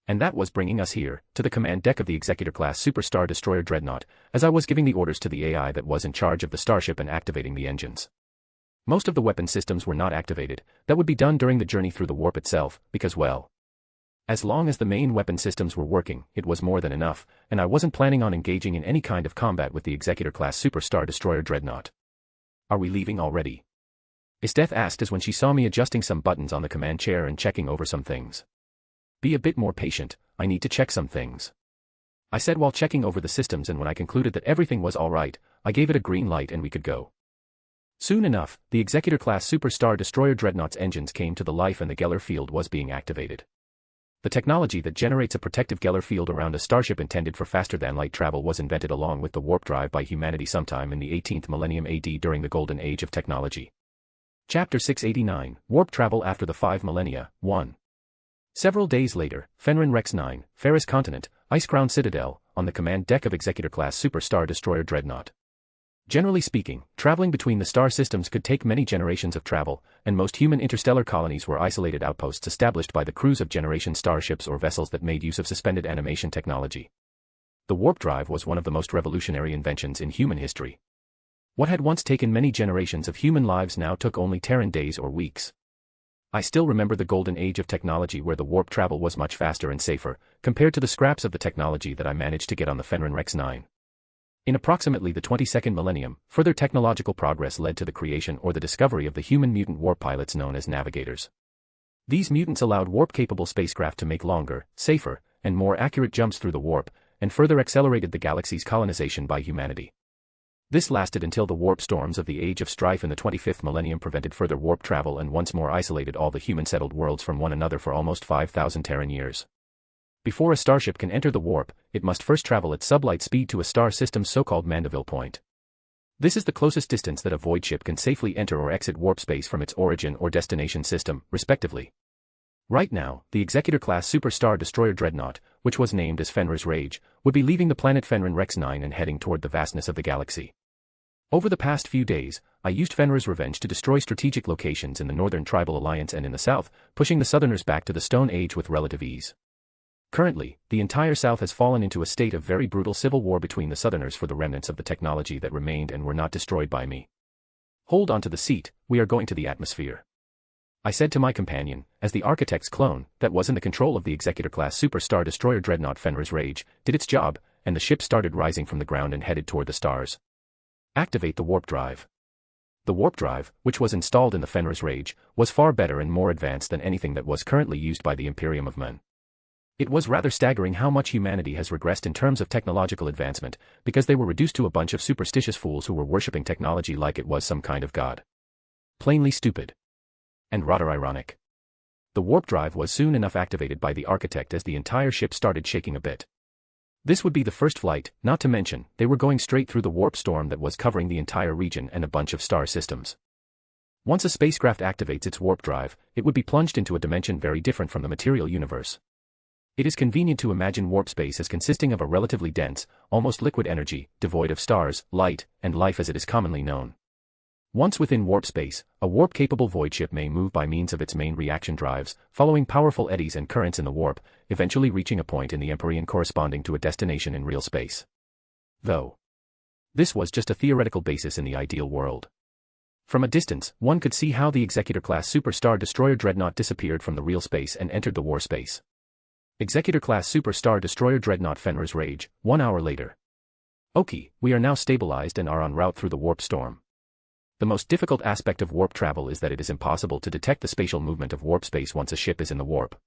And that was bringing us here, to the command deck of the Executor-class Superstar Destroyer Dreadnought, as I was giving the orders to the AI that was in charge of the starship and activating the engines. Most of the weapon systems were not activated. That would be done during the journey through the warp itself, because well, as long as the main weapon systems were working, it was more than enough, and I wasn't planning on engaging in any kind of combat with the Executor-class Superstar Destroyer Dreadnought. Are we leaving already? Isteth asked as when she saw me adjusting some buttons on the command chair and checking over some things. Be a bit more patient, I need to check some things. I said while checking over the systems, and when I concluded that everything was alright, I gave it a green light and we could go. Soon enough, the Executor-class Superstar Destroyer Dreadnought's engines came to the life and the Geller field was being activated. The technology that generates a protective Geller field around a starship intended for faster-than-light travel was invented along with the warp drive by humanity sometime in the 18th millennium AD during the Golden Age of Technology. Chapter 689, Warp Travel After the 5 Millennia, 1. Several days later, Fenrir Rex 9, Ferris Continent, Ice Crown Citadel, on the command deck of Executor-class Superstar Destroyer Dreadnought. Generally speaking, traveling between the star systems could take many generations of travel, and most human interstellar colonies were isolated outposts established by the crews of generation starships or vessels that made use of suspended animation technology. The warp drive was one of the most revolutionary inventions in human history. What had once taken many generations of human lives now took only Terran days or weeks. I still remember the golden age of technology where the warp travel was much faster and safer, compared to the scraps of the technology that I managed to get on the Fenrir Rex 9. In approximately the 22nd millennium, further technological progress led to the creation or the discovery of the human mutant warp pilots known as navigators. These mutants allowed warp-capable spacecraft to make longer, safer, and more accurate jumps through the warp, and further accelerated the galaxy's colonization by humanity. This lasted until the warp storms of the Age of Strife in the 25th millennium prevented further warp travel and once more isolated all the human-settled worlds from one another for almost 5,000 Terran years. Before a starship can enter the warp, it must first travel at sublight speed to a star system's so-called Mandeville point. This is the closest distance that a void ship can safely enter or exit warp space from its origin or destination system, respectively. Right now, the Executor-class Superstar Destroyer Dreadnought, which was named as Fenrir's Rage, would be leaving the planet Fenrir Rex 9 and heading toward the vastness of the galaxy. Over the past few days, I used Fenrir's Revenge to destroy strategic locations in the Northern Tribal Alliance and in the South, pushing the Southerners back to the Stone Age with relative ease. Currently, the entire South has fallen into a state of very brutal civil war between the Southerners for the remnants of the technology that remained and were not destroyed by me. Hold on to the seat, we are going to the atmosphere. I said to my companion, as the Architect's clone, that was in the control of the Executor-class Superstar Destroyer Dreadnought Fenrir's Rage, did its job, and the ship started rising from the ground and headed toward the stars. Activate the warp drive. The warp drive, which was installed in the Fenris Rage, was far better and more advanced than anything that was currently used by the Imperium of Men. It was rather staggering how much humanity has regressed in terms of technological advancement, because they were reduced to a bunch of superstitious fools who were worshipping technology like it was some kind of god. Plainly stupid. And rather ironic. The warp drive was soon enough activated by the architect as the entire ship started shaking a bit. This would be the first flight, not to mention, they were going straight through the warp storm that was covering the entire region and a bunch of star systems. Once a spacecraft activates its warp drive, it would be plunged into a dimension very different from the material universe. It is convenient to imagine warp space as consisting of a relatively dense, almost liquid energy, devoid of stars, light, and life as it is commonly known. Once within warp space, a warp-capable void ship may move by means of its main reaction drives, following powerful eddies and currents in the warp, eventually reaching a point in the Empyrean corresponding to a destination in real space. Though this was just a theoretical basis in the ideal world. From a distance, one could see how the Executor-class Superstar Destroyer Dreadnought disappeared from the real space and entered the war space. Executor-class Superstar Destroyer Dreadnought Fenris Rage, 1 hour later. Okay, we are now stabilized and are en route through the warp storm. The most difficult aspect of warp travel is that it is impossible to detect the spatial movement of warp space once a ship is in the warp.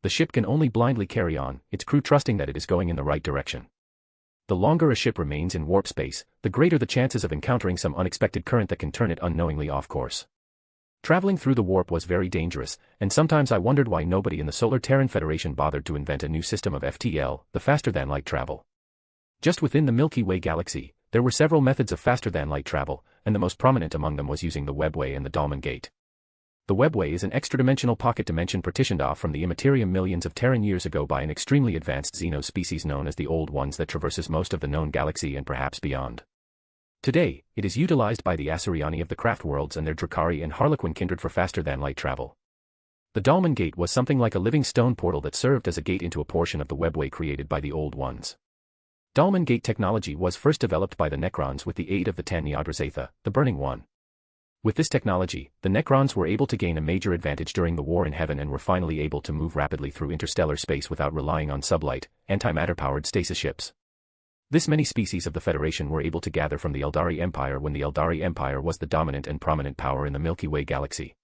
The ship can only blindly carry on, its crew trusting that it is going in the right direction. The longer a ship remains in warp space, the greater the chances of encountering some unexpected current that can turn it unknowingly off course. Traveling through the warp was very dangerous, and sometimes I wondered why nobody in the Solar Terran Federation bothered to invent a new system of FTL, the faster-than-light travel. Just within the Milky Way galaxy, there were several methods of faster-than-light travel, and the most prominent among them was using the Webway and the Dolmen Gate. The Webway is an extra-dimensional pocket dimension partitioned off from the Immaterium millions of Terran years ago by an extremely advanced xeno-species known as the Old Ones that traverses most of the known galaxy and perhaps beyond. Today, it is utilized by the Asuryani of the Craft Worlds and their Drakari and Harlequin kindred for faster-than-light travel. The Dolmen Gate was something like a living stone portal that served as a gate into a portion of the Webway created by the Old Ones. Dolmen Gate technology was first developed by the Necrons with the aid of the Tanyadrazatha, the Burning One. With this technology, the Necrons were able to gain a major advantage during the War in Heaven and were finally able to move rapidly through interstellar space without relying on sublight, antimatter-powered stasis ships. This many species of the Federation were able to gather from the Eldari Empire when the Eldari Empire was the dominant and prominent power in the Milky Way galaxy.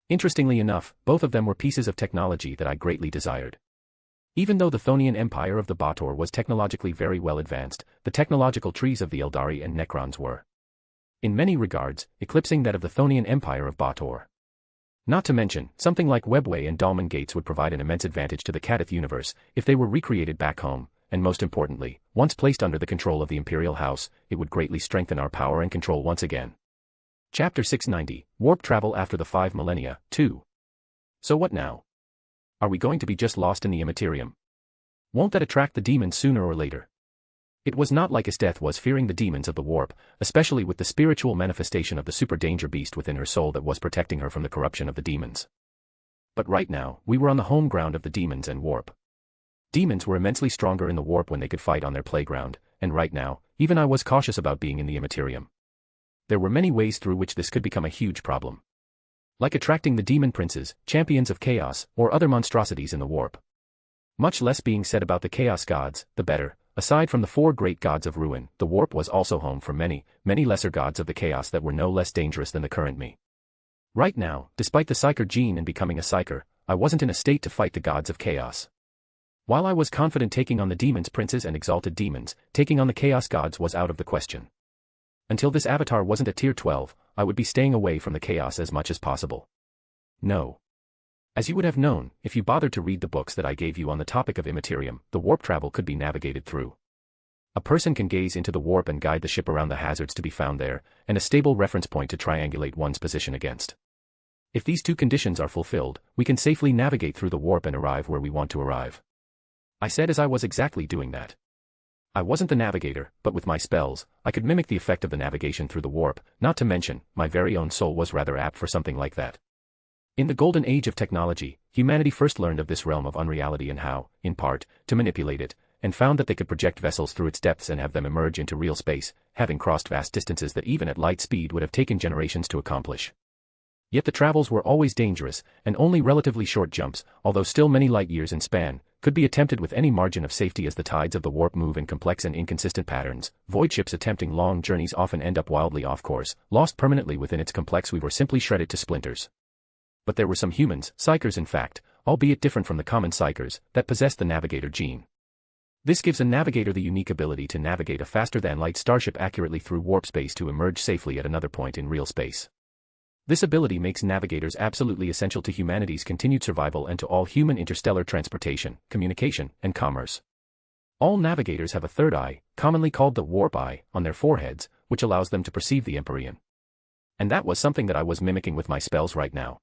Interestingly enough, both of them were pieces of technology that I greatly desired. Even though the Thonian Empire of the Baator was technologically very well advanced, the technological trees of the Eldari and Necrons were, in many regards, eclipsing that of the Thonian Empire of Baator. Not to mention, something like Webway and Dolmen Gates would provide an immense advantage to the Kadith universe if they were recreated back home, and most importantly, once placed under the control of the Imperial House, it would greatly strengthen our power and control once again. Chapter 690, Warp Travel After the 5 Millennia, 2. So what now? Are we going to be just lost in the Immaterium? Won't that attract the demons sooner or later? It was not like Esteth was fearing the demons of the warp, especially with the spiritual manifestation of the super danger beast within her soul that was protecting her from the corruption of the demons. But right now, we were on the home ground of the demons and warp. Demons were immensely stronger in the warp when they could fight on their playground, and right now, even I was cautious about being in the Immaterium. There were many ways through which this could become a huge problem. Like attracting the demon princes, champions of chaos, or other monstrosities in the warp. Much less being said about the chaos gods, the better. Aside from the 4 great gods of ruin, the warp was also home for many, many lesser gods of the chaos that were no less dangerous than the current me. Right now, despite the Psyker gene and becoming a Psyker, I wasn't in a state to fight the gods of chaos. While I was confident taking on the demons princes and exalted demons, taking on the chaos gods was out of the question. Until this avatar wasn't a tier 12, I would be staying away from the chaos as much as possible. No. As you would have known, if you bothered to read the books that I gave you on the topic of Immaterium, the warp travel could be navigated through. A person can gaze into the warp and guide the ship around the hazards to be found there, and a stable reference point to triangulate one's position against. If these 2 conditions are fulfilled, we can safely navigate through the warp and arrive where we want to arrive. I said as I was exactly doing that. I wasn't the navigator, but with my spells, I could mimic the effect of the navigation through the warp, not to mention, my very own soul was rather apt for something like that. In the golden age of technology, humanity first learned of this realm of unreality and how, in part, to manipulate it, and found that they could project vessels through its depths and have them emerge into real space, having crossed vast distances that even at light speed would have taken generations to accomplish. Yet the travels were always dangerous, and only relatively short jumps, although still many light years in span, could be attempted with any margin of safety as the tides of the warp move in complex and inconsistent patterns. Void ships attempting long journeys often end up wildly off course, lost permanently within its complex weave or simply shredded to splinters. But there were some humans, psychers in fact, albeit different from the common psychers, that possessed the navigator gene. This gives a navigator the unique ability to navigate a faster-than-light starship accurately through warp space to emerge safely at another point in real space. This ability makes navigators absolutely essential to humanity's continued survival and to all human interstellar transportation, communication, and commerce. All navigators have a third eye, commonly called the warp eye, on their foreheads, which allows them to perceive the Empyrean. And that was something that I was mimicking with my spells right now.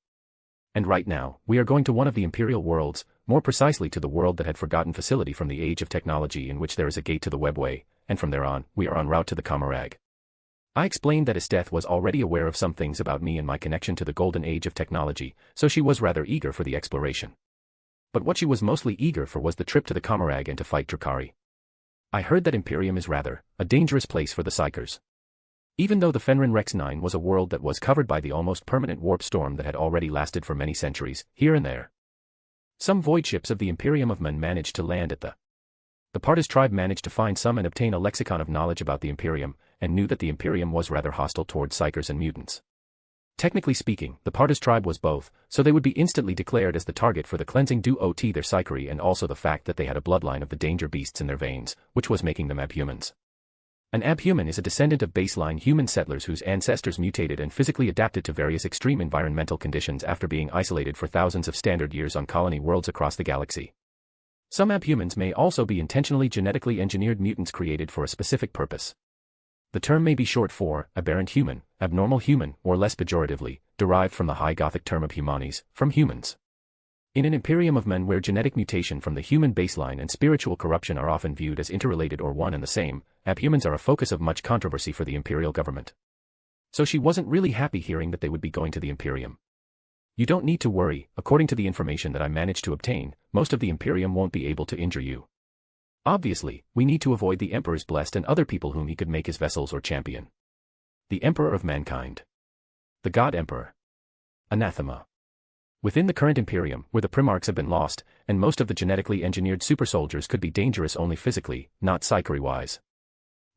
And right now, we are going to one of the Imperial worlds, more precisely to the world that had forgotten facility from the age of technology in which there is a gate to the webway, and from there on, we are en route to the Comarag. I explained that Esteth was already aware of some things about me and my connection to the golden age of technology, so she was rather eager for the exploration. But what she was mostly eager for was the trip to the Comarag and to fight Drakari. I heard that Imperium is rather a dangerous place for the Psychers. Even though the Fenrir Rex 9 was a world that was covered by the almost permanent warp storm that had already lasted for many centuries, here and there, some void ships of the Imperium of Men managed to land at the Partas tribe managed to find some and obtain a lexicon of knowledge about the Imperium, and knew that the Imperium was rather hostile towards Psychers and mutants. Technically speaking, the Partas tribe was both, so they would be instantly declared as the target for the cleansing due to their psychery and also the fact that they had a bloodline of the danger beasts in their veins, which was making them abhumans. An abhuman is a descendant of baseline human settlers whose ancestors mutated and physically adapted to various extreme environmental conditions after being isolated for thousands of standard years on colony worlds across the galaxy. Some abhumans may also be intentionally genetically engineered mutants created for a specific purpose. The term may be short for aberrant human, abnormal human, or less pejoratively, derived from the High Gothic term of humanis, from humans. In an Imperium of Men where genetic mutation from the human baseline and spiritual corruption are often viewed as interrelated or one and the same, abhumans are a focus of much controversy for the Imperial government. So she wasn't really happy hearing that they would be going to the Imperium. You don't need to worry, according to the information that I managed to obtain, most of the Imperium won't be able to injure you. Obviously, we need to avoid the Emperor's blessed and other people whom he could make his vessels or champion. The Emperor of Mankind. The God Emperor. Anathema. Within the current Imperium, where the Primarchs have been lost, and most of the genetically engineered super soldiers could be dangerous only physically, not psychery-wise.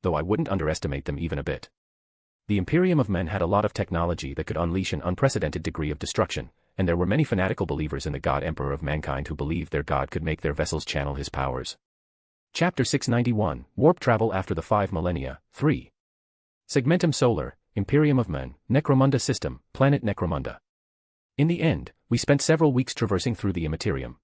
Though I wouldn't underestimate them even a bit. The Imperium of Men had a lot of technology that could unleash an unprecedented degree of destruction, and there were many fanatical believers in the God Emperor of Mankind who believed their God could make their vessels channel his powers. Chapter 691, Warp Travel After the 5 Millennia, 3. Segmentum Solar, Imperium of Men, Necromunda System, Planet Necromunda. In the end, we spent several weeks traversing through the Immaterium.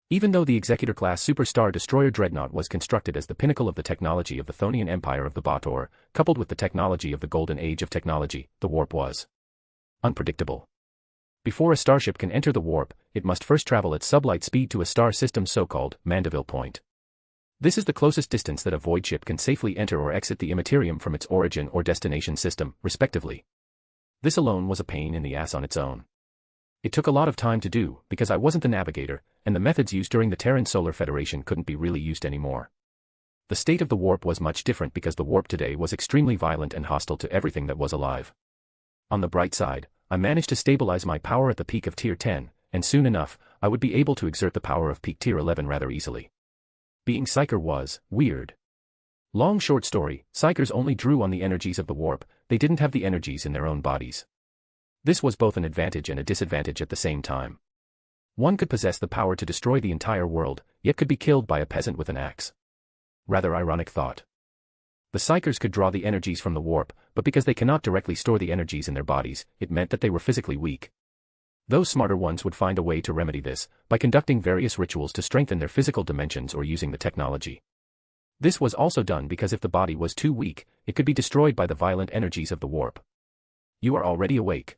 Even though the Executor-class Superstar Destroyer Dreadnought was constructed as the pinnacle of the technology of the Thonian Empire of the Baator, coupled with the technology of the Golden Age of Technology, the warp was unpredictable. Before a starship can enter the warp, it must first travel at sublight speed to a star system's so-called Mandeville point. This is the closest distance that a void ship can safely enter or exit the Immaterium from its origin or destination system, respectively. This alone was a pain in the ass on its own. It took a lot of time to do, because I wasn't the navigator, and the methods used during the Terran Solar Federation couldn't be really used anymore. The state of the warp was much different because the warp today was extremely violent and hostile to everything that was alive. On the bright side, I managed to stabilize my power at the peak of Tier 10, and soon enough, I would be able to exert the power of peak Tier 11 rather easily. Being Psyker was weird. Long short story, Psychers only drew on the energies of the warp, they didn't have the energies in their own bodies. This was both an advantage and a disadvantage at the same time. One could possess the power to destroy the entire world, yet could be killed by a peasant with an axe. Rather ironic thought. The Psychers could draw the energies from the warp, but because they cannot directly store the energies in their bodies, it meant that they were physically weak. Those smarter ones would find a way to remedy this, by conducting various rituals to strengthen their physical dimensions or using the technology. This was also done because if the body was too weak, it could be destroyed by the violent energies of the warp. You are already awake.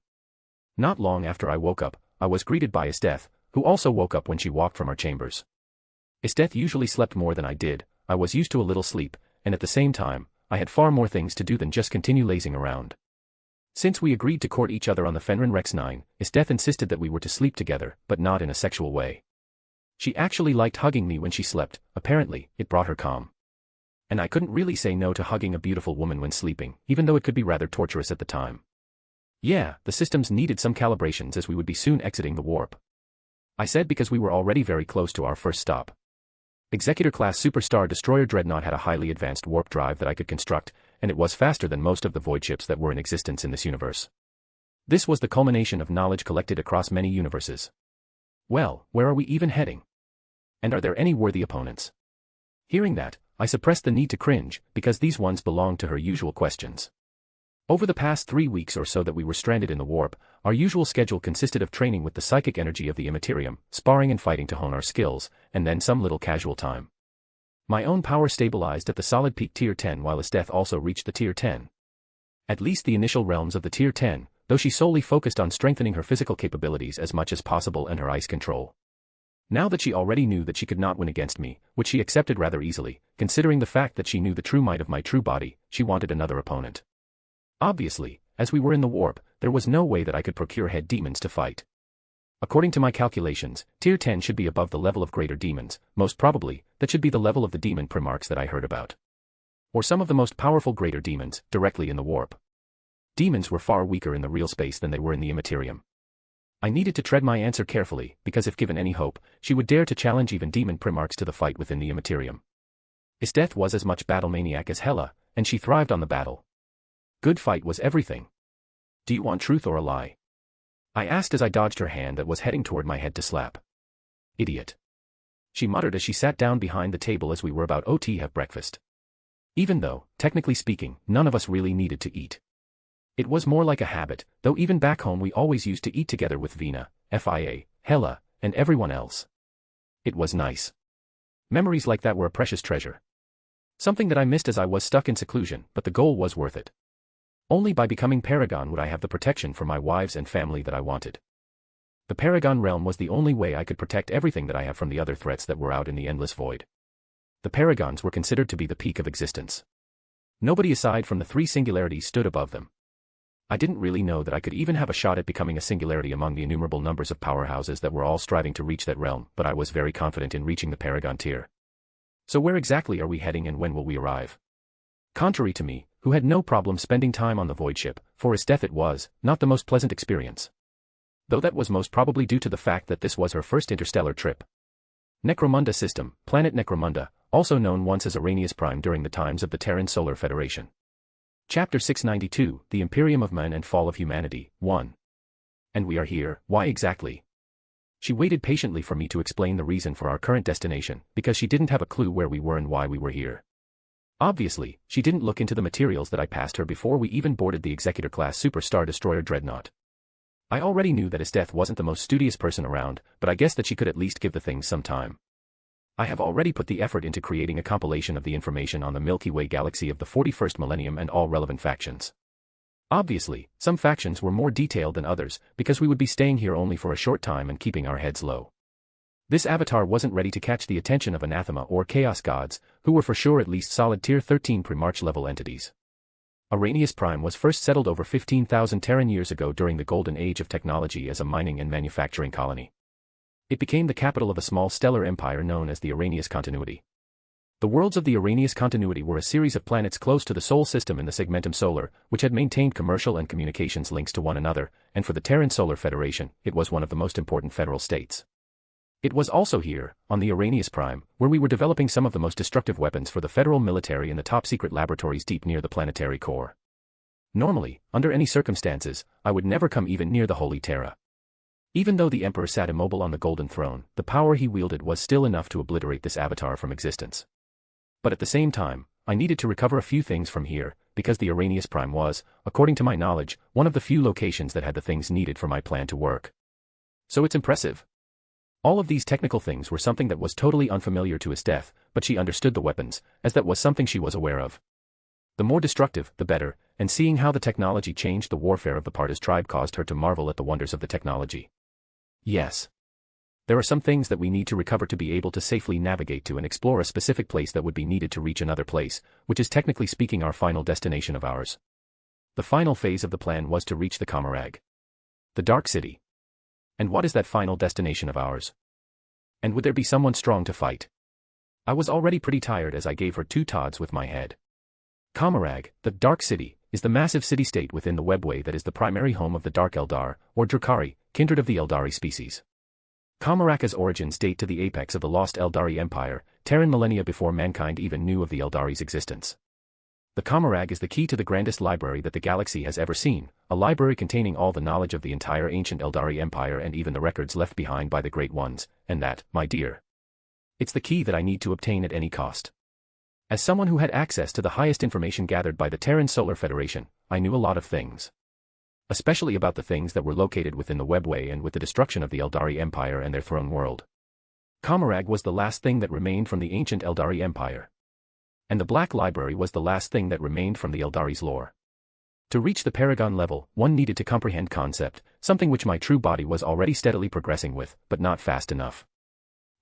Not long after I woke up, I was greeted by Esteth, who also woke up when she walked from our chambers. Esteth usually slept more than I did, I was used to a little sleep, and at the same time, I had far more things to do than just continue lazing around. Since we agreed to court each other on the Fenrir Rex 9, Esteth insisted that we were to sleep together, but not in a sexual way. She actually liked hugging me when she slept, apparently, it brought her calm. And I couldn't really say no to hugging a beautiful woman when sleeping, even though it could be rather torturous at the time. Yeah, the systems needed some calibrations as we would be soon exiting the warp. I said because we were already very close to our first stop. Executor-class Superstar Destroyer Dreadnought had a highly advanced warp drive that I could construct, and it was faster than most of the void ships that were in existence in this universe. This was the culmination of knowledge collected across many universes. Well, where are we even heading? And are there any worthy opponents? Hearing that, I suppressed the need to cringe, because these ones belonged to her usual questions. Over the past 3 weeks or so that we were stranded in the warp, our usual schedule consisted of training with the psychic energy of the Immaterium, sparring and fighting to hone our skills, and then some little casual time. My own power stabilized at the solid peak tier 10 while Esteth also reached the tier 10. At least the initial realms of the tier 10, though she solely focused on strengthening her physical capabilities as much as possible and her ice control. Now that she already knew that she could not win against me, which she accepted rather easily, considering the fact that she knew the true might of my true body, she wanted another opponent. Obviously, as we were in the warp, there was no way that I could procure head demons to fight. According to my calculations, tier 10 should be above the level of greater demons, most probably, that should be the level of the demon primarchs that I heard about. Or some of the most powerful greater demons, directly in the warp. Demons were far weaker in the real space than they were in the Immaterium. I needed to tread my answer carefully, because if given any hope, she would dare to challenge even demon primarchs to the fight within the Immaterium. Esteth was as much battle maniac as Hela, and she thrived on the battle. Good fight was everything. Do you want truth or a lie? I asked as I dodged her hand that was heading toward my head to slap. Idiot. She muttered as she sat down behind the table as we were about to have breakfast. Even though, technically speaking, none of us really needed to eat. It was more like a habit, though even back home we always used to eat together with Vina, Fia, Hela, and everyone else. It was nice. Memories like that were a precious treasure. Something that I missed as I was stuck in seclusion, but the goal was worth it. Only by becoming Paragon would I have the protection for my wives and family that I wanted. The Paragon realm was the only way I could protect everything that I have from the other threats that were out in the endless void. The Paragons were considered to be the peak of existence. Nobody aside from the 3 singularities stood above them. I didn't really know that I could even have a shot at becoming a singularity among the innumerable numbers of powerhouses that were all striving to reach that realm, but I was very confident in reaching the Paragon tier. So where exactly are we heading and when will we arrive? Contrary to me, who had no problem spending time on the void ship, for Esteth it was, not the most pleasant experience. Though that was most probably due to the fact that this was her first interstellar trip. Necromunda system, planet Necromunda, also known once as Arrhenius Prime during the times of the Terran Solar Federation. Chapter 692, The Imperium of Man and Fall of Humanity, 1. And we are here, why exactly? She waited patiently for me to explain the reason for our current destination, because she didn't have a clue where we were and why we were here. Obviously, she didn't look into the materials that I passed her before we even boarded the Executor-class Superstar Destroyer Dreadnought. I already knew that Esteth wasn't the most studious person around, but I guess that she could at least give the things some time. I have already put the effort into creating a compilation of the information on the Milky Way galaxy of the 41st millennium and all relevant factions. Obviously, some factions were more detailed than others, because we would be staying here only for a short time and keeping our heads low. This avatar wasn't ready to catch the attention of anathema or chaos gods, who were for sure at least solid tier 13 Primarch level entities. Arrhenius Prime was first settled over 15,000 Terran years ago during the golden age of technology as a mining and manufacturing colony. It became the capital of a small stellar empire known as the Arrhenius Continuity. The worlds of the Arrhenius Continuity were a series of planets close to the Sol system in the Segmentum Solar, which had maintained commercial and communications links to one another, and for the Terran Solar Federation, it was one of the most important federal states. It was also here, on the Arrhenius Prime, where we were developing some of the most destructive weapons for the federal military in the top-secret laboratories deep near the planetary core. Normally, under any circumstances, I would never come even near the Holy Terra. Even though the Emperor sat immobile on the Golden Throne, the power he wielded was still enough to obliterate this avatar from existence. But at the same time, I needed to recover a few things from here, because the Arrhenius Prime was, according to my knowledge, one of the few locations that had the things needed for my plan to work. So it's impressive. All of these technical things were something that was totally unfamiliar to Esteth, but she understood the weapons, as that was something she was aware of. The more destructive, the better, and seeing how the technology changed the warfare of the Partas tribe caused her to marvel at the wonders of the technology. Yes. There are some things that we need to recover to be able to safely navigate to and explore a specific place that would be needed to reach another place, which is technically speaking our final destination of ours. The final phase of the plan was to reach the Comarag. The Dark City. And what is that final destination of ours? And would there be someone strong to fight? I was already pretty tired as I gave her 2 Tods with my head. Comarag, the Dark City, is the massive city-state within the webway that is the primary home of the Dark Eldar, or Drukhari, kindred of the Eldari species. Kamaraka's origins date to the apex of the lost Eldari Empire, Terran millennia before mankind even knew of the Eldari's existence. The Kamarag is the key to the grandest library that the galaxy has ever seen, a library containing all the knowledge of the entire ancient Eldari Empire and even the records left behind by the Great Ones, and that, my dear, it's the key that I need to obtain at any cost. As someone who had access to the highest information gathered by the Terran Solar Federation, I knew a lot of things. Especially about the things that were located within the webway and with the destruction of the Eldari Empire and their throne world. Kamarag was the last thing that remained from the ancient Eldari Empire. And the Black Library was the last thing that remained from the Eldari's lore. To reach the Paragon level, one needed to comprehend concept, something which my true body was already steadily progressing with, but not fast enough.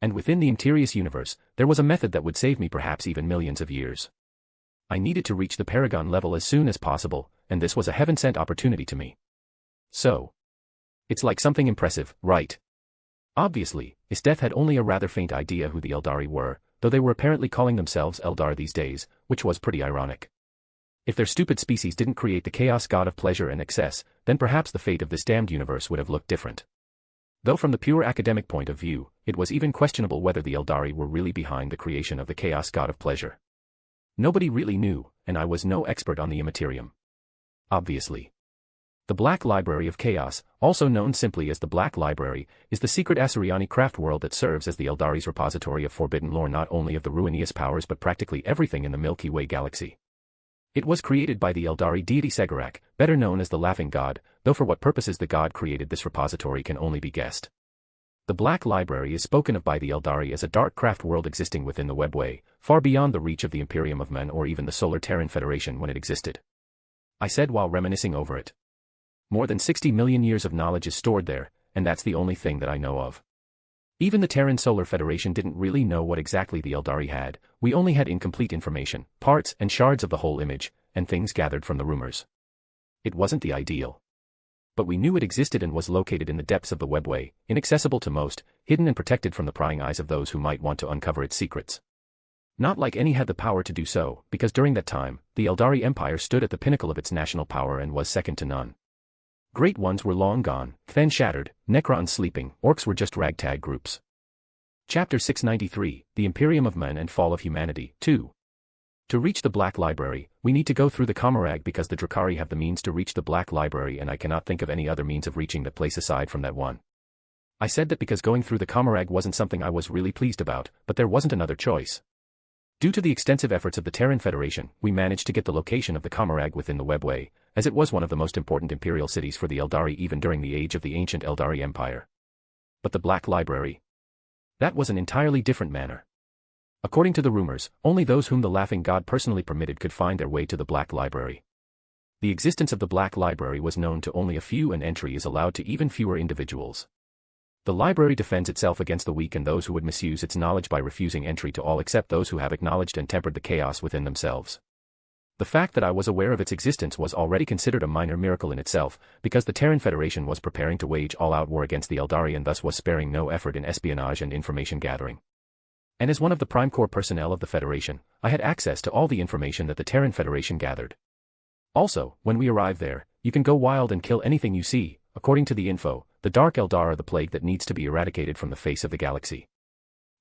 And within the Interius universe, there was a method that would save me perhaps even millions of years. I needed to reach the Paragon level as soon as possible, and this was a heaven-sent opportunity to me. So, it's like something impressive, right? Obviously, Isdeth had only a rather faint idea who the Eldari were, though they were apparently calling themselves Eldar these days, which was pretty ironic. If their stupid species didn't create the chaos god of pleasure and excess, then perhaps the fate of this damned universe would have looked different. Though from the pure academic point of view, it was even questionable whether the Eldari were really behind the creation of the chaos god of pleasure. Nobody really knew, and I was no expert on the Immaterium. Obviously. The Black Library of Chaos, also known simply as the Black Library, is the secret Asuryani craft world that serves as the Eldari's repository of forbidden lore not only of the ruinous powers but practically everything in the Milky Way galaxy. It was created by the Eldari deity Segurak, better known as the Laughing God, though for what purposes the god created this repository can only be guessed. The Black Library is spoken of by the Eldari as a dark craft world existing within the webway, far beyond the reach of the Imperium of Men or even the Solar Terran Federation when it existed. I said while reminiscing over it. More than 60 million years of knowledge is stored there, and that's the only thing that I know of. Even the Terran Solar Federation didn't really know what exactly the Eldari had, we only had incomplete information, parts and shards of the whole image, and things gathered from the rumors. It wasn't the ideal. But we knew it existed and was located in the depths of the webway, inaccessible to most, hidden and protected from the prying eyes of those who might want to uncover its secrets. Not like any had the power to do so, because during that time, the Eldari Empire stood at the pinnacle of its national power and was second to none. Great ones were long gone, Fen shattered, Necrons sleeping, orcs were just ragtag groups. Chapter 693, The Imperium of Men and Fall of Humanity, 2. To reach the Black Library, we need to go through the Kamarag because the Drukhari have the means to reach the Black Library and I cannot think of any other means of reaching that place aside from that one. I said that because going through the Kamarag wasn't something I was really pleased about, but there wasn't another choice. Due to the extensive efforts of the Terran Federation, we managed to get the location of the Kamarag within the webway, as it was one of the most important imperial cities for the Eldari even during the age of the ancient Eldari Empire. But the Black Library? That was an entirely different matter. According to the rumors, only those whom the Laughing God personally permitted could find their way to the Black Library. The existence of the Black Library was known to only a few and entry is allowed to even fewer individuals. The library defends itself against the weak and those who would misuse its knowledge by refusing entry to all except those who have acknowledged and tempered the chaos within themselves. The fact that I was aware of its existence was already considered a minor miracle in itself, because the Terran Federation was preparing to wage all-out war against the Eldari and thus was sparing no effort in espionage and information gathering. And as one of the prime core personnel of the Federation, I had access to all the information that the Terran Federation gathered. Also, when we arrive there, you can go wild and kill anything you see. According to the info, the Dark Eldar are the plague that needs to be eradicated from the face of the galaxy.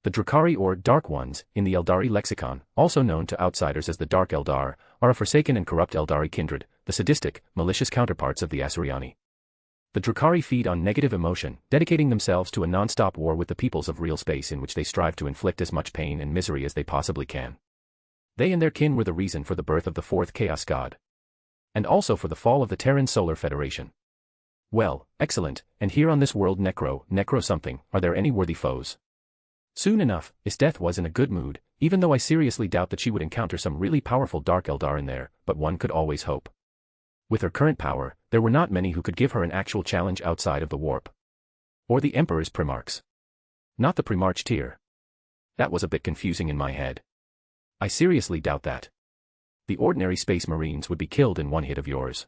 The Drukhari or Dark Ones, in the Eldari lexicon, also known to outsiders as the Dark Eldar, are a forsaken and corrupt Eldari kindred, the sadistic, malicious counterparts of the Asuryani. The Drukhari feed on negative emotion, dedicating themselves to a non-stop war with the peoples of real space in which they strive to inflict as much pain and misery as they possibly can. They and their kin were the reason for the birth of the fourth Chaos God. And also for the fall of the Terran Solar Federation. Well, excellent, and here on this world Necro something, are there any worthy foes? Soon enough, Isdeth was in a good mood, even though I seriously doubt that she would encounter some really powerful Dark Eldar in there, but one could always hope. With her current power, there were not many who could give her an actual challenge outside of the warp. Or the Emperor's Primarchs. Not the Primarch tier. That was a bit confusing in my head. I seriously doubt that. The ordinary Space Marines would be killed in one hit of yours.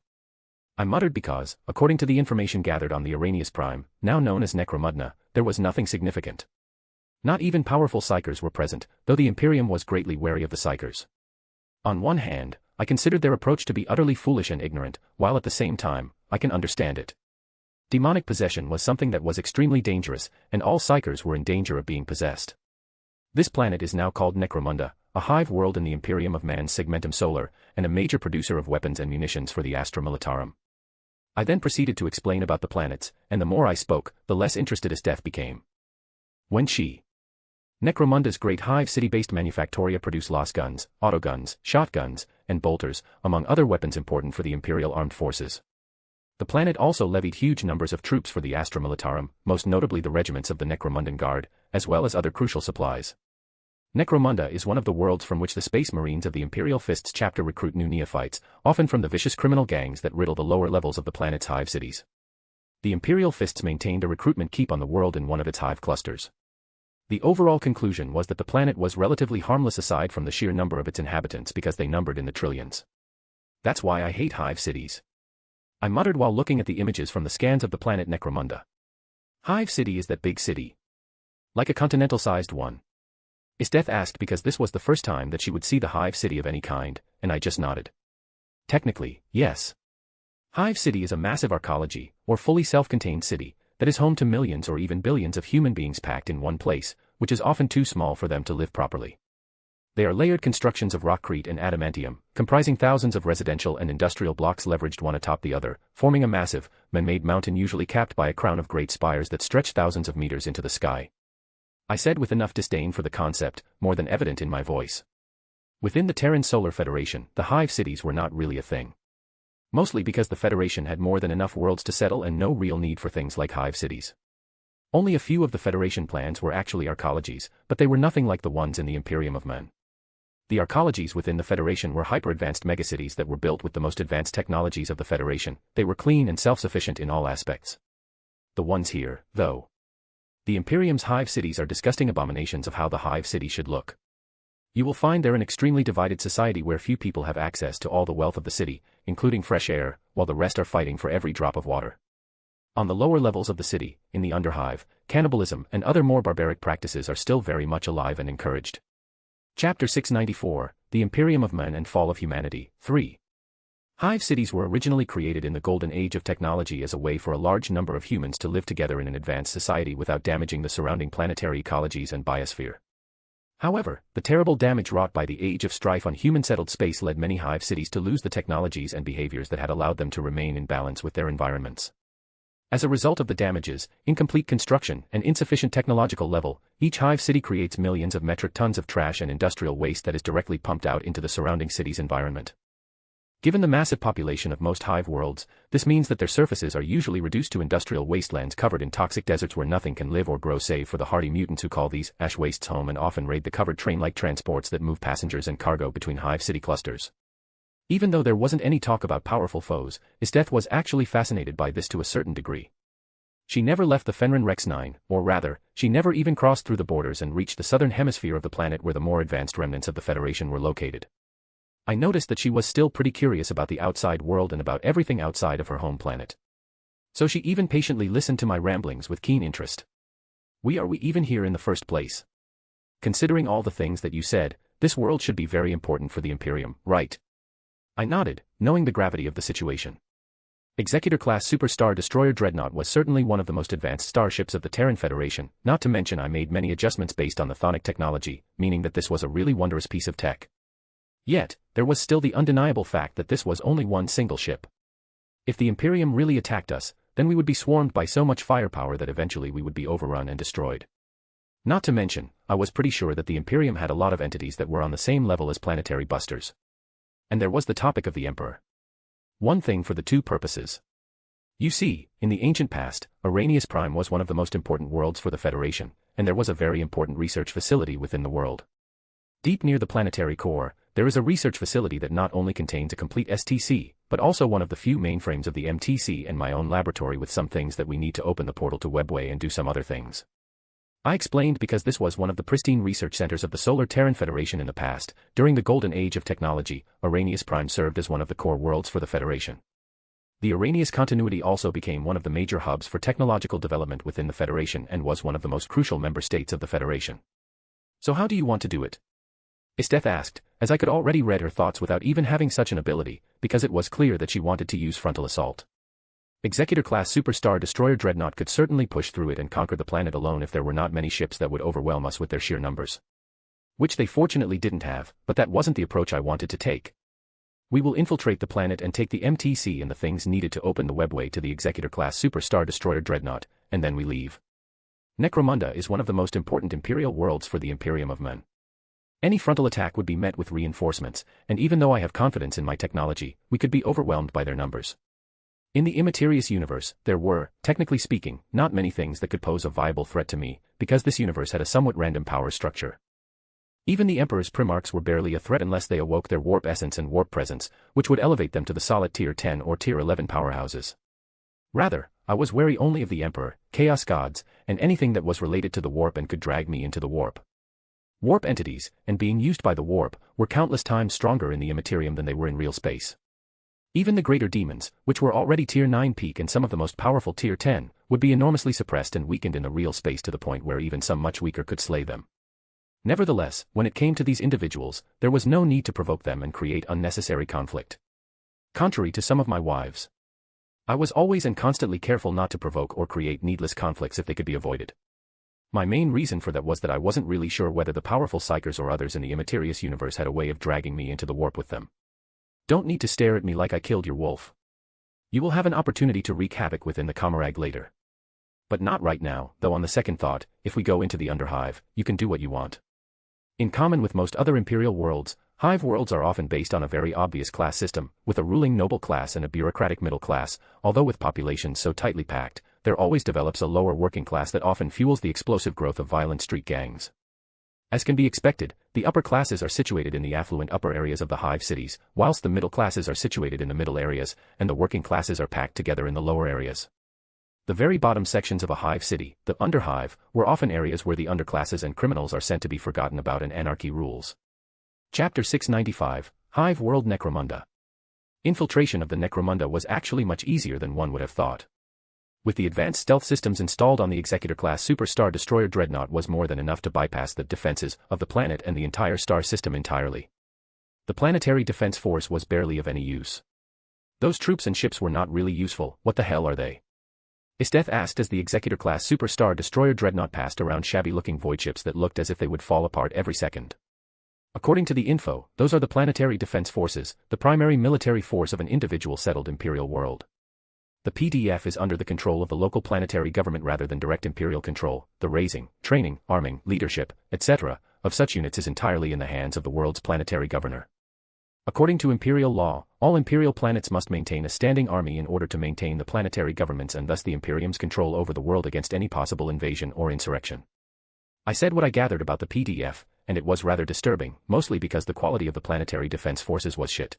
I muttered because, according to the information gathered on the Arrhenius Prime, now known as Necromudna, there was nothing significant. Not even powerful Psykers were present, though the Imperium was greatly wary of the Psykers. On one hand, I considered their approach to be utterly foolish and ignorant, while at the same time, I can understand it. Demonic possession was something that was extremely dangerous, and all psychers were in danger of being possessed. This planet is now called Necromunda, a hive world in the Imperium of Man's Segmentum Solar, and a major producer of weapons and munitions for the Astra Militarum. I then proceeded to explain about the planets, and the more I spoke, the less interested Esteth became. When Necromunda's great hive city-based manufactoria produce lasguns, autoguns, shotguns, and bolters, among other weapons important for the Imperial Armed Forces. The planet also levied huge numbers of troops for the Astra Militarum, most notably the regiments of the Necromundan Guard, as well as other crucial supplies. Necromunda is one of the worlds from which the Space Marines of the Imperial Fists chapter recruit new neophytes, often from the vicious criminal gangs that riddle the lower levels of the planet's hive cities. The Imperial Fists maintained a recruitment keep on the world in one of its hive clusters. The overall conclusion was that the planet was relatively harmless aside from the sheer number of its inhabitants because they numbered in the trillions. That's why I hate hive cities. I muttered while looking at the images from the scans of the planet Necromunda. Hive City is that big city. Like a continental-sized one. Esteth asked because this was the first time that she would see the hive city of any kind, and I just nodded. Technically, yes. Hive City is a massive arcology, or fully self-contained city, that is home to millions or even billions of human beings packed in one place, which is often too small for them to live properly. They are layered constructions of rockcrete and adamantium, comprising thousands of residential and industrial blocks leveraged one atop the other, forming a massive, man-made mountain usually capped by a crown of great spires that stretch thousands of meters into the sky. I said with enough disdain for the concept, more than evident in my voice. Within the Terran Solar Federation, the hive cities were not really a thing. Mostly because the Federation had more than enough worlds to settle and no real need for things like hive cities. Only a few of the Federation plans were actually arcologies, but they were nothing like the ones in the Imperium of Man. The arcologies within the Federation were hyper-advanced megacities that were built with the most advanced technologies of the Federation. They were clean and self-sufficient in all aspects. The ones here, though. The Imperium's hive cities are disgusting abominations of how the hive city should look. You will find they're an extremely divided society where few people have access to all the wealth of the city, including fresh air, while the rest are fighting for every drop of water. On the lower levels of the city, in the underhive, cannibalism and other more barbaric practices are still very much alive and encouraged. Chapter 694, The Imperium of Man and Fall of Humanity, 3. Hive cities were originally created in the Golden Age of technology as a way for a large number of humans to live together in an advanced society without damaging the surrounding planetary ecologies and biosphere. However, the terrible damage wrought by the Age of Strife on human-settled space led many hive cities to lose the technologies and behaviors that had allowed them to remain in balance with their environments. As a result of the damages, incomplete construction, and insufficient technological level, each hive city creates millions of metric tons of trash and industrial waste that is directly pumped out into the surrounding city's environment. Given the massive population of most hive worlds, this means that their surfaces are usually reduced to industrial wastelands covered in toxic deserts where nothing can live or grow save for the hardy mutants who call these ash wastes home and often raid the covered train-like transports that move passengers and cargo between hive city clusters. Even though there wasn't any talk about powerful foes, Esteth was actually fascinated by this to a certain degree. She never left the Fenrir Rex 9, or rather, she never even crossed through the borders and reached the southern hemisphere of the planet where the more advanced remnants of the Federation were located. I noticed that she was still pretty curious about the outside world and about everything outside of her home planet. So she even patiently listened to my ramblings with keen interest. Why are we even here in the first place? Considering all the things that you said, this world should be very important for the Imperium, right? I nodded, knowing the gravity of the situation. Executor-class Superstar Destroyer Dreadnought was certainly one of the most advanced starships of the Terran Federation, not to mention I made many adjustments based on the Thonic technology, meaning that this was a really wondrous piece of tech. Yet, there was still the undeniable fact that this was only one single ship. If the Imperium really attacked us, then we would be swarmed by so much firepower that eventually we would be overrun and destroyed. Not to mention, I was pretty sure that the Imperium had a lot of entities that were on the same level as planetary busters. And there was the topic of the Emperor. One thing for the two purposes. You see, in the ancient past, Arrhenius Prime was one of the most important worlds for the Federation, and there was a very important research facility within the world. Deep near the planetary core, there is a research facility that not only contains a complete STC, but also one of the few mainframes of the MTC and my own laboratory with some things that we need to open the portal to Webway and do some other things. I explained because this was one of the pristine research centers of the Solar Terran Federation in the past. During the Golden Age of technology, Arrhenius Prime served as one of the core worlds for the Federation. The Arrhenius continuity also became one of the major hubs for technological development within the Federation and was one of the most crucial member states of the Federation. So how do you want to do it? Isteth asked, as I could already read her thoughts without even having such an ability, because it was clear that she wanted to use frontal assault. Executor-class Superstar Destroyer Dreadnought could certainly push through it and conquer the planet alone if there were not many ships that would overwhelm us with their sheer numbers. Which they fortunately didn't have, but that wasn't the approach I wanted to take. We will infiltrate the planet and take the MTC and the things needed to open the webway to the Executor-class Superstar Destroyer Dreadnought, and then we leave. Necromunda is one of the most important Imperial worlds for the Imperium of Men. Any frontal attack would be met with reinforcements, and even though I have confidence in my technology, we could be overwhelmed by their numbers. In the Immaterious universe, there were, technically speaking, not many things that could pose a viable threat to me, because this universe had a somewhat random power structure. Even the Emperor's Primarchs were barely a threat unless they awoke their warp essence and warp presence, which would elevate them to the solid Tier 10 or Tier 11 powerhouses. Rather, I was wary only of the Emperor, Chaos Gods, and anything that was related to the warp and could drag me into the warp. Warp entities, and being used by the warp, were countless times stronger in the Immaterium than they were in real space. Even the greater demons, which were already Tier 9 peak and some of the most powerful Tier 10, would be enormously suppressed and weakened in the real space to the point where even some much weaker could slay them. Nevertheless, when it came to these individuals, there was no need to provoke them and create unnecessary conflict. Contrary to some of my wives, I was always and constantly careful not to provoke or create needless conflicts if they could be avoided. My main reason for that was that I wasn't really sure whether the powerful Psykers or others in the Immaterious universe had a way of dragging me into the warp with them. Don't need to stare at me like I killed your wolf. You will have an opportunity to wreak havoc within the Comarag later. But not right now, though on the second thought, if we go into the Underhive, you can do what you want. In common with most other Imperial worlds, Hive worlds are often based on a very obvious class system, with a ruling noble class and a bureaucratic middle class, although with populations so tightly packed, there always develops a lower working class that often fuels the explosive growth of violent street gangs. As can be expected, the upper classes are situated in the affluent upper areas of the Hive cities, whilst the middle classes are situated in the middle areas, and the working classes are packed together in the lower areas. The very bottom sections of a Hive city, the Underhive, were often areas where the underclasses and criminals are sent to be forgotten about and anarchy rules. Chapter 695, Hive World Necromunda. Infiltration of the Necromunda was actually much easier than one would have thought. With the advanced stealth systems installed on the Executor-class Superstar Destroyer Dreadnought was more than enough to bypass the defenses of the planet and the entire star system entirely. The planetary defense force was barely of any use. Those troops and ships were not really useful. What the hell are they? Isteth asked as the Executor-class Superstar Destroyer Dreadnought passed around shabby-looking void ships that looked as if they would fall apart every second. According to the info, those are the planetary defense forces, the primary military force of an individual settled Imperial world. The PDF is under the control of the local planetary government rather than direct Imperial control. The raising, training, arming, leadership, etc., of such units is entirely in the hands of the world's planetary governor. According to Imperial law, all Imperial planets must maintain a standing army in order to maintain the planetary governments and thus the Imperium's control over the world against any possible invasion or insurrection. I said what I gathered about the PDF, and it was rather disturbing, mostly because the quality of the planetary defense forces was shit.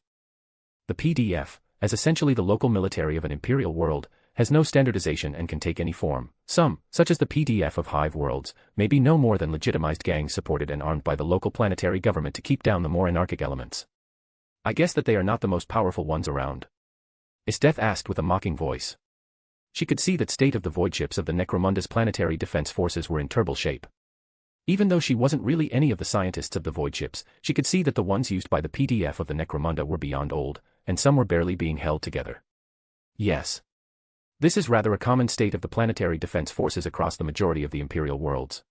The PDF, as essentially the local military of an Imperial world, has no standardization and can take any form. Some, such as the PDF of Hive worlds, may be no more than legitimized gangs supported and armed by the local planetary government to keep down the more anarchic elements. I guess that they are not the most powerful ones around. Isteth asked with a mocking voice. She could see that state of the void ships of the Necromunda's planetary defense forces were in terrible shape. Even though she wasn't really any of the scientists of the void ships, she could see that the ones used by the PDF of the Necromunda were beyond old, and some were barely being held together. Yes. This is rather a common state of the planetary defense forces across the majority of the Imperial worlds.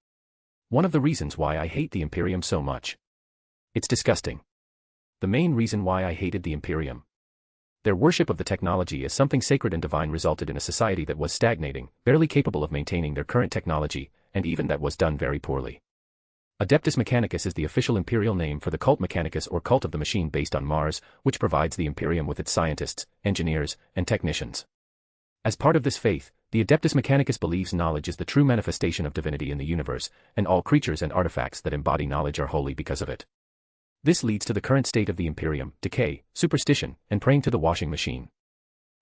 One of the reasons why I hate the Imperium so much. It's disgusting. The main reason why I hated the Imperium. Their worship of the technology as something sacred and divine resulted in a society that was stagnating, barely capable of maintaining their current technology, and even that was done very poorly. Adeptus Mechanicus is the official Imperial name for the cult Mechanicus or cult of the machine based on Mars, which provides the Imperium with its scientists, engineers, and technicians. As part of this faith, the Adeptus Mechanicus believes knowledge is the true manifestation of divinity in the universe, and all creatures and artifacts that embody knowledge are holy because of it. This leads to the current state of the Imperium, decay, superstition, and praying to the washing machine.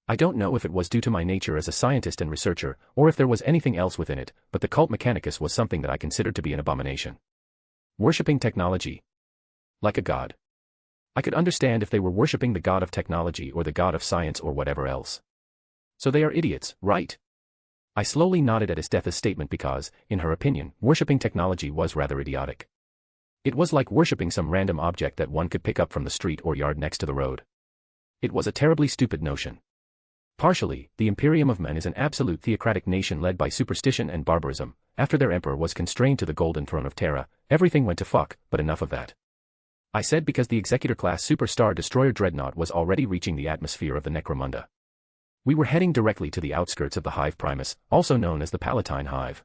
I don't know if it was due to my nature as a scientist and researcher, or if there was anything else within it, but the cult Mechanicus was something that I considered to be an abomination. Worshipping technology. Like a god. I could understand if they were worshipping the god of technology or the god of science or whatever else. So they are idiots, right? I slowly nodded at Isteth's statement because, in her opinion, worshipping technology was rather idiotic. It was like worshipping some random object that one could pick up from the street or yard next to the road. It was a terribly stupid notion. Partially, the Imperium of Men is an absolute theocratic nation led by superstition and barbarism. After their emperor was constrained to the golden throne of Terra, everything went to fuck, but enough of that. I said because the Executor-class Superstar Destroyer Dreadnought was already reaching the atmosphere of the Necromunda. We were heading directly to the outskirts of the Hive Primus, also known as the Palatine Hive.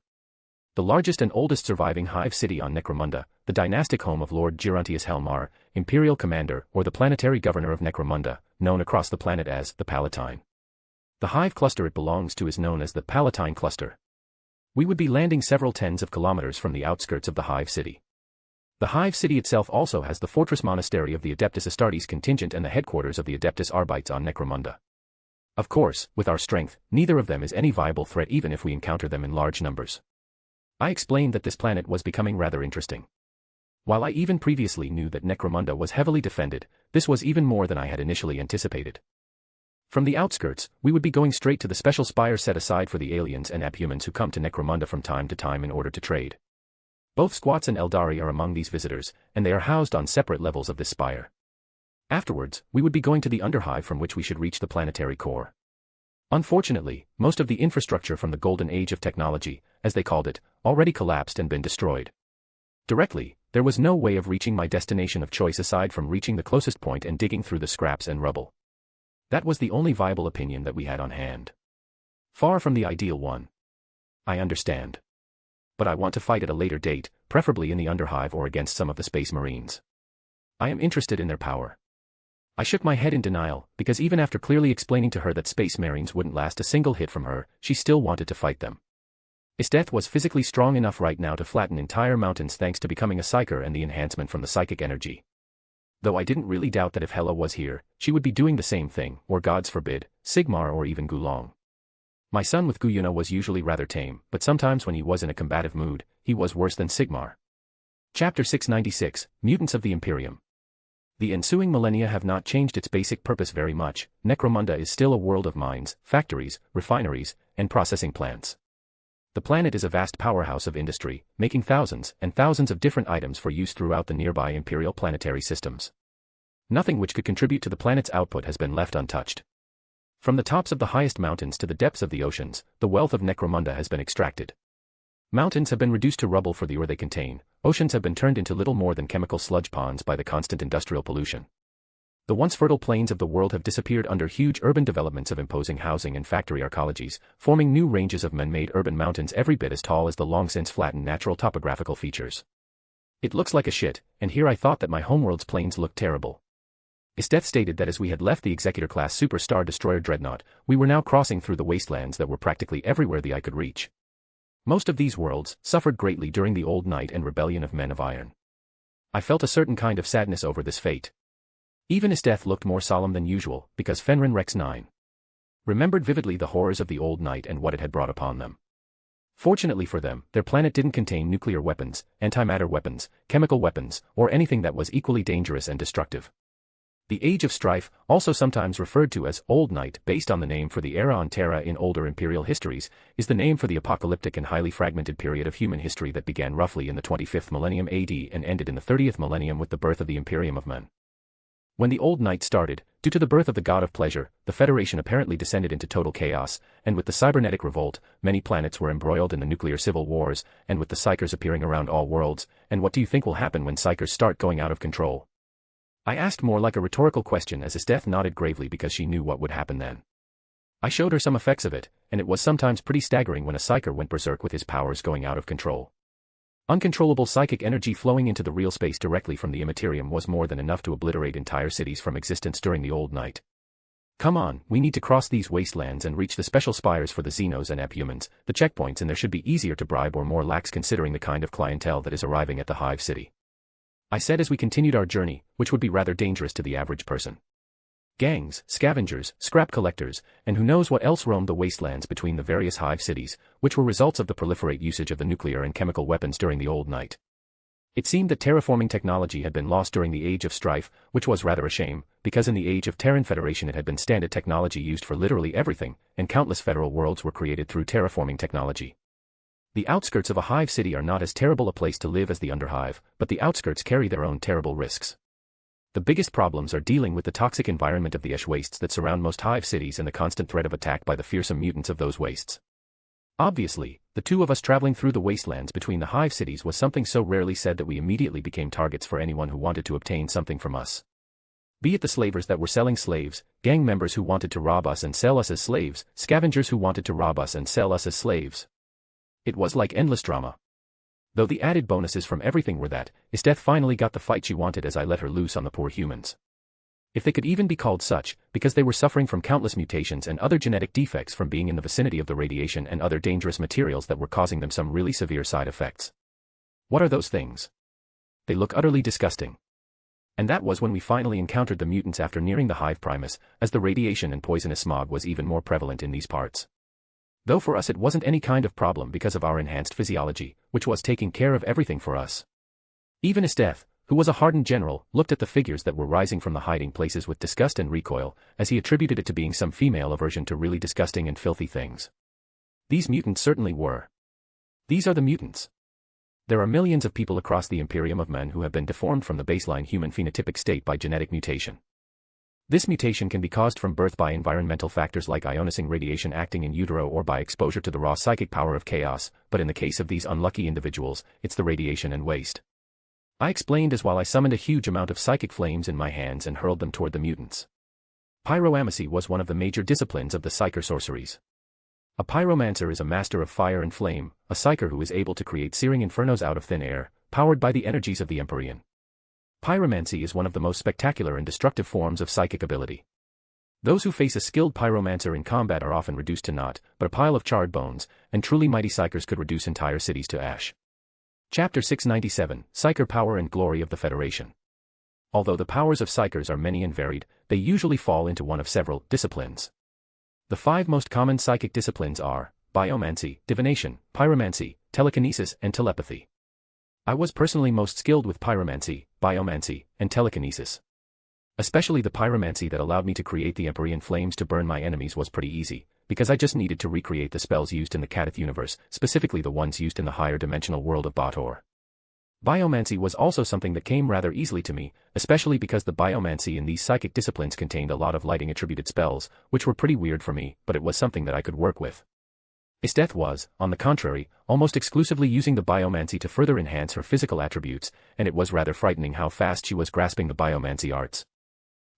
The largest and oldest surviving hive city on Necromunda, the dynastic home of Lord Gerontius Helmar, Imperial Commander or the planetary governor of Necromunda, known across the planet as the Palatine. The hive cluster it belongs to is known as the Palatine Cluster. We would be landing several tens of kilometers from the outskirts of the hive city. The hive city itself also has the fortress monastery of the Adeptus Astartes contingent and the headquarters of the Adeptus Arbites on Necromunda. Of course, with our strength, neither of them is any viable threat even if we encounter them in large numbers. I explained that this planet was becoming rather interesting. While I even previously knew that Necromunda was heavily defended, this was even more than I had initially anticipated. From the outskirts, we would be going straight to the special spire set aside for the aliens and abhumans who come to Necromunda from time to time in order to trade. Both Squats and Eldari are among these visitors, and they are housed on separate levels of this spire. Afterwards, we would be going to the Underhive from which we should reach the planetary core. Unfortunately, most of the infrastructure from the Golden Age of Technology, as they called it, already collapsed and been destroyed. Directly, there was no way of reaching my destination of choice aside from reaching the closest point and digging through the scraps and rubble. That was the only viable opinion that we had on hand. Far from the ideal one. I understand. But I want to fight at a later date, preferably in the Underhive or against some of the Space Marines. I am interested in their power. I shook my head in denial, because even after clearly explaining to her that Space Marines wouldn't last a single hit from her, she still wanted to fight them. Isteth was physically strong enough right now to flatten entire mountains thanks to becoming a Psyker and the enhancement from the psychic energy. Though I didn't really doubt that if Hela was here, she would be doing the same thing, or gods forbid, Sigmar or even Gulong. My son with Guyuna was usually rather tame, but sometimes when he was in a combative mood, he was worse than Sigmar. Chapter 696, Mutants of the Imperium. The ensuing millennia have not changed its basic purpose very much. Necromunda is still a world of mines, factories, refineries, and processing plants. The planet is a vast powerhouse of industry, making thousands and thousands of different items for use throughout the nearby imperial planetary systems. Nothing which could contribute to the planet's output has been left untouched. From the tops of the highest mountains to the depths of the oceans, the wealth of Necromunda has been extracted. Mountains have been reduced to rubble for the ore they contain, oceans have been turned into little more than chemical sludge ponds by the constant industrial pollution. The once fertile plains of the world have disappeared under huge urban developments of imposing housing and factory arcologies, forming new ranges of man-made urban mountains every bit as tall as the long-since flattened natural topographical features. It looks like a shit, and here I thought that my homeworld's plains looked terrible. Isteth stated that as we had left the Executor-class Superstar Destroyer Dreadnought, we were now crossing through the wastelands that were practically everywhere the eye could reach. Most of these worlds suffered greatly during the Old Night and rebellion of Men of Iron. I felt a certain kind of sadness over this fate. Even Isteth looked more solemn than usual, because Fenrir Rex 9 remembered vividly the horrors of the Old Night and what it had brought upon them. Fortunately for them, their planet didn't contain nuclear weapons, antimatter weapons, chemical weapons, or anything that was equally dangerous and destructive. The Age of Strife, also sometimes referred to as Old Night based on the name for the era on Terra in older imperial histories, is the name for the apocalyptic and highly fragmented period of human history that began roughly in the 25th millennium AD and ended in the 30th millennium with the birth of the Imperium of Men. When the Old Night started, due to the birth of the God of Pleasure, the Federation apparently descended into total chaos, and with the cybernetic revolt, many planets were embroiled in the nuclear civil wars, and with the Psykers appearing around all worlds, and what do you think will happen when Psykers start going out of control? I asked more like a rhetorical question as Isteth nodded gravely because she knew what would happen then. I showed her some effects of it, and it was sometimes pretty staggering when a Psyker went berserk with his powers going out of control. Uncontrollable psychic energy flowing into the real space directly from the Immaterium was more than enough to obliterate entire cities from existence during the Old Night. Come on, we need to cross these wastelands and reach the special spires for the Xenos and Abhumans, the checkpoints, and there should be easier to bribe or more lax considering the kind of clientele that is arriving at the Hive City. I said as we continued our journey, which would be rather dangerous to the average person. Gangs, scavengers, scrap collectors, and who knows what else roamed the wastelands between the various hive cities, which were results of the proliferate usage of the nuclear and chemical weapons during the Old Night. It seemed that terraforming technology had been lost during the Age of Strife, which was rather a shame, because in the Age of Terran Federation it had been standard technology used for literally everything, and countless federal worlds were created through terraforming technology. The outskirts of a hive city are not as terrible a place to live as the underhive, but the outskirts carry their own terrible risks. The biggest problems are dealing with the toxic environment of the ash wastes that surround most hive cities and the constant threat of attack by the fearsome mutants of those wastes. Obviously, the two of us traveling through the wastelands between the hive cities was something so rarely said that we immediately became targets for anyone who wanted to obtain something from us. Be it the slavers that were selling slaves, gang members who wanted to rob us and sell us as slaves, scavengers who wanted to rob us and sell us as slaves. It was like endless drama. Though the added bonuses from everything were that, Esteth finally got the fight she wanted as I let her loose on the poor humans. If they could even be called such, because they were suffering from countless mutations and other genetic defects from being in the vicinity of the radiation and other dangerous materials that were causing them some really severe side effects. What are those things? They look utterly disgusting. And that was when we finally encountered the mutants after nearing the hive primus, as the radiation and poisonous smog was even more prevalent in these parts. Though for us it wasn't any kind of problem because of our enhanced physiology, which was taking care of everything for us. Even Esteth, who was a hardened general, looked at the figures that were rising from the hiding places with disgust and recoil, as he attributed it to being some female aversion to really disgusting and filthy things. These mutants certainly were. These are the mutants. There are millions of people across the Imperium of men who have been deformed from the baseline human phenotypic state by genetic mutation. This mutation can be caused from birth by environmental factors like ionicing radiation acting in utero or by exposure to the raw psychic power of chaos, but in the case of these unlucky individuals, it's the radiation and waste. I explained as while I summoned a huge amount of psychic flames in my hands and hurled them toward the mutants. Pyromancy was one of the major disciplines of the psyker sorceries. A pyromancer is a master of fire and flame, a psyker who is able to create searing infernos out of thin air, powered by the energies of the Empyrean. Pyromancy is one of the most spectacular and destructive forms of psychic ability. Those who face a skilled pyromancer in combat are often reduced to naught, but a pile of charred bones, and truly mighty psykers could reduce entire cities to ash. Chapter 697, Psyker Power and Glory of the Federation. Although the powers of psykers are many and varied, they usually fall into one of several disciplines. The 5 most common psychic disciplines are biomancy, divination, pyromancy, telekinesis, and telepathy. I was personally most skilled with pyromancy, biomancy, and telekinesis. Especially the pyromancy that allowed me to create the Empyrean flames to burn my enemies was pretty easy, because I just needed to recreate the spells used in the Kadith universe, specifically the ones used in the higher dimensional world of Baator. Biomancy was also something that came rather easily to me, especially because the biomancy in these psychic disciplines contained a lot of lighting attributed spells, which were pretty weird for me, but it was something that I could work with. Esteth was, on the contrary, almost exclusively using the biomancy to further enhance her physical attributes, and it was rather frightening how fast she was grasping the biomancy arts.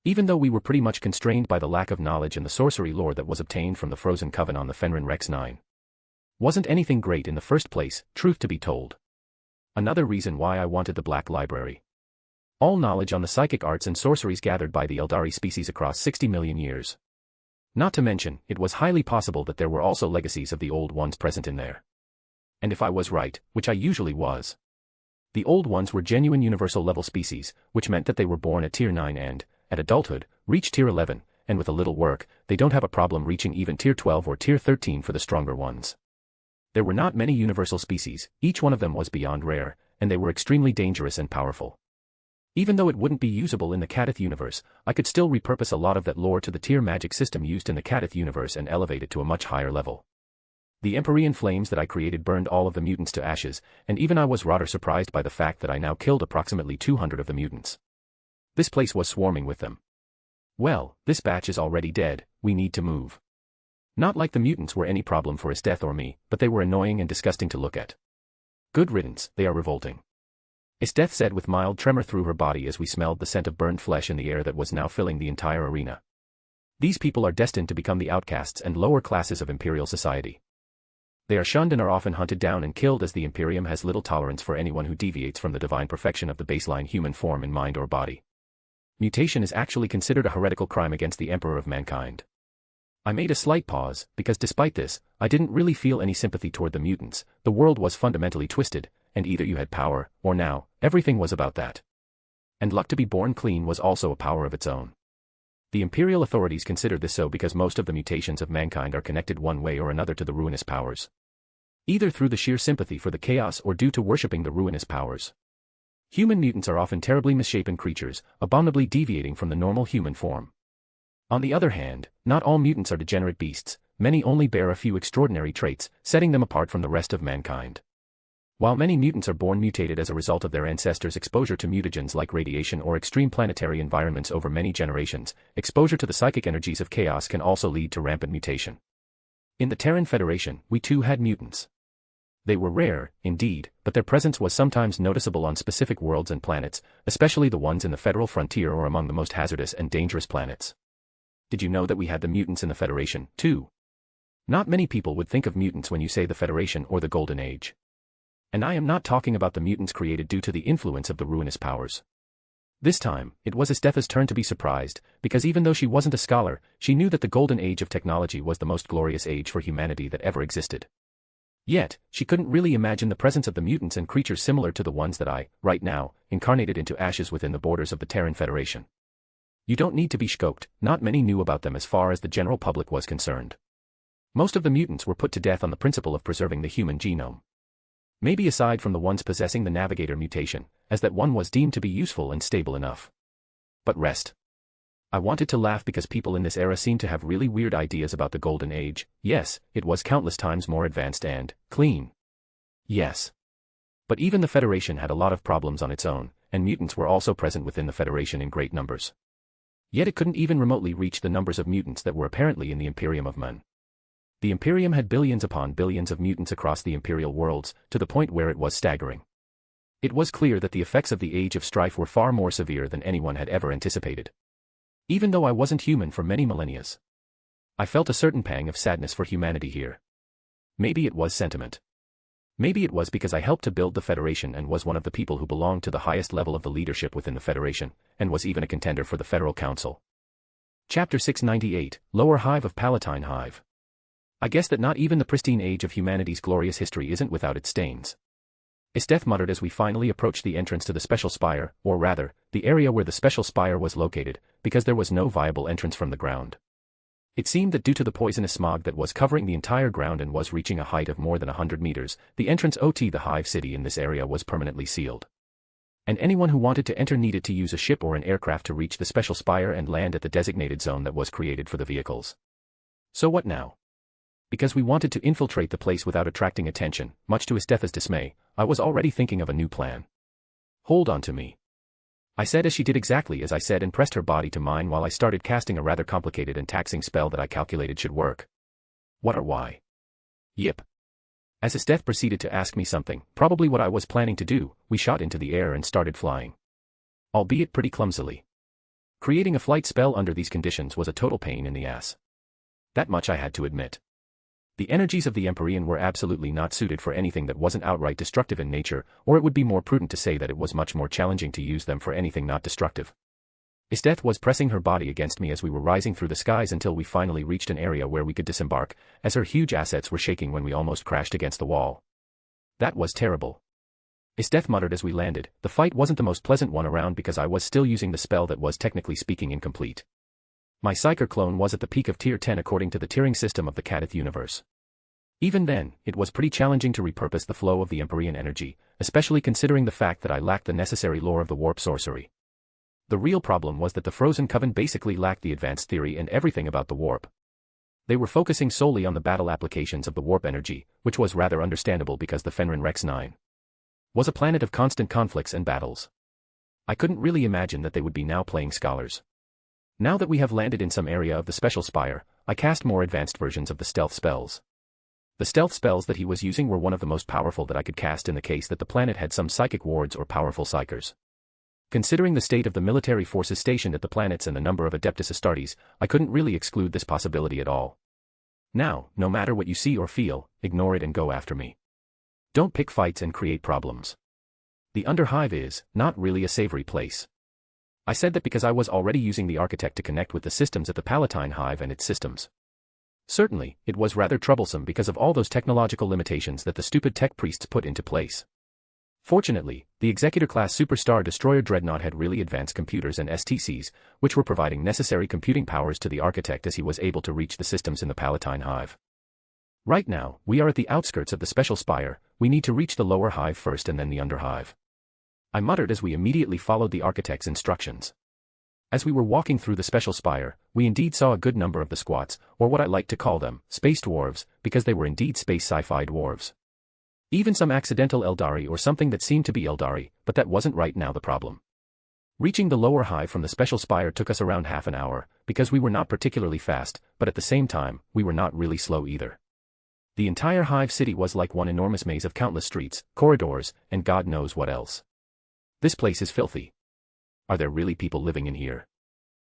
Even though we were pretty much constrained by the lack of knowledge and the sorcery lore that was obtained from the Frozen Coven on the Fenrir Rex 9. Wasn't anything great in the first place, truth to be told. Another reason why I wanted the Black Library. All knowledge on the psychic arts and sorceries gathered by the Eldari species across 60 million years. Not to mention, it was highly possible that there were also legacies of the Old Ones present in there. And if I was right, which I usually was. The Old Ones were genuine universal level species, which meant that they were born at Tier 9 and, at adulthood, reached Tier 11, and with a little work, they don't have a problem reaching even Tier 12 or Tier 13 for the stronger ones. There were not many universal species, each one of them was beyond rare, and they were extremely dangerous and powerful. Even though it wouldn't be usable in the Kadith universe, I could still repurpose a lot of that lore to the tier magic system used in the Kadith universe and elevate it to a much higher level. The Empyrean flames that I created burned all of the mutants to ashes, and even I was rather surprised by the fact that I now killed approximately 200 of the mutants. This place was swarming with them. Well, this batch is already dead, we need to move. Not like the mutants were any problem for Esteth or me, but they were annoying and disgusting to look at. Good riddance, they are revolting. Esteth said with mild tremor through her body as we smelled the scent of burned flesh in the air that was now filling the entire arena. These people are destined to become the outcasts and lower classes of Imperial society. They are shunned and are often hunted down and killed as the Imperium has little tolerance for anyone who deviates from the divine perfection of the baseline human form in mind or body. Mutation is actually considered a heretical crime against the Emperor of mankind. I made a slight pause, because despite this, I didn't really feel any sympathy toward the mutants. The world was fundamentally twisted, and either you had power, or now, everything was about that. And luck to be born clean was also a power of its own. The Imperial authorities consider this so because most of the mutations of mankind are connected one way or another to the ruinous powers. Either through the sheer sympathy for the chaos or due to worshipping the ruinous powers. Human mutants are often terribly misshapen creatures, abominably deviating from the normal human form. On the other hand, not all mutants are degenerate beasts, many only bear a few extraordinary traits, setting them apart from the rest of mankind. While many mutants are born mutated as a result of their ancestors' exposure to mutagens like radiation or extreme planetary environments over many generations, exposure to the psychic energies of chaos can also lead to rampant mutation. In the Terran Federation, we too had mutants. They were rare, indeed, but their presence was sometimes noticeable on specific worlds and planets, especially the ones in the Federal Frontier or among the most hazardous and dangerous planets. Did you know that we had the mutants in the Federation, too? Not many people would think of mutants when you say the Federation or the Golden Age. And I am not talking about the mutants created due to the influence of the ruinous powers. This time, it was Estef's turn to be surprised, because even though she wasn't a scholar, she knew that the Golden Age of technology was the most glorious age for humanity that ever existed. Yet, she couldn't really imagine the presence of the mutants and creatures similar to the ones that I, right now, incarnated into ashes within the borders of the Terran Federation. You don't need to be shocked, not many knew about them as far as the general public was concerned. Most of the mutants were put to death on the principle of preserving the human genome. Maybe aside from the ones possessing the Navigator mutation, as that one was deemed to be useful and stable enough. But rest. I wanted to laugh because people in this era seemed to have really weird ideas about the Golden Age. Yes, it was countless times more advanced and clean. Yes. But even the Federation had a lot of problems on its own, and mutants were also present within the Federation in great numbers. Yet it couldn't even remotely reach the numbers of mutants that were apparently in the Imperium of Men. The Imperium had billions upon billions of mutants across the Imperial worlds, to the point where it was staggering. It was clear that the effects of the Age of Strife were far more severe than anyone had ever anticipated. Even though I wasn't human for many millennia, I felt a certain pang of sadness for humanity here. Maybe it was sentiment. Maybe it was because I helped to build the Federation and was one of the people who belonged to the highest level of the leadership within the Federation, and was even a contender for the Federal Council. Chapter 698, Lower Hive of Palatine Hive. I guess that not even the pristine age of humanity's glorious history isn't without its stains. Estef muttered as we finally approached the entrance to the Special Spire, or rather, the area where the Special Spire was located, because there was no viable entrance from the ground. It seemed that due to the poisonous smog that was covering the entire ground and was reaching a height of more than 100 meters, the entrance to the Hive City in this area was permanently sealed. And anyone who wanted to enter needed to use a ship or an aircraft to reach the Special Spire and land at the designated zone that was created for the vehicles. So what now? Because we wanted to infiltrate the place without attracting attention, much to Estef's dismay, I was already thinking of a new plan. Hold on to me. I said as she did exactly as I said and pressed her body to mine while I started casting a rather complicated and taxing spell that I calculated should work. What or why? Yip. As Estef proceeded to ask me something, probably what I was planning to do, we shot into the air and started flying. Albeit pretty clumsily. Creating a flight spell under these conditions was a total pain in the ass. That much I had to admit. The energies of the Empyrean were absolutely not suited for anything that wasn't outright destructive in nature, or it would be more prudent to say that it was much more challenging to use them for anything not destructive. Estef was pressing her body against me as we were rising through the skies until we finally reached an area where we could disembark, as her huge assets were shaking when we almost crashed against the wall. That was terrible. Estef muttered as we landed. The fight wasn't the most pleasant one around because I was still using the spell that was technically speaking incomplete. My Psyker clone was at the peak of Tier 10 according to the tiering system of the Kadith universe. Even then, it was pretty challenging to repurpose the flow of the Empyrean energy, especially considering the fact that I lacked the necessary lore of the warp sorcery. The real problem was that the Frozen Coven basically lacked the advanced theory and everything about the warp. They were focusing solely on the battle applications of the warp energy, which was rather understandable because the Fenrir Rex 9 was a planet of constant conflicts and battles. I couldn't really imagine that they would be now playing scholars. Now that we have landed in some area of the Special Spire, I cast more advanced versions of the stealth spells. The stealth spells that he was using were one of the most powerful that I could cast in the case that the planet had some psychic wards or powerful psychers. Considering the state of the military forces stationed at the planets and the number of Adeptus Astartes, I couldn't really exclude this possibility at all. Now, no matter what you see or feel, ignore it and go after me. Don't pick fights and create problems. The Underhive is not really a savory place. I said that because I was already using the Architect to connect with the systems at the Palatine Hive and its systems. Certainly, it was rather troublesome because of all those technological limitations that the stupid tech priests put into place. Fortunately, the Executor-class Superstar Destroyer Dreadnought had really advanced computers and STCs, which were providing necessary computing powers to the Architect as he was able to reach the systems in the Palatine Hive. Right now, we are at the outskirts of the Special Spire. We need to reach the Lower Hive first and then the Underhive. I muttered as we immediately followed the Architect's instructions. As we were walking through the special spire, we indeed saw a good number of the squats, or what I like to call them, space dwarves, because they were indeed space sci-fi dwarves. Even some accidental Eldari or something that seemed to be Eldari, but that wasn't right now the problem. Reaching the lower hive from the special spire took us around half an hour, because we were not particularly fast, but at the same time, we were not really slow either. The entire hive city was like one enormous maze of countless streets, corridors, and God knows what else. This place is filthy. Are there really people living in here?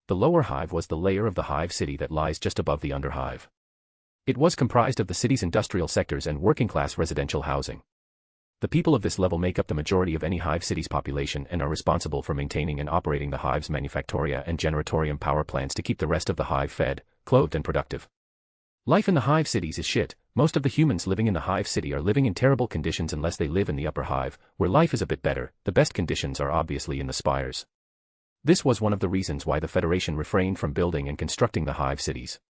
The lower hive was the layer of the hive city that lies just above the underhive. It was comprised of the city's industrial sectors and working-class residential housing. The people of this level make up the majority of any hive city's population and are responsible for maintaining and operating the hive's manufactoria and generatorium power plants to keep the rest of the hive fed, clothed and productive. Life in the hive cities is shit. Most of the humans living in the hive city are living in terrible conditions unless they live in the upper hive, where life is a bit better. The best conditions are obviously in the spires. This was one of the reasons why the Federation refrained from building and constructing the hive cities.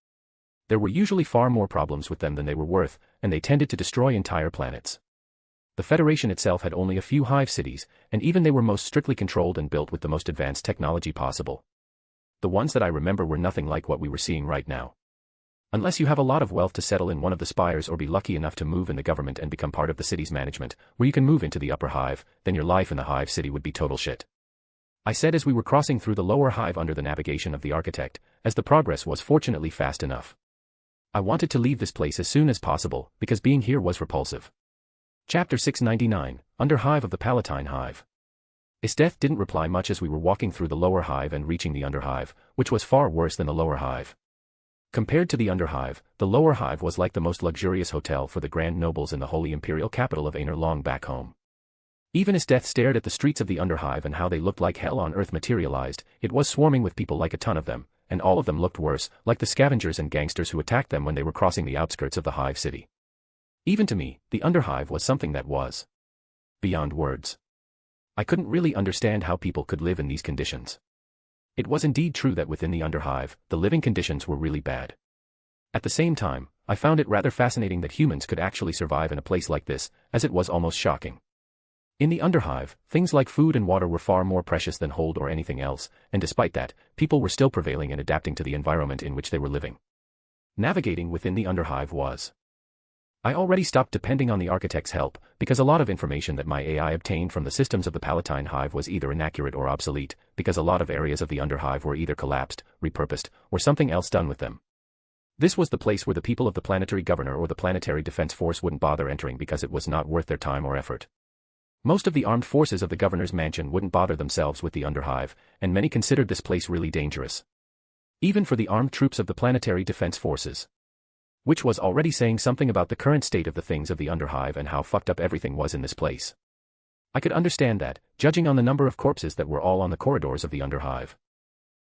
There were usually far more problems with them than they were worth, and they tended to destroy entire planets. The Federation itself had only a few hive cities, and even they were most strictly controlled and built with the most advanced technology possible. The ones that I remember were nothing like what we were seeing right now. Unless you have a lot of wealth to settle in one of the spires or be lucky enough to move in the government and become part of the city's management, where you can move into the upper hive, then your life in the hive city would be total shit. I said as we were crossing through the lower hive under the navigation of the architect, as the progress was fortunately fast enough. I wanted to leave this place as soon as possible, because being here was repulsive. Chapter 699, Underhive of the Palatine Hive. Esteth didn't reply much as we were walking through the lower hive and reaching the underhive, which was far worse than the lower hive. Compared to the underhive, the lower hive was like the most luxurious hotel for the grand nobles in the holy imperial capital of Aenir long back home. Even as Death stared at the streets of the underhive and how they looked like hell on earth materialized, it was swarming with people like a ton of them, and all of them looked worse, like the scavengers and gangsters who attacked them when they were crossing the outskirts of the hive city. Even to me, the underhive was something that was beyond words. I couldn't really understand how people could live in these conditions. It was indeed true that within the underhive, the living conditions were really bad. At the same time, I found it rather fascinating that humans could actually survive in a place like this, as it was almost shocking. In the underhive, things like food and water were far more precious than hold or anything else, and despite that, people were still prevailing and adapting to the environment in which they were living. Navigating within the underhive was. I already stopped depending on the architect's help, because a lot of information that my AI obtained from the systems of the Palatine Hive was either inaccurate or obsolete, because a lot of areas of the underhive were either collapsed, repurposed, or something else done with them. This was the place where the people of the planetary governor or the planetary defense force wouldn't bother entering because it was not worth their time or effort. Most of the armed forces of the governor's mansion wouldn't bother themselves with the underhive, and many considered this place really dangerous. Even for the armed troops of the planetary defense forces. Which was already saying something about the current state of the things of the underhive and how fucked up everything was in this place. I could understand that, judging on the number of corpses that were all on the corridors of the underhive.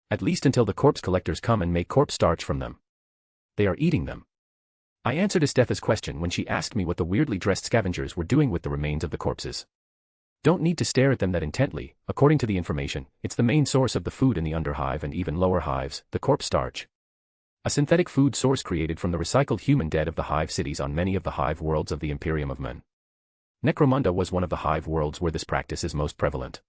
At least until the corpse collectors come and make corpse starch from them. They are eating them. I answered Esteth's question when she asked me what the weirdly dressed scavengers were doing with the remains of the corpses. Don't need to stare at them that intently. According to the information, it's the main source of the food in the underhive and even lower hives, the corpse starch. A synthetic food source created from the recycled human dead of the hive cities on many of the hive worlds of the Imperium of Men. Necromunda was one of the hive worlds where this practice is most prevalent.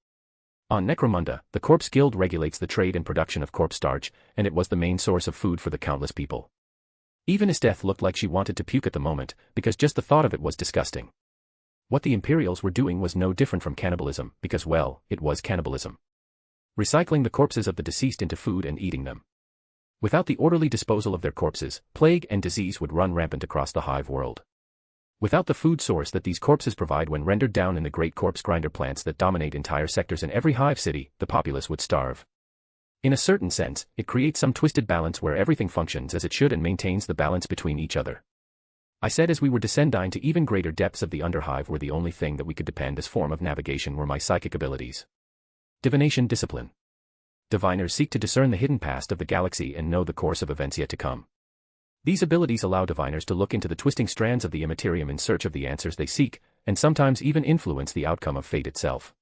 On Necromunda, the Corpse Guild regulates the trade and production of corpse starch, and it was the main source of food for the countless people. Even Esteth looked like she wanted to puke at the moment, because just the thought of it was disgusting. What the Imperials were doing was no different from cannibalism, because well, it was cannibalism. Recycling the corpses of the deceased into food and eating them. Without the orderly disposal of their corpses, plague and disease would run rampant across the hive world. Without the food source that these corpses provide when rendered down in the great corpse grinder plants that dominate entire sectors in every hive city, the populace would starve. In a certain sense, it creates some twisted balance where everything functions as it should and maintains the balance between each other. I said as we were descending to even greater depths of the underhive where the only thing that we could depend as form of navigation were my psychic abilities. Divination discipline. Diviners seek to discern the hidden past of the galaxy and know the course of events yet to come. These abilities allow diviners to look into the twisting strands of the immaterium in search of the answers they seek, and sometimes even influence the outcome of fate itself.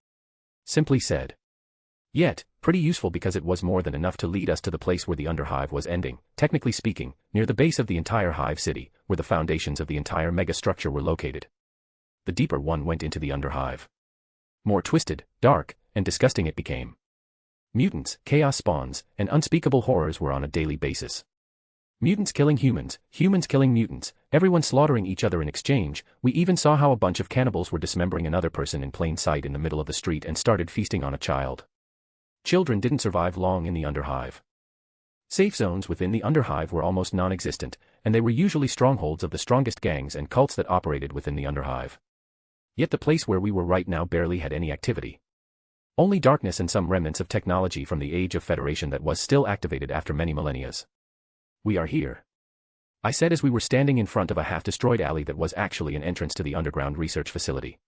Simply said. Yet, pretty useful because it was more than enough to lead us to the place where the underhive was ending, technically speaking, near the base of the entire hive city, where the foundations of the entire megastructure were located. The deeper one went into the underhive. More twisted, dark, and disgusting it became. Mutants, chaos spawns, and unspeakable horrors were on a daily basis. Mutants killing humans, humans killing mutants, everyone slaughtering each other in exchange. We even saw how a bunch of cannibals were dismembering another person in plain sight in the middle of the street and started feasting on a child. Children didn't survive long in the Underhive. Safe zones within the Underhive were almost non-existent, and they were usually strongholds of the strongest gangs and cults that operated within the Underhive. Yet the place where we were right now barely had any activity. Only darkness and some remnants of technology from the Age of Federation that was still activated after many millennia. "We are here," I said as we were standing in front of a half-destroyed alley that was actually an entrance to the underground research facility.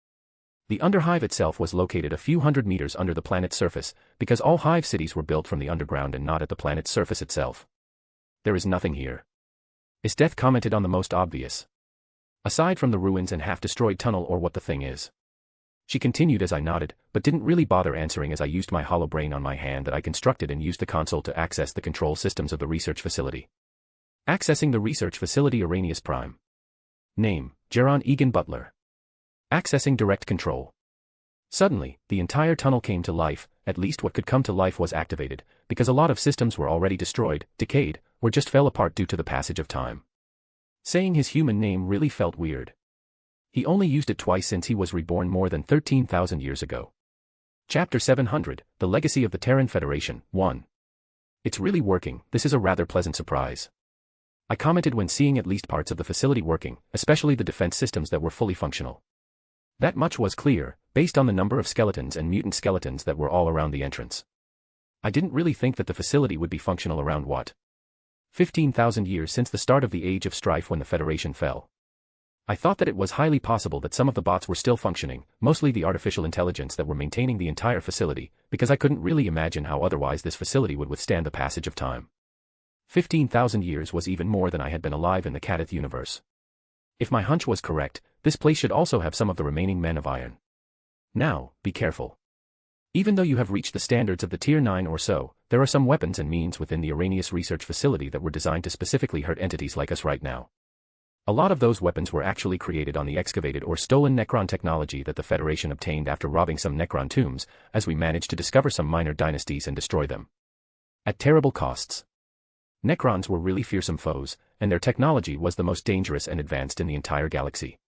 The Underhive itself was located a few hundred meters under the planet's surface, because all hive cities were built from the underground and not at the planet's surface itself. "There is nothing here," Isteth commented on the most obvious. "Aside from the ruins and half-destroyed tunnel or what the thing is." She continued as I nodded, but didn't really bother answering as I used my hollow brain on my hand that I constructed and used the console to access the control systems of the research facility. Accessing the research facility Arrhenius Prime. Name, Geron Egan Butler. Accessing direct control. Suddenly, the entire tunnel came to life, at least what could come to life was activated, because a lot of systems were already destroyed, decayed, or just fell apart due to the passage of time. Saying his human name really felt weird. He only used it twice since he was reborn more than 13,000 years ago. Chapter 700, The Legacy of the Terran Federation, 1. "It's really working, this is a rather pleasant surprise," I commented when seeing at least parts of the facility working, especially the defense systems that were fully functional. That much was clear, based on the number of skeletons and mutant skeletons that were all around the entrance. I didn't really think that the facility would be functional around 15,000 years since the start of the Age of Strife when the Federation fell. I thought that it was highly possible that some of the bots were still functioning, mostly the artificial intelligence that were maintaining the entire facility, because I couldn't really imagine how otherwise this facility would withstand the passage of time. 15,000 years was even more than I had been alive in the Kadith universe. If my hunch was correct, this place should also have some of the remaining men of iron. Now, be careful. Even though you have reached the standards of the Tier 9 or so, there are some weapons and means within the Arrhenius research facility that were designed to specifically hurt entities like us right now. A lot of those weapons were actually created on the excavated or stolen Necron technology that the Federation obtained after robbing some Necron tombs, as we managed to discover some minor dynasties and destroy them. At terrible costs. Necrons were really fearsome foes, and their technology was the most dangerous and advanced in the entire galaxy.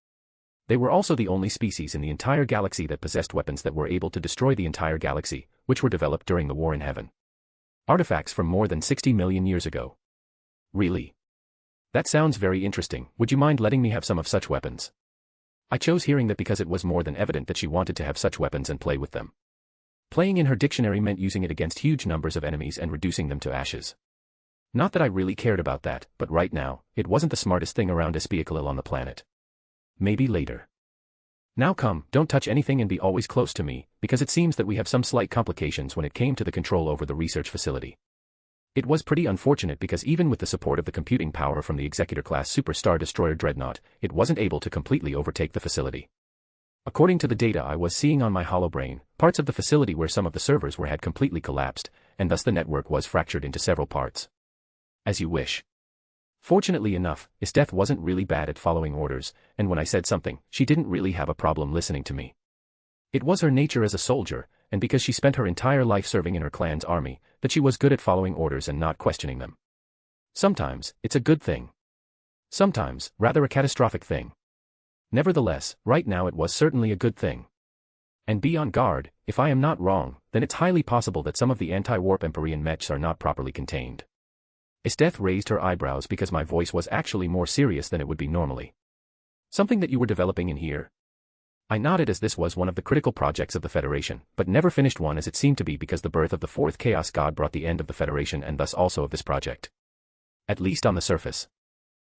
They were also the only species in the entire galaxy that possessed weapons that were able to destroy the entire galaxy, which were developed during the War in Heaven. Artifacts from more than 60 million years ago. Really? That sounds very interesting. Would you mind letting me have some of such weapons? I chose hearing that because it was more than evident that she wanted to have such weapons and play with them. Playing in her dictionary meant using it against huge numbers of enemies and reducing them to ashes. Not that I really cared about that, but right now, it wasn't the smartest thing around Espiakalil on the planet. Maybe later. Now come, don't touch anything and be always close to me, because it seems that we have some slight complications when it came to the control over the research facility. It was pretty unfortunate because even with the support of the computing power from the Executor-class Superstar Destroyer Dreadnought, it wasn't able to completely overtake the facility. According to the data I was seeing on my holobrain, parts of the facility where some of the servers were had completely collapsed, and thus the network was fractured into several parts. As you wish. Fortunately enough, Isteth wasn't really bad at following orders, and when I said something, she didn't really have a problem listening to me. It was her nature as a soldier, and because she spent her entire life serving in her clan's army, that she was good at following orders and not questioning them. Sometimes, it's a good thing. Sometimes, rather a catastrophic thing. Nevertheless, right now it was certainly a good thing. And be on guard, if I am not wrong, then it's highly possible that some of the anti-warp Empyrean mechs are not properly contained. Isteth raised her eyebrows because my voice was actually more serious than it would be normally. Something that you were developing in here? I nodded as this was one of the critical projects of the Federation, but never finished one as it seemed to be because the birth of the fourth Chaos God brought the end of the Federation and thus also of this project. At least on the surface.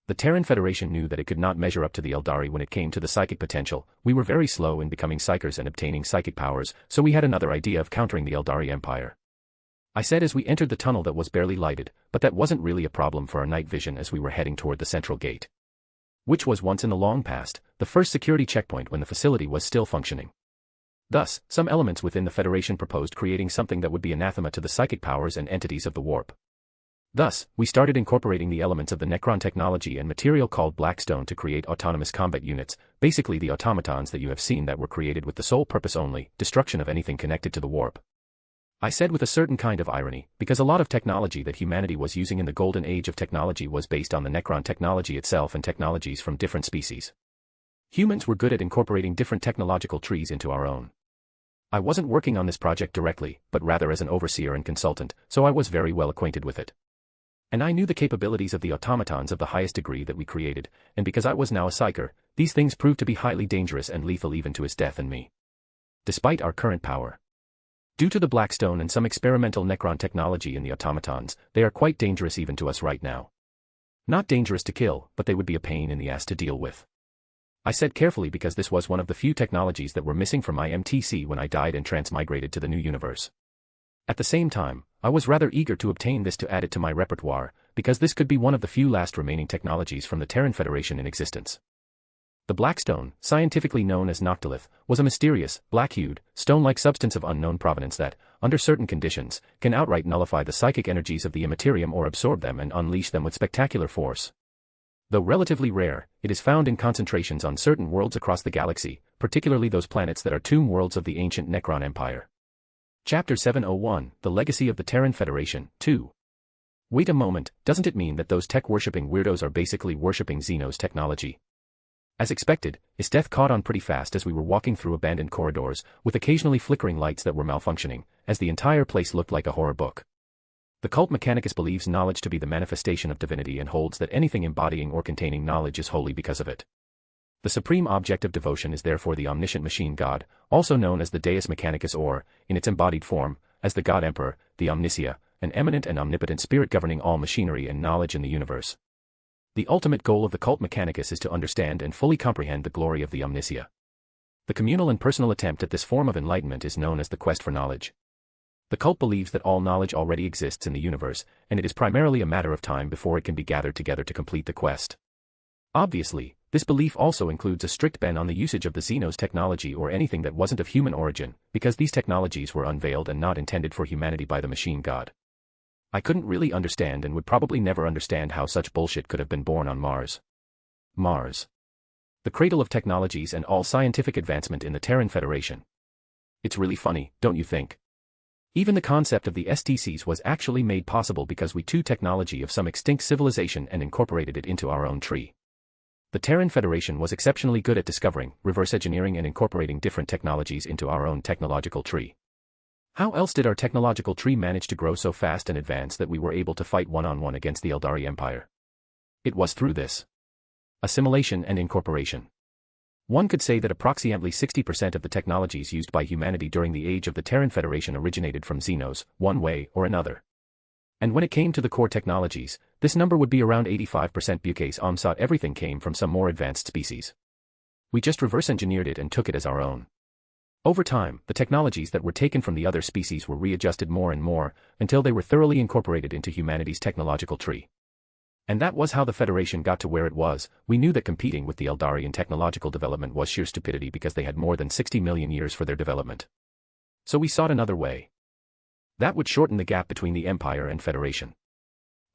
The Terran Federation knew that it could not measure up to the Eldari when it came to the psychic potential. We were very slow in becoming psychers and obtaining psychic powers, so we had another idea of countering the Eldari Empire. I said as we entered the tunnel that was barely lighted, but that wasn't really a problem for our night vision as we were heading toward the central gate. Which was once in the long past, the first security checkpoint when the facility was still functioning. Thus, some elements within the Federation proposed creating something that would be anathema to the psychic powers and entities of the warp. Thus, we started incorporating the elements of the Necron technology and material called Blackstone to create autonomous combat units, basically the automatons that you have seen that were created with the sole purpose only, destruction of anything connected to the warp. I said with a certain kind of irony, because a lot of technology that humanity was using in the golden age of technology was based on the Necron technology itself and technologies from different species. Humans were good at incorporating different technological trees into our own. I wasn't working on this project directly, but rather as an overseer and consultant, so I was very well acquainted with it. And I knew the capabilities of the automatons of the highest degree that we created, and because I was now a psyker, these things proved to be highly dangerous and lethal even to his death and me. Despite our current power. Due to the Blackstone and some experimental Necron technology in the automatons, they are quite dangerous even to us right now. Not dangerous to kill, but they would be a pain in the ass to deal with. I said carefully because this was one of the few technologies that were missing from my MTC when I died and transmigrated to the new universe. At the same time, I was rather eager to obtain this to add it to my repertoire, because this could be one of the few last remaining technologies from the Terran Federation in existence. The Blackstone, scientifically known as Noctilith, was a mysterious, black-hued, stone-like substance of unknown provenance that, under certain conditions, can outright nullify the psychic energies of the immaterium or absorb them and unleash them with spectacular force. Though relatively rare, it is found in concentrations on certain worlds across the galaxy, particularly those planets that are tomb worlds of the ancient Necron Empire. Chapter 701, The Legacy of the Terran Federation, 2. Wait a moment, doesn't it mean that those tech-worshipping weirdos are basically worshipping Xeno's technology? As expected, his death caught on pretty fast as we were walking through abandoned corridors, with occasionally flickering lights that were malfunctioning, as the entire place looked like a horror book. The cult Mechanicus believes knowledge to be the manifestation of divinity and holds that anything embodying or containing knowledge is holy because of it. The supreme object of devotion is therefore the omniscient machine god, also known as the Deus Mechanicus or, in its embodied form, as the God Emperor, the Omnia, an eminent and omnipotent spirit governing all machinery and knowledge in the universe. The ultimate goal of the cult Mechanicus is to understand and fully comprehend the glory of the Omnia. The communal and personal attempt at this form of enlightenment is known as the quest for knowledge. The cult believes that all knowledge already exists in the universe, and it is primarily a matter of time before it can be gathered together to complete the quest. Obviously, this belief also includes a strict ban on the usage of the Xenos technology or anything that wasn't of human origin, because these technologies were unveiled and not intended for humanity by the machine god. I couldn't really understand and would probably never understand how such bullshit could have been born on Mars. Mars. The cradle of technologies and all scientific advancement in the Terran Federation. It's really funny, don't you think? Even the concept of the STCs was actually made possible because we took technology of some extinct civilization and incorporated it into our own tree. The Terran Federation was exceptionally good at discovering, reverse engineering and incorporating different technologies into our own technological tree. How else did our technological tree manage to grow so fast and advance that we were able to fight one-on-one against the Eldari Empire? It was through this assimilation and incorporation. One could say that approximately 60% of the technologies used by humanity during the age of the Terran Federation originated from Xenos, one way or another. And when it came to the core technologies, this number would be around 85% because everything came from some more advanced species. We just reverse engineered it and took it as our own. Over time, the technologies that were taken from the other species were readjusted more and more, until they were thoroughly incorporated into humanity's technological tree. And that was how the Federation got to where it was. We knew that competing with the Eldari in technological development was sheer stupidity because they had more than 60 million years for their development. So we sought another way. That would shorten the gap between the Empire and Federation.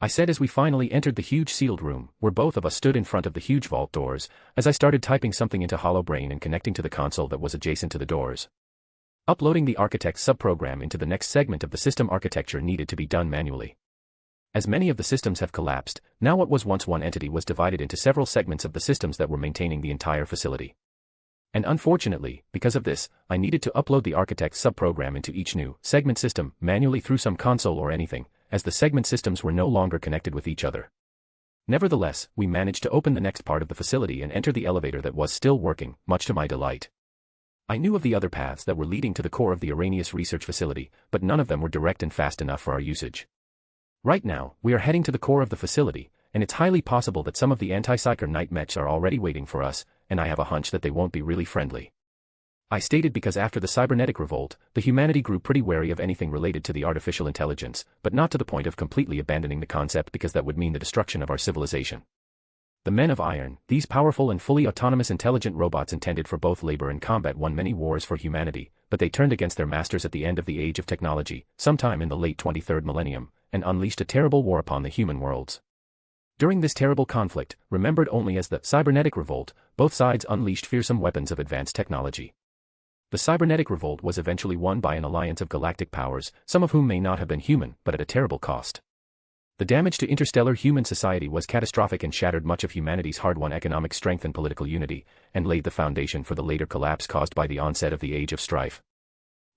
I said as we finally entered the huge sealed room, where both of us stood in front of the huge vault doors, as I started typing something into HoloBrain and connecting to the console that was adjacent to the doors. Uploading the Architect's subprogram into the next segment of the system architecture needed to be done manually. As many of the systems have collapsed, now what was once one entity was divided into several segments of the systems that were maintaining the entire facility. And unfortunately, because of this, I needed to upload the Architect's subprogram into each new segment system manually through some console or anything, as the segment systems were no longer connected with each other. Nevertheless, we managed to open the next part of the facility and enter the elevator that was still working, much to my delight. I knew of the other paths that were leading to the core of the Arrhenius research facility, but none of them were direct and fast enough for our usage. Right now, we are heading to the core of the facility, and it's highly possible that some of the anti-psyker night mechs are already waiting for us, and I have a hunch that they won't be really friendly. I stated because after the cybernetic revolt, the humanity grew pretty wary of anything related to the artificial intelligence, but not to the point of completely abandoning the concept because that would mean the destruction of our civilization. The Men of Iron, these powerful and fully autonomous intelligent robots intended for both labor and combat, won many wars for humanity, but they turned against their masters at the end of the Age of Technology, sometime in the late 23rd millennium, and unleashed a terrible war upon the human worlds. During this terrible conflict, remembered only as the cybernetic revolt, both sides unleashed fearsome weapons of advanced technology. The cybernetic revolt was eventually won by an alliance of galactic powers, some of whom may not have been human, but at a terrible cost. The damage to interstellar human society was catastrophic and shattered much of humanity's hard-won economic strength and political unity, and laid the foundation for the later collapse caused by the onset of the Age of Strife.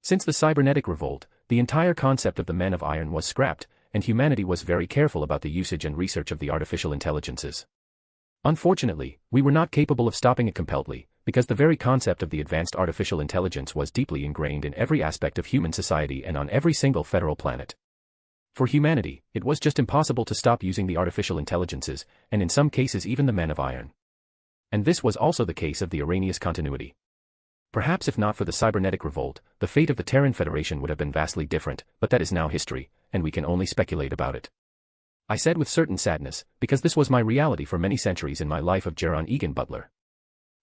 Since the cybernetic revolt, the entire concept of the Men of Iron was scrapped, and humanity was very careful about the usage and research of the artificial intelligences. Unfortunately, we were not capable of stopping it completely, because the very concept of the advanced artificial intelligence was deeply ingrained in every aspect of human society and on every single federal planet. For humanity, it was just impossible to stop using the artificial intelligences, and in some cases even the Men of Iron. And this was also the case of the Arrhenius continuity. Perhaps if not for the cybernetic revolt, the fate of the Terran Federation would have been vastly different, but that is now history, and we can only speculate about it. I said with certain sadness, because this was my reality for many centuries in my life of Geron Egan Butler.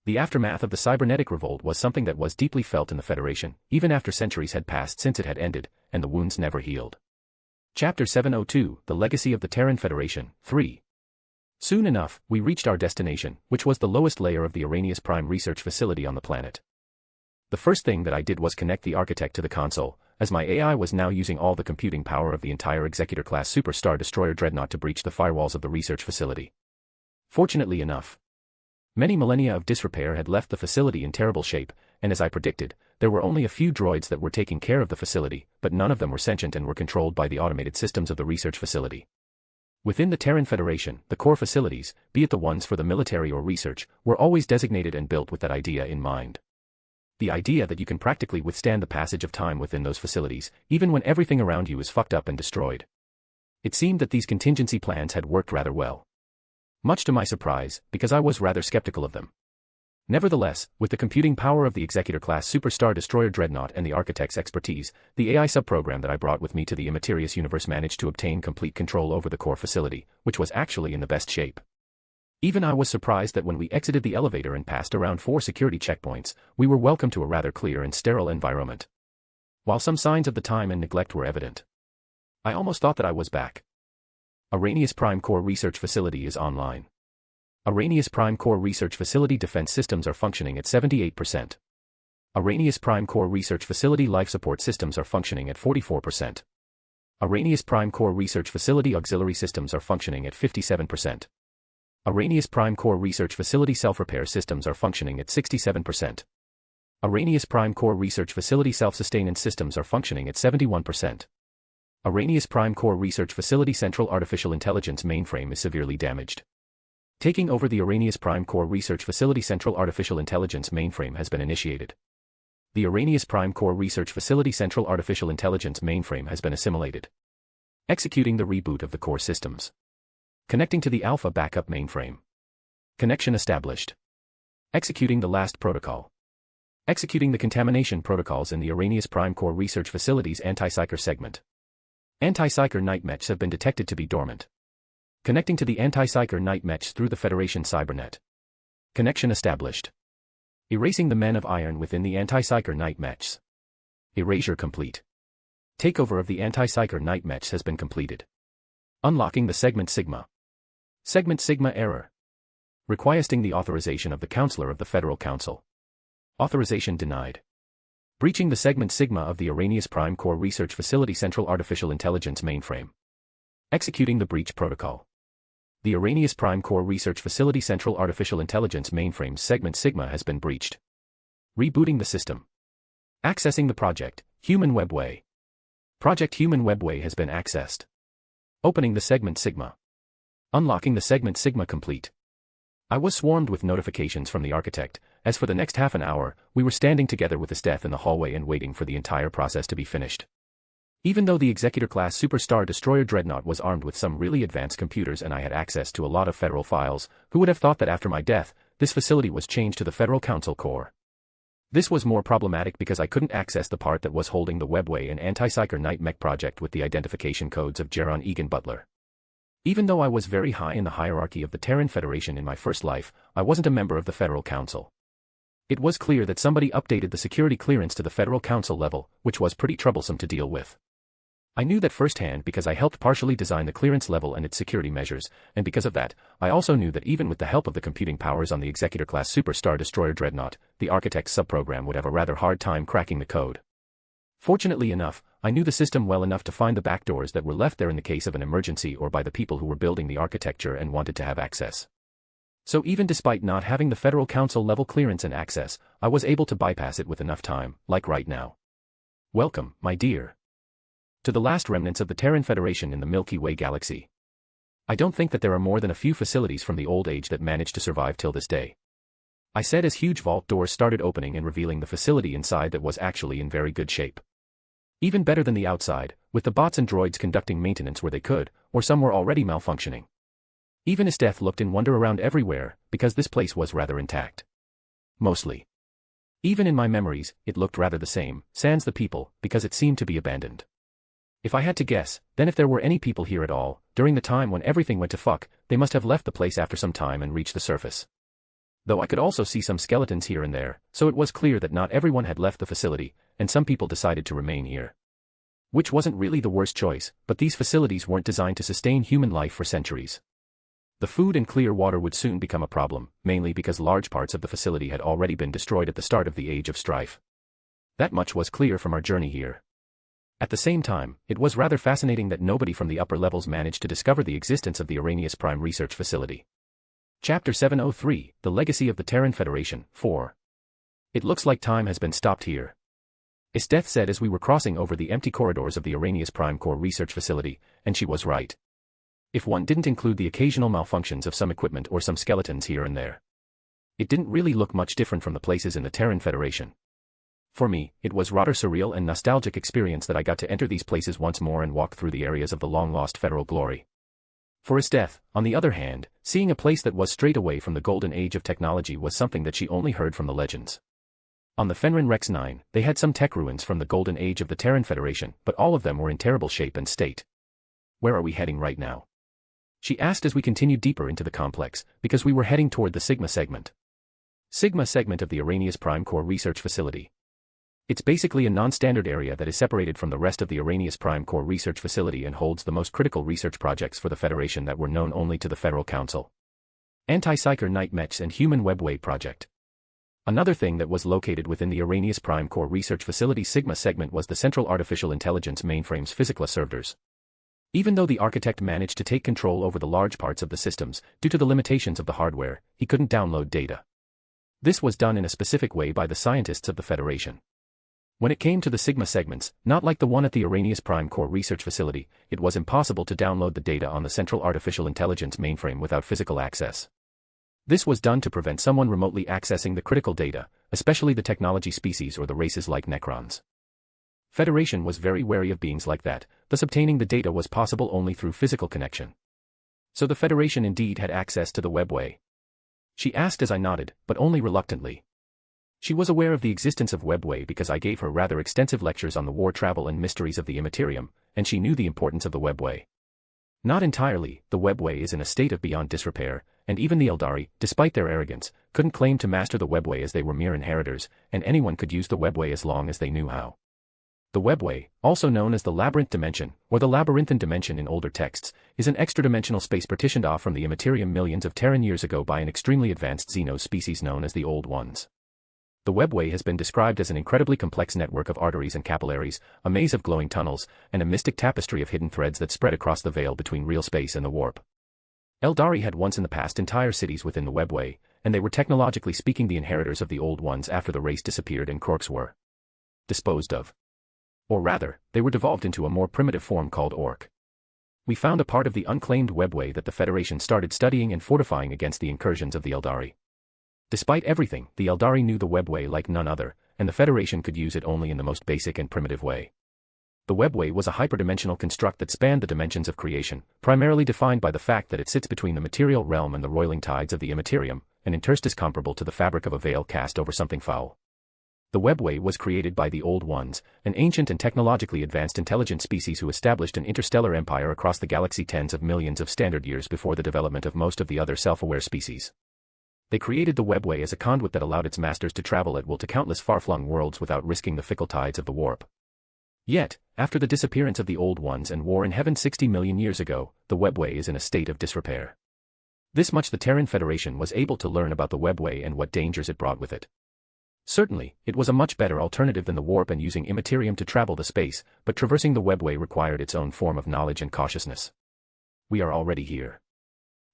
The aftermath of the cybernetic revolt was something that was deeply felt in the Federation, even after centuries had passed since it had ended, and the wounds never healed. Chapter 702, The Legacy of the Terran Federation, 3. Soon enough, we reached our destination, which was the lowest layer of the Arrhenius Prime research facility on the planet. The first thing that I did was connect the architect to the console, as my AI was now using all the computing power of the entire Executor-class Super Star Destroyer Dreadnought to breach the firewalls of the research facility. Fortunately enough, many millennia of disrepair had left the facility in terrible shape, and as I predicted, there were only a few droids that were taking care of the facility, but none of them were sentient and were controlled by the automated systems of the research facility. Within the Terran Federation, the core facilities, be it the ones for the military or research, were always designated and built with that idea in mind. The idea that you can practically withstand the passage of time within those facilities, even when everything around you is fucked up and destroyed. It seemed that these contingency plans had worked rather well. Much to my surprise, because I was rather skeptical of them. Nevertheless, with the computing power of the Executor-class Super Star Destroyer Dreadnought and the architect's expertise, the AI subprogram that I brought with me to the Immaterious universe managed to obtain complete control over the core facility, which was actually in the best shape. Even I was surprised that when we exited the elevator and passed around 4 security checkpoints, we were welcomed to a rather clear and sterile environment. While some signs of the time and neglect were evident, I almost thought that I was back. Arrhenius Prime Core Research Facility is online. Arrhenius Prime Core Research Facility defense systems are functioning at 78%. Arrhenius Prime Core Research Facility life support systems are functioning at 44%. Arrhenius Prime Core Research Facility auxiliary systems are functioning at 57%. Arrhenius Prime Core Research Facility self-repair systems are functioning at 67%. Arrhenius Prime Core Research Facility self-sustainance systems are functioning at 71%. Arrhenius Prime Core Research Facility Central Artificial Intelligence mainframe is severely damaged. Taking over the Arrhenius Prime Core Research Facility Central Artificial Intelligence mainframe has been initiated. The Arrhenius Prime Core Research Facility Central Artificial Intelligence mainframe has been assimilated. Executing the reboot of the core systems. Connecting to the Alpha backup mainframe. Connection established. Executing the last protocol. Executing the contamination protocols in the Arrhenius Prime Core Research Facility's anti-psyker segment. Anti-psyker night mesh have been detected to be dormant. Connecting to the anti-psyker night mesh through the Federation cybernet. Connection established. Erasing the Men of Iron within the anti-psyker night mesh. Erasure complete. Takeover of the anti-psyker night mesh has been completed. Unlocking the segment Sigma. Segment Sigma error. Requesting the authorization of the Counselor of the Federal Council. Authorization denied. Breaching the segment Sigma of the Arrhenius Prime Core Research Facility Central Artificial Intelligence mainframe. Executing the breach protocol. The Arrhenius Prime Core Research Facility Central Artificial Intelligence mainframe's segment Sigma has been breached. Rebooting the system. Accessing the project, Human Webway. Project Human Webway has been accessed. Opening the segment Sigma. Unlocking the segment Sigma complete. I was swarmed with notifications from the architect, as for the next half an hour, we were standing together with Esteth in the hallway and waiting for the entire process to be finished. Even though the Executor-class Super Star Destroyer Dreadnought was armed with some really advanced computers and I had access to a lot of federal files, who would have thought that after my death, this facility was changed to the Federal Council core? This was more problematic because I couldn't access the part that was holding the Webway and Anti-Psyker Night Mech project with the identification codes of Geron Egan Butler. Even though I was very high in the hierarchy of the Terran Federation in my first life, I wasn't a member of the Federal Council. It was clear that somebody updated the security clearance to the Federal Council level, which was pretty troublesome to deal with. I knew that firsthand because I helped partially design the clearance level and its security measures, and because of that, I also knew that even with the help of the computing powers on the Executor-class Super Star Destroyer Dreadnought, the Architect's subprogram would have a rather hard time cracking the code. Fortunately enough, I knew the system well enough to find the backdoors that were left there in the case of an emergency or by the people who were building the architecture and wanted to have access. So even despite not having the Federal Council level clearance and access, I was able to bypass it with enough time, like right now. Welcome, my dear, to the last remnants of the Terran Federation in the Milky Way galaxy. I don't think that there are more than a few facilities from the old age that managed to survive till this day, I said as huge vault doors started opening and revealing the facility inside that was actually in very good shape. Even better than the outside, with the bots and droids conducting maintenance where they could, or some were already malfunctioning. Even Esteth looked in wonder around everywhere, because this place was rather intact. Mostly. Even in my memories, it looked rather the same, sans the people, because it seemed to be abandoned. If I had to guess, then if there were any people here at all, during the time when everything went to fuck, they must have left the place after some time and reached the surface. Though I could also see some skeletons here and there, so it was clear that not everyone had left the facility, and some people decided to remain here. Which wasn't really the worst choice, but these facilities weren't designed to sustain human life for centuries. The food and clear water would soon become a problem, mainly because large parts of the facility had already been destroyed at the start of the Age of Strife. That much was clear from our journey here. At the same time, it was rather fascinating that nobody from the upper levels managed to discover the existence of the Arrhenius Prime Research Facility. Chapter 703, The Legacy of the Terran Federation, 4. It looks like time has been stopped here, Esteth said as we were crossing over the empty corridors of the Arrhenius Prime Core Research Facility, and she was right. If one didn't include the occasional malfunctions of some equipment or some skeletons here and there, it didn't really look much different from the places in the Terran Federation. For me, it was rather surreal and nostalgic experience that I got to enter these places once more and walk through the areas of the long-lost federal glory. For Esteth, on the other hand, seeing a place that was straight away from the golden age of technology was something that she only heard from the legends. On the Fenrir Rex 9, they had some tech ruins from the golden age of the Terran Federation, but all of them were in terrible shape and state. Where are we heading right now? She asked as we continued deeper into the complex, because we were heading toward the Sigma segment. Sigma segment of the Arrhenius Prime Core Research Facility. It's basically a non-standard area that is separated from the rest of the Arrhenius Prime Core Research Facility and holds the most critical research projects for the Federation that were known only to the Federal Council. Anti-Psyker Night Mechs and Human Webway Project. Another thing that was located within the Arrhenius Prime Core Research Facility Sigma segment was the Central Artificial Intelligence Mainframe's Physicla servers. Even though the architect managed to take control over the large parts of the systems, due to the limitations of the hardware, he couldn't download data. This was done in a specific way by the scientists of the Federation. When it came to the Sigma segments, not like the one at the Arrhenius Prime Core Research Facility, it was impossible to download the data on the Central Artificial Intelligence mainframe without physical access. This was done to prevent someone remotely accessing the critical data, especially the technology species or the races like Necrons. Federation was very wary of beings like that, thus obtaining the data was possible only through physical connection. So the Federation indeed had access to the webway. She asked as I nodded, but only reluctantly. She was aware of the existence of webway because I gave her rather extensive lectures on the war travel and mysteries of the Immaterium, and she knew the importance of the webway. Not entirely, the webway is in a state of beyond disrepair, and even the Eldari, despite their arrogance, couldn't claim to master the webway as they were mere inheritors, and anyone could use the webway as long as they knew how. The webway, also known as the Labyrinth Dimension, or the Labyrinthine Dimension in older texts, is an extra-dimensional space partitioned off from the Immaterium millions of Terran years ago by an extremely advanced Xeno species known as the Old Ones. The webway has been described as an incredibly complex network of arteries and capillaries, a maze of glowing tunnels, and a mystic tapestry of hidden threads that spread across the veil between real space and the warp. Eldari had once in the past entire cities within the webway, and they were technologically speaking the inheritors of the Old Ones after the race disappeared and Krorks were disposed of. Or rather, they were devolved into a more primitive form called Orc. We found a part of the unclaimed webway that the Federation started studying and fortifying against the incursions of the Eldari. Despite everything, the Eldari knew the webway like none other, and the Federation could use it only in the most basic and primitive way. The webway was a hyperdimensional construct that spanned the dimensions of creation, primarily defined by the fact that it sits between the material realm and the roiling tides of the Immaterium, an interstice comparable to the fabric of a veil cast over something foul. The webway was created by the Old Ones, an ancient and technologically advanced intelligent species who established an interstellar empire across the galaxy tens of millions of standard years before the development of most of the other self-aware species. They created the webway as a conduit that allowed its masters to travel at will to countless far-flung worlds without risking the fickle tides of the warp. Yet, after the disappearance of the Old Ones and war in heaven 60 million years ago, the webway is in a state of disrepair. This much the Terran Federation was able to learn about the webway and what dangers it brought with it. Certainly, it was a much better alternative than the warp and using immaterium to travel the space, but traversing the webway required its own form of knowledge and cautiousness. We are already here,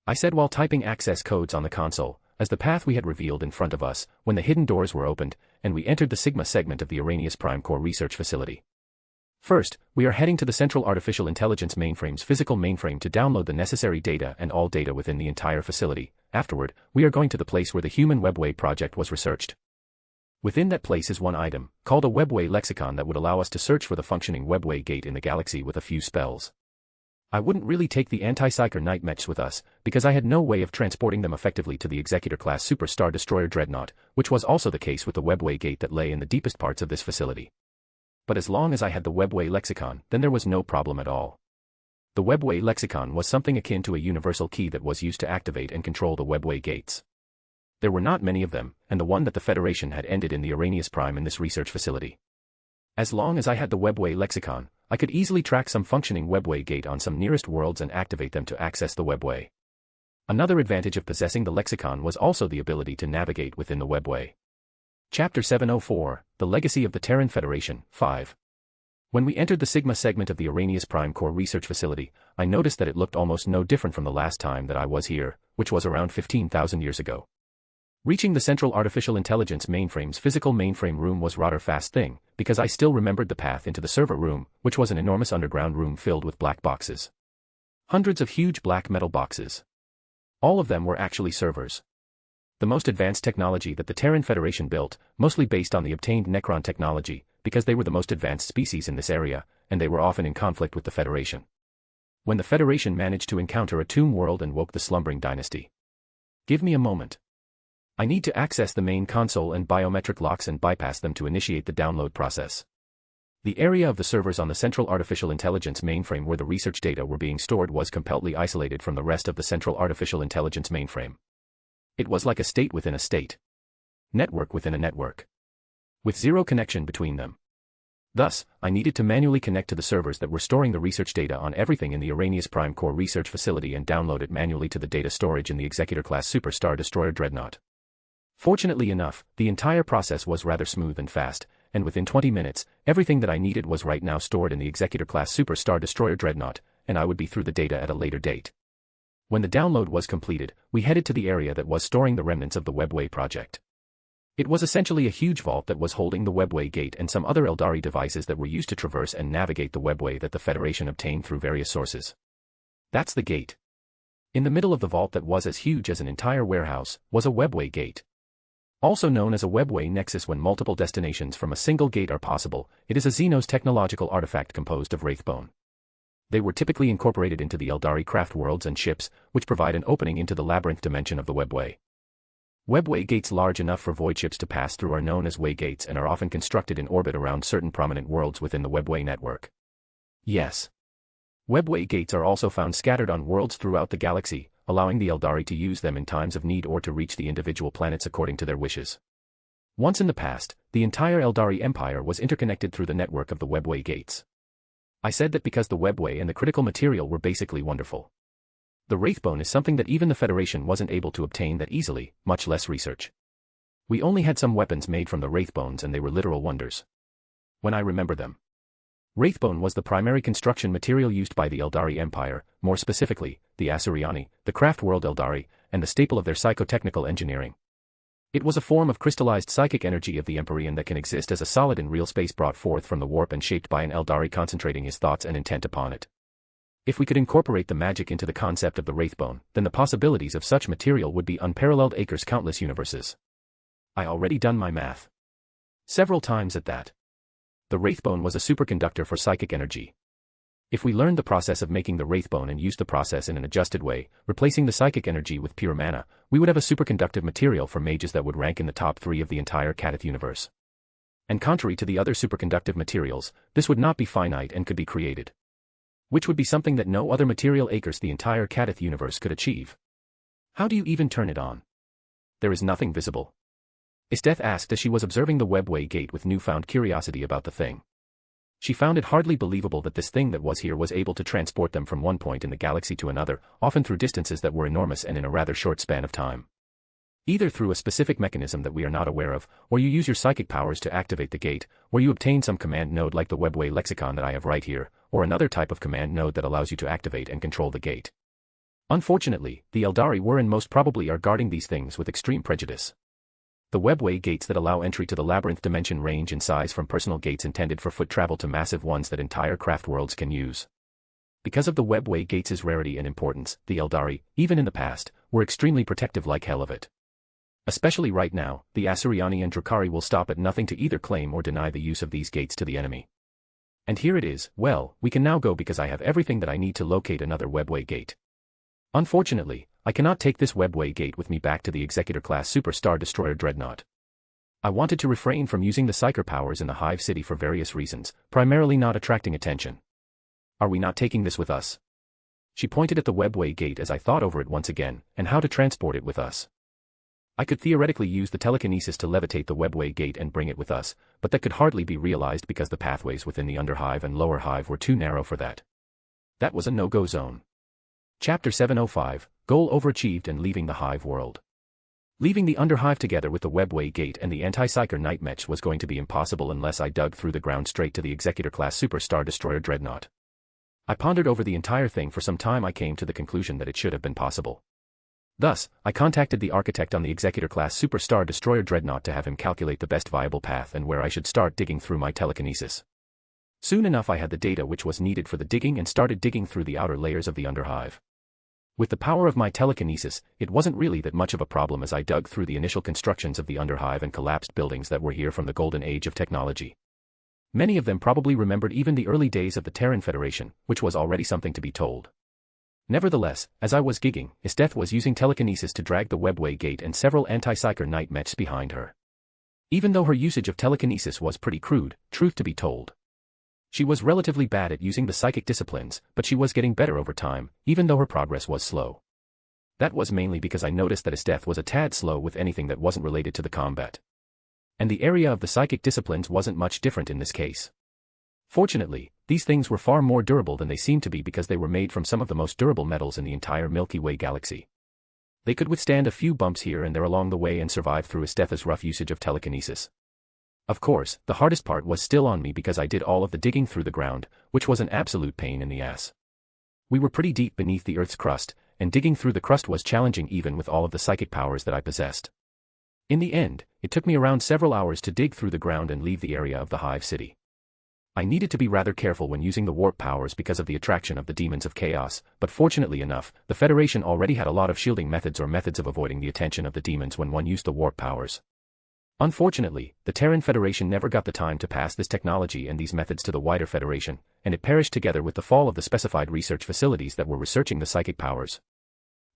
I said while typing access codes on the console, as the path we had revealed in front of us, when the hidden doors were opened, and we entered the Sigma segment of the Arrhenius Prime Core Research Facility. First, we are heading to the Central Artificial Intelligence mainframe's physical mainframe to download the necessary data and all data within the entire facility. Afterward, we are going to the place where the Human Webway project was researched. Within that place is one item, called a Webway lexicon that would allow us to search for the functioning Webway gate in the galaxy with a few spells. I wouldn't really take the anti-psyker night mechs with us, because I had no way of transporting them effectively to the Executor-class Super Star Destroyer Dreadnought, which was also the case with the Webway gate that lay in the deepest parts of this facility. But as long as I had the Webway lexicon, then there was no problem at all. The Webway lexicon was something akin to a universal key that was used to activate and control the Webway gates. There were not many of them, and the one that the Federation had ended in the Arrhenius Prime in this research facility. As long as I had the Webway lexicon, I could easily track some functioning Webway gate on some nearest worlds and activate them to access the Webway. Another advantage of possessing the lexicon was also the ability to navigate within the Webway. Chapter 704, The Legacy of the Terran Federation, 5. When we entered the Sigma segment of the Arrhenius Prime Core Research Facility, I noticed that it looked almost no different from the last time that I was here, which was around 15,000 years ago. Reaching the Central Artificial Intelligence mainframe's physical mainframe room was rather fast thing, because I still remembered the path into the server room, which was an enormous underground room filled with black boxes. Hundreds of huge black metal boxes. All of them were actually servers. The most advanced technology that the Terran Federation built, mostly based on the obtained Necron technology, because they were the most advanced species in this area, and they were often in conflict with the Federation. When the Federation managed to encounter a tomb world and woke the slumbering dynasty. Give me a moment. I need to access the main console and biometric locks and bypass them to initiate the download process. The area of the servers on the Central Artificial Intelligence mainframe where the research data were being stored was completely isolated from the rest of the Central Artificial Intelligence mainframe. It was like a state within a state. Network within a network. With zero connection between them. Thus, I needed to manually connect to the servers that were storing the research data on everything in the Arrhenius Prime Core Research Facility and download it manually to the data storage in the Executor-class Super Star Destroyer Dreadnought. Fortunately enough, the entire process was rather smooth and fast, and within 20 minutes, everything that I needed was right now stored in the Executor-class Super Star Destroyer Dreadnought, and I would be through the data at a later date. When the download was completed, we headed to the area that was storing the remnants of the Webway project. It was essentially a huge vault that was holding the Webway gate and some other Eldari devices that were used to traverse and navigate the Webway that the Federation obtained through various sources. That's the gate. In the middle of the vault that was as huge as an entire warehouse, was a Webway gate. Also known as a Webway nexus when multiple destinations from a single gate are possible, it is a Xenos technological artifact composed of wraithbone. They were typically incorporated into the Eldari craft worlds and ships, which provide an opening into the labyrinth dimension of the Webway. Webway gates large enough for void ships to pass through are known as waygates and are often constructed in orbit around certain prominent worlds within the Webway network. Yes. Webway gates are also found scattered on worlds throughout the galaxy, allowing the Eldari to use them in times of need or to reach the individual planets according to their wishes. Once in the past, the entire Eldari Empire was interconnected through the network of the Webway gates. I said that because the Webway and the critical material were basically wonderful. The wraithbone is something that even the Federation wasn't able to obtain that easily, much less research. We only had some weapons made from the wraithbones and they were literal wonders. When I remember them. Wraithbone was the primary construction material used by the Eldari Empire, more specifically, the Asuryani, the craft world Eldari, and the staple of their psychotechnical engineering. It was a form of crystallized psychic energy of the Empyrean that can exist as a solid in real space brought forth from the warp and shaped by an Eldari concentrating his thoughts and intent upon it. If we could incorporate the magic into the concept of the Wraithbone, then the possibilities of such material would be unparalleled acres countless universes. I already done my math. Several times at that. The Wraithbone was a superconductor for psychic energy. If we learned the process of making the Wraithbone and used the process in an adjusted way, replacing the psychic energy with pure mana, we would have a superconductive material for mages that would rank in the top 3 of the entire Kadith universe. And contrary to the other superconductive materials, this would not be finite and could be created. Which would be something that no other material acres the entire Kadith universe could achieve. How do you even turn it on? There is nothing visible. Isteth asked as she was observing the Webway gate with newfound curiosity about the thing. She found it hardly believable that this thing that was here was able to transport them from one point in the galaxy to another, often through distances that were enormous and in a rather short span of time. Either through a specific mechanism that we are not aware of, or you use your psychic powers to activate the gate, or you obtain some command node like the webway lexicon that I have right here, or another type of command node that allows you to activate and control the gate. Unfortunately, the Eldari were and most probably are guarding these things with extreme prejudice. The webway gates that allow entry to the labyrinth dimension range in size from personal gates intended for foot travel to massive ones that entire craft worlds can use. Because of the webway gates' rarity and importance, the Eldari, even in the past, were extremely protective like hell of it. Especially right now, the Asuryani and Drukhari will stop at nothing to either claim or deny the use of these gates to the enemy. And here it is, well, we can now go because I have everything that I need to locate another webway gate. Unfortunately, I cannot take this webway gate with me back to the Executor-class Super Star Destroyer Dreadnought. I wanted to refrain from using the Psyker powers in the Hive City for various reasons, primarily not attracting attention. Are we not taking this with us? She pointed at the webway gate as I thought over it once again, and how to transport it with us. I could theoretically use the telekinesis to levitate the webway gate and bring it with us, but that could hardly be realized because the pathways within the Underhive and Lower Hive were too narrow for that. That was a no-go zone. Chapter 705, Goal Overachieved and Leaving the Hive World. Leaving the Underhive together with the webway gate and the anti-psyker night mech was going to be impossible unless I dug through the ground straight to the Executor-class Super Star Destroyer Dreadnought. I pondered over the entire thing for some time. I came to the conclusion that it should have been possible. Thus, I contacted the architect on the Executor-class Super Star Destroyer Dreadnought to have him calculate the best viable path and where I should start digging through my telekinesis. Soon enough I had the data which was needed for the digging and started digging through the outer layers of the Underhive. With the power of my telekinesis, it wasn't really that much of a problem as I dug through the initial constructions of the Underhive and collapsed buildings that were here from the golden age of technology. Many of them probably remembered even the early days of the Terran Federation, which was already something to be told. Nevertheless, as I was gigging, Isteth was using telekinesis to drag the webway gate and several anti-psyker night mechs behind her. Even though her usage of telekinesis was pretty crude, truth to be told, she was relatively bad at using the psychic disciplines, but she was getting better over time, even though her progress was slow. That was mainly because I noticed that Isteth was a tad slow with anything that wasn't related to the combat. And the area of the psychic disciplines wasn't much different in this case. Fortunately, these things were far more durable than they seemed to be because they were made from some of the most durable metals in the entire Milky Way galaxy. They could withstand a few bumps here and there along the way and survive through Isteth's rough usage of telekinesis. Of course, the hardest part was still on me because I did all of the digging through the ground, which was an absolute pain in the ass. We were pretty deep beneath the Earth's crust, and digging through the crust was challenging even with all of the psychic powers that I possessed. In the end, it took me around several hours to dig through the ground and leave the area of the Hive City. I needed to be rather careful when using the warp powers because of the attraction of the demons of chaos, but fortunately enough, the Federation already had a lot of shielding methods or methods of avoiding the attention of the demons when one used the warp powers. Unfortunately, the Terran Federation never got the time to pass this technology and these methods to the wider Federation, and it perished together with the fall of the specified research facilities that were researching the psychic powers.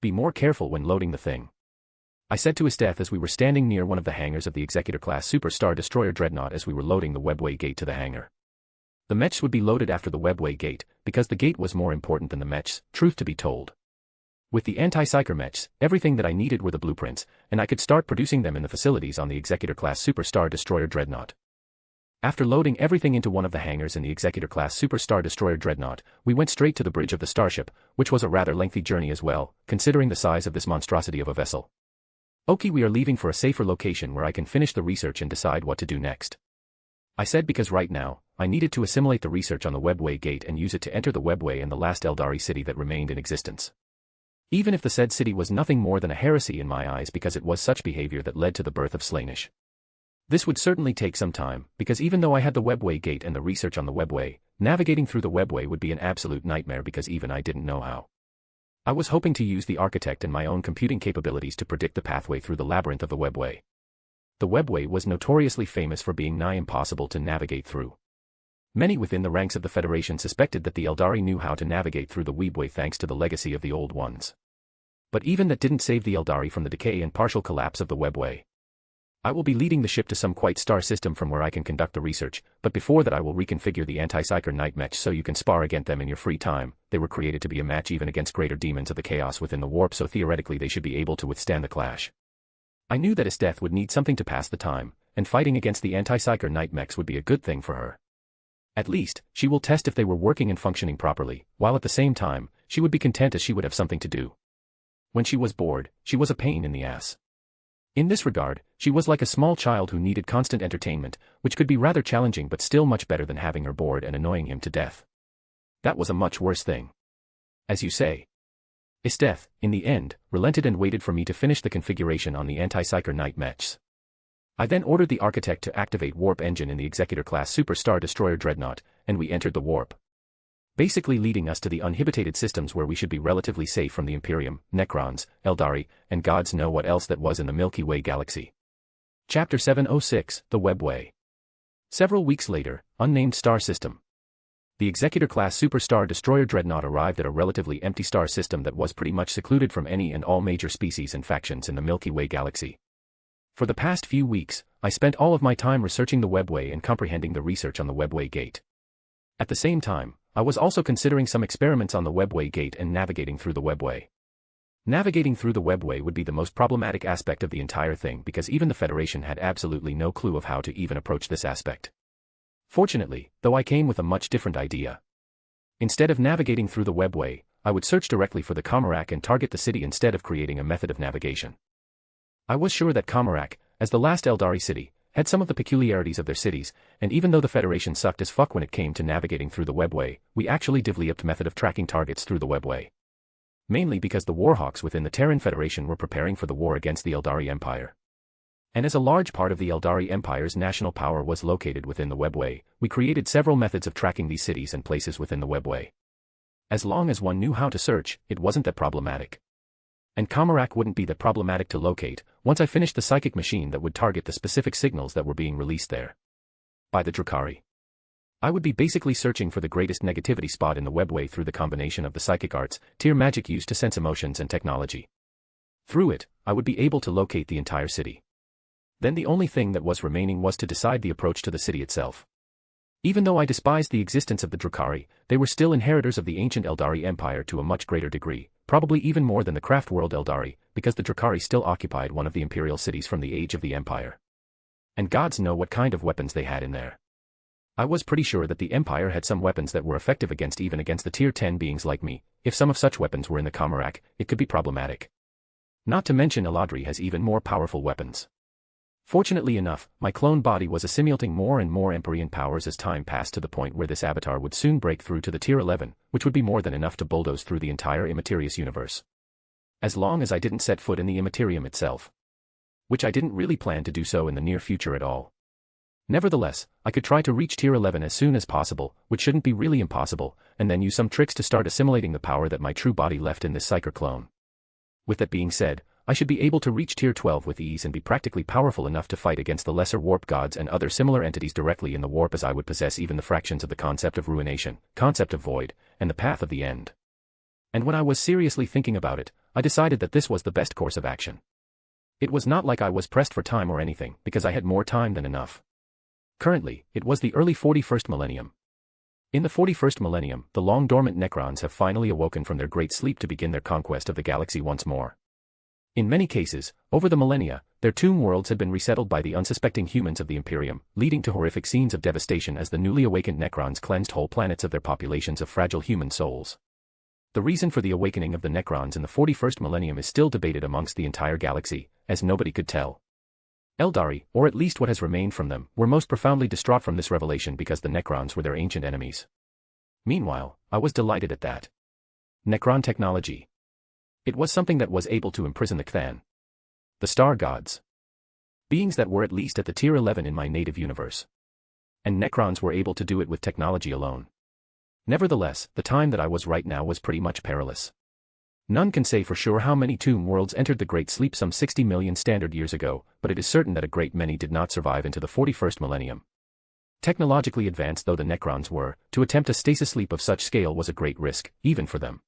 Be more careful when loading the thing, I said to Isteth as we were standing near one of the hangars of the Executor-class Super Star Destroyer Dreadnought as we were loading the webway gate to the hangar. The mechs would be loaded after the webway gate, because the gate was more important than the mechs, truth to be told. With the anti-psyker mechs, everything that I needed were the blueprints, and I could start producing them in the facilities on the Executor-class Super Star Destroyer Dreadnought. After loading everything into one of the hangars in the Executor-class Super Star Destroyer Dreadnought, we went straight to the bridge of the starship, which was a rather lengthy journey as well, considering the size of this monstrosity of a vessel. Okay, we are leaving for a safer location where I can finish the research and decide what to do next, I said, because right now, I needed to assimilate the research on the webway gate and use it to enter the webway and the last Eldari city that remained in existence. Even if the said city was nothing more than a heresy in my eyes because it was such behavior that led to the birth of Slaanesh. This would certainly take some time, because even though I had the webway gate and the research on the webway, navigating through the webway would be an absolute nightmare because even I didn't know how. I was hoping to use the architect and my own computing capabilities to predict the pathway through the labyrinth of the webway. The webway was notoriously famous for being nigh impossible to navigate through. Many within the ranks of the Federation suspected that the Eldari knew how to navigate through the webway thanks to the legacy of the Old Ones. But even that didn't save the Eldari from the decay and partial collapse of the webway. I will be leading the ship to some quite star system from where I can conduct the research, but before that I will reconfigure the anti-psyker night mech so you can spar against them in your free time. They were created to be a match even against greater demons of the chaos within the warp, so theoretically they should be able to withstand the clash. I knew that Isteth would need something to pass the time, and fighting against the anti-psyker night mechs would be a good thing for her. At least, she will test if they were working and functioning properly, while at the same time, she would be content as she would have something to do. When she was bored, she was a pain in the ass. In this regard, she was like a small child who needed constant entertainment, which could be rather challenging but still much better than having her bored and annoying him to death. That was a much worse thing. As you say. Isteth, in the end, relented and waited for me to finish the configuration on the anti-psyker night mechs. I then ordered the architect to activate warp engine in the Executor-class Super Star Destroyer Dreadnought, and we entered the warp. Basically leading us to the uninhibited systems where we should be relatively safe from the Imperium, Necrons, Eldari, and gods know what else that was in the Milky Way galaxy. Chapter 706, The Webway. Several weeks later, unnamed star system. The Executor-class Super Star Destroyer Dreadnought arrived at a relatively empty star system that was pretty much secluded from any and all major species and factions in the Milky Way galaxy. For the past few weeks, I spent all of my time researching the Webway and comprehending the research on the Webway Gate. At the same time, I was also considering some experiments on the Webway Gate and navigating through the Webway. Navigating through the Webway would be the most problematic aspect of the entire thing because even the Federation had absolutely no clue of how to even approach this aspect. Fortunately, though, I came with a much different idea. Instead of navigating through the Webway, I would search directly for the Comarak and target the city instead of creating a method of navigation. I was sure that Comarak, as the last Eldari city, had some of the peculiarities of their cities, and even though the Federation sucked as fuck when it came to navigating through the Webway, we actually developed a method of tracking targets through the Webway. Mainly because the Warhawks within the Terran Federation were preparing for the war against the Eldari Empire. And as a large part of the Eldari Empire's national power was located within the Webway, we created several methods of tracking these cities and places within the Webway. As long as one knew how to search, it wasn't that problematic. And Comarak wouldn't be that problematic to locate, once I finished the psychic machine that would target the specific signals that were being released there. By the Drukhari. I would be basically searching for the greatest negativity spot in the Webway through the combination of the psychic arts, tier magic used to sense emotions and technology. Through it, I would be able to locate the entire city. Then the only thing that was remaining was to decide the approach to the city itself. Even though I despised the existence of the Drukhari, they were still inheritors of the ancient Eldari Empire to a much greater degree, probably even more than the craft world Eldari, because the Drukhari still occupied one of the imperial cities from the age of the Empire. And gods know what kind of weapons they had in there. I was pretty sure that the Empire had some weapons that were effective even against the tier 10 beings like me. If some of such weapons were in the Comarak, it could be problematic. Not to mention Eladri has even more powerful weapons. Fortunately enough, my clone body was assimilating more and more Empyrean powers as time passed to the point where this avatar would soon break through to the tier 11, which would be more than enough to bulldoze through the entire Immaterious universe. As long as I didn't set foot in the Immaterium itself. Which I didn't really plan to do so in the near future at all. Nevertheless, I could try to reach tier 11 as soon as possible, which shouldn't be really impossible, and then use some tricks to start assimilating the power that my true body left in this psyker clone. With that being said, I should be able to reach tier 12 with ease and be practically powerful enough to fight against the lesser warp gods and other similar entities directly in the warp, as I would possess even the fractions of the concept of ruination, concept of void, and the path of the end. And when I was seriously thinking about it, I decided that this was the best course of action. It was not like I was pressed for time or anything, because I had more time than enough. Currently, it was the early 41st millennium. In the 41st millennium, the long-dormant Necrons have finally awoken from their great sleep to begin their conquest of the galaxy once more. In many cases, over the millennia, their tomb worlds had been resettled by the unsuspecting humans of the Imperium, leading to horrific scenes of devastation as the newly awakened Necrons cleansed whole planets of their populations of fragile human souls. The reason for the awakening of the Necrons in the 41st millennium is still debated amongst the entire galaxy, as nobody could tell. Eldari, or at least what has remained from them, were most profoundly distraught from this revelation because the Necrons were their ancient enemies. Meanwhile, I was delighted at that. Necron technology. It was something that was able to imprison the Kthan. The star gods. Beings that were at least at the tier 11 in my native universe. And Necrons were able to do it with technology alone. Nevertheless, the time that I was right now was pretty much perilous. None can say for sure how many tomb worlds entered the Great Sleep some 60 million standard years ago, but it is certain that a great many did not survive into the 41st millennium. Technologically advanced though the Necrons were, to attempt a stasis sleep of such scale was a great risk, even for them.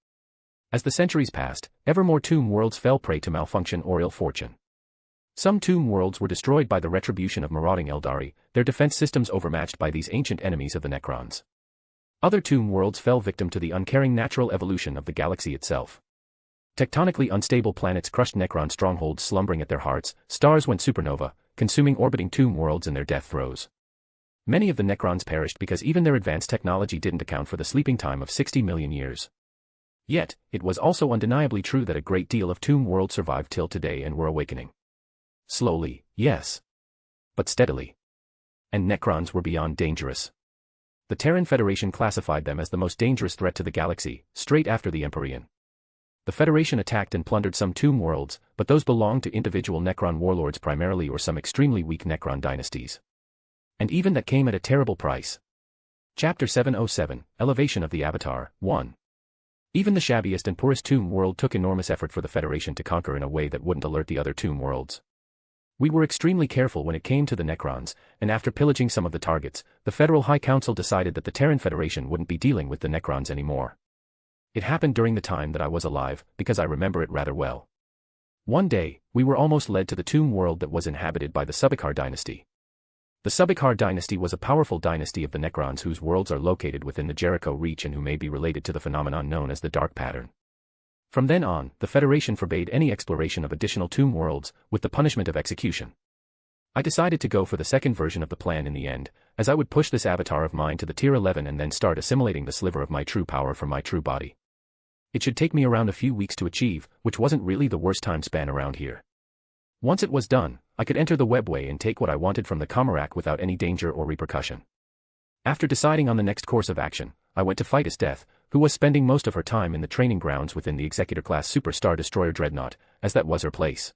As the centuries passed, ever more tomb worlds fell prey to malfunction or ill fortune. Some tomb worlds were destroyed by the retribution of marauding Eldari, their defense systems overmatched by these ancient enemies of the Necrons. Other tomb worlds fell victim to the uncaring natural evolution of the galaxy itself. Tectonically unstable planets crushed Necron strongholds slumbering at their hearts, stars went supernova, consuming orbiting tomb worlds in their death throes. Many of the Necrons perished because even their advanced technology didn't account for the sleeping time of 60 million years. Yet, it was also undeniably true that a great deal of Tomb World survived till today and were awakening. Slowly, yes. But steadily. And Necrons were beyond dangerous. The Terran Federation classified them as the most dangerous threat to the galaxy, straight after the Empyrean. The Federation attacked and plundered some Tomb Worlds, but those belonged to individual Necron warlords primarily or some extremely weak Necron dynasties. And even that came at a terrible price. Chapter 707, Elevation of the Avatar, 1. Even the shabbiest and poorest Tomb World took enormous effort for the Federation to conquer in a way that wouldn't alert the other Tomb Worlds. We were extremely careful when it came to the Necrons, and after pillaging some of the targets, the Federal High Council decided that the Terran Federation wouldn't be dealing with the Necrons anymore. It happened during the time that I was alive, because I remember it rather well. One day, we were almost led to the Tomb World that was inhabited by the Subikar dynasty. The Subikar dynasty was a powerful dynasty of the Necrons whose worlds are located within the Jericho Reach and who may be related to the phenomenon known as the Dark Pattern. From then on, the Federation forbade any exploration of additional Tomb Worlds, with the punishment of execution. I decided to go for the second version of the plan in the end, as I would push this avatar of mine to the tier 11 and then start assimilating the sliver of my true power from my true body. It should take me around a few weeks to achieve, which wasn't really the worst time span around here. Once it was done, I could enter the webway and take what I wanted from the Comarak without any danger or repercussion. After deciding on the next course of action, I went to fight Death, who was spending most of her time in the training grounds within the Executor-class Super Star Destroyer Dreadnought, as that was her place.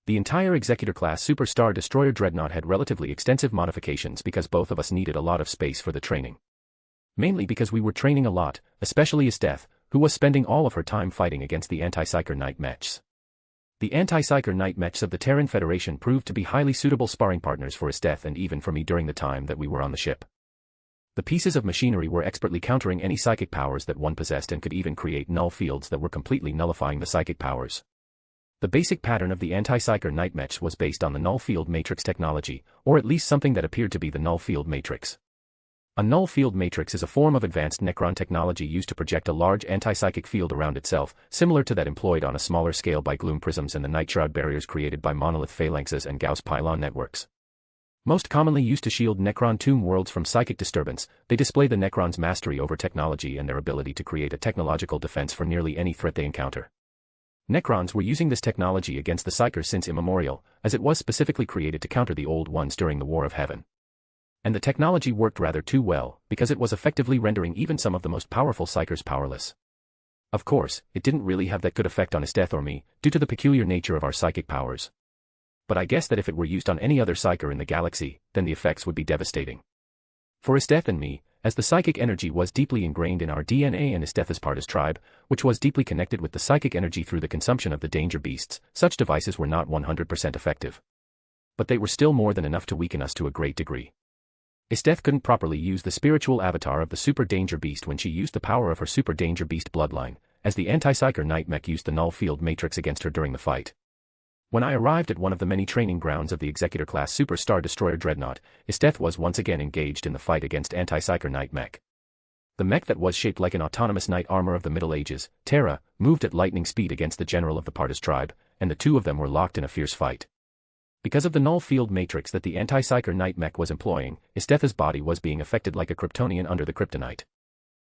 The entire Executor-class Super Star Destroyer Dreadnought had relatively extensive modifications because both of us needed a lot of space for the training. Mainly because we were training a lot, especially Death, who was spending all of her time fighting against the anti-Psyker Knight Mechs. The anti-Psyker Knight Mechs of the Terran Federation proved to be highly suitable sparring partners for Death and even for me during the time that we were on the ship. The pieces of machinery were expertly countering any psychic powers that one possessed and could even create null fields that were completely nullifying the psychic powers. The basic pattern of the anti-Psyker Knight Mechs was based on the null field matrix technology, or at least something that appeared to be the null field matrix. A null field matrix is a form of advanced Necron technology used to project a large anti-psychic field around itself, similar to that employed on a smaller scale by gloom prisms and the night shroud barriers created by monolith phalanxes and Gauss pylon networks. Most commonly used to shield Necron Tomb Worlds from psychic disturbance, they display the Necrons' mastery over technology and their ability to create a technological defense for nearly any threat they encounter. Necrons were using this technology against the Psykers since immemorial, as it was specifically created to counter the Old Ones during the War of Heaven. And the technology worked rather too well, because it was effectively rendering even some of the most powerful Psykers powerless. Of course, it didn't really have that good effect on Death or me, due to the peculiar nature of our psychic powers. But I guess that if it were used on any other Psyker in the galaxy, then the effects would be devastating. For Death and me, as the psychic energy was deeply ingrained in our DNA and Death's Partis tribe, which was deeply connected with the psychic energy through the consumption of the danger beasts, such devices were not 100% effective. But they were still more than enough to weaken us to a great degree. Death couldn't properly use the spiritual avatar of the Super Danger Beast when she used the power of her Super Danger Beast bloodline, as the anti-Psyker Knight Mech used the null field matrix against her during the fight. When I arrived at one of the many training grounds of the Executor-class Super Star Destroyer Dreadnought, Death was once again engaged in the fight against anti-Psyker Knight Mech. The mech that was shaped like an autonomous knight armor of the Middle Ages, Terra, moved at lightning speed against the general of the Partis tribe, and the two of them were locked in a fierce fight. Because of the null field matrix that the anti-Psyker Knight Mech was employing, Death's body was being affected like a Kryptonian under the kryptonite.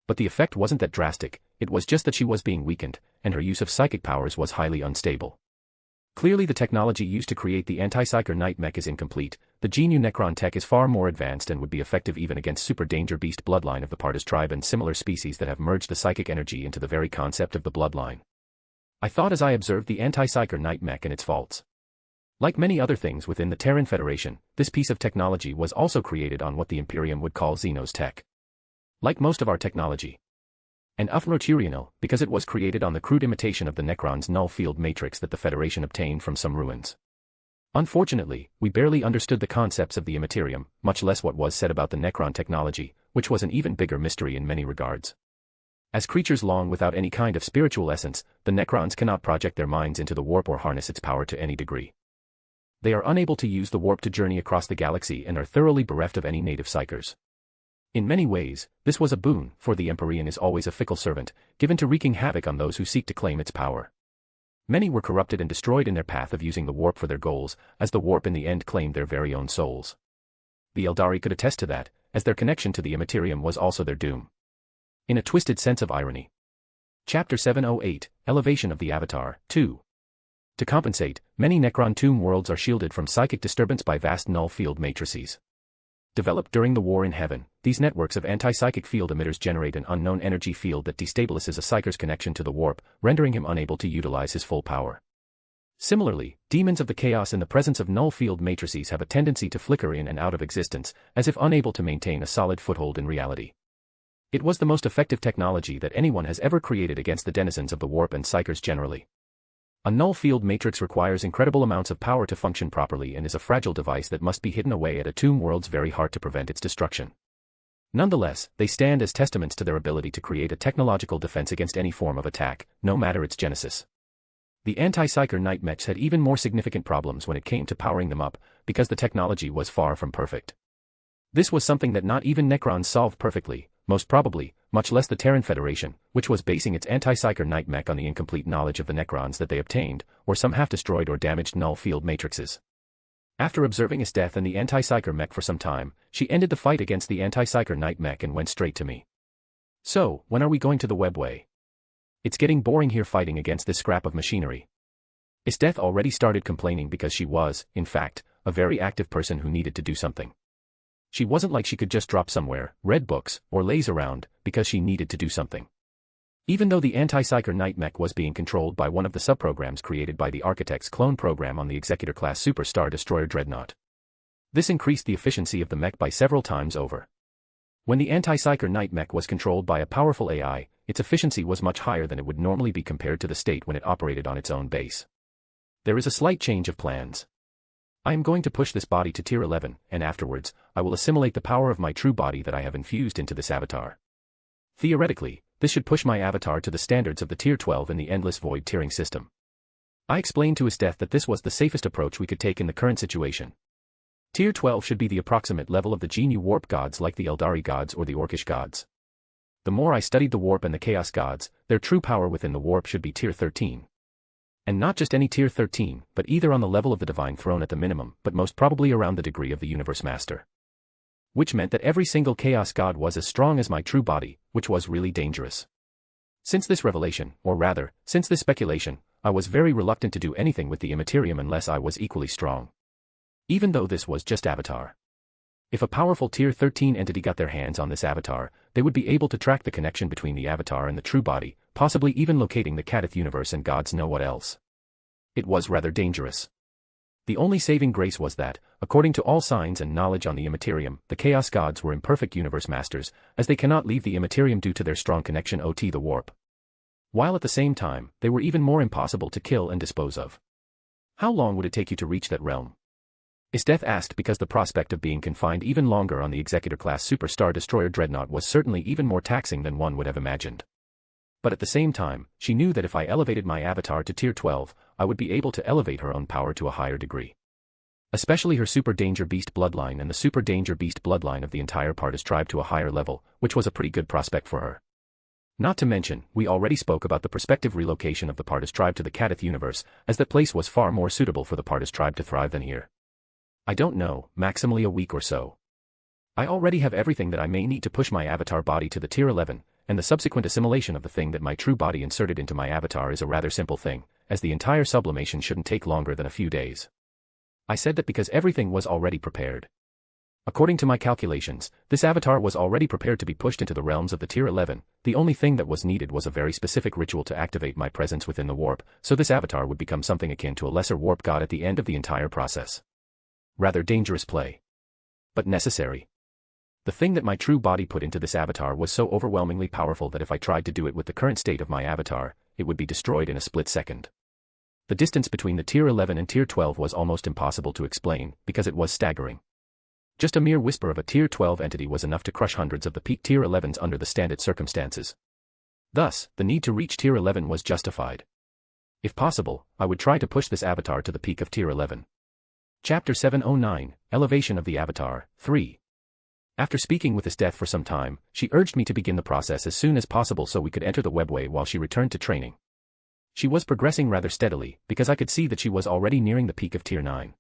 But the effect wasn't that drastic, it was just that she was being weakened, and her use of psychic powers was highly unstable. Clearly the technology used to create the anti-Psyker Knight Mech is incomplete, the Genu Necron tech is far more advanced and would be effective even against Super Danger Beast bloodline of the Partis tribe and similar species that have merged the psychic energy into the very concept of the bloodline. I thought as I observed the anti-Psyker Knight Mech and its faults. Like many other things within the Terran Federation, this piece of technology was also created on what the Imperium would call Xenos tech. Like most of our technology. And Ufnroturianal, because it was created on the crude imitation of the Necron's null field matrix that the Federation obtained from some ruins. Unfortunately, we barely understood the concepts of the Immaterium, much less what was said about the Necron technology, which was an even bigger mystery in many regards. As creatures long without any kind of spiritual essence, the Necrons cannot project their minds into the warp or harness its power to any degree. They are unable to use the warp to journey across the galaxy and are thoroughly bereft of any native Psykers. In many ways, this was a boon, for the Empyrean is always a fickle servant, given to wreaking havoc on those who seek to claim its power. Many were corrupted and destroyed in their path of using the warp for their goals, as the warp in the end claimed their very own souls. The Eldari could attest to that, as their connection to the Immaterium was also their doom. In a twisted sense of irony. Chapter 708, Elevation of the Avatar, 2. To compensate, many Necron tomb worlds are shielded from psychic disturbance by vast null field matrices. Developed during the War in Heaven, these networks of anti-psychic field emitters generate an unknown energy field that destabilizes a psyker's connection to the warp, rendering him unable to utilize his full power. Similarly, demons of the chaos in the presence of null field matrices have a tendency to flicker in and out of existence, as if unable to maintain a solid foothold in reality. It was the most effective technology that anyone has ever created against the denizens of the warp and psykers generally. A null field matrix requires incredible amounts of power to function properly and is a fragile device that must be hidden away at a tomb world's very heart to prevent its destruction. Nonetheless, they stand as testaments to their ability to create a technological defense against any form of attack, no matter its genesis. The anti-psyker night mechs had even more significant problems when it came to powering them up, because the technology was far from perfect. This was something that not even Necrons solved perfectly, most probably, much less the Terran Federation, which was basing its anti-psyker night mech on the incomplete knowledge of the Necrons that they obtained, or some half-destroyed or damaged null field matrices. After observing his death and the anti-psyker mech for some time, she ended the fight against the anti-psyker night mech and went straight to me. So, when are we going to the webway? It's getting boring here fighting against this scrap of machinery. Isdeth already started complaining because she was, in fact, a very active person who needed to do something. She wasn't like she could just drop somewhere, read books, or laze around, because she needed to do something. Even though the anti-psyker night mech was being controlled by one of the subprograms created by the Architect's clone program on the Executor-class Superstar Destroyer Dreadnought. This increased the efficiency of the mech by several times over. When the anti-psyker night mech was controlled by a powerful AI, its efficiency was much higher than it would normally be compared to the state when it operated on its own base. There is a slight change of plans. I am going to push this body to tier 11, and afterwards, I will assimilate the power of my true body that I have infused into this avatar. Theoretically, this should push my avatar to the standards of the tier 12 in the Endless Void tiering system. I explained to Isdeth that this was the safest approach we could take in the current situation. Tier 12 should be the approximate level of the Genu warp gods like the Eldari gods or the Orcish gods. The more I studied the warp and the chaos gods, their true power within the warp should be tier 13. And not just any tier 13, but either on the level of the Divine Throne at the minimum, but most probably around the degree of the Universe Master. Which meant that every single Chaos God was as strong as my true body, which was really dangerous. Since this revelation, or rather, since this speculation, I was very reluctant to do anything with the Immaterium unless I was equally strong. Even though this was just Avatar. If a powerful tier 13 entity got their hands on this Avatar, they would be able to track the connection between the Avatar and the true body, possibly even locating the Kadith universe and gods know what else. It was rather dangerous. The only saving grace was that, according to all signs and knowledge on the Immaterium, the Chaos Gods were imperfect universe masters, as they cannot leave the Immaterium due to their strong connection to the warp. While at the same time, they were even more impossible to kill and dispose of. How long would it take you to reach that realm? Isdeth asked because the prospect of being confined even longer on the Executor-class Superstar Destroyer Dreadnought was certainly even more taxing than one would have imagined. But at the same time, she knew that if I elevated my avatar to tier 12, I would be able to elevate her own power to a higher degree. Especially her Super Danger Beast bloodline and the Super Danger Beast bloodline of the entire Partis tribe to a higher level, which was a pretty good prospect for her. Not to mention, we already spoke about the prospective relocation of the Partis tribe to the Kadith universe, as that place was far more suitable for the Partis tribe to thrive than here. I don't know, maximally a week or so. I already have everything that I may need to push my avatar body to the tier 11, and the subsequent assimilation of the thing that my true body inserted into my avatar is a rather simple thing, as the entire sublimation shouldn't take longer than a few days. I said that because everything was already prepared. According to my calculations, this avatar was already prepared to be pushed into the realms of the tier 11, the only thing that was needed was a very specific ritual to activate my presence within the warp, so this avatar would become something akin to a lesser warp god at the end of the entire process. Rather dangerous play. But necessary. The thing that my true body put into this avatar was so overwhelmingly powerful that if I tried to do it with the current state of my avatar, it would be destroyed in a split second. The distance between the tier 11 and tier 12 was almost impossible to explain, because it was staggering. Just a mere whisper of a tier 12 entity was enough to crush hundreds of the peak tier 11s under the standard circumstances. Thus, the need to reach tier 11 was justified. If possible, I would try to push this avatar to the peak of tier 11. Chapter 709, Elevation of the Avatar, 3. After speaking with Isdeth for some time, she urged me to begin the process as soon as possible so we could enter the webway while she returned to training. She was progressing rather steadily, because I could see that she was already nearing the peak of tier 9.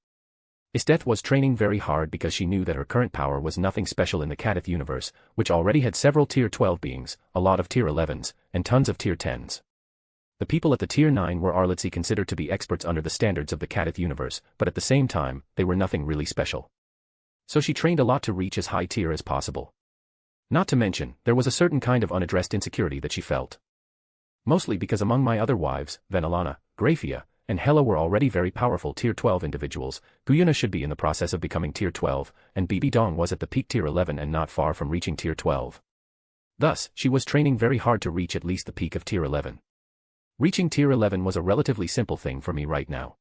Isteth was training very hard because she knew that her current power was nothing special in the Kadith universe, which already had several Tier 12 beings, a lot of Tier 11s, and tons of Tier 10s. The people at the Tier 9 were Arlotzi considered to be experts under the standards of the Kadith universe, but at the same time, they were nothing really special. So she trained a lot to reach as high tier as possible. Not to mention, there was a certain kind of unaddressed insecurity that she felt. Mostly because among my other wives, Vanillana, Graphia, and Hela were already very powerful Tier 12 individuals, Guyuna should be in the process of becoming Tier 12, and Bibi Dong was at the peak Tier 11 and not far from reaching Tier 12. Thus, she was training very hard to reach at least the peak of Tier 11. Reaching Tier 11 was a relatively simple thing for me right now.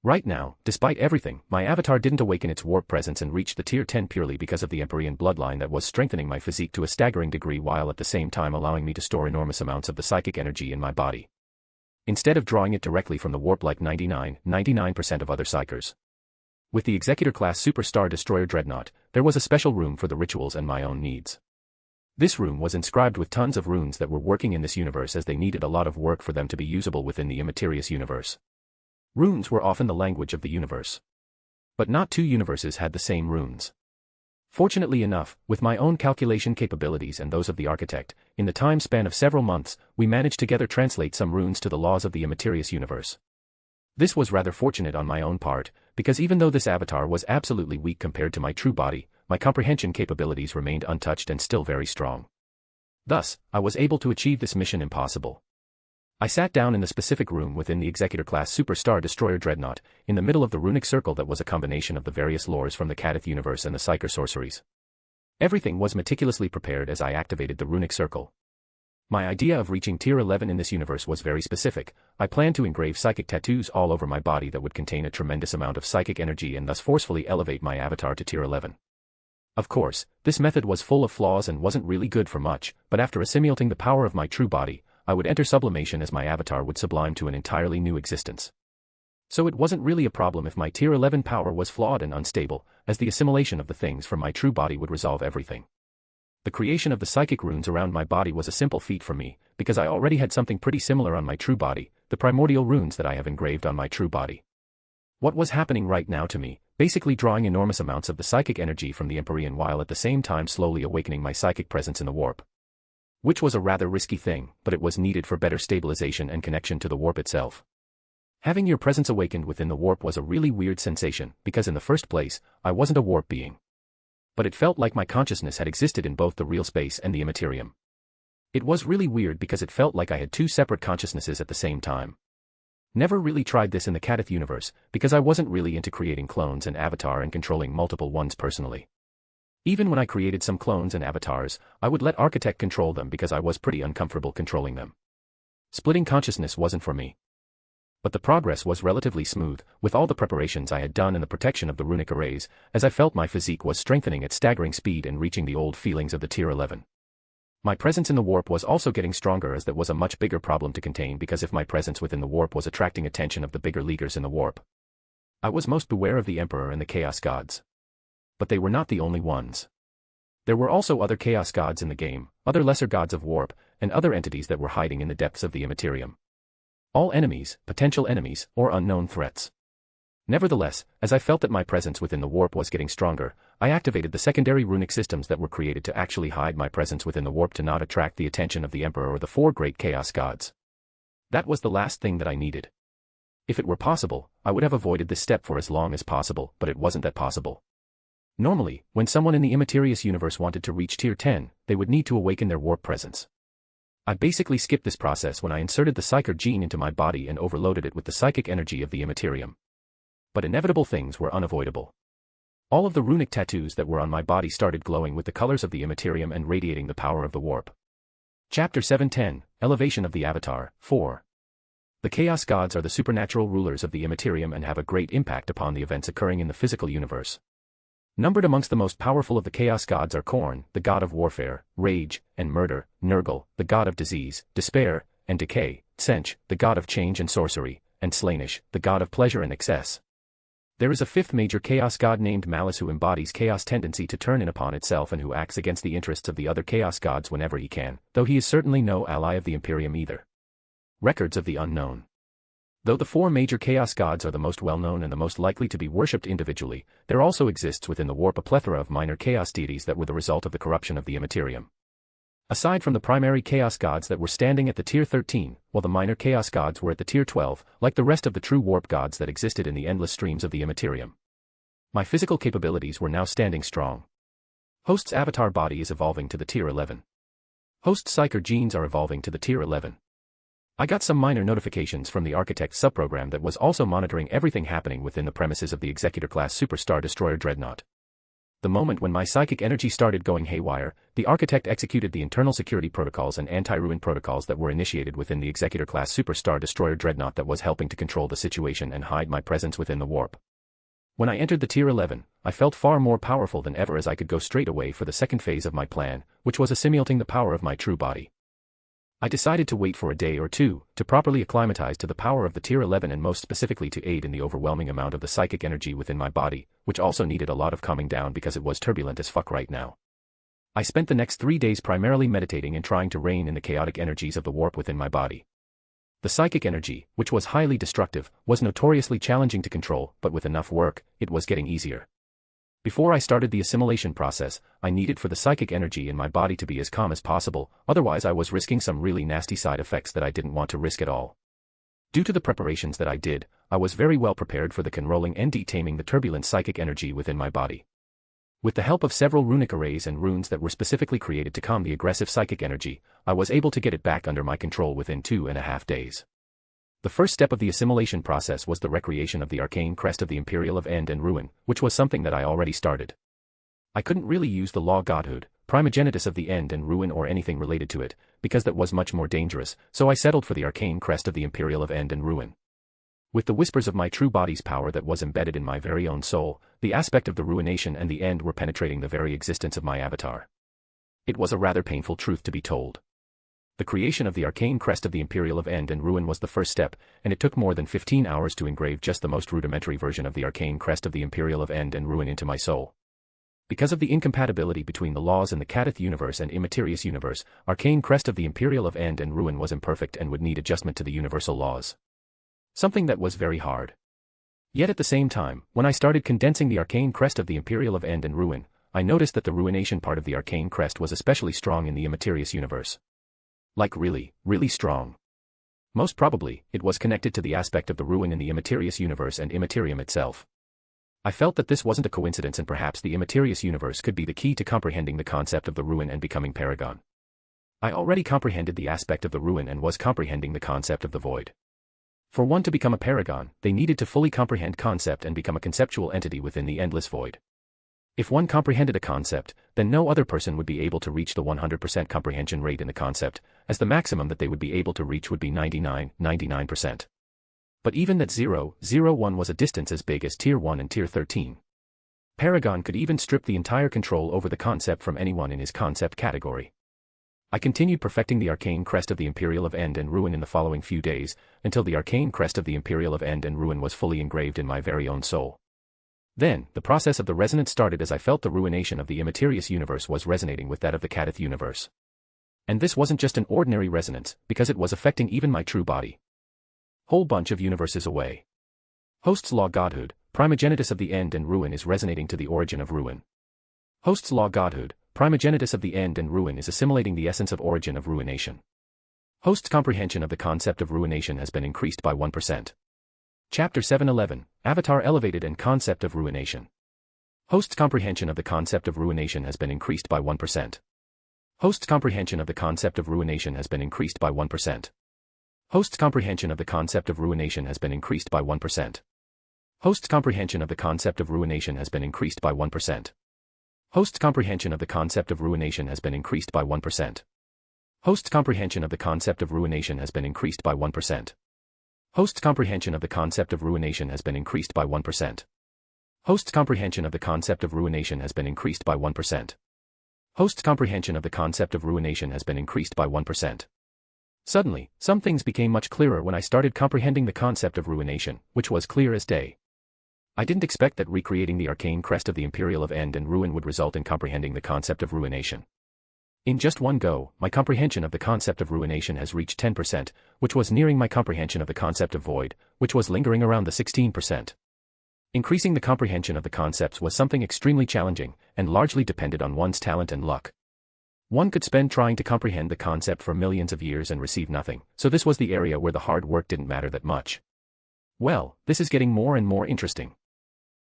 Right now, despite everything, my avatar didn't awaken its warp presence and reach the Tier 10 purely because of the Empyrean bloodline that was strengthening my physique to a staggering degree while at the same time allowing me to store enormous amounts of the psychic energy in my body. Instead of drawing it directly from the warp like 99% of other psychers. With the Executor-class Superstar Destroyer Dreadnought, there was a special room for the rituals and my own needs. This room was inscribed with tons of runes that were working in this universe as they needed a lot of work for them to be usable within the Immaterious universe. Runes were often the language of the universe. But not two universes had the same runes. Fortunately enough, with my own calculation capabilities and those of the architect, in the time span of several months, we managed together translate some runes to the laws of the Immaterious universe. This was rather fortunate on my own part, because even though this avatar was absolutely weak compared to my true body, my comprehension capabilities remained untouched and still very strong. Thus, I was able to achieve this mission impossible. I sat down in the specific room within the Executor-class Superstar Destroyer Dreadnought, in the middle of the runic circle that was a combination of the various lores from the Kadith universe and the Psyker sorceries. Everything was meticulously prepared as I activated the runic circle. My idea of reaching Tier 11 in this universe was very specific. I planned to engrave psychic tattoos all over my body that would contain a tremendous amount of psychic energy and thus forcefully elevate my avatar to Tier 11. Of course, this method was full of flaws and wasn't really good for much, but after assimilating the power of my true body, I would enter sublimation as my avatar would sublime to an entirely new existence. So it wasn't really a problem if my Tier 11 power was flawed and unstable, as the assimilation of the things from my true body would resolve everything. The creation of the psychic runes around my body was a simple feat for me, because I already had something pretty similar on my true body, the primordial runes that I have engraved on my true body. What was happening right now to me, basically drawing enormous amounts of the psychic energy from the Empyrean while at the same time slowly awakening my psychic presence in the warp. Which was a rather risky thing, but it was needed for better stabilization and connection to the warp itself. Having your presence awakened within the warp was a really weird sensation, because in the first place, I wasn't a warp being. But it felt like my consciousness had existed in both the real space and the immaterium. It was really weird because it felt like I had two separate consciousnesses at the same time. Never really tried this in the Kadith universe, because I wasn't really into creating clones and avatar and controlling multiple ones personally. Even when I created some clones and avatars, I would let Architect control them because I was pretty uncomfortable controlling them. Splitting consciousness wasn't for me. But the progress was relatively smooth, with all the preparations I had done and the protection of the runic arrays, as I felt my physique was strengthening at staggering speed and reaching the old feelings of the Tier 11. My presence in the warp was also getting stronger as that was a much bigger problem to contain because if my presence within the warp was attracting attention of the bigger leaguers in the warp. I was most beware of the Emperor and the Chaos Gods. But they were not the only ones. There were also other Chaos Gods in the game, other lesser gods of warp, and other entities that were hiding in the depths of the Immaterium. All enemies, potential enemies, or unknown threats. Nevertheless, as I felt that my presence within the warp was getting stronger, I activated the secondary runic systems that were created to actually hide my presence within the warp to not attract the attention of the Emperor or the four great Chaos Gods. That was the last thing that I needed. If it were possible, I would have avoided this step for as long as possible, but it wasn't that possible. Normally, when someone in the Immaterious universe wanted to reach Tier 10, they would need to awaken their warp presence. I basically skipped this process when I inserted the Psyker gene into my body and overloaded it with the psychic energy of the Immaterium. But inevitable things were unavoidable. All of the runic tattoos that were on my body started glowing with the colors of the Immaterium and radiating the power of the warp. Chapter 710, Elevation of the Avatar, 4. The Chaos Gods are the supernatural rulers of the Immaterium and have a great impact upon the events occurring in the physical universe. Numbered amongst the most powerful of the Chaos Gods are Khorne, the god of warfare, rage, and murder, Nurgle, the god of disease, despair, and decay, Tsench, the god of change and sorcery, and Slaanesh, the god of pleasure and excess. There is a fifth major Chaos God named Malice who embodies chaos tendency to turn in upon itself and who acts against the interests of the other Chaos Gods whenever he can, though he is certainly no ally of the Imperium either. Records of the Unknown. Though the four major chaos gods are the most well-known and the most likely to be worshipped individually, there also exists within the warp a plethora of minor chaos deities that were the result of the corruption of the Immaterium. Aside from the primary chaos gods that were standing at the tier 13, while the minor chaos gods were at the tier 12, like the rest of the true warp gods that existed in the endless streams of the Immaterium. My physical capabilities were now standing strong. Host's avatar body is evolving to the tier 11. Host's psyker genes are evolving to the tier 11. I got some minor notifications from the Architect subprogram that was also monitoring everything happening within the premises of the Executor-class Superstar Destroyer Dreadnought. The moment when my psychic energy started going haywire, the Architect executed the internal security protocols and anti-ruin protocols that were initiated within the Executor-class Superstar Destroyer Dreadnought that was helping to control the situation and hide my presence within the warp. When I entered the tier 11, I felt far more powerful than ever as I could go straight away for the second phase of my plan, which was assimilating the power of my true body. I decided to wait for a day or two, to properly acclimatize to the power of the tier 11 and most specifically to aid in the overwhelming amount of the psychic energy within my body, which also needed a lot of calming down because it was turbulent as fuck right now. I spent the next 3 days primarily meditating and trying to rein in the chaotic energies of the warp within my body. The psychic energy, which was highly destructive, was notoriously challenging to control, but with enough work, it was getting easier. Before I started the assimilation process, I needed for the psychic energy in my body to be as calm as possible, otherwise I was risking some really nasty side effects that I didn't want to risk at all. Due to the preparations that I did, I was very well prepared for the controlling and taming the turbulent psychic energy within my body. With the help of several runic arrays and runes that were specifically created to calm the aggressive psychic energy, I was able to get it back under my control within 2.5 days. The first step of the assimilation process was the recreation of the arcane crest of the Imperial of End and Ruin, which was something that I already started. I couldn't really use the law godhood, primogenitus of the End and Ruin or anything related to it, because that was much more dangerous, so I settled for the arcane crest of the Imperial of End and Ruin. With the whispers of my true body's power that was embedded in my very own soul, the aspect of the ruination and the end were penetrating the very existence of my avatar. It was a rather painful truth to be told. The creation of the arcane crest of the Imperial of End and Ruin was the first step, and it took more than 15 hours to engrave just the most rudimentary version of the arcane crest of the Imperial of End and Ruin into my soul. Because of the incompatibility between the laws in the Kadith universe and Immaterius universe, arcane crest of the Imperial of End and Ruin was imperfect and would need adjustment to the universal laws. Something that was very hard. Yet at the same time, when I started condensing the arcane crest of the Imperial of End and Ruin, I noticed that the ruination part of the arcane crest was especially strong in the Immaterius universe. Like really, really strong. Most probably, it was connected to the aspect of the ruin in the Immaterius universe and Immaterium itself. I felt that this wasn't a coincidence and perhaps the Immaterius universe could be the key to comprehending the concept of the ruin and becoming Paragon. I already comprehended the aspect of the ruin and was comprehending the concept of the void. For one to become a Paragon, they needed to fully comprehend concept and become a conceptual entity within the endless void. If one comprehended a concept, then no other person would be able to reach the 100% comprehension rate in the concept, as the maximum that they would be able to reach would be 99%. But even that 0.01 was a distance as big as Tier 1 and Tier 13. Paragon could even strip the entire control over the concept from anyone in his concept category. I continued perfecting the arcane crest of the Imperial of End and Ruin in the following few days, until the arcane crest of the Imperial of End and Ruin was fully engraved in my very own soul. Then, the process of the resonance started as I felt the ruination of the Immaterius universe was resonating with that of the Kadith universe. And this wasn't just an ordinary resonance, because it was affecting even my true body. Whole bunch of universes away. Host's law godhood, primogenitus of the End and Ruin is resonating to the origin of ruin. Host's law godhood, primogenitus of the End and Ruin is assimilating the essence of origin of ruination. Host's comprehension of the concept of ruination has been increased by 1%. Chapter 711, Avatar Elevated and Concept of Ruination. Host's comprehension of the concept of ruination has been increased by 1%. Host's comprehension of the concept of ruination has been increased by 1%. Host's comprehension of the concept of ruination has been increased by 1%. Host's comprehension of the concept of ruination has been increased by 1%. Host's comprehension of the concept of ruination has been increased by 1%. Host's comprehension of the concept of ruination has been increased by 1%. Host's comprehension of the concept of ruination has been increased by 1%. Host's comprehension of the concept of ruination has been increased by 1%. Host's comprehension of the concept of ruination has been increased by 1%. Suddenly, some things became much clearer when I started comprehending the concept of ruination, which was clear as day. I didn't expect that recreating the arcane crest of the Imperial of End and Ruin would result in comprehending the concept of ruination. In just one go, my comprehension of the concept of ruination has reached 10%, which was nearing my comprehension of the concept of void, which was lingering around the 16%. Increasing the comprehension of the concepts was something extremely challenging, and largely depended on one's talent and luck. One could spend trying to comprehend the concept for millions of years and receive nothing, so this was the area where the hard work didn't matter that much. Well, this is getting more and more interesting.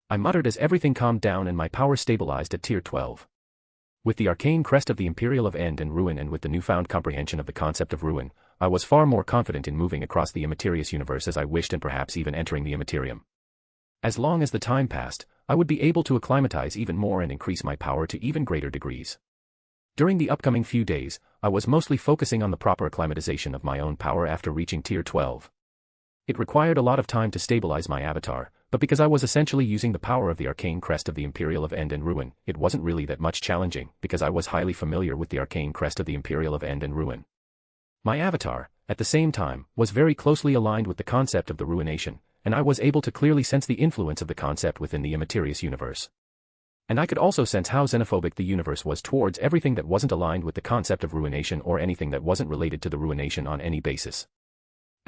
I muttered as everything calmed down and my power stabilized at tier 12. With the arcane crest of the Imperial of End and Ruin and with the newfound comprehension of the concept of ruin, I was far more confident in moving across the immaterious universe as I wished and perhaps even entering the immaterium. As long as the time passed, I would be able to acclimatize even more and increase my power to even greater degrees. During the upcoming few days, I was mostly focusing on the proper acclimatization of my own power after reaching tier 12. It required a lot of time to stabilize my avatar, but because I was essentially using the power of the arcane crest of the Imperial of End and Ruin, it wasn't really that much challenging, because I was highly familiar with the arcane crest of the Imperial of End and Ruin. My avatar, at the same time, was very closely aligned with the concept of the ruination, and I was able to clearly sense the influence of the concept within the immaterious universe. And I could also sense how xenophobic the universe was towards everything that wasn't aligned with the concept of ruination or anything that wasn't related to the ruination on any basis.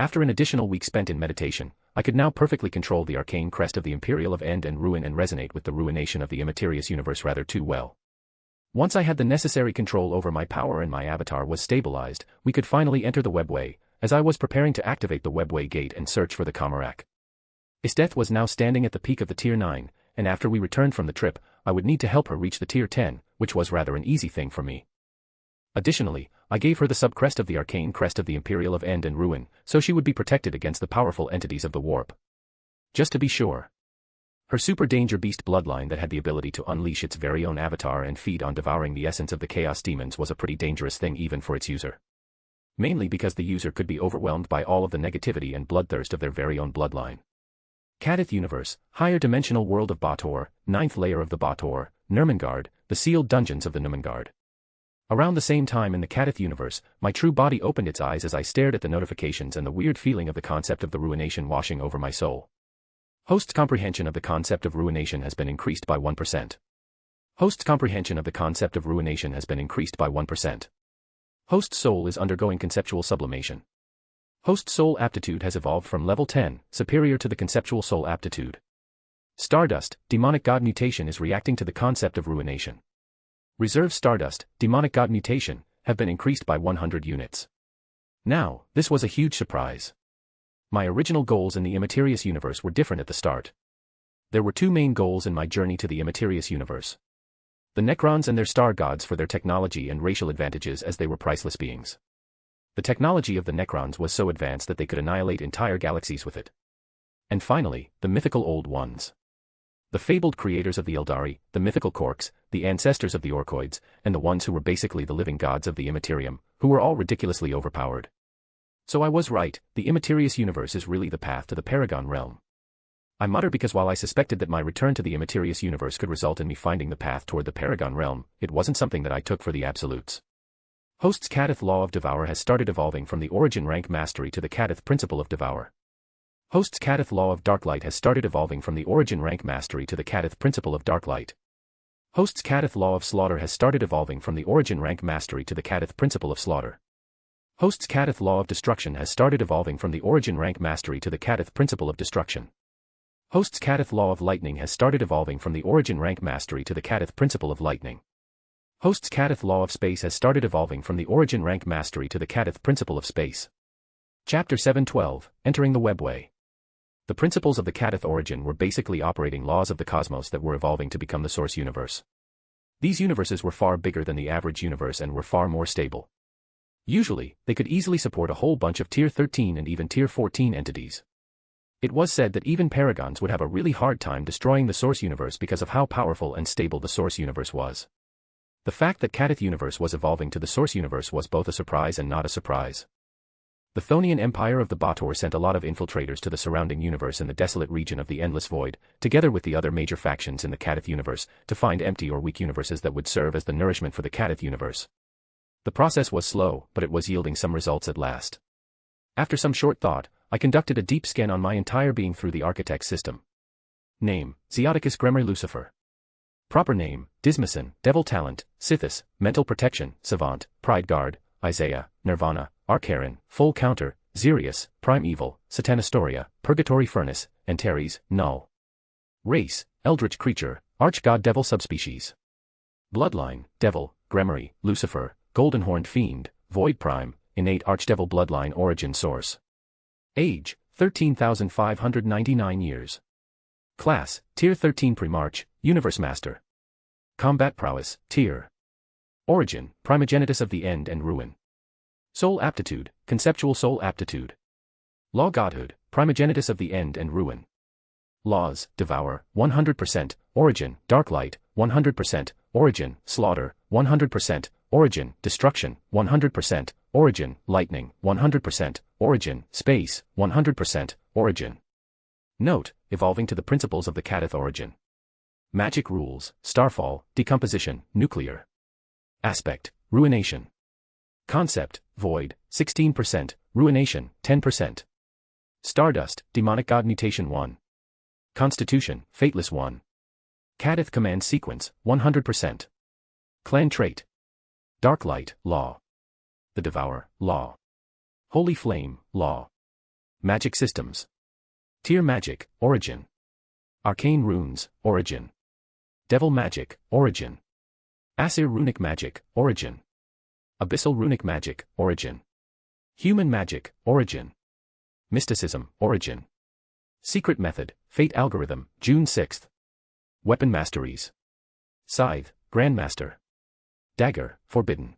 After an additional week spent in meditation, I could now perfectly control the arcane crest of the Imperial of End and Ruin and resonate with the ruination of the immaterious universe rather too well. Once I had the necessary control over my power and my avatar was stabilized, we could finally enter the webway, as I was preparing to activate the webway gate and search for the Comarac. Isteth was now standing at the peak of the tier 9, and after we returned from the trip, I would need to help her reach the tier 10, which was rather an easy thing for me. Additionally, I gave her the subcrest of the arcane crest of the Imperial of End and Ruin, so she would be protected against the powerful entities of the warp. Just to be sure. Her super danger beast bloodline that had the ability to unleash its very own avatar and feed on devouring the essence of the chaos demons was a pretty dangerous thing even for its user. Mainly because the user could be overwhelmed by all of the negativity and bloodthirst of their very own bloodline. Kadith Universe, Higher Dimensional World of Baator, 9th Layer of the Baator, Nurmengard, the Sealed Dungeons of the Nurmengard. Around the same time in the Kadith universe, my true body opened its eyes as I stared at the notifications and the weird feeling of the concept of the ruination washing over my soul. Host's comprehension of the concept of ruination has been increased by 1%. Host's comprehension of the concept of ruination has been increased by 1%. Host's soul is undergoing conceptual sublimation. Host's soul aptitude has evolved from level 10, superior to the conceptual soul aptitude. Stardust, demonic god mutation is reacting to the concept of ruination. Reserve Stardust, demonic god mutation, have been increased by 100 units. Now, this was a huge surprise. My original goals in the immaterious universe were different at the start. There were two main goals in my journey to the immaterious universe. The Necrons and their star gods for their technology and racial advantages as they were priceless beings. The technology of the Necrons was so advanced that they could annihilate entire galaxies with it. And finally, the mythical Old Ones. The fabled creators of the Eldari, the mythical Korks, the ancestors of the Orkoids, and the ones who were basically the living gods of the Immaterium, who were all ridiculously overpowered. So I was right, the immaterious universe is really the path to the Paragon realm. I mutter because while I suspected that my return to the immaterious universe could result in me finding the path toward the Paragon realm, it wasn't something that I took for the absolutes. Host's Kadith Law of Devour has started evolving from the Origin Rank Mastery to the Kadith Principle of Devour. Host's Kadith Law of Darklight has started evolving from the Origin Rank Mastery to the Kadith Principle of Darklight. Host's Kadith Law of Slaughter has started evolving from the Origin Rank Mastery to the Kadith Principle of Slaughter. Host's Kadith Law of Destruction has started evolving from the Origin Rank Mastery to the Kadith Principle of Destruction. Host's Kadith Law of Lightning has started evolving from the Origin Rank Mastery to the Kadith Principle of Lightning. Host's Kadith Law of Space has started evolving from the Origin Rank Mastery to the Kadith Principle of Space. Chapter 712, Entering the Webway. The principles of the Kadith origin were basically operating laws of the cosmos that were evolving to become the source universe. These universes were far bigger than the average universe and were far more stable. Usually, they could easily support a whole bunch of Tier 13 and even Tier 14 entities. It was said that even paragons would have a really hard time destroying the source universe because of how powerful and stable the source universe was. The fact that Kadith universe was evolving to the source universe was both a surprise and not a surprise. The Thonian Empire of the Baator sent a lot of infiltrators to the surrounding universe in the desolate region of the Endless Void, together with the other major factions in the Kadith universe, to find empty or weak universes that would serve as the nourishment for the Kadith universe. The process was slow, but it was yielding some results at last. After some short thought, I conducted a deep scan on my entire being through the Architect system. Name, Zeoticus Gremory Lucifer. Proper name, Dismason, Devil Talent, Sithis, Mental Protection, Savant, Pride Guard, Isaiah, Nirvana, Archaron, Full Counter, Xerius, Prime Evil, Satanastoria, Purgatory Furnace, Antares, Null. Race, Eldritch Creature, Arch-God Devil Subspecies. Bloodline, Devil, Gremory, Lucifer, Golden Horned Fiend, Void Prime, Innate Archdevil Bloodline Origin Source. Age, 13,599 years. Class, Tier 13 Primarch, Universe Master. Combat Prowess, Tier. Origin, Primogenitus of the End and Ruin. Soul Aptitude, Conceptual Soul Aptitude. Law Godhood, Primogenitus of the End and Ruin. Laws, Devour, 100%, Origin, Darklight, 100%, Origin, Slaughter, 100%, Origin, Destruction, 100%, Origin, Lightning, 100%, Origin, Space, 100%, Origin. Note, evolving to the principles of the Kadith origin. Magic rules, Starfall, Decomposition, Nuclear. Aspect, Ruination. Concept, Void, 16%, Ruination, 10%. Stardust, Demonic God Mutation 1. Constitution, Fateless 1. Kadith Command Sequence, 100%. Clan Trait. Darklight, Law. The Devourer, Law. Holy Flame, Law. Magic Systems. Tier Magic, Origin. Arcane Runes, Origin. Devil Magic, Origin. Aesir Runic Magic, Origin. Abyssal Runic Magic, Origin. Human Magic, Origin. Mysticism, Origin. Secret Method, Fate Algorithm, June 6th. Weapon Masteries. Scythe, Grandmaster. Dagger, Forbidden.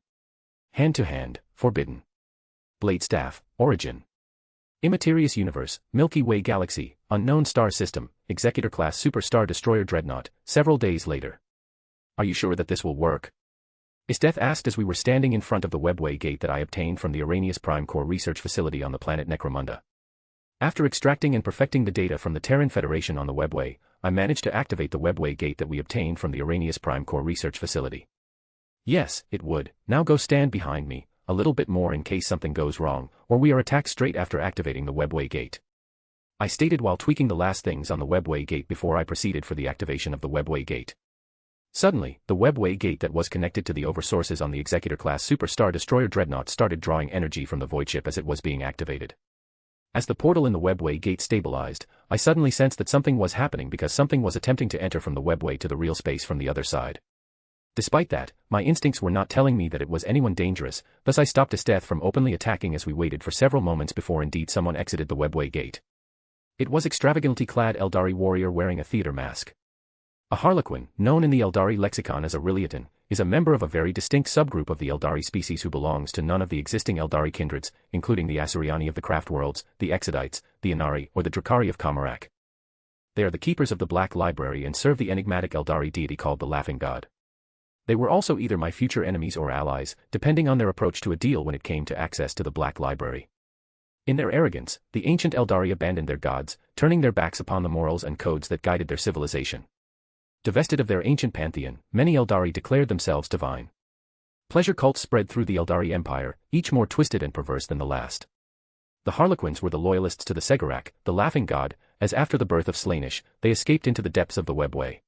Hand to Hand, Forbidden. Blade Staff, Origin. Immaterious Universe, Milky Way Galaxy, Unknown Star System, Executor Class Superstar Destroyer Dreadnought, several days later. Are you sure that this will work? Isteth asked as we were standing in front of the webway gate that I obtained from the Arrhenius Prime Core research facility on the planet Necromunda. After extracting and perfecting the data from the Terran Federation on the webway, I managed to activate the webway gate that we obtained from the Arrhenius Prime Core research facility. Yes, it would. Now go stand behind me, a little bit more in case something goes wrong, or we are attacked straight after activating the webway gate. I stated while tweaking the last things on the webway gate before I proceeded for the activation of the webway gate. Suddenly, the webway gate that was connected to the oversources on the Executor Class Superstar Destroyer Dreadnought started drawing energy from the void ship as it was being activated. As the portal in the webway gate stabilized, I suddenly sensed that something was happening because something was attempting to enter from the webway to the real space from the other side. Despite that, my instincts were not telling me that it was anyone dangerous, thus I stopped Isteth from openly attacking as we waited for several moments before indeed someone exited the webway gate. It was extravagantly clad Eldari warrior wearing a theater mask. A Harlequin, known in the Eldari lexicon as a Riliatan, is a member of a very distinct subgroup of the Eldari species who belongs to none of the existing Eldari kindreds, including the Asuryani of the Craft Worlds, the Exodites, the Inari, or the Drakari of Kamarak. They are the keepers of the Black Library and serve the enigmatic Eldari deity called the Laughing God. They were also either my future enemies or allies, depending on their approach to a deal when it came to access to the Black Library. In their arrogance, the ancient Eldari abandoned their gods, turning their backs upon the morals and codes that guided their civilization. Divested of their ancient pantheon, many Eldari declared themselves divine. Pleasure cults spread through the Eldari Empire, each more twisted and perverse than the last. The Harlequins were the loyalists to the Segurak, the Laughing God, as after the birth of Slaanesh, they escaped into the depths of the webway.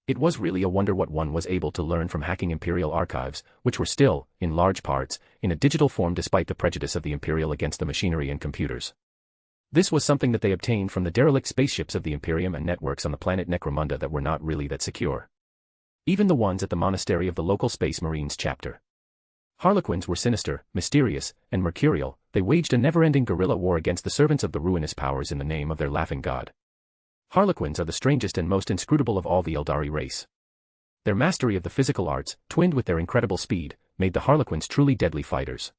It was really a wonder what one was able to learn from hacking Imperial archives, which were still, in large parts, in a digital form despite the prejudice of the Imperial against the machinery and computers. This was something that they obtained from the derelict spaceships of the Imperium and networks on the planet Necromunda that were not really that secure. Even the ones at the monastery of the local Space Marines chapter. Harlequins were sinister, mysterious, and mercurial. They waged a never-ending guerrilla war against the servants of the ruinous powers in the name of their laughing god. Harlequins are the strangest and most inscrutable of all the Eldari race. Their mastery of the physical arts, twinned with their incredible speed, made the Harlequins truly deadly fighters.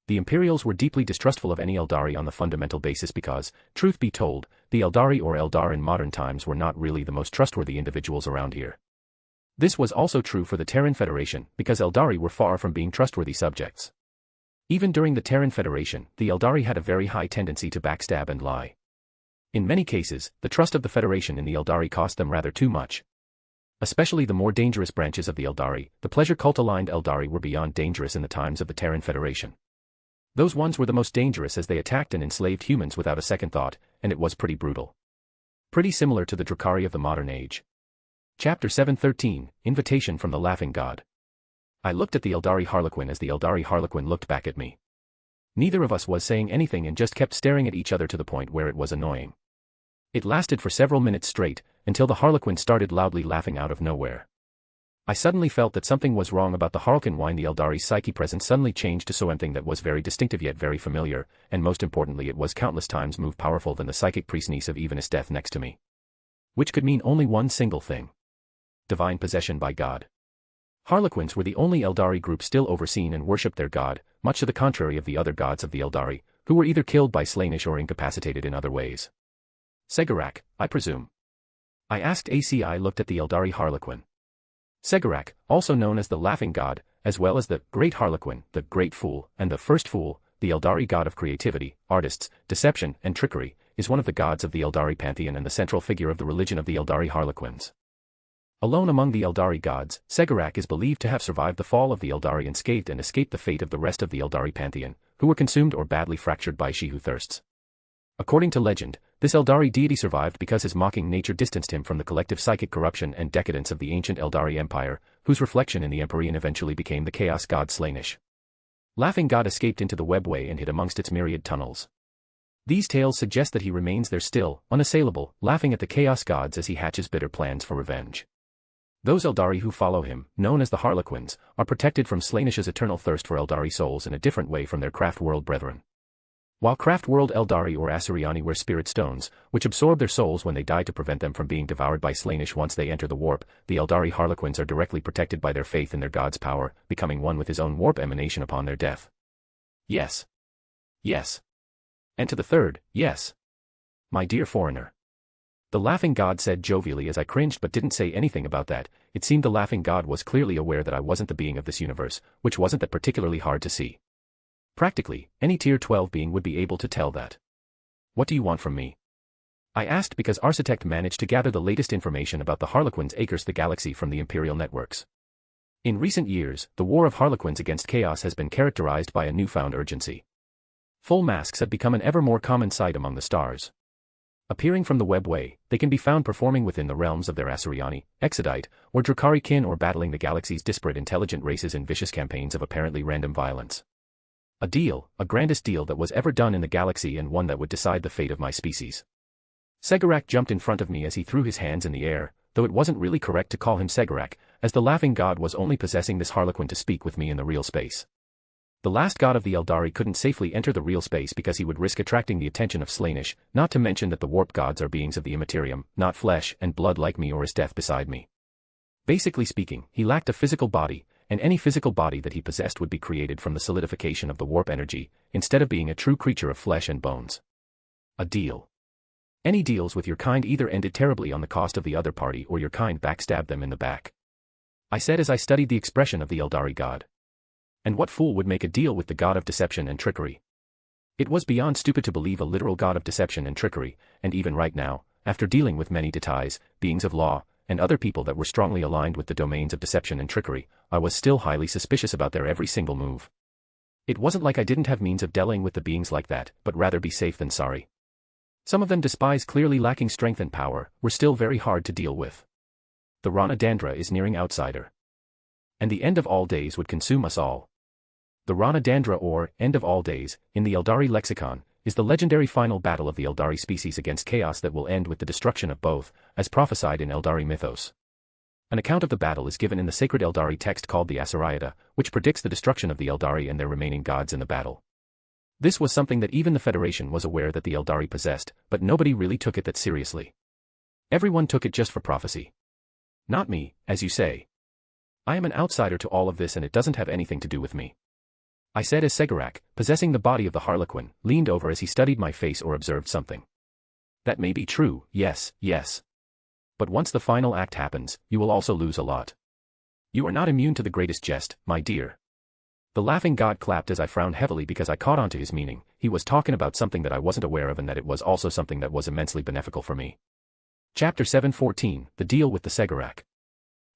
The Imperials were deeply distrustful of any Eldari on the fundamental basis because, truth be told, the Eldari or Eldar in modern times were not really the most trustworthy individuals around here. This was also true for the Terran Federation, because Eldari were far from being trustworthy subjects. Even during the Terran Federation, the Eldari had a very high tendency to backstab and lie. In many cases, the trust of the Federation in the Eldari cost them rather too much. Especially the more dangerous branches of the Eldari, the pleasure cult-aligned Eldari were beyond dangerous in the times of the Terran Federation. Those ones were the most dangerous as they attacked and enslaved humans without a second thought, and it was pretty brutal. Pretty similar to the Drakari of the modern age. Chapter 713, Invitation from the Laughing God. I looked at the Eldari Harlequin as the Eldari Harlequin looked back at me. Neither of us was saying anything and just kept staring at each other to the point where it was annoying. It lasted for several minutes straight, until the Harlequin started loudly laughing out of nowhere. I suddenly felt that something was wrong about the Harlequin whine. The Eldari's psyche presence suddenly changed to something that was very distinctive yet very familiar, and most importantly it was countless times more powerful than the psychic priest niece of Evenus Death next to me. Which could mean only one single thing. Divine possession by God. Harlequins were the only Eldari group still overseen and worshipped their god, much to the contrary of the other gods of the Eldari, who were either killed by Slaanesh or incapacitated in other ways. Segurak, I presume. I asked. I looked at the Eldari Harlequin. Segurak, also known as the Laughing God, as well as the Great Harlequin, the Great Fool, and the First Fool, the Eldari god of creativity, artists, deception, and trickery, is one of the gods of the Eldari pantheon and the central figure of the religion of the Eldari Harlequins. Alone among the Eldari gods, Segurak is believed to have survived the fall of the Eldari unscathed and escaped the fate of the rest of the Eldari pantheon, who were consumed or badly fractured by She Who Thirsts. According to legend, this Eldari deity survived because his mocking nature distanced him from the collective psychic corruption and decadence of the ancient Eldari Empire, whose reflection in the Empyrean eventually became the chaos god Slaanesh. Laughing God escaped into the webway and hid amongst its myriad tunnels. These tales suggest that he remains there still, unassailable, laughing at the chaos gods as he hatches bitter plans for revenge. Those Eldari who follow him, known as the Harlequins, are protected from Slaanesh's eternal thirst for Eldari souls in a different way from their Craft World brethren. While Craft World Eldari or Asuryani wear spirit stones, which absorb their souls when they die to prevent them from being devoured by Slaanesh once they enter the warp, the Eldari Harlequins are directly protected by their faith in their god's power, becoming one with his own warp emanation upon their death. Yes. Yes. And to the third, yes. My dear foreigner. The Laughing God said jovially as I cringed but didn't say anything about that. It seemed the Laughing God was clearly aware that I wasn't the being of this universe, which wasn't that particularly hard to see. Practically, any Tier 12 being would be able to tell that. What do you want from me? I asked because Architect managed to gather the latest information about the Harlequins across the galaxy from the Imperial networks. In recent years, the war of Harlequins against chaos has been characterized by a newfound urgency. Full masks have become an ever more common sight among the stars. Appearing from the webway, they can be found performing within the realms of their Asuryani, Exodite, or Drakari kin or battling the galaxy's disparate intelligent races in vicious campaigns of apparently random violence. A deal, a grandest deal that was ever done in the galaxy and one that would decide the fate of my species. Segurak jumped in front of me as he threw his hands in the air, though it wasn't really correct to call him Segurak, as the Laughing God was only possessing this Harlequin to speak with me in the real space. The last god of the Eldari couldn't safely enter the real space because he would risk attracting the attention of Slaanesh, not to mention that the warp gods are beings of the immaterium, not flesh and blood like me or his death beside me. Basically speaking, he lacked a physical body, and any physical body that he possessed would be created from the solidification of the warp energy, instead of being a true creature of flesh and bones. A deal. Any deals with your kind either ended terribly on the cost of the other party or your kind backstabbed them in the back. I said as I studied the expression of the Eldari god. And what fool would make a deal with the god of deception and trickery? It was beyond stupid to believe a literal god of deception and trickery, and even right now, after dealing with many Detais, beings of law, and other people that were strongly aligned with the domains of deception and trickery, I was still highly suspicious about their every single move. It wasn't like I didn't have means of dealing with the beings like that, but rather be safe than sorry. Some of them, despite clearly lacking strength and power, were still very hard to deal with. The Rana Dandra is nearing outsider. And the end of all days would consume us all. The Rana Dandra or End of All Days, in the Eldari lexicon, is the legendary final battle of the Eldari species against chaos that will end with the destruction of both, as prophesied in Eldari mythos. An account of the battle is given in the sacred Eldari text called the Asariada, which predicts the destruction of the Eldari and their remaining gods in the battle. This was something that even the Federation was aware that the Eldari possessed, but nobody really took it that seriously. Everyone took it just for prophecy. Not me, as you say. I am an outsider to all of this and it doesn't have anything to do with me. I said as Segurak, possessing the body of the Harlequin, leaned over as he studied my face or observed something. That may be true, yes, yes. But once the final act happens, you will also lose a lot. You are not immune to the greatest jest, my dear. The Laughing God clapped as I frowned heavily because I caught on to his meaning. He was talking about something that I wasn't aware of and that it was also something that was immensely beneficial for me. Chapter 714, The Deal with the Segurak.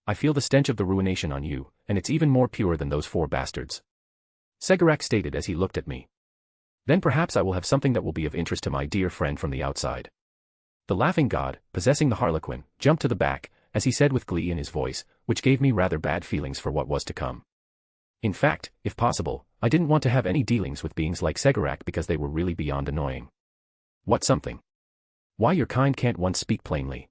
I feel the stench of the ruination on you, and it's even more pure than those 4 bastards. Segurak stated as he looked at me. Then perhaps I will have something that will be of interest to my dear friend from the outside. The Laughing God, possessing the Harlequin, jumped to the back, as he said with glee in his voice, which gave me rather bad feelings for what was to come. In fact, if possible, I didn't want to have any dealings with beings like Segarak because they were really beyond annoying. What something? Why your kind can't once speak plainly?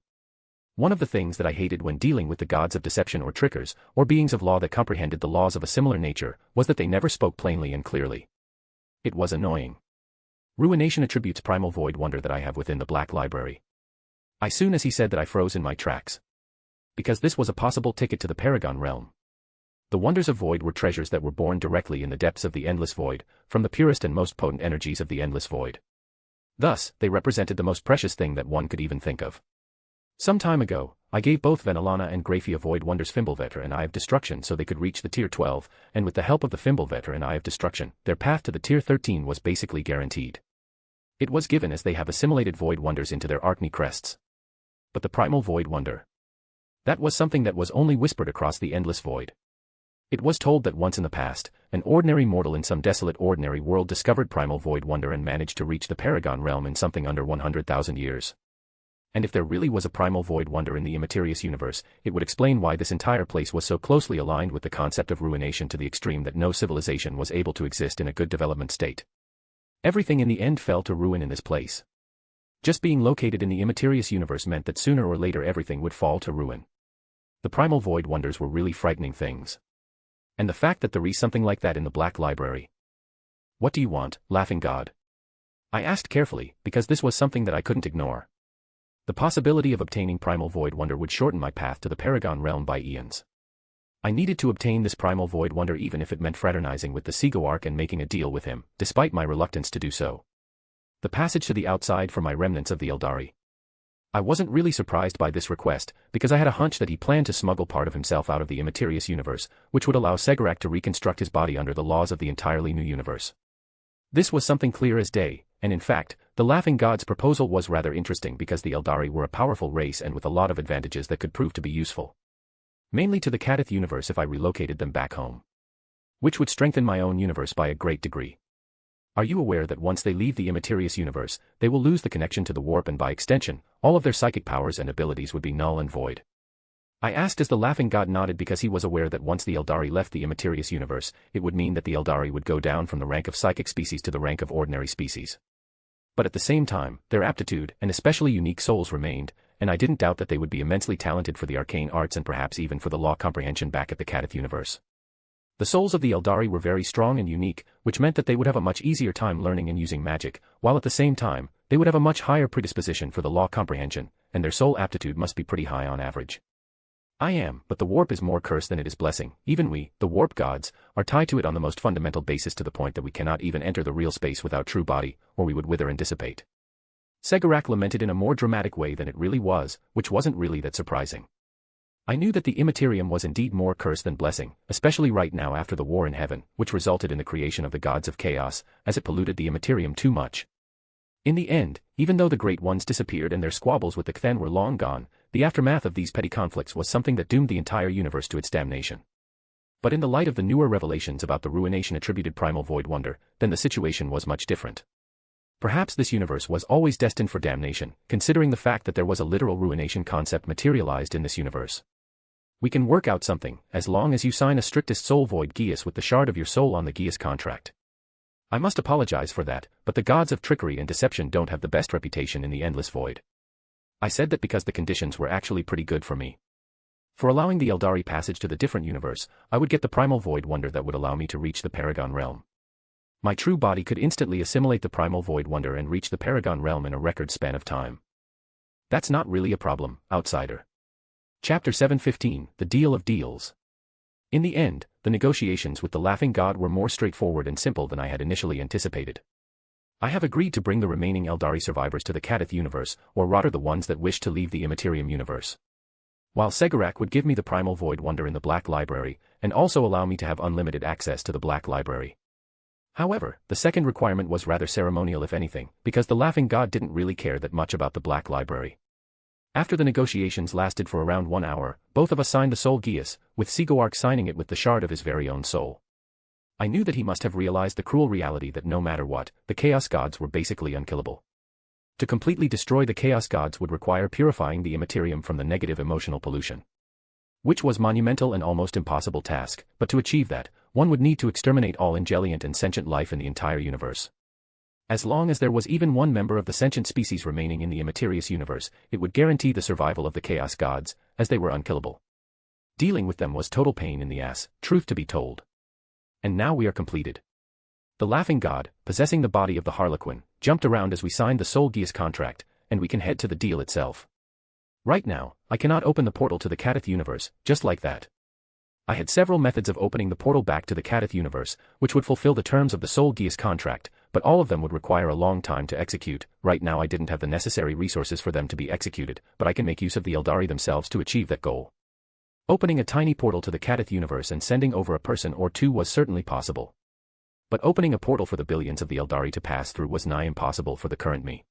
One of the things that I hated when dealing with the gods of deception or trickers, or beings of law that comprehended the laws of a similar nature, was that they never spoke plainly and clearly. It was annoying. Ruination attributes primal void wonder that I have within the Black Library. As soon as he said that, I froze in my tracks. Because this was a possible ticket to the Paragon realm. The wonders of void were treasures that were born directly in the depths of the endless void, from the purest and most potent energies of the endless void. Thus, they represented the most precious thing that one could even think of. Some time ago, I gave both Venelana and Graphia void wonders Fimbulvetter and Eye of Destruction so they could reach the tier 12, and with the help of the Fimbulvetter and Eye of Destruction, their path to the tier 13 was basically guaranteed. It was given as they have assimilated void wonders into their Arachne crests. But the primal void wonder. That was something that was only whispered across the endless void. It was told that once in the past, an ordinary mortal in some desolate ordinary world discovered primal void wonder and managed to reach the Paragon realm in something under 100,000 years. And if there really was a primal void wonder in the immaterious universe, it would explain why this entire place was so closely aligned with the concept of ruination to the extreme that no civilization was able to exist in a good development state. Everything in the end fell to ruin in this place. Just being located in the immaterious universe meant that sooner or later everything would fall to ruin. The primal void wonders were really frightening things. And the fact that there is something like that in the Black Library. What do you want, laughing god? I asked carefully, because this was something that I couldn't ignore. The possibility of obtaining primal void wonder would shorten my path to the Paragon realm by eons. I needed to obtain this primal void wonder even if it meant fraternizing with the Zeoarch and making a deal with him, despite my reluctance to do so. The passage to the outside for my remnants of the Eldari. I wasn't really surprised by this request, because I had a hunch that he planned to smuggle part of himself out of the immaterious universe, which would allow Segarak to reconstruct his body under the laws of the entirely new universe. This was something clear as day, and in fact, the Laughing God's proposal was rather interesting because the Eldari were a powerful race and with a lot of advantages that could prove to be useful. Mainly to the Kadith universe if I relocated them back home. Which would strengthen my own universe by a great degree. Are you aware that once they leave the immaterious universe, they will lose the connection to the warp and by extension, all of their psychic powers and abilities would be null and void? I asked as the Laughing God nodded because he was aware that once the Eldari left the immaterious universe, it would mean that the Eldari would go down from the rank of psychic species to the rank of ordinary species. But at the same time, their aptitude and especially unique souls remained, and I didn't doubt that they would be immensely talented for the arcane arts and perhaps even for the law comprehension back at the Kadith universe. The souls of the Eldari were very strong and unique, which meant that they would have a much easier time learning and using magic, while at the same time, they would have a much higher predisposition for the law comprehension, and their soul aptitude must be pretty high on average. I am, but the warp is more curse than it is blessing. Even we, the warp gods, are tied to it on the most fundamental basis to the point that we cannot even enter the real space without true body, or we would wither and dissipate. Segarak lamented in a more dramatic way than it really was, which wasn't really that surprising. I knew that the Immaterium was indeed more curse than blessing, especially right now after the war in heaven, which resulted in the creation of the gods of chaos, as it polluted the Immaterium too much. In the end, even though the Great Ones disappeared and their squabbles with the Kthen were long gone, the aftermath of these petty conflicts was something that doomed the entire universe to its damnation. But in the light of the newer revelations about the ruination attributed primal void wonder, then the situation was much different. Perhaps this universe was always destined for damnation, considering the fact that there was a literal ruination concept materialized in this universe. We can work out something, as long as you sign a strictest soul void geas with the shard of your soul on the geas contract. I must apologize for that, but the gods of trickery and deception don't have the best reputation in the endless void. I said that because the conditions were actually pretty good for me. For allowing the Eldari passage to the different universe, I would get the primal void wonder that would allow me to reach the Paragon realm. My true body could instantly assimilate the primal void wonder and reach the Paragon realm in a record span of time. That's not really a problem, outsider. Chapter 7:15, The Deal of Deals. In the end, the negotiations with the Laughing God were more straightforward and simple than I had initially anticipated. I have agreed to bring the remaining Eldari survivors to the Kadith universe, or rather the ones that wish to leave the Immaterium universe. While Segarak would give me the primal void wonder in the Black Library, and also allow me to have unlimited access to the Black Library. However, the second requirement was rather ceremonial if anything, because the Laughing God didn't really care that much about the Black Library. After the negotiations lasted for around 1 hour, both of us signed the soul geas, with Zeoarch signing it with the shard of his very own soul. I knew that he must have realized the cruel reality that no matter what, the Chaos Gods were basically unkillable. To completely destroy the Chaos Gods would require purifying the immaterium from the negative emotional pollution, which was monumental and almost impossible task, but to achieve that, one would need to exterminate all intelligent and sentient life in the entire universe. As long as there was even one member of the sentient species remaining in the immaterious universe, it would guarantee the survival of the Chaos Gods, as they were unkillable. Dealing with them was total pain in the ass, truth to be told. And now we are completed. The Laughing God, possessing the body of the Harlequin, jumped around as we signed the Soul Geas contract, and we can head to the deal itself. Right now, I cannot open the portal to the Kadith universe, just like that. I had several methods of opening the portal back to the Kadith universe, which would fulfill the terms of the Soul Geas contract, but all of them would require a long time to execute. Right now I didn't have the necessary resources for them to be executed, but I can make use of the Eldari themselves to achieve that goal. Opening a tiny portal to the Kadith universe and sending over a person or two was certainly possible. But opening a portal for the billions of the Eldari to pass through was nigh impossible for the current me.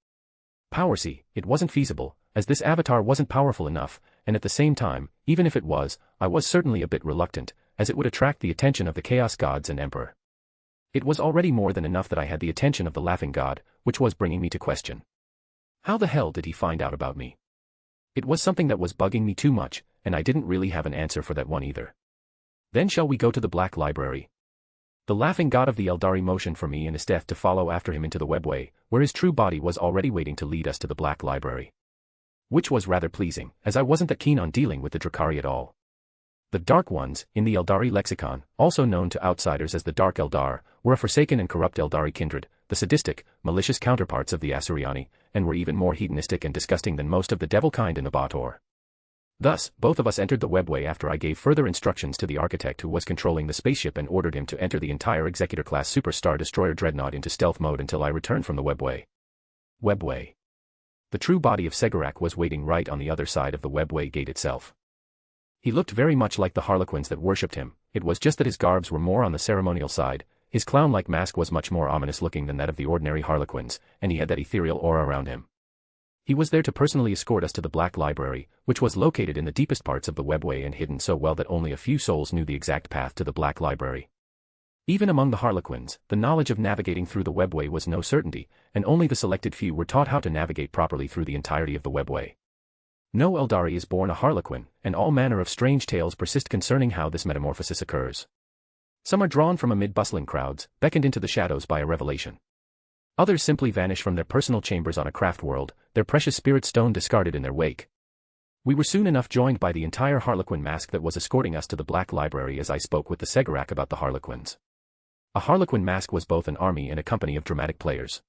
Powersy, it wasn't feasible, as this avatar wasn't powerful enough, and at the same time, even if it was, I was certainly a bit reluctant, as it would attract the attention of the Chaos Gods and Emperor. It was already more than enough that I had the attention of the Laughing God, which was bringing me to question. How the hell did he find out about me? It was something that was bugging me too much, and I didn't really have an answer for that one either. Then shall we go to the Black Library? The Laughing God of the Eldari motioned for me and his death to follow after him into the webway, where his true body was already waiting to lead us to the Black Library. Which was rather pleasing, as I wasn't that keen on dealing with the Drakari at all. The Dark Ones, in the Eldari lexicon, also known to outsiders as the Dark Eldar, were a forsaken and corrupt Eldari kindred, the sadistic, malicious counterparts of the Asuryani, and were even more hedonistic and disgusting than most of the devil kind in the Baator. Thus, both of us entered the webway after I gave further instructions to the architect who was controlling the spaceship and ordered him to enter the entire Executor-class Super Star Destroyer Dreadnought into stealth mode until I returned from the webway. Webway. The true body of Segurak was waiting right on the other side of the webway gate itself. He looked very much like the Harlequins that worshipped him, it was just that his garbs were more on the ceremonial side, his clown-like mask was much more ominous-looking than that of the ordinary Harlequins, and he had that ethereal aura around him. He was there to personally escort us to the Black Library, which was located in the deepest parts of the webway and hidden so well that only a few souls knew the exact path to the Black Library. Even among the Harlequins, the knowledge of navigating through the webway was no certainty, and only the selected few were taught how to navigate properly through the entirety of the webway. No Eldari is born a Harlequin, and all manner of strange tales persist concerning how this metamorphosis occurs. Some are drawn from amid bustling crowds, beckoned into the shadows by a revelation. Others simply vanish from their personal chambers on a craft world, their precious spirit stone discarded in their wake. We were soon enough joined by the entire Harlequin mask that was escorting us to the Black Library as I spoke with the Segurak about the Harlequins. A Harlequin mask was both an army and a company of dramatic players.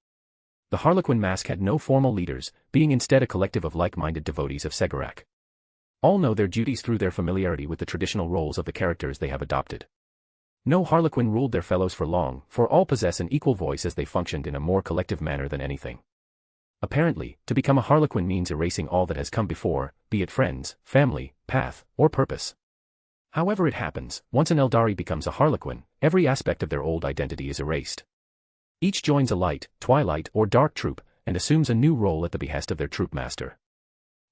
The Harlequin mask had no formal leaders, being instead a collective of like-minded devotees of Segurak. All know their duties through their familiarity with the traditional roles of the characters they have adopted. No Harlequin ruled their fellows for long, for all possess an equal voice as they functioned in a more collective manner than anything. Apparently, to become a Harlequin means erasing all that has come before, be it friends, family, path, or purpose. However it happens, once an Eldari becomes a Harlequin, every aspect of their old identity is erased. Each joins a light, twilight, or dark troop, and assumes a new role at the behest of their troop master.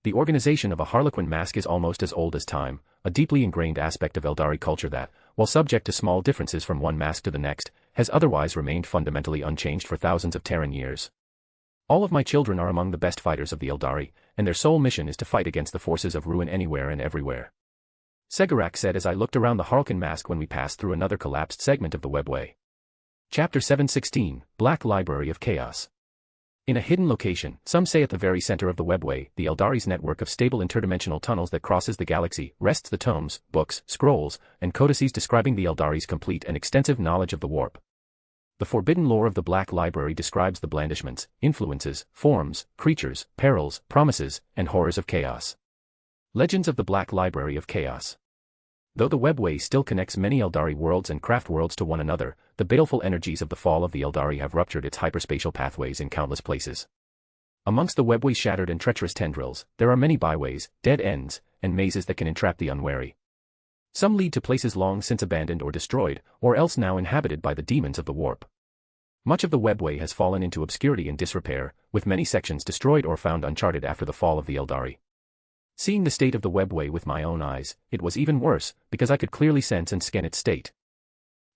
The organization of a Harlequin mask is almost as old as time, a deeply ingrained aspect of Eldari culture that, while subject to small differences from one mask to the next, has otherwise remained fundamentally unchanged for thousands of Terran years. All of my children are among the best fighters of the Eldari, and their sole mission is to fight against the forces of ruin anywhere and everywhere. Segurak said as I looked around the Harlequin mask when we passed through another collapsed segment of the webway. Chapter 716, Black Library of Chaos. In a hidden location, some say at the very center of the webway, the Eldari's network of stable interdimensional tunnels that crosses the galaxy, rests the tomes, books, scrolls, and codices describing the Eldari's complete and extensive knowledge of the warp. The forbidden lore of the Black Library describes the blandishments, influences, forms, creatures, perils, promises, and horrors of chaos. Legends of the Black Library of Chaos. Though the webway still connects many Eldari worlds and craft worlds to one another, the baleful energies of the fall of the Eldari have ruptured its hyperspatial pathways in countless places. Amongst the webway's shattered and treacherous tendrils, there are many byways, dead ends, and mazes that can entrap the unwary. Some lead to places long since abandoned or destroyed, or else now inhabited by the demons of the warp. Much of the webway has fallen into obscurity and disrepair, with many sections destroyed or found uncharted after the fall of the Eldari. Seeing the state of the webway with my own eyes, it was even worse, because I could clearly sense and scan its state.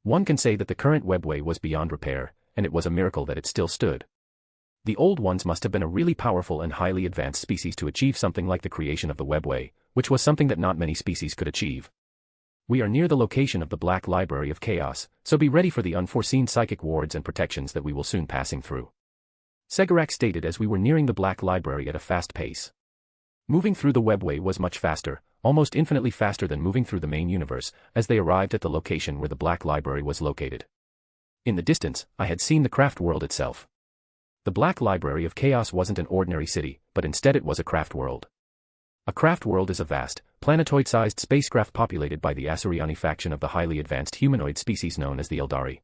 One can say that the current webway was beyond repair, and it was a miracle that it still stood. The old ones must have been a really powerful and highly advanced species to achieve something like the creation of the webway, which was something that not many species could achieve. We are near the location of the Black Library of Chaos, so be ready for the unforeseen psychic wards and protections that we will soon passing through. Segarak stated as we were nearing the Black Library at a fast pace. Moving through the webway was much faster, almost infinitely faster than moving through the main universe, as they arrived at the location where the Black Library was located. In the distance, I had seen the craft world itself. The Black Library of Chaos wasn't an ordinary city, but instead it was a craft world. A craft world is a vast, planetoid-sized spacecraft populated by the Asuryani faction of the highly advanced humanoid species known as the Eldari.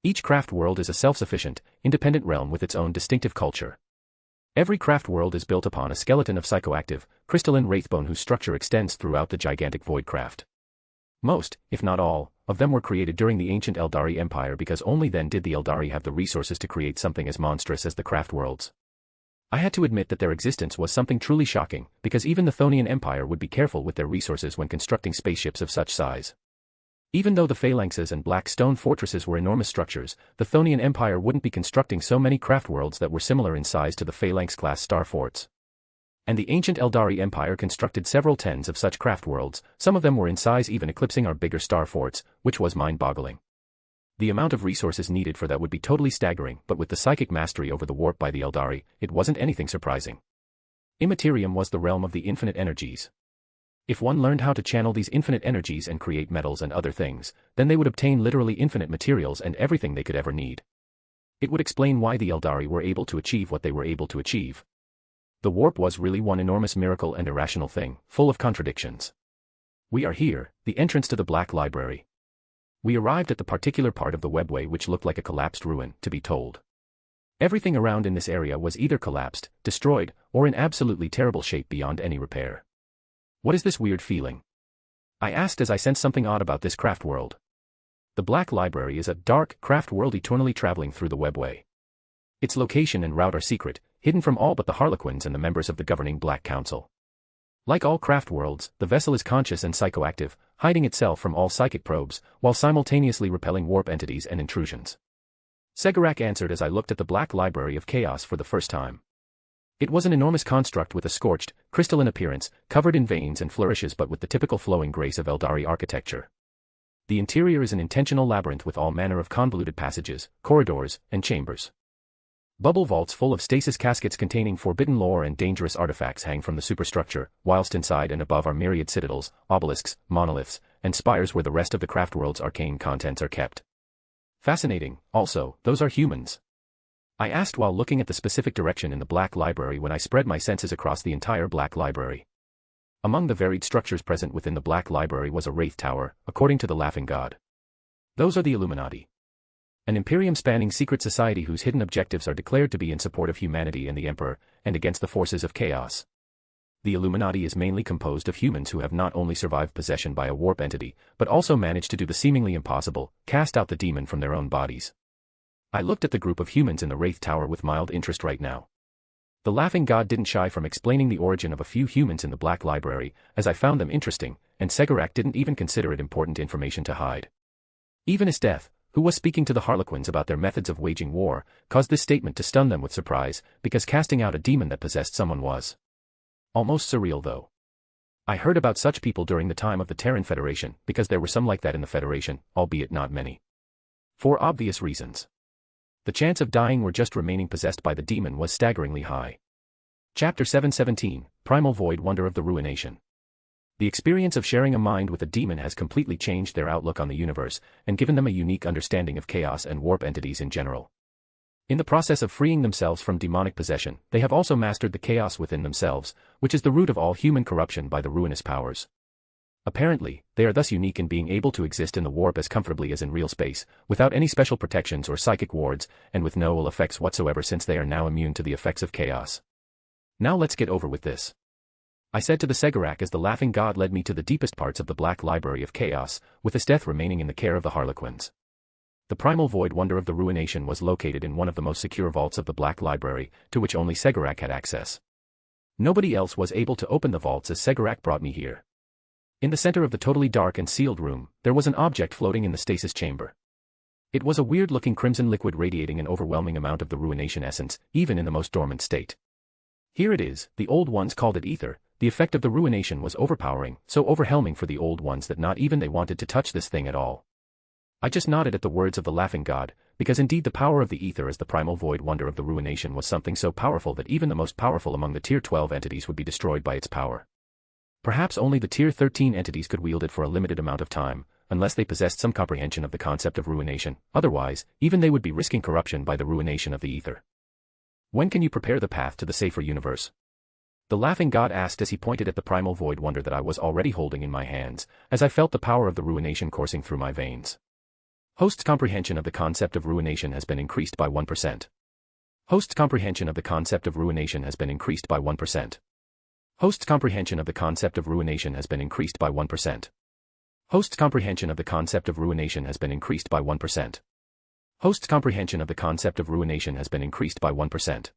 Each craft world is a self-sufficient, independent realm with its own distinctive culture. Every craft world is built upon a skeleton of psychoactive, crystalline wraithbone whose structure extends throughout the gigantic void craft. Most, if not all, of them were created during the ancient Eldari Empire because only then did the Eldari have the resources to create something as monstrous as the craft worlds. I had to admit that their existence was something truly shocking, because even the Thonian Empire would be careful with their resources when constructing spaceships of such size. Even though the phalanxes and black stone fortresses were enormous structures, the Thonian Empire wouldn't be constructing so many craft worlds that were similar in size to the phalanx-class star forts. And the ancient Eldari Empire constructed several tens of such craft worlds, some of them were in size even eclipsing our bigger star forts, which was mind-boggling. The amount of resources needed for that would be totally staggering, but with the psychic mastery over the warp by the Eldari, it wasn't anything surprising. Immaterium was the realm of the infinite energies. If one learned how to channel these infinite energies and create metals and other things, then they would obtain literally infinite materials and everything they could ever need. It would explain why the Eldari were able to achieve what they were able to achieve. The warp was really one enormous miracle and irrational thing, full of contradictions. We are here, the entrance to the Black Library. We arrived at the particular part of the webway which looked like a collapsed ruin, to be told. Everything around in this area was either collapsed, destroyed, or in absolutely terrible shape beyond any repair. What is this weird feeling? I asked as I sensed something odd about this craft world. The Black Library is a dark, craft world eternally traveling through the webway. Its location and route are secret, hidden from all but the Harlequins and the members of the governing Black Council. Like all craft worlds, the vessel is conscious and psychoactive, hiding itself from all psychic probes, while simultaneously repelling warp entities and intrusions. Segarak answered as I looked at the Black Library of Chaos for the first time. It was an enormous construct with a scorched, crystalline appearance, covered in veins and flourishes but with the typical flowing grace of Eldari architecture. The interior is an intentional labyrinth with all manner of convoluted passages, corridors, and chambers. Bubble vaults full of stasis caskets containing forbidden lore and dangerous artifacts hang from the superstructure, whilst inside and above are myriad citadels, obelisks, monoliths, and spires where the rest of the craft world's arcane contents are kept. Fascinating, also, those are humans. I asked while looking at the specific direction in the Black Library when I spread my senses across the entire Black Library. Among the varied structures present within the Black Library was a Wraith Tower, according to the Laughing God. Those are the Illuminati. An Imperium-spanning secret society whose hidden objectives are declared to be in support of humanity and the Emperor, and against the forces of chaos. The Illuminati is mainly composed of humans who have not only survived possession by a warp entity, but also managed to do the seemingly impossible, cast out the demon from their own bodies. I looked at the group of humans in the Wraith Tower with mild interest right now. The Laughing God didn't shy from explaining the origin of a few humans in the Black Library, as I found them interesting, and Segarak didn't even consider it important information to hide. Even Esteth, who was speaking to the Harlequins about their methods of waging war, caused this statement to stun them with surprise, because casting out a demon that possessed someone was almost surreal though. I heard about such people during the time of the Terran Federation, because there were some like that in the Federation, albeit not many. For obvious reasons. The chance of dying or just remaining possessed by the demon was staggeringly high. Chapter 717, Primal Void Wonder of the Ruination. The experience of sharing a mind with a demon has completely changed their outlook on the universe, and given them a unique understanding of chaos and warp entities in general. In the process of freeing themselves from demonic possession, they have also mastered the chaos within themselves, which is the root of all human corruption by the ruinous powers. Apparently, they are thus unique in being able to exist in the warp as comfortably as in real space, without any special protections or psychic wards, and with no ill effects whatsoever since they are now immune to the effects of chaos. Now let's get over with this. I said to the Segarak as the Laughing God led me to the deepest parts of the Black Library of Chaos, with Esteth remaining in the care of the Harlequins. The Primal Void Wonder of the Ruination was located in one of the most secure vaults of the Black Library, to which only Segarak had access. Nobody else was able to open the vaults as Segarak brought me here. In the center of the totally dark and sealed room, there was an object floating in the stasis chamber. It was a weird-looking crimson liquid radiating an overwhelming amount of the ruination essence, even in the most dormant state. Here it is, the old ones called it ether. The effect of the ruination was overpowering, so overwhelming for the old ones that not even they wanted to touch this thing at all. I just nodded at the words of the laughing god, because indeed the power of the ether as the primal void wonder of the ruination was something so powerful that even the most powerful among the Tier 12 entities would be destroyed by its power. Perhaps only the Tier 13 entities could wield it for a limited amount of time, unless they possessed some comprehension of the concept of ruination. Otherwise, even they would be risking corruption by the ruination of the ether. When can you prepare the path to the safer universe? The laughing god asked as he pointed at the primal void wonder that I was already holding in my hands, as I felt the power of the ruination coursing through my veins. Host's comprehension of the concept of ruination has been increased by 1%. Host's comprehension of the concept of ruination has been increased by 1%. Host's comprehension of the concept of ruination has been increased by 1%. Host's comprehension of the concept of ruination has been increased by 1%. Host's comprehension of the concept of ruination has been increased by 1%.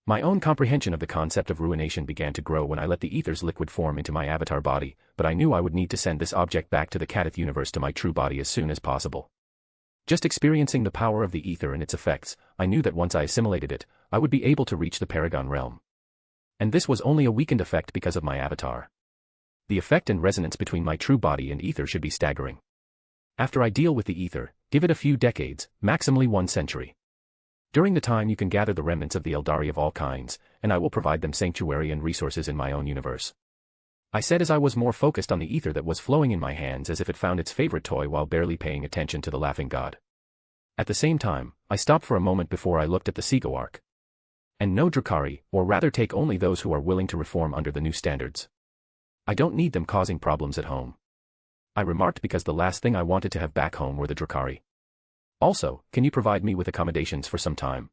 My own comprehension of the concept of ruination began to grow when I let the ether's liquid form into my avatar body, but I knew I would need to send this object back to the Kadith universe to my true body as soon as possible. Just experiencing the power of the ether and its effects, I knew that once I assimilated it, I would be able to reach the Paragon realm. And this was only a weakened effect because of my avatar. The effect and resonance between my true body and ether should be staggering. After I deal with the ether, give it a few decades, maximally 1 century. During the time you can gather the remnants of the Eldari of all kinds, and I will provide them sanctuary and resources in my own universe. I said as I was more focused on the ether that was flowing in my hands as if it found its favorite toy while barely paying attention to the laughing god. At the same time, I stopped for a moment before I looked at the Segoarch. And no Drakari, or rather take only those who are willing to reform under the new standards. I don't need them causing problems at home. I remarked because the last thing I wanted to have back home were the Drakari. Also, can you provide me with accommodations for some time?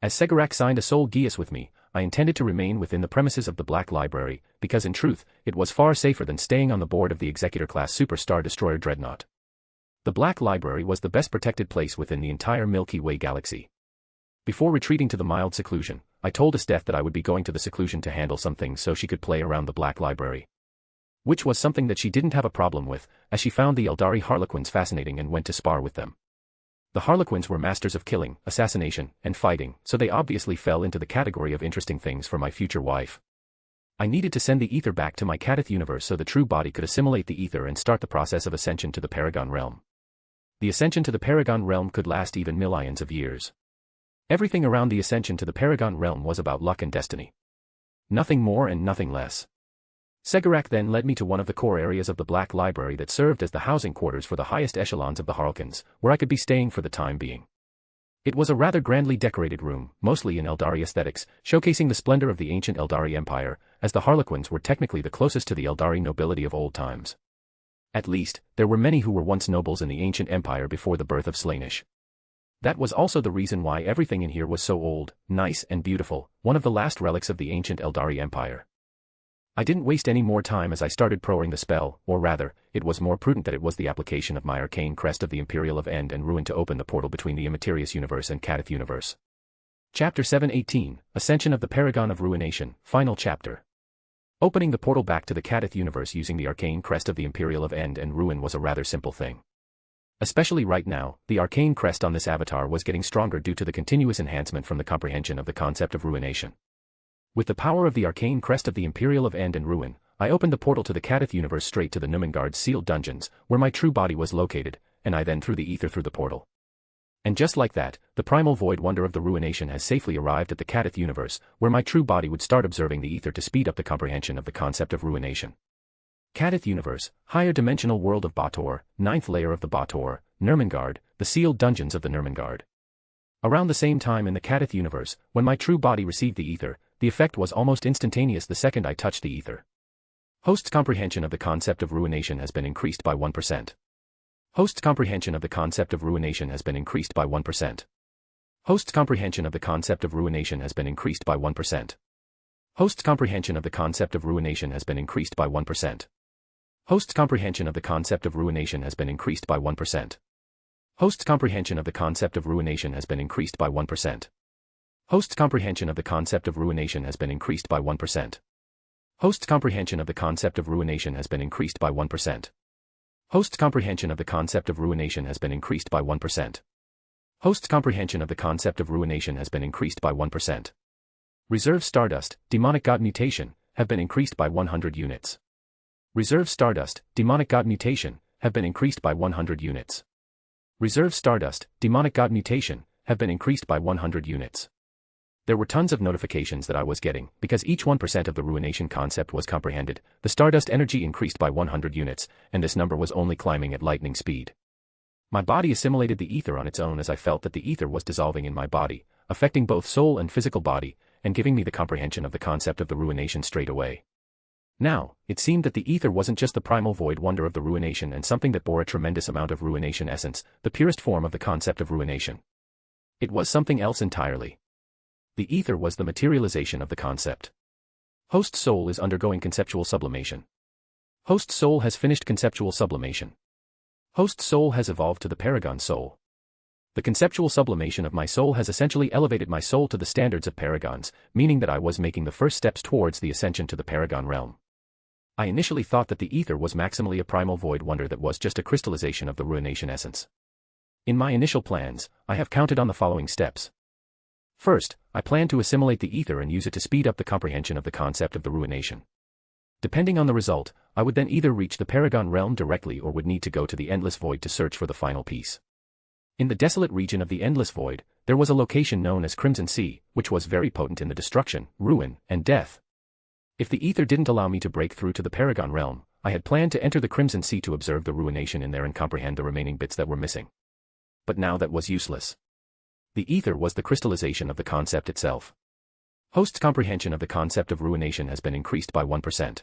As Segoarch signed a soul geas with me, I intended to remain within the premises of the Black Library, because in truth, it was far safer than staying on the board of the Executor-class Superstar Destroyer Dreadnought. The Black Library was the best protected place within the entire Milky Way galaxy. Before retreating to the mild seclusion, I told Esteth that I would be going to the seclusion to handle some things so she could play around the Black Library. Which was something that she didn't have a problem with, as she found the Eldari Harlequins fascinating and went to spar with them. The Harlequins were masters of killing, assassination, and fighting, so they obviously fell into the category of interesting things for my future wife. I needed to send the ether back to my Kadith universe so the true body could assimilate the ether and start the process of ascension to the Paragon realm. The ascension to the Paragon realm could last even millions of years. Everything around the ascension to the Paragon realm was about luck and destiny. Nothing more and nothing less. Segoarch then led me to one of the core areas of the Black Library that served as the housing quarters for the highest echelons of the Harlequins, where I could be staying for the time being. It was a rather grandly decorated room, mostly in Eldari aesthetics, showcasing the splendor of the ancient Eldari Empire, as the Harlequins were technically the closest to the Eldari nobility of old times. At least, there were many who were once nobles in the ancient empire before the birth of Slaanesh. That was also the reason why everything in here was so old, nice and beautiful, one of the last relics of the ancient Eldari Empire. I didn't waste any more time as I started proing the spell, or rather, it was more prudent that it was the application of my arcane crest of the Imperial of End and Ruin to open the portal between the Immaterious Universe and Kadith Universe. Chapter 718, Ascension of the Paragon of Ruination, Final Chapter. Opening the portal back to the Kadith Universe using the arcane crest of the Imperial of End and Ruin was a rather simple thing. Especially right now, the arcane crest on this avatar was getting stronger due to the continuous enhancement from the comprehension of the concept of ruination. With the power of the arcane crest of the Imperial of End and Ruin, I opened the portal to the Kadith universe straight to the Numengard's sealed dungeons, where my true body was located, and I then threw the ether through the portal. And just like that, the primal void wonder of the ruination has safely arrived at the Kadith universe, where my true body would start observing the ether to speed up the comprehension of the concept of ruination. Kadith universe, higher dimensional world of Baator, 9th layer of the Baator, Numengard, the sealed dungeons of the Numengard. Around the same time in the Kadith universe, when my true body received the ether, the effect was almost instantaneous the second I touched the ether. Host's comprehension of the concept of ruination has been increased by 1%. Host's comprehension of the concept of ruination has been increased by 1%. Host's comprehension of the concept of ruination has been increased by 1%. Host's comprehension of the concept of ruination has been increased by 1%. Host's comprehension of the concept of ruination has been increased by 1%. Host's comprehension of the concept of ruination has been increased by 1%. Host's comprehension of the concept of ruination has been increased by 1%. Host's comprehension of the concept of ruination has been increased by 1%. Host's comprehension of the concept of ruination has been increased by 1%. Host's comprehension of the concept of ruination has been increased by 1%. Reserve Stardust, Demonic God Mutation, have been increased by 100 units. Reserve Stardust, Demonic God Mutation, have been increased by 100 units. Reserve Stardust, Demonic God Mutation, have been increased by 100 units. There were tons of notifications that I was getting, because each 1% of the ruination concept was comprehended. The Stardust energy increased by 100 units, and this number was only climbing at lightning speed. My body assimilated the ether on its own as I felt that the ether was dissolving in my body, affecting both soul and physical body, and giving me the comprehension of the concept of the ruination straight away. Now, it seemed that the ether wasn't just the primal void wonder of the ruination and something that bore a tremendous amount of ruination essence, the purest form of the concept of ruination. It was something else entirely. The ether was the materialization of the concept. Host soul is undergoing conceptual sublimation. Host soul has finished conceptual sublimation. Host soul has evolved to the paragon soul. The conceptual sublimation of my soul has essentially elevated my soul to the standards of paragons, meaning that I was making the first steps towards the ascension to the paragon realm. I initially thought that the ether was maximally a primal void wonder that was just a crystallization of the ruination essence. In my initial plans, I have counted on the following steps. First, I plan to assimilate the ether and use it to speed up the comprehension of the concept of the ruination. Depending on the result, I would then either reach the paragon realm directly or would need to go to the endless void to search for the final piece. In the desolate region of the endless void, there was a location known as Crimson Sea, which was very potent in the destruction, ruin, and death. If the ether didn't allow me to break through to the paragon realm, I had planned to enter the Crimson Sea to observe the ruination in there and comprehend the remaining bits that were missing. But now that was useless. The ether was the crystallization of the concept itself. Host's comprehension of the concept of ruination has been increased by 1%.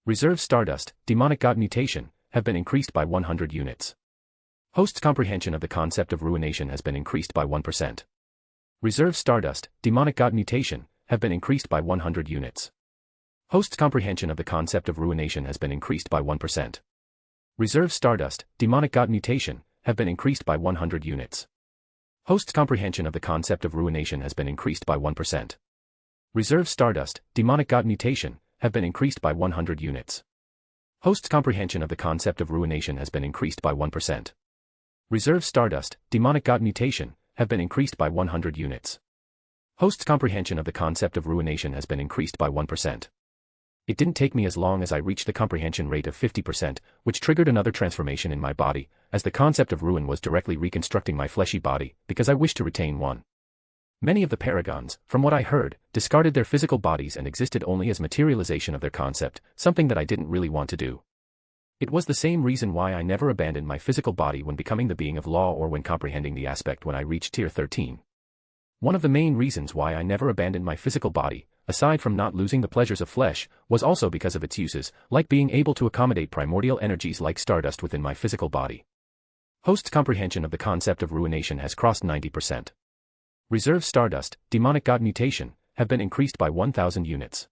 Reserve Stardust, Demonic God Mutation, have been increased by 100 units. Host's comprehension of the concept of ruination has been increased by 1%. Reserve Stardust, Demonic God Mutation, have been increased by 100 units. Host's comprehension of the concept of ruination has been increased by 1%. Reserve Stardust, Demonic God Mutation, have been increased by 100 units. Host's comprehension of the concept of ruination has been increased by 1%. Reserve Stardust, Demonic God Mutation, have been increased by 100 units. Host's comprehension of the concept of ruination has been increased by 1%. Reserve Stardust, Demonic God Mutation, have been increased by 100 units. Host's comprehension of the concept of ruination has been increased by 1%. It didn't take me as long as I reached the comprehension rate of 50%, which triggered another transformation in my body, as the concept of ruin was directly reconstructing my fleshy body, because I wished to retain one. Many of the paragons, from what I heard, discarded their physical bodies and existed only as materialization of their concept, something that I didn't really want to do. It was the same reason why I never abandoned my physical body when becoming the being of law or when comprehending the aspect when I reached tier 13. One of the main reasons why I never abandoned my physical body, aside from not losing the pleasures of flesh, was also because of its uses, like being able to accommodate primordial energies like stardust within my physical body. Host's comprehension of the concept of ruination has crossed 90%. Reserve Stardust, Demonic God Mutation, have been increased by 1,000 units.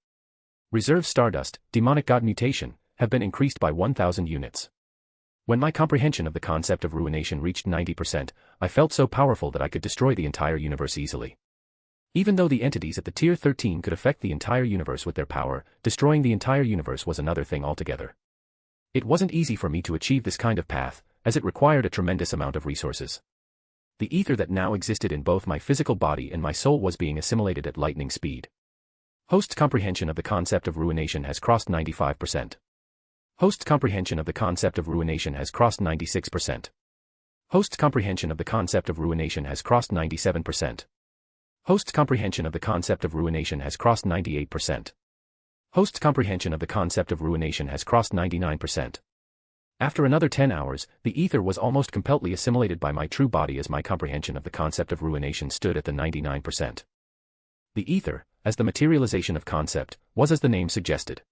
Reserve Stardust, Demonic God Mutation, have been increased by 1,000 units. When my comprehension of the concept of ruination reached 90%, I felt so powerful that I could destroy the entire universe easily. Even though the entities at the tier 13 could affect the entire universe with their power, destroying the entire universe was another thing altogether. It wasn't easy for me to achieve this kind of path, as it required a tremendous amount of resources. The ether that now existed in both my physical body and my soul was being assimilated at lightning speed. Host's comprehension of the concept of ruination has crossed 95%. Host's comprehension of the concept of ruination has crossed 96%. Host's comprehension of the concept of ruination has crossed 97%. Host's comprehension of the concept of ruination has crossed 98%. Host's comprehension of the concept of ruination has crossed 99%. After another 10 hours, the ether was almost completely assimilated by my true body as my comprehension of the concept of ruination stood at the 99%. The ether, as the materialization of concept, was as the name suggested.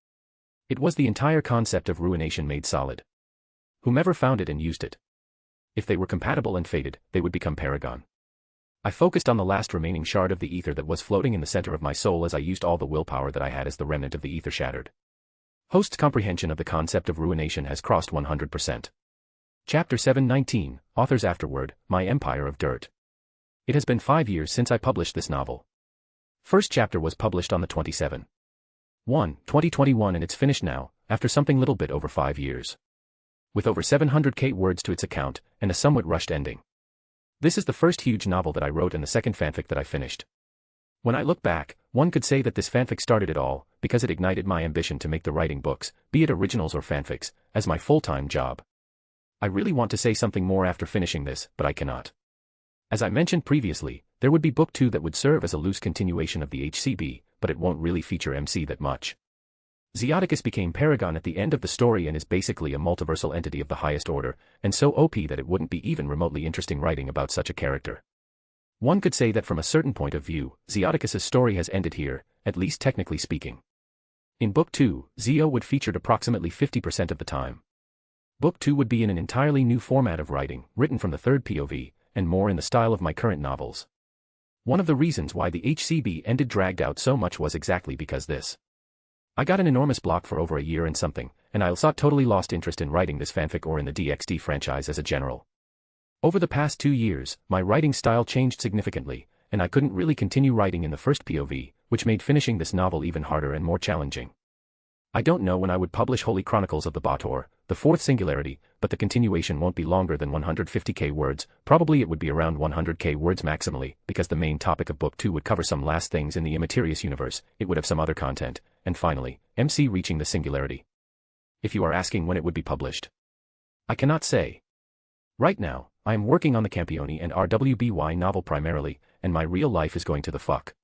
It was the entire concept of ruination made solid. Whomever found it and used it. If they were compatible and fated, they would become paragon. I focused on the last remaining shard of the ether that was floating in the center of my soul as I used all the willpower that I had as the remnant of the ether shattered. Host's comprehension of the concept of ruination has crossed 100%. Chapter 719, Author's Afterword, My Empire of Dirt. It has been 5 years since I published this novel. First chapter was published on the 27th. 2021 and it's finished now, after something little bit over 5 years. with over 700k words to its account, and a somewhat rushed ending. This is the first huge novel that I wrote and the second fanfic that I finished. When I look back, one could say that this fanfic started it all, because it ignited my ambition to make the writing books, be it originals or fanfics, as my full-time job. I really want to say something more after finishing this, but I cannot. As I mentioned previously, there would be book 2 that would serve as a loose continuation of the HCB, but it won't really feature MC that much. Zeoticus became Paragon at the end of the story and is basically a multiversal entity of the highest order, and so OP that it wouldn't be even remotely interesting writing about such a character. One could say that from a certain point of view, Zeoticus's story has ended here, at least technically speaking. In Book 2, Zeo would feature approximately 50% of the time. Book 2 would be in an entirely new format of writing, written from the third POV, and more in the style of my current novels. One of the reasons why the HCB ended dragged out so much was exactly because this. I got an enormous block for over a year and something, and I totally lost interest in writing this fanfic or in the DXD franchise as a general. Over the past 2 years, my writing style changed significantly, and I couldn't really continue writing in the first POV, which made finishing this novel even harder and more challenging. I don't know when I would publish Holy Chronicles of the Baator, the fourth singularity, but the continuation won't be longer than 150k words, probably it would be around 100k words maximally, because the main topic of Book 2 would cover some last things in the Immaterious universe, it would have some other content, and finally, MC reaching the singularity. If you are asking when it would be published, I cannot say. Right now, I am working on the Campione and RWBY novel primarily, and my real life is going to the fuck.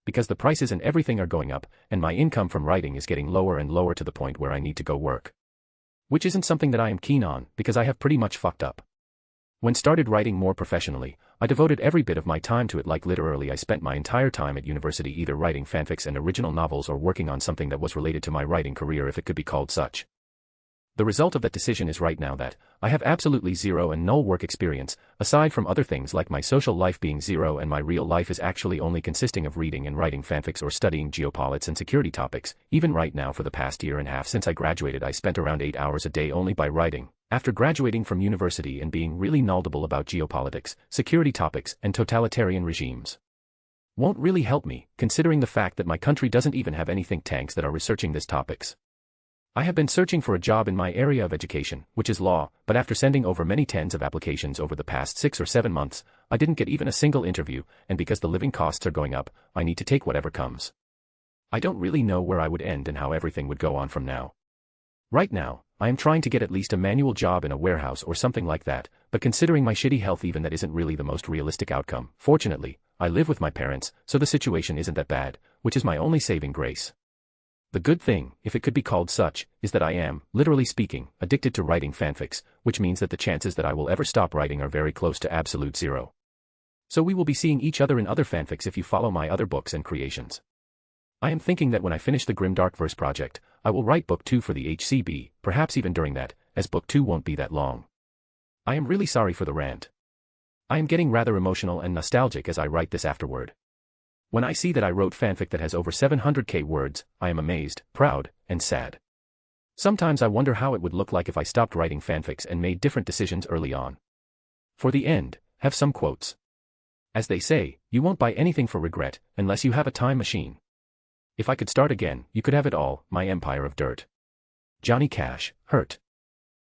Because the prices and everything are going up, and my income from writing is getting lower and lower to the point where I need to go work. Which isn't something that I am keen on, because I have pretty much fucked up. When started writing more professionally, I devoted every bit of my time to it, like literally I spent my entire time at university either writing fanfics and original novels or working on something that was related to my writing career if it could be called such. The result of that decision is right now that I have absolutely zero and null work experience, aside from other things like my social life being zero, and my real life is actually only consisting of reading and writing fanfics or studying geopolitics and security topics. Even right now, for the past year and a half since I graduated, I spent around 8 hours a day only by writing, after graduating from university and being really knowledgeable about geopolitics, security topics, and totalitarian regimes. Won't really help me, considering the fact that my country doesn't even have any think tanks that are researching these topics. I have been searching for a job in my area of education, which is law, but after sending over many tens of applications over the past 6 or 7 months, I didn't get even a single interview, and because the living costs are going up, I need to take whatever comes. I don't really know where I would end and how everything would go on from now. Right now, I am trying to get at least a manual job in a warehouse or something like that, but considering my shitty health, even that isn't really the most realistic outcome. Fortunately, I live with my parents, so the situation isn't that bad, which is my only saving grace. The good thing, if it could be called such, is that I am, literally speaking, addicted to writing fanfics, which means that the chances that I will ever stop writing are very close to absolute zero. So we will be seeing each other in other fanfics if you follow my other books and creations. I am thinking that when I finish the Grim Darkverse project, I will write Book 2 for the HCB, perhaps even during that, as Book 2 won't be that long. I am really sorry for the rant. I am getting rather emotional and nostalgic as I write this afterward. When I see that I wrote fanfic that has over 700k words, I am amazed, proud, and sad. Sometimes I wonder how it would look like if I stopped writing fanfics and made different decisions early on. For the end, have some quotes. As they say, you won't buy anything for regret, unless you have a time machine. If I could start again, you could have it all, my empire of dirt. Johnny Cash, Hurt.